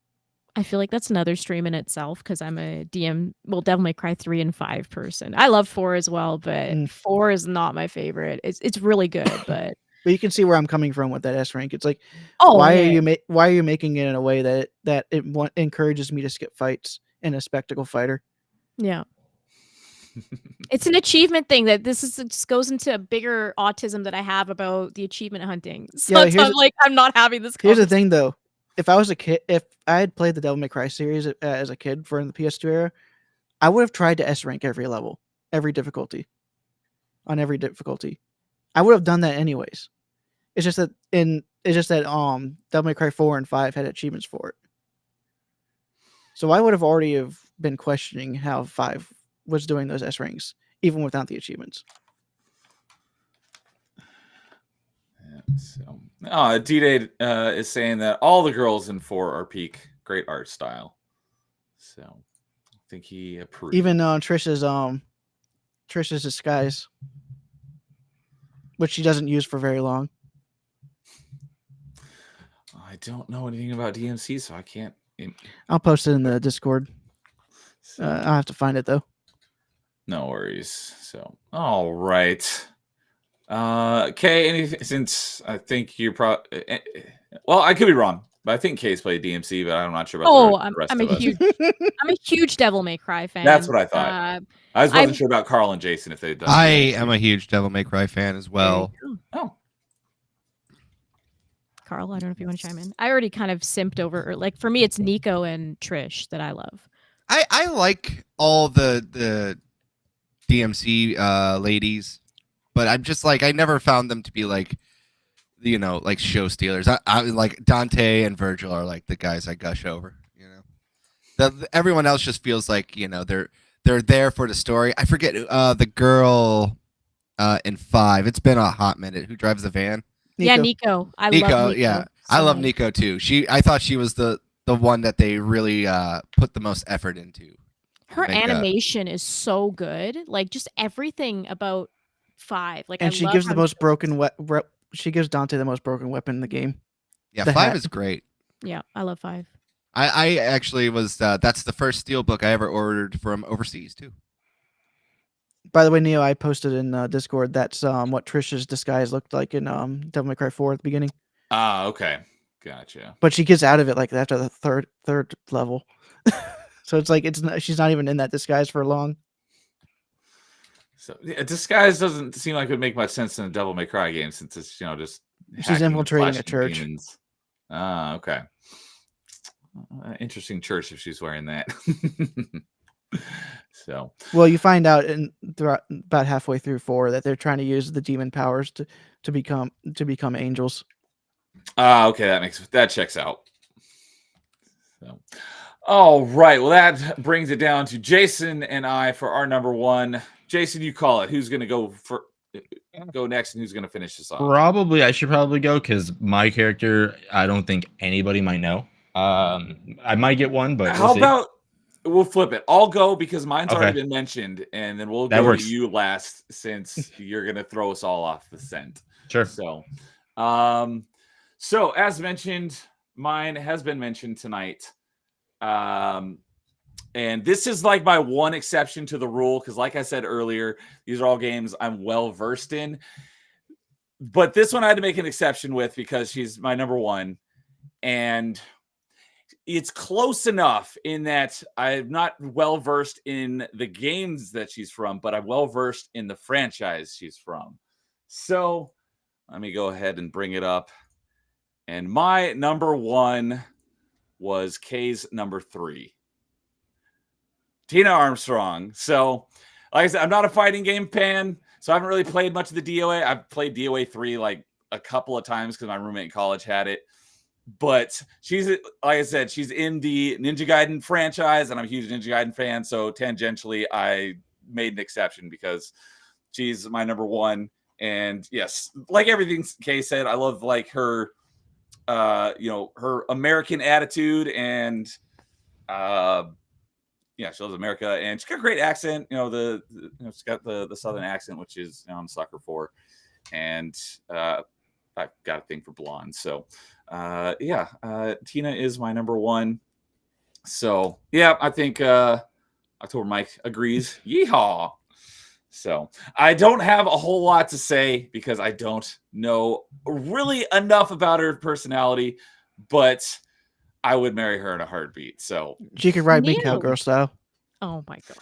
I feel like that's another stream in itself because I'm a Devil May Cry 3 and 5 person. I love 4 as well, but 4 is not my favorite. It's really good, but But you can see where I'm coming from with that S rank. It's like, Oh, why yeah. are you making it in a way that encourages me to skip fights in a spectacle fighter? Yeah. It's an achievement thing that it just goes into a bigger autism that I have about the achievement hunting. So Yeah, that's why I'm like, I'm not having this Here's the conversation. thing, though. If I was a kid, if I had played the Devil May Cry series as a kid in the PS2 era, I would have tried to S rank every level, every difficulty. I would have done that anyways. It's just that Devil May Cry 4 and 5 had achievements for it. So I would have already have been questioning how 5 was doing those S ranks, even without the achievements. So, D-Day is saying that all the girls in 4 are peak. Great art style. So, I think he approves. Even Trish's disguise, which she doesn't use for very long. I don't know anything about DMC, so I can't. I'll post it in the Discord. I'll have to find it though. No worries. So, all right. Kay, anything, since I think you're probably, well, I could be wrong, but I think Kay's played DMC, but I'm not sure about the rest I'm of us. I'm a huge Devil May Cry fan. That's what I thought. I wasn't sure about Carl and Jason if they'd done. I am a huge Devil May Cry fan as well. Oh, Carl, I don't know if you want to chime in. I already kind of simped over, like for me, it's Nico and Trish that I love. I like all the DMC ladies, but I'm just like, I never found them to be like, you know, like show stealers. I like Dante and Virgil are like the guys I gush over. You know, everyone else just feels like, you know, they're there for the story. I forget the girl in 5. It's been a hot minute. Who drives the van? Nico. Yeah, Nico. I love Nico. Yeah, I love Nico too. I thought she was the one that they really put the most effort into. Her animation is so good. Like just everything about 5. Like, and she gives the most broken she gives Dante the most broken weapon in the game. Yeah, 5 is great. Yeah, I love 5. I actually was that's the first steelbook I ever ordered from overseas too. By the way, Neo, I posted in Discord that's what Trish's disguise looked like in Devil May Cry 4 at the beginning. Okay, gotcha. But she gets out of it like after the third level, so it's like she's not even in that disguise for long. So a disguise doesn't seem like it would make much sense in a Devil May Cry game since it's, you know, just she's infiltrating a church. Demons. Okay. Interesting church if she's wearing that. So, well, you find out about halfway through 4 that they're trying to use the demon powers to become angels. Okay, that checks out. So, all right. Well, that brings it down to Jason and I for our number 1. Jason, you call it. Who's going to go next, and who's going to finish this off? I should probably go because my character, I don't think anybody might know. I might get one, but how about we'll flip it? I'll go because mine's already been mentioned, and then we'll go to you last since you're going to throw us all off the scent. Sure. So, so as mentioned, mine has been mentioned tonight. And this is like my one exception to the rule because, like I said earlier, these are all games I'm well versed in. But this one I had to make an exception with because she's my number 1. And it's close enough in that I'm not well versed in the games that she's from, but I'm well versed in the franchise she's from. So let me go ahead and bring it up. And my number 1 was Kay's number 3. Tina Armstrong. So, like I said, I'm not a fighting game fan, so I haven't really played much of the DOA. I've played DOA 3 like a couple of times because my roommate in college had it. But she's, like I said, she's in the Ninja Gaiden franchise, and I'm a huge Ninja Gaiden fan. So tangentially, I made an exception because she's my number 1. And yes, like everything Kay said, I love like her, her American attitude and, yeah, she loves America, and she's got a great accent. She's got the Southern accent, which is I'm a sucker for, and I've got a thing for blondes. So, Tina is my number 1. So, yeah, I think October Mike agrees. Yeehaw! So I don't have a whole lot to say because I don't know really enough about her personality, but I would marry her in a heartbeat. So She could ride me Neo. cowgirl style. Oh my god.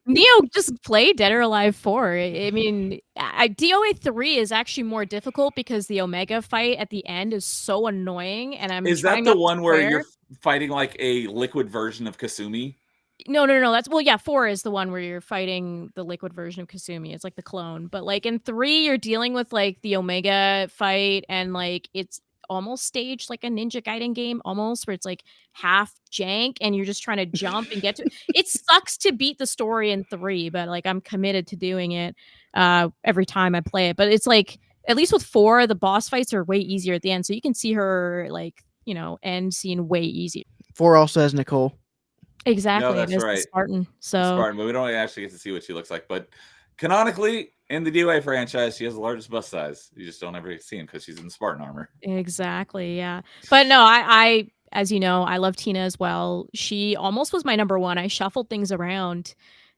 Neo just play Dead or Alive 4. I mean, DOA 3 is actually more difficult because the Omega fight at the end is so annoying, and I'm is trying that the not to one where swear. you're fighting like a liquid version of Kasumi? No. That's well, yeah. 4 is the one where you're fighting the liquid version of Kasumi. It's like the clone, but like in 3, you're dealing with like the Omega fight, and like it's almost staged like a Ninja Gaiden game, almost where it's like half jank, and you're just trying to jump and get to. It sucks to beat the story in 3, but like I'm committed to doing it every time I play it. But it's like at least with 4, the boss fights are way easier at the end, so you can see her like end scene way easier. 4 also has Nicole. Exactly, No, that's it is right. the Spartan. So Spartan, but we don't actually get to see what she looks like. But canonically, in the DOA franchise, she has the largest bust size. You just don't ever see him because she's in Spartan armor. exactly, yeah. But no, I as you know, I love Tina as well. She almost was my number one. I shuffled things around,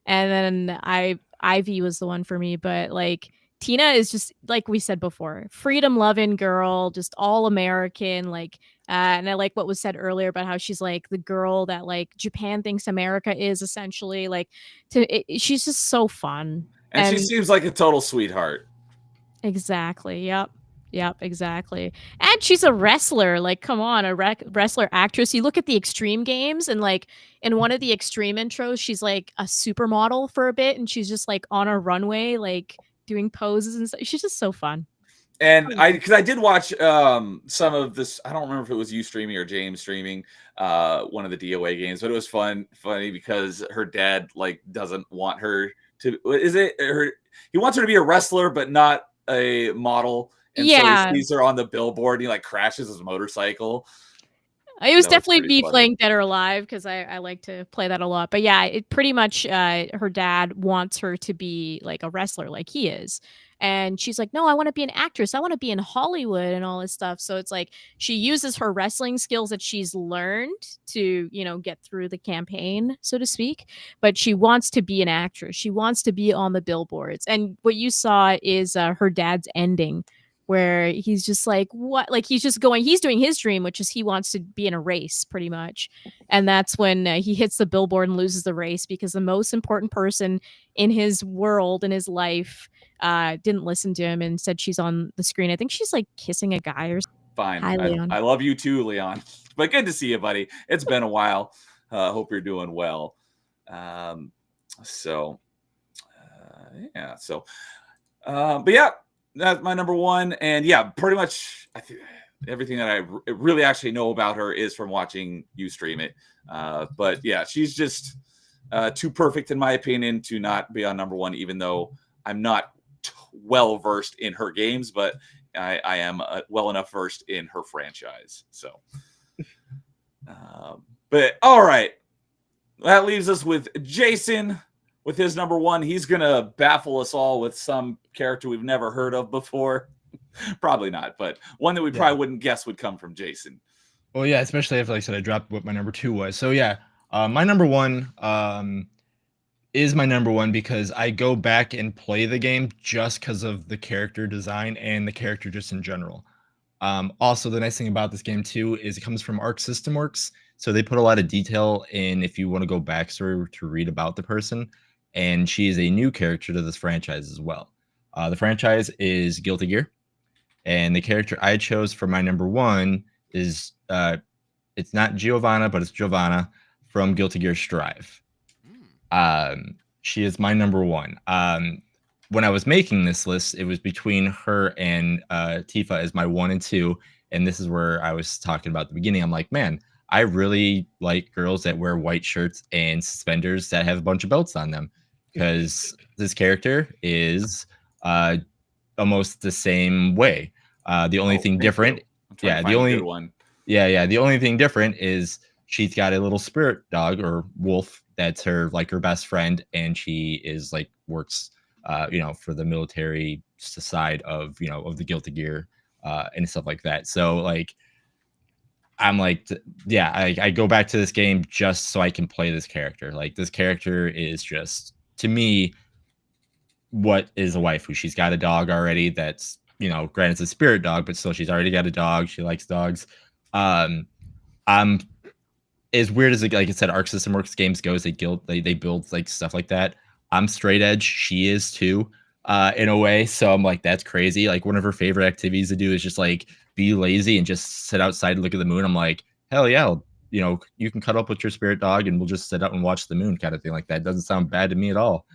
and then Ivy was the one for me. But like Tina is just like we said before, freedom loving girl, just all American. Like, and I like what was said earlier about how she's like the girl that like Japan thinks America is essentially. Like, she's just so fun. And she seems like a total sweetheart. Exactly. Yep, exactly. And she's a wrestler. Like, come on, a wrestler actress. You look at the Extreme Games, and like in one of the Extreme intros, she's like a supermodel for a bit, and she's just like on a runway, like doing poses and stuff. She's just so fun. And because I did watch some of this, I don't remember if it was you streaming or James streaming one of the DOA games, but it was funny because her dad like doesn't want her to. Is it her? He wants her to be a wrestler, but not a model. And so he sees her on the billboard and he like crashes his motorcycle. It was definitely me playing Dead or Alive because I like to play that a lot. But yeah, it pretty much her dad wants her to be like a wrestler like he is. And she's like, no, I want to be an actress. I want to be in Hollywood and all this stuff. So it's like she uses her wrestling skills that she's learned to, get through the campaign, so to speak. But she wants to be an actress. She wants to be on the billboards. And what you saw is her dad's ending, where he's just like, what? Like he's doing his dream, which is he wants to be in a race pretty much. And that's when he hits the billboard and loses the race because the most important person in his world, in his life, didn't listen to him and said she's on the screen. I think she's like kissing a guy or something. Fine. Hi, Leon. I love you too, Leon. But good to see you, buddy. It's been a while. Hope you're doing well. Yeah. So, but yeah, that's my number one. And yeah, pretty much I think everything that I really actually know about her is from watching you stream it. But yeah, she's just too perfect in my opinion to not be on number one, even though I'm not well versed in her games, but I am well enough versed in her franchise. So, but all right, that leaves us with Jason with his number one. He's gonna baffle us all with some character we've never heard of before. Probably not, but one that we probably wouldn't guess would come from Jason. Well, yeah, especially if, like I said, I dropped what my number two was. So yeah, my number one is my number one because I go back and play the game just because of the character design and the character just in general. Also, the nice thing about this game too is it comes from Arc System Works, so they put a lot of detail in if you want to go backstory to read about the person. And she is a new character to this franchise as well. The franchise is Guilty Gear, and the character I chose for my number one is it's not Giovanna, but it's Giovanna from Guilty Gear Strive. She is my number one. When I was making this list, it was between her and Tifa as my 1 and 2, and this is where I was talking about at the beginning. I'm like, man, I really like girls that wear white shirts and suspenders that have a bunch of belts on them, because this character is almost the same way. The only thing different, the only thing different is she's got a little spirit dog or wolf that's her best friend, and she is like works for the military side of of the Guilty Gear and stuff like that. So like I'm like, I go back to this game just so I can play this character. Like this character is just to me, what is a waifu? She's got a dog already. That's, you know, granted it's a spirit dog, but still, she's already got a dog. She likes dogs. I'm as weird as, like I said, Arc System Works games goes, they build like stuff like that. I'm straight edge. She is too, in a way. So I'm like, that's crazy. Like one of her favorite activities to do is just like be lazy and just sit outside and look at the moon. I'm like, hell yeah, you know, you can cuddle up with your spirit dog and we'll just sit out and watch the moon, kind of thing like that. Doesn't sound bad to me at all.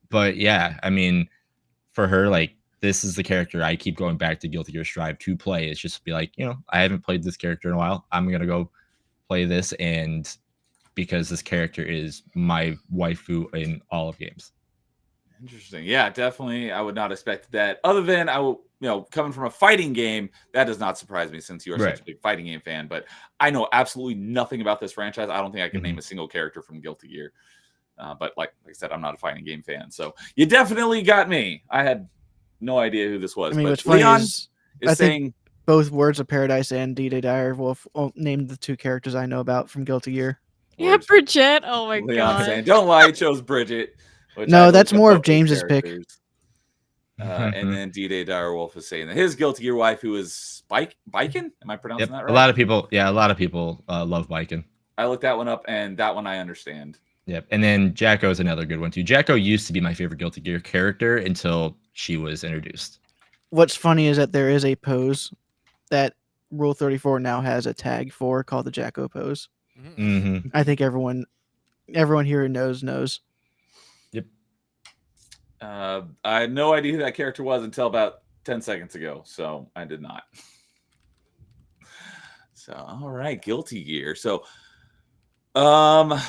But yeah, I mean, for her, like, this is the character I keep going back to Guilty Gear Strive to play. It's just be like, you know, I haven't played this character in a while. I'm gonna go play this, and because this character is my waifu in all of games. Interesting. Yeah, definitely. I would not expect that. Other than coming from a fighting game, that does not surprise me since you are such a big fighting game fan. But I know absolutely nothing about this franchise. I don't think I can name a single character from Guilty Gear. But like I said, I'm not a fighting game fan. So you definitely got me. I had no idea who this was. I mean, but what's funny Leon is is saying think both Words of Paradise and D-Day Dire Wolf named the two characters I know about from Guilty Gear. Yeah, Bridget. Oh my Leon god. saying, don't lie, he chose Bridget. No, that's more of James's pick. And then D-Day Direwolf is saying that his Guilty Gear waifu is Biken. Am I pronouncing that right? A lot of people love Biken. I looked that one up, and that one I understand. Yep. And then Jacko is another good one too. Jacko used to be my favorite Guilty Gear character until she was introduced. What's funny is that there is a pose that Rule 34 now has a tag for called the Jacko pose. Mm-hmm. I think everyone here knows. Yep. I had no idea who that character was until about 10 seconds ago, so I did not. So, all right, Guilty Gear. So, like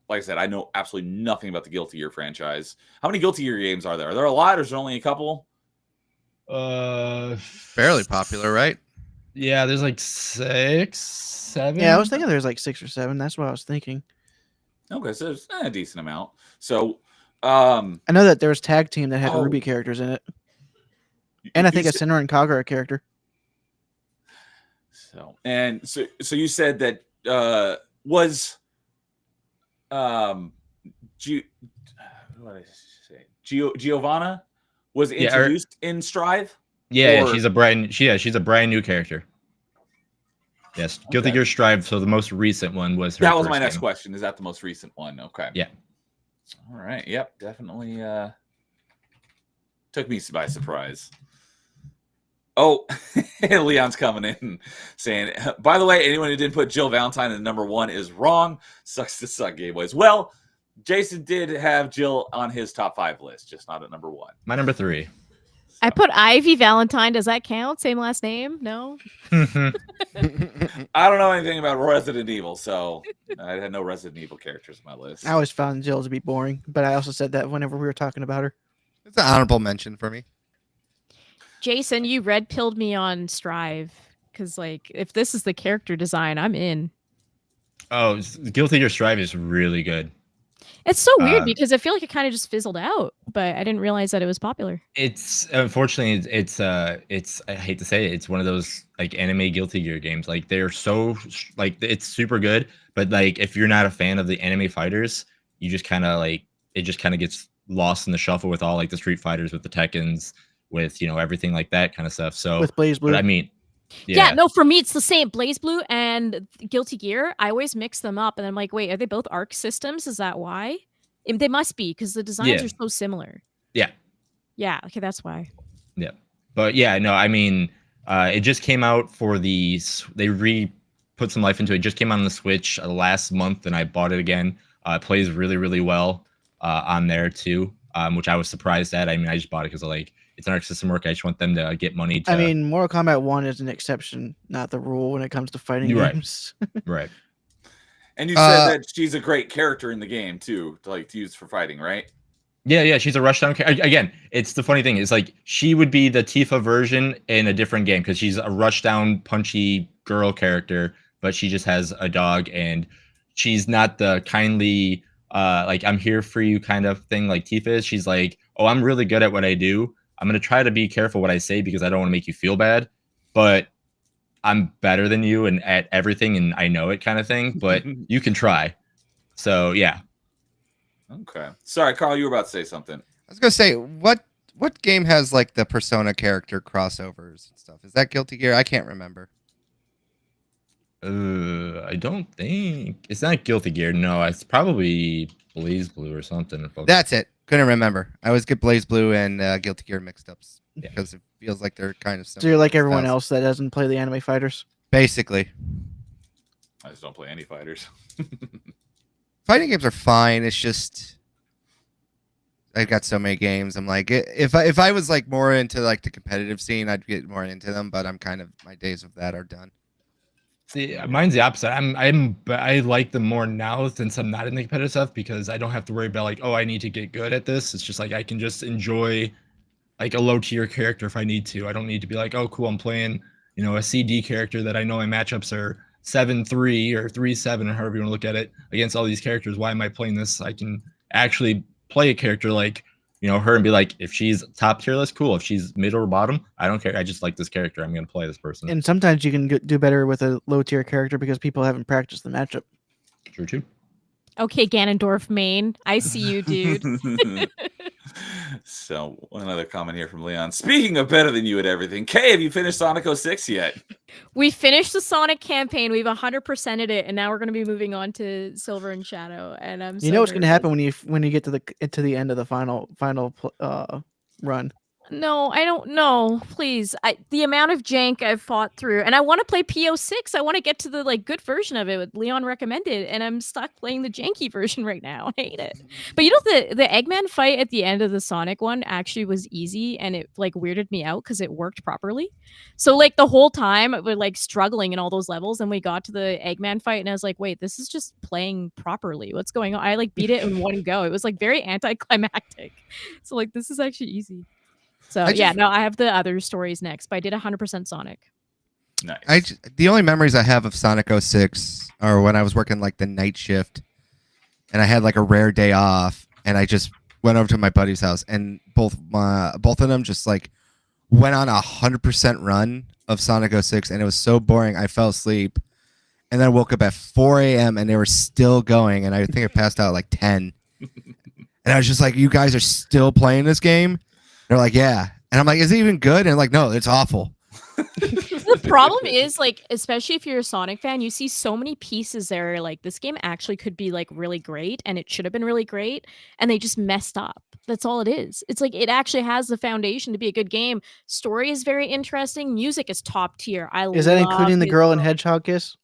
I said, I know absolutely nothing about the Guilty Gear franchise. How many Guilty Gear games are there? Are there a lot, or is there only a couple? Fairly popular, right? Yeah, there's like 6, 7. Yeah, I was thinking there's like 6 or 7. That's what I was thinking. Okay, so there's a decent amount. So, I know that there was Tag Team that had Ruby characters in it, and I think a Senran and Kagura character. So you said that was what did I say? Giovanna was introduced in Strive. Yeah, she's a brand new character. Yes, Guilty Gear Strive. So the most recent one was her. That was my next question. Is that the most recent one? Okay. Yeah. All right. Yep. Definitely took me by surprise. Oh, Leon's coming in saying, by the way, anyone who didn't put Jill Valentine in number 1 is wrong. Sucks to suck, Game Boys. Well, Jason did have Jill on his top 5 list, just not at number 1. My number 3. So. I put Ivy Valentine. Does that count? Same last name? No. I don't know anything about Resident Evil, so I had no Resident Evil characters on my list. I always found Jill to be boring, but I also said that whenever we were talking about her. It's an honorable mention for me. Jason, you red pilled me on Strive because, like, if this is the character design, I'm in. Oh, Guilty Gear Strive is really good. It's so weird because I feel like it kind of just fizzled out, but I didn't realize that it was popular. It's unfortunately it's I hate to say it, it's one of those like anime Guilty Gear games. Like they're so like it's super good, but like if you're not a fan of the anime fighters, you just kind of like it just kind of gets lost in the shuffle with all like the Street Fighters, with the Tekkens, with everything like that kind of stuff. So with Blaze Blue, but I mean. Yeah, no, for me, it's the same. Blaze Blue and Guilty Gear, I always mix them up. And I'm like, wait, are they both Arc systems? Is that why? They must be, because the designs are so similar. Yeah. Yeah, okay, that's why. Yeah. But yeah, no, I mean, it just came out for they put some life into it. It just came out on the Switch last month, and I bought it again. It plays really, really well on there, too, which I was surprised at. I mean, I just bought it because it's an Arc System Work. I just want them to get money. I mean, Mortal Kombat 1 is an exception, not the rule when it comes to fighting games. Right. And you said that she's a great character in the game, too, to use for fighting, right? Yeah, she's a rushdown character. Again, it's the funny thing. It's like she would be the Tifa version in a different game because she's a rushdown, punchy girl character, but she just has a dog, and she's not the kindly, like, I'm here for you kind of thing like Tifa is. She's like, oh, I'm really good at what I do. I'm going to try to be careful what I say because I don't want to make you feel bad, but I'm better than you and at everything, and I know it kind of thing, but you can try. So yeah. Okay. Sorry, Carl, you were about to say something. I was gonna say, what game has like the Persona character crossovers and stuff? Is that Guilty Gear? I can't remember. I don't think it's not Guilty Gear. No, it's probably Blaze Blue or something. That's it. Couldn't remember. I always get Blaze Blue and Guilty Gear mixed up because it feels like they're kind of similar. So you're like everyone else that doesn't play the anime fighters? Basically. I just don't play any fighters. Fighting games are fine. It's just I've got so many games. I'm like, if I was like more into like the competitive scene, I'd get more into them. But I'm kind of my days of that are done. See, mine's the opposite. I like them more now since I'm not in the competitive stuff because I don't have to worry about like, oh, I need to get good at this. It's just like I can just enjoy like a low tier character if I need to. I don't need to be like, oh, cool, I'm playing, a CD character that I know my matchups are 7-3 or 3-7 or however you want to look at it against all these characters. Why am I playing this? I can actually play a character like her and be like, if she's top tier list, cool. If she's middle or bottom, I don't care. I just like this character. I'm going to play this person. And sometimes you can do better with a low tier character because people haven't practiced the matchup. True too. Okay, Ganondorf main. I see you, dude. So another comment here from Leon. Speaking of better than you at everything, Kay, have you finished Sonic 06 yet? We finished the Sonic campaign. We've 100%ed it, and now we're going to be moving on to Silver and Shadow. And I'm. You know what's going to happen when you get to the end of the final run. No, I don't know. Please, the amount of jank I've fought through, and I want to play PO6. I want to get to the good version of it what Leon recommended, and I'm stuck playing the janky version right now. I hate it. But the Eggman fight at the end of the Sonic one actually was easy, and it weirded me out because it worked properly. So the whole time we're struggling in all those levels, and we got to the Eggman fight, and I was like, wait, this is just playing properly. What's going on? I beat it in one go. It was very anticlimactic. So this is actually easy. So I have the other stories next, but I did 100% Sonic. Nice. The only memories I have of Sonic 06 are when I was working the night shift, and I had a rare day off, and I just went over to my buddy's house, and both of them just went on 100% run of Sonic 06, and it was so boring I fell asleep, and then I woke up at 4 a.m. and they were still going, and I think I passed out at 10, and I was just like, "You guys are still playing this game?" They're like, yeah. And I'm like, is it even good? And no, it's awful. The problem is, especially if you're a Sonic fan, you see so many pieces there. This game actually could be really great, and it should have been really great, and they just messed up. That's all it is. It's it actually has the foundation to be a good game. Story is very interesting. Music is top tier. Is that including the girl and hedgehog kiss?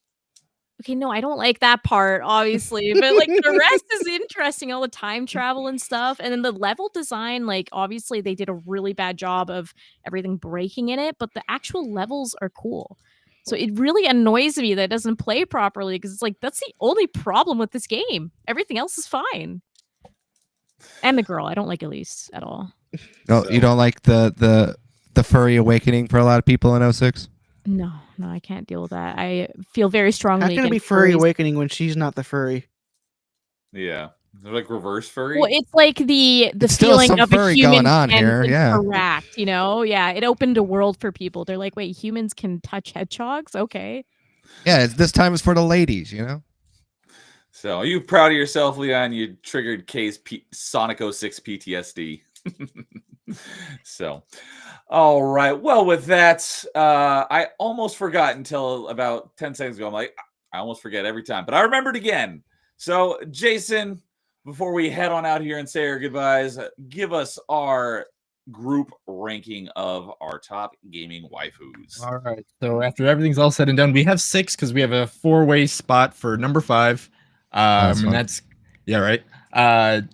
Okay, no, I don't like that part, obviously, but the rest is interesting, all the time travel and stuff, and then the level design, obviously they did a really bad job of everything breaking in it, but the actual levels are cool. So it really annoys me that it doesn't play properly because it's that's the only problem with this game. Everything else is fine. And the girl, I don't like Elise at all. No, you don't like the furry awakening for a lot of people in 06? No, I can't deal with that. I feel very strongly. How can it be furry awakening when she's not the furry? Yeah, they're reverse furry. Well, it's the feeling of a human going on here. Yeah, interact. Yeah, it opened a world for people. They're like, wait, humans can touch hedgehogs? Okay. Yeah, this time is for the ladies. So, are you proud of yourself, Leon? You triggered K's Sonic 06 PTSD. So, all right. Well, with that, I almost forgot until about 10 seconds ago. I'm like, I almost forget every time, but I remembered again. So, Jason, before we head on out here and say our goodbyes, give us our group ranking of our top gaming waifus. All right. So after everything's all said and done, we have 6 because we have a 4-way spot for number 5. And that's right.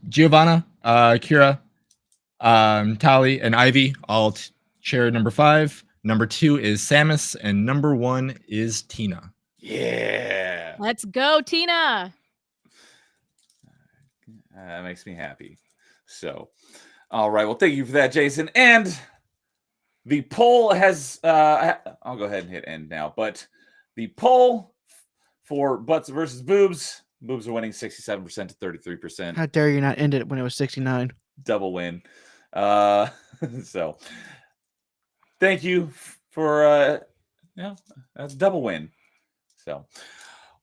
Giovanna, Kira, Tali, and Ivy all share number 5. Number 2 is Samus, and number 1 is Tina. Yeah. Let's go, Tina. That makes me happy. So, all right. Well, thank you for that, Jason. And the poll has, I'll go ahead and hit end now, but the poll for butts versus boobs are winning 67% to 33%. How dare you not end it when it was 69? Double win. So thank you for, that's a double win. So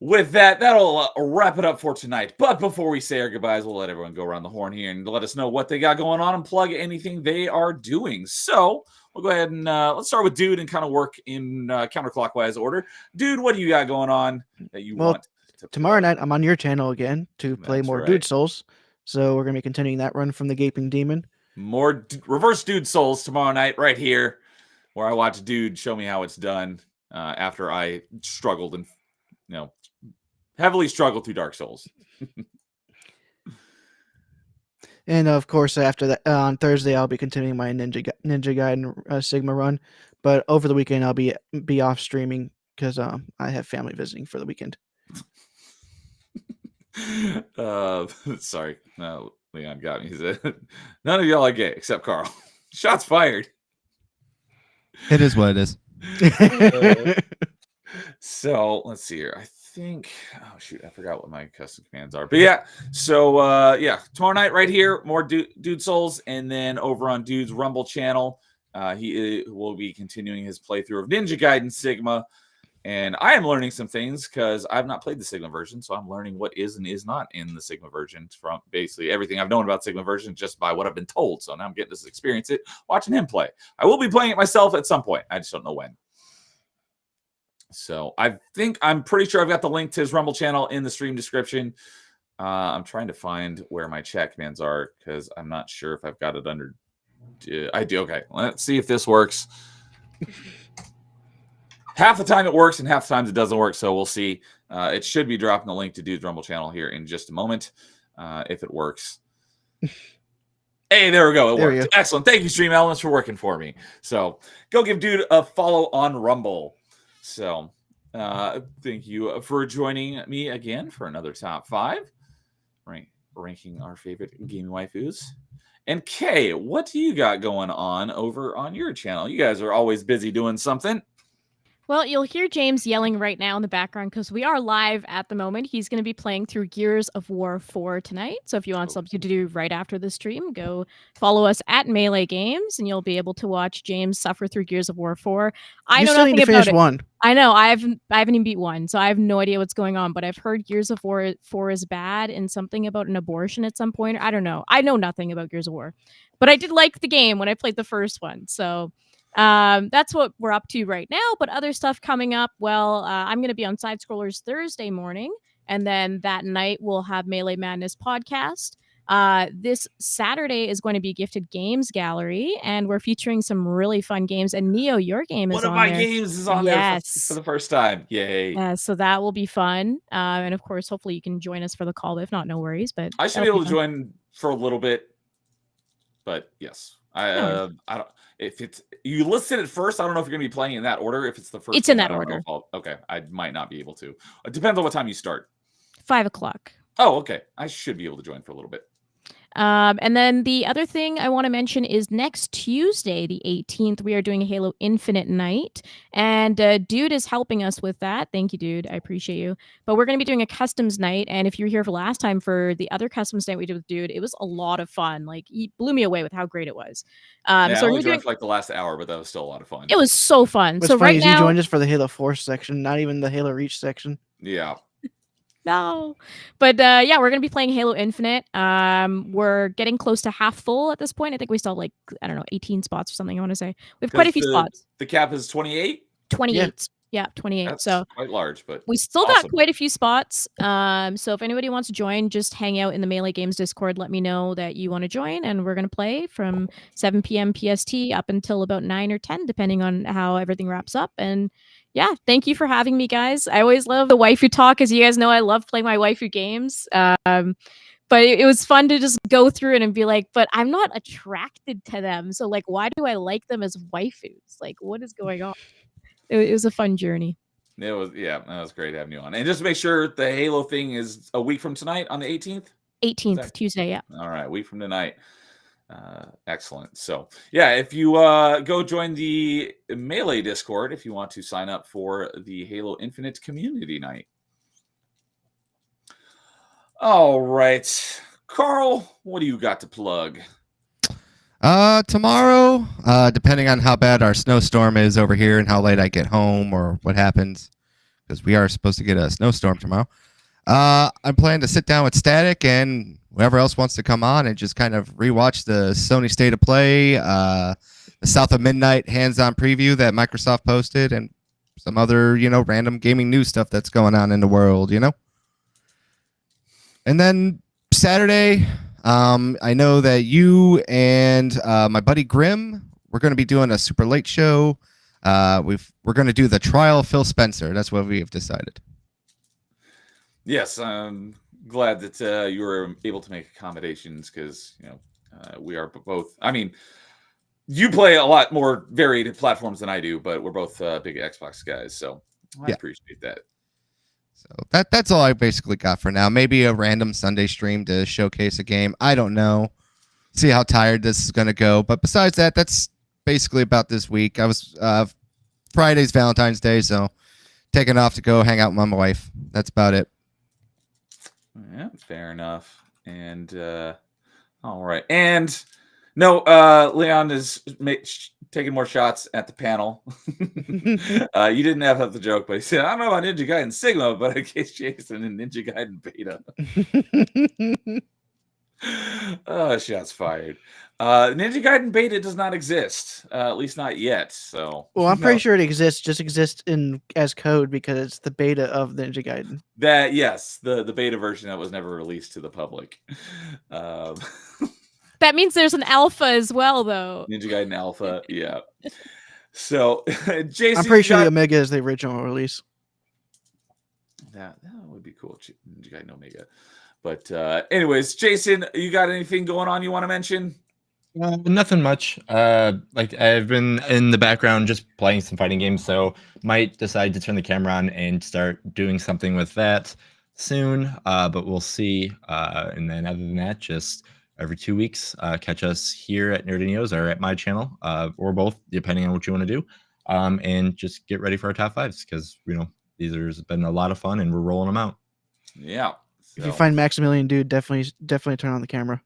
with that, that'll wrap it up for tonight. But before we say our goodbyes, we'll let everyone go around the horn here and let us know what they got going on and plug anything they are doing. So we'll go ahead and let's start with Dude and kind of work in counterclockwise order. Dude, what do you got going on that you want to tomorrow night? I'm on your channel again to play more right. Dude Souls. So we're going to be continuing that run from the Gaping Demon. More reverse Dude Souls tomorrow night right here, where I watch Dude show me how it's done after I struggled and, heavily struggled through Dark Souls. And of course, after that, on Thursday, I'll be continuing my Ninja Gaiden Sigma run. But over the weekend, I'll be off streaming because I have family visiting for the weekend. Sorry, Leon got me. He said, "None of y'all are gay except Carl." Shots fired. It is what it is. So let's see here. I think, oh shoot, I forgot what my custom commands are. But yeah, so tomorrow night right here, more Dude Souls, and then over on Dude's Rumble channel, he will be continuing his playthrough of Ninja Gaiden Sigma. And I am learning some things because I've not played the Sigma version, so I'm learning what is and is not in the Sigma version from basically everything I've known about Sigma version just by what I've been told. So now I'm getting to experience it, watching him play. I will be playing it myself at some point. I just don't know when. So I'm pretty sure I've got the link to his Rumble channel in the stream description. I'm trying to find where my chat commands are because I'm not sure if I've got it under. I do. Okay, let's see if this works. Half the time it works and half the times it doesn't work. So we'll see. It should be dropping the link to Dude's Rumble channel here in just a moment. If it works. Hey, there we go. It worked. Excellent. Thank you, Stream Elements, for working for me. So go give Dude a follow on Rumble. So thank you for joining me again for another top 5. Ranking our favorite gaming waifus. And Kay, what do you got going on over on your channel? You guys are always busy doing something. Well, you'll hear James yelling right now in the background because we are live at the moment. He's going to be playing through Gears of War 4 tonight. So if you want something to do right after the stream, go follow us at Melee Games, and you'll be able to watch James suffer through Gears of War 4. I know nothing about it. One. I know I haven't even beat one, so I have no idea what's going on. But I've heard Gears of War 4 is bad and something about an abortion at some point. I don't know. I know nothing about Gears of War, but I did like the game when I played the first one. So. That's what we're up to right now, but other stuff coming up. Well, I'm going to be on Side Scrollers Thursday morning, and then that night we'll have Melee Madness podcast. This Saturday is going to be Gifted Games Gallery, and we're featuring some really fun games. And Neo, your game is on there. One of my games is on there for the first time. Yay. So that will be fun. And of course, hopefully you can join us for the call. If not, no worries. But I should be able to join for a little bit. But yes, I don't. If it's you listed it first, I don't know if you're gonna be playing in that order. If it's the first, it's in that order. Okay, I might not be able to. It depends on what time you start. 5:00. Oh, okay. I should be able to join for a little bit. And then the other thing I want to mention is next Tuesday, the 18th, we are doing a Halo Infinite night. And Dude is helping us with that. Thank you, Dude. I appreciate you. But we're going to be doing a customs night. And if you were here for last time for the other customs night we did with Dude, it was a lot of fun. Like, he blew me away with how great it was. So I only joined for like the last hour, but that was still a lot of fun. It was so fun. What's so funny right is now, you joined us for the Halo Force section, not even the Halo Reach section. Yeah. No, but yeah, we're gonna be playing Halo Infinite. We're getting close to half full at this point. I think we still have, like, I don't know, 18 spots or something. I want to say we have quite a few spots. The cap is 28. 28. Yeah, 28. That's so quite large, but we still got quite a few spots. So if anybody wants to join, just hang out in the Melee Games Discord. Let me know that you want to join, and we're gonna play from 7 p.m. PST up until about 9 or 10, depending on how everything wraps up. And yeah, thank you for having me, guys. I always love the waifu talk. As you guys know, I love playing my waifu games. But it was fun to just go through it and be like, but I'm not attracted to them. So, like, why do I like them as waifus? Like, what is going on? It was a fun journey. It was, yeah, that was great having you on. And just make sure the Halo thing is a week from tonight on the 18th? 18th, Tuesday, yeah. All right, a week from tonight. Excellent. So yeah, if you go join the Melee Discord if you want to sign up for the Halo Infinite community night. All right, Carl, what do you got to plug? Tomorrow, depending on how bad our snowstorm is over here and how late I get home or what happens, because we are supposed to get a snowstorm tomorrow. I'm planning to sit down with Static and whoever else wants to come on and just kind of rewatch the Sony State of Play, the South of Midnight hands-on preview that Microsoft posted, and some other, random gaming news stuff that's going on in the world, And then Saturday, I know that you and my buddy Grim, we're going to be doing a super late show. We're going to do the trial of Phil Spencer. That's what we have decided. Yes, I'm glad that you were able to make accommodations because we are both. I mean, you play a lot more varied platforms than I do, but we're both big Xbox guys, so I appreciate that. So that's all I basically got for now. Maybe a random Sunday stream to showcase a game. I don't know. See how tired this is going to go. But besides that, that's basically about this week. I was Friday's Valentine's Day, so taking off to go hang out with my wife. That's about it. Yeah, fair enough. And all right. And no, Leon is taking more shots at the panel. You didn't have the joke, but he said, I don't know about Ninja Gaiden Sigma, but I guess Jason and Ninja Gaiden Beta. Oh, shots fired. Ninja Gaiden Beta does not exist, at least not yet. So, well, I'm pretty sure it exists. Just exists as code because it's the beta of Ninja Gaiden. Yes, the beta version that was never released to the public. That means there's an alpha as well, though. Ninja Gaiden Alpha, yeah. So, Jason, I'm pretty sure the Omega is the original release. That would be cool. Ninja Gaiden Omega. But anyways, Jason, you got anything going on you want to mention? Nothing much. Like I've been in the background just playing some fighting games, so might decide to turn the camera on and start doing something with that soon. But we'll see. And then other than that, just every 2 weeks, catch us here at Nerd News or at my channel, or both, depending on what you want to do. And just get ready for our top fives because these have been a lot of fun and we're rolling them out. Yeah. So. If you find Maximilian Dude, definitely turn on the camera.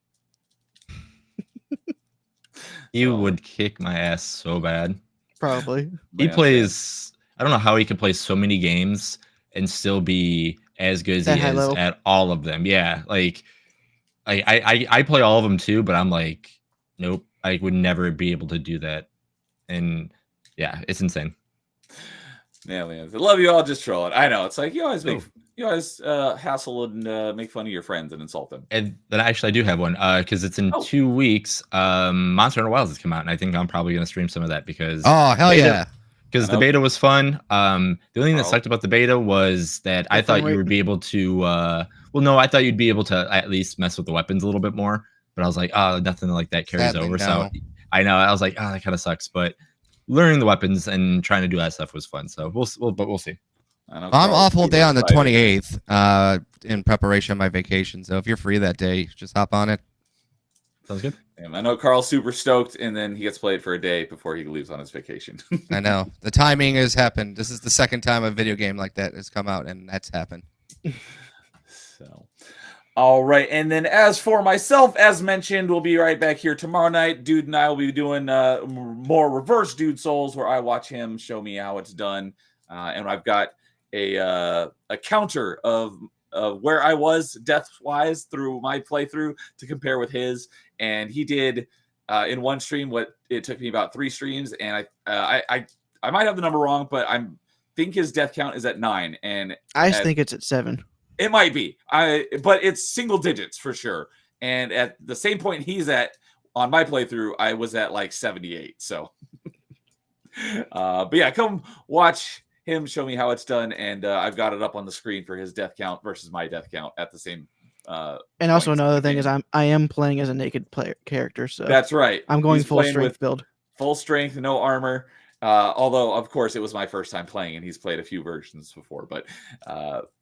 He would kick my ass so bad. Probably. He plays. I don't know how he can play so many games and still be as good as he is at all of them. Yeah, like I play all of them too, but I'm like, nope, I would never be able to do that. And yeah, it's insane. Yeah, man. I love you all. Just troll it. I know. It's like you always hassle and make fun of your friends and insult them. And then actually I do have one because it's in 2 weeks. Monster Hunter Wilds has come out, and I think I'm probably going to stream some of that because yeah, because the beta was fun. The only thing that sucked about the beta was that I thought you would be able to. I thought you'd be able to at least mess with the weapons a little bit more. But I was like, oh, nothing like that carries over. No. So I know I was like, oh, that kind of sucks. But learning the weapons and trying to do that stuff was fun. So we'll see. I'm off all day on the 28th in preparation of my vacation. So if you're free that day, just hop on it. Sounds good. I know Carl's super stoked, and then he gets played for a day before he leaves on his vacation. I know. The timing has happened. This is the second time a video game like that has come out, and that's happened. So, all right. And then as for myself, as mentioned, we'll be right back here tomorrow night. Dude and I will be doing more Reverse Dude Souls, where I watch him show me how it's done. And I've got a counter of where I was death-wise through my playthrough to compare with his. And he did in one stream what it took me about 3 streams. And I might have the number wrong, but I think his death count is at 9. And I think it's at 7. It might be. But it's single digits for sure. And at the same point he's at on my playthrough, I was at like 78. So, but yeah, come watch him show me how it's done, and I've got it up on the screen for his death count versus my death count at the same. And also another thing is I am playing as a naked player character, so that's right. I'm going full strength build, full strength, no armor. Although of course it was my first time playing, and he's played a few versions before, but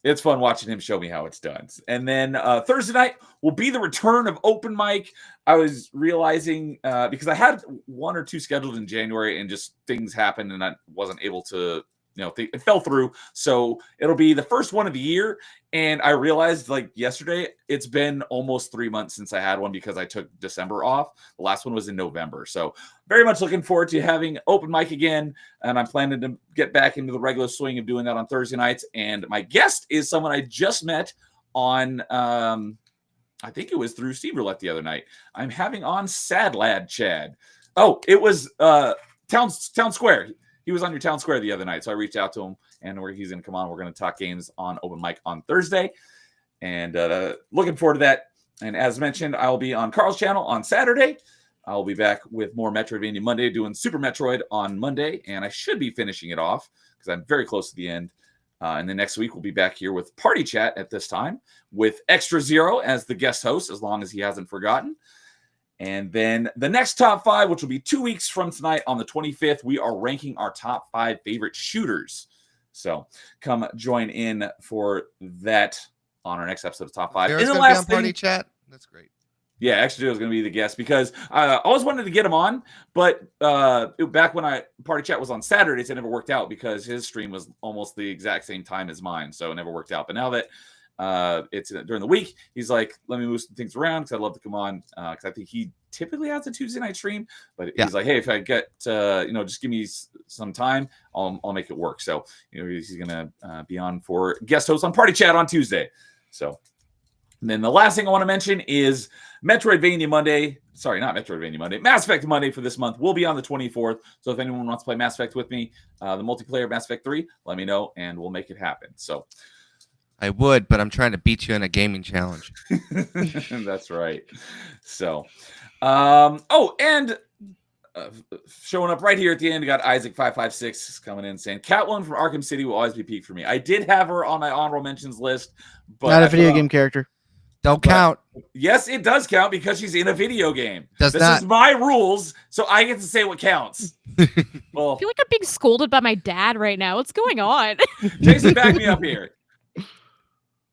it's fun watching him show me how it's done. And then Thursday night will be the return of open mic. I was realizing because I had 1 or 2 scheduled in January, and just things happened, and I wasn't able to it fell through. So it'll be the first one of the year. And I realized like yesterday, it's been almost 3 months since I had one because I took December off. The last one was in November. So very much looking forward to having open mic again. And I'm planning to get back into the regular swing of doing that on Thursday nights. And my guest is someone I just met on, I think it was through Steve Roulette the other night. I'm having on Sad Lad Chad. Oh, it was Town Square. He was on your Town Square the other night, so I reached out to him, and he's going to come on. We're going to talk games on open mic on Thursday, and looking forward to that. And as mentioned, I'll be on Carl's channel on Saturday. I'll be back with more Metroidvania Monday, doing Super Metroid on Monday, and I should be finishing it off because I'm very close to the end. And then next week, we'll be back here with Party Chat at this time with Extra Zero as the guest host, as long as he hasn't forgotten. And then the next top 5, which will be 2 weeks from tonight on the 25th, we are ranking our top 5 favorite shooters. So come join in for that on our next episode of Top 5. Zero's going to be on Party Chat. That's great. Yeah, Extra Zero is going to be the guest because I always wanted to get him on, but back when Party Chat was on Saturdays, it never worked out because his stream was almost the exact same time as mine, so it never worked out. But now that it's during the week, he's like, let me move some things around because I'd love to come on because I think he typically has a Tuesday night stream, but he's like, hey, if I get just give me some time, I'll make it work. So he's gonna be on for guest host on Party Chat on Tuesday. So and then the last thing I want to mention is Metroidvania Monday. Sorry, not Metroidvania Monday. Mass Effect Monday for this month will be on the 24th. So if anyone wants to play Mass Effect with me, the multiplayer Mass Effect 3, let me know and we'll make it happen. So I would, but I'm trying to beat you in a gaming challenge. That's right. So, and showing up right here at the end, we got Isaac556 coming in saying, Catwoman from Arkham City will always be peak for me. I did have her on my honorable mentions list, but not a video game character. Don't count. Yes, it does count because she's in a video game. This is my rules, so I get to say what counts. Well, I feel like I'm being scolded by my dad right now. What's going on? Jason, back me up here.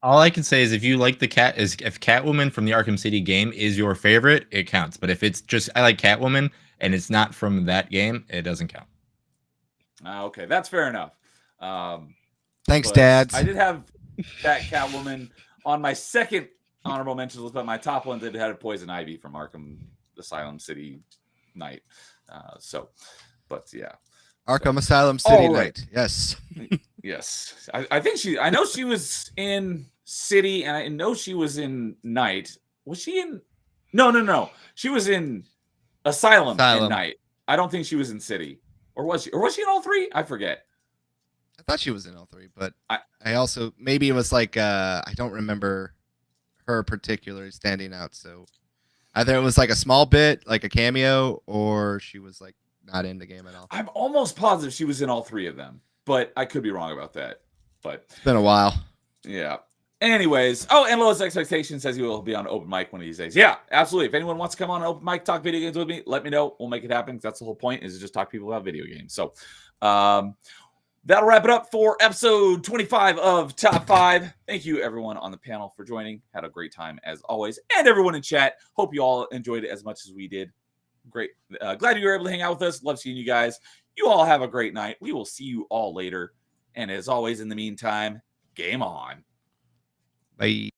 All I can say is if you like if Catwoman from the Arkham City game is your favorite, it counts. But if it's just I like Catwoman and it's not from that game, it doesn't count. Okay, that's fair enough. Thanks, dads. I did have that Catwoman on my second honorable mentions list, but my top one did have a Poison Ivy from Arkham Asylum City Night. But yeah. Arkham Asylum City Night. Yes. Yes. I know she was in City, and I know she was in Night. Was she in? No. She was in Asylum. In Night. I don't think she was in City. Or was she? Or was she in all 3? I forget. I thought she was in all 3, but I also maybe it was like I don't remember her particularly standing out. So either it was like a small bit, like a cameo, or she was like not in the game at all. I'm almost positive she was in all 3 of them, but I could be wrong about that. But it's been a while. Yeah. Anyways, and Lowest Expectation says he will be on open mic one of these days. Yeah, absolutely. If anyone wants to come on open mic, talk video games with me, let me know. We'll make it happen. That's the whole point, is to just talk to people about video games. So that'll wrap it up for episode 25 of Top 5. Thank you, everyone on the panel, for joining. Had a great time, as always. And everyone in chat. Hope you all enjoyed it as much as we did. Great. Glad you were able to hang out with us. Love seeing you guys. You all have a great night. We will see you all later. And as always, in the meantime, game on. Bye.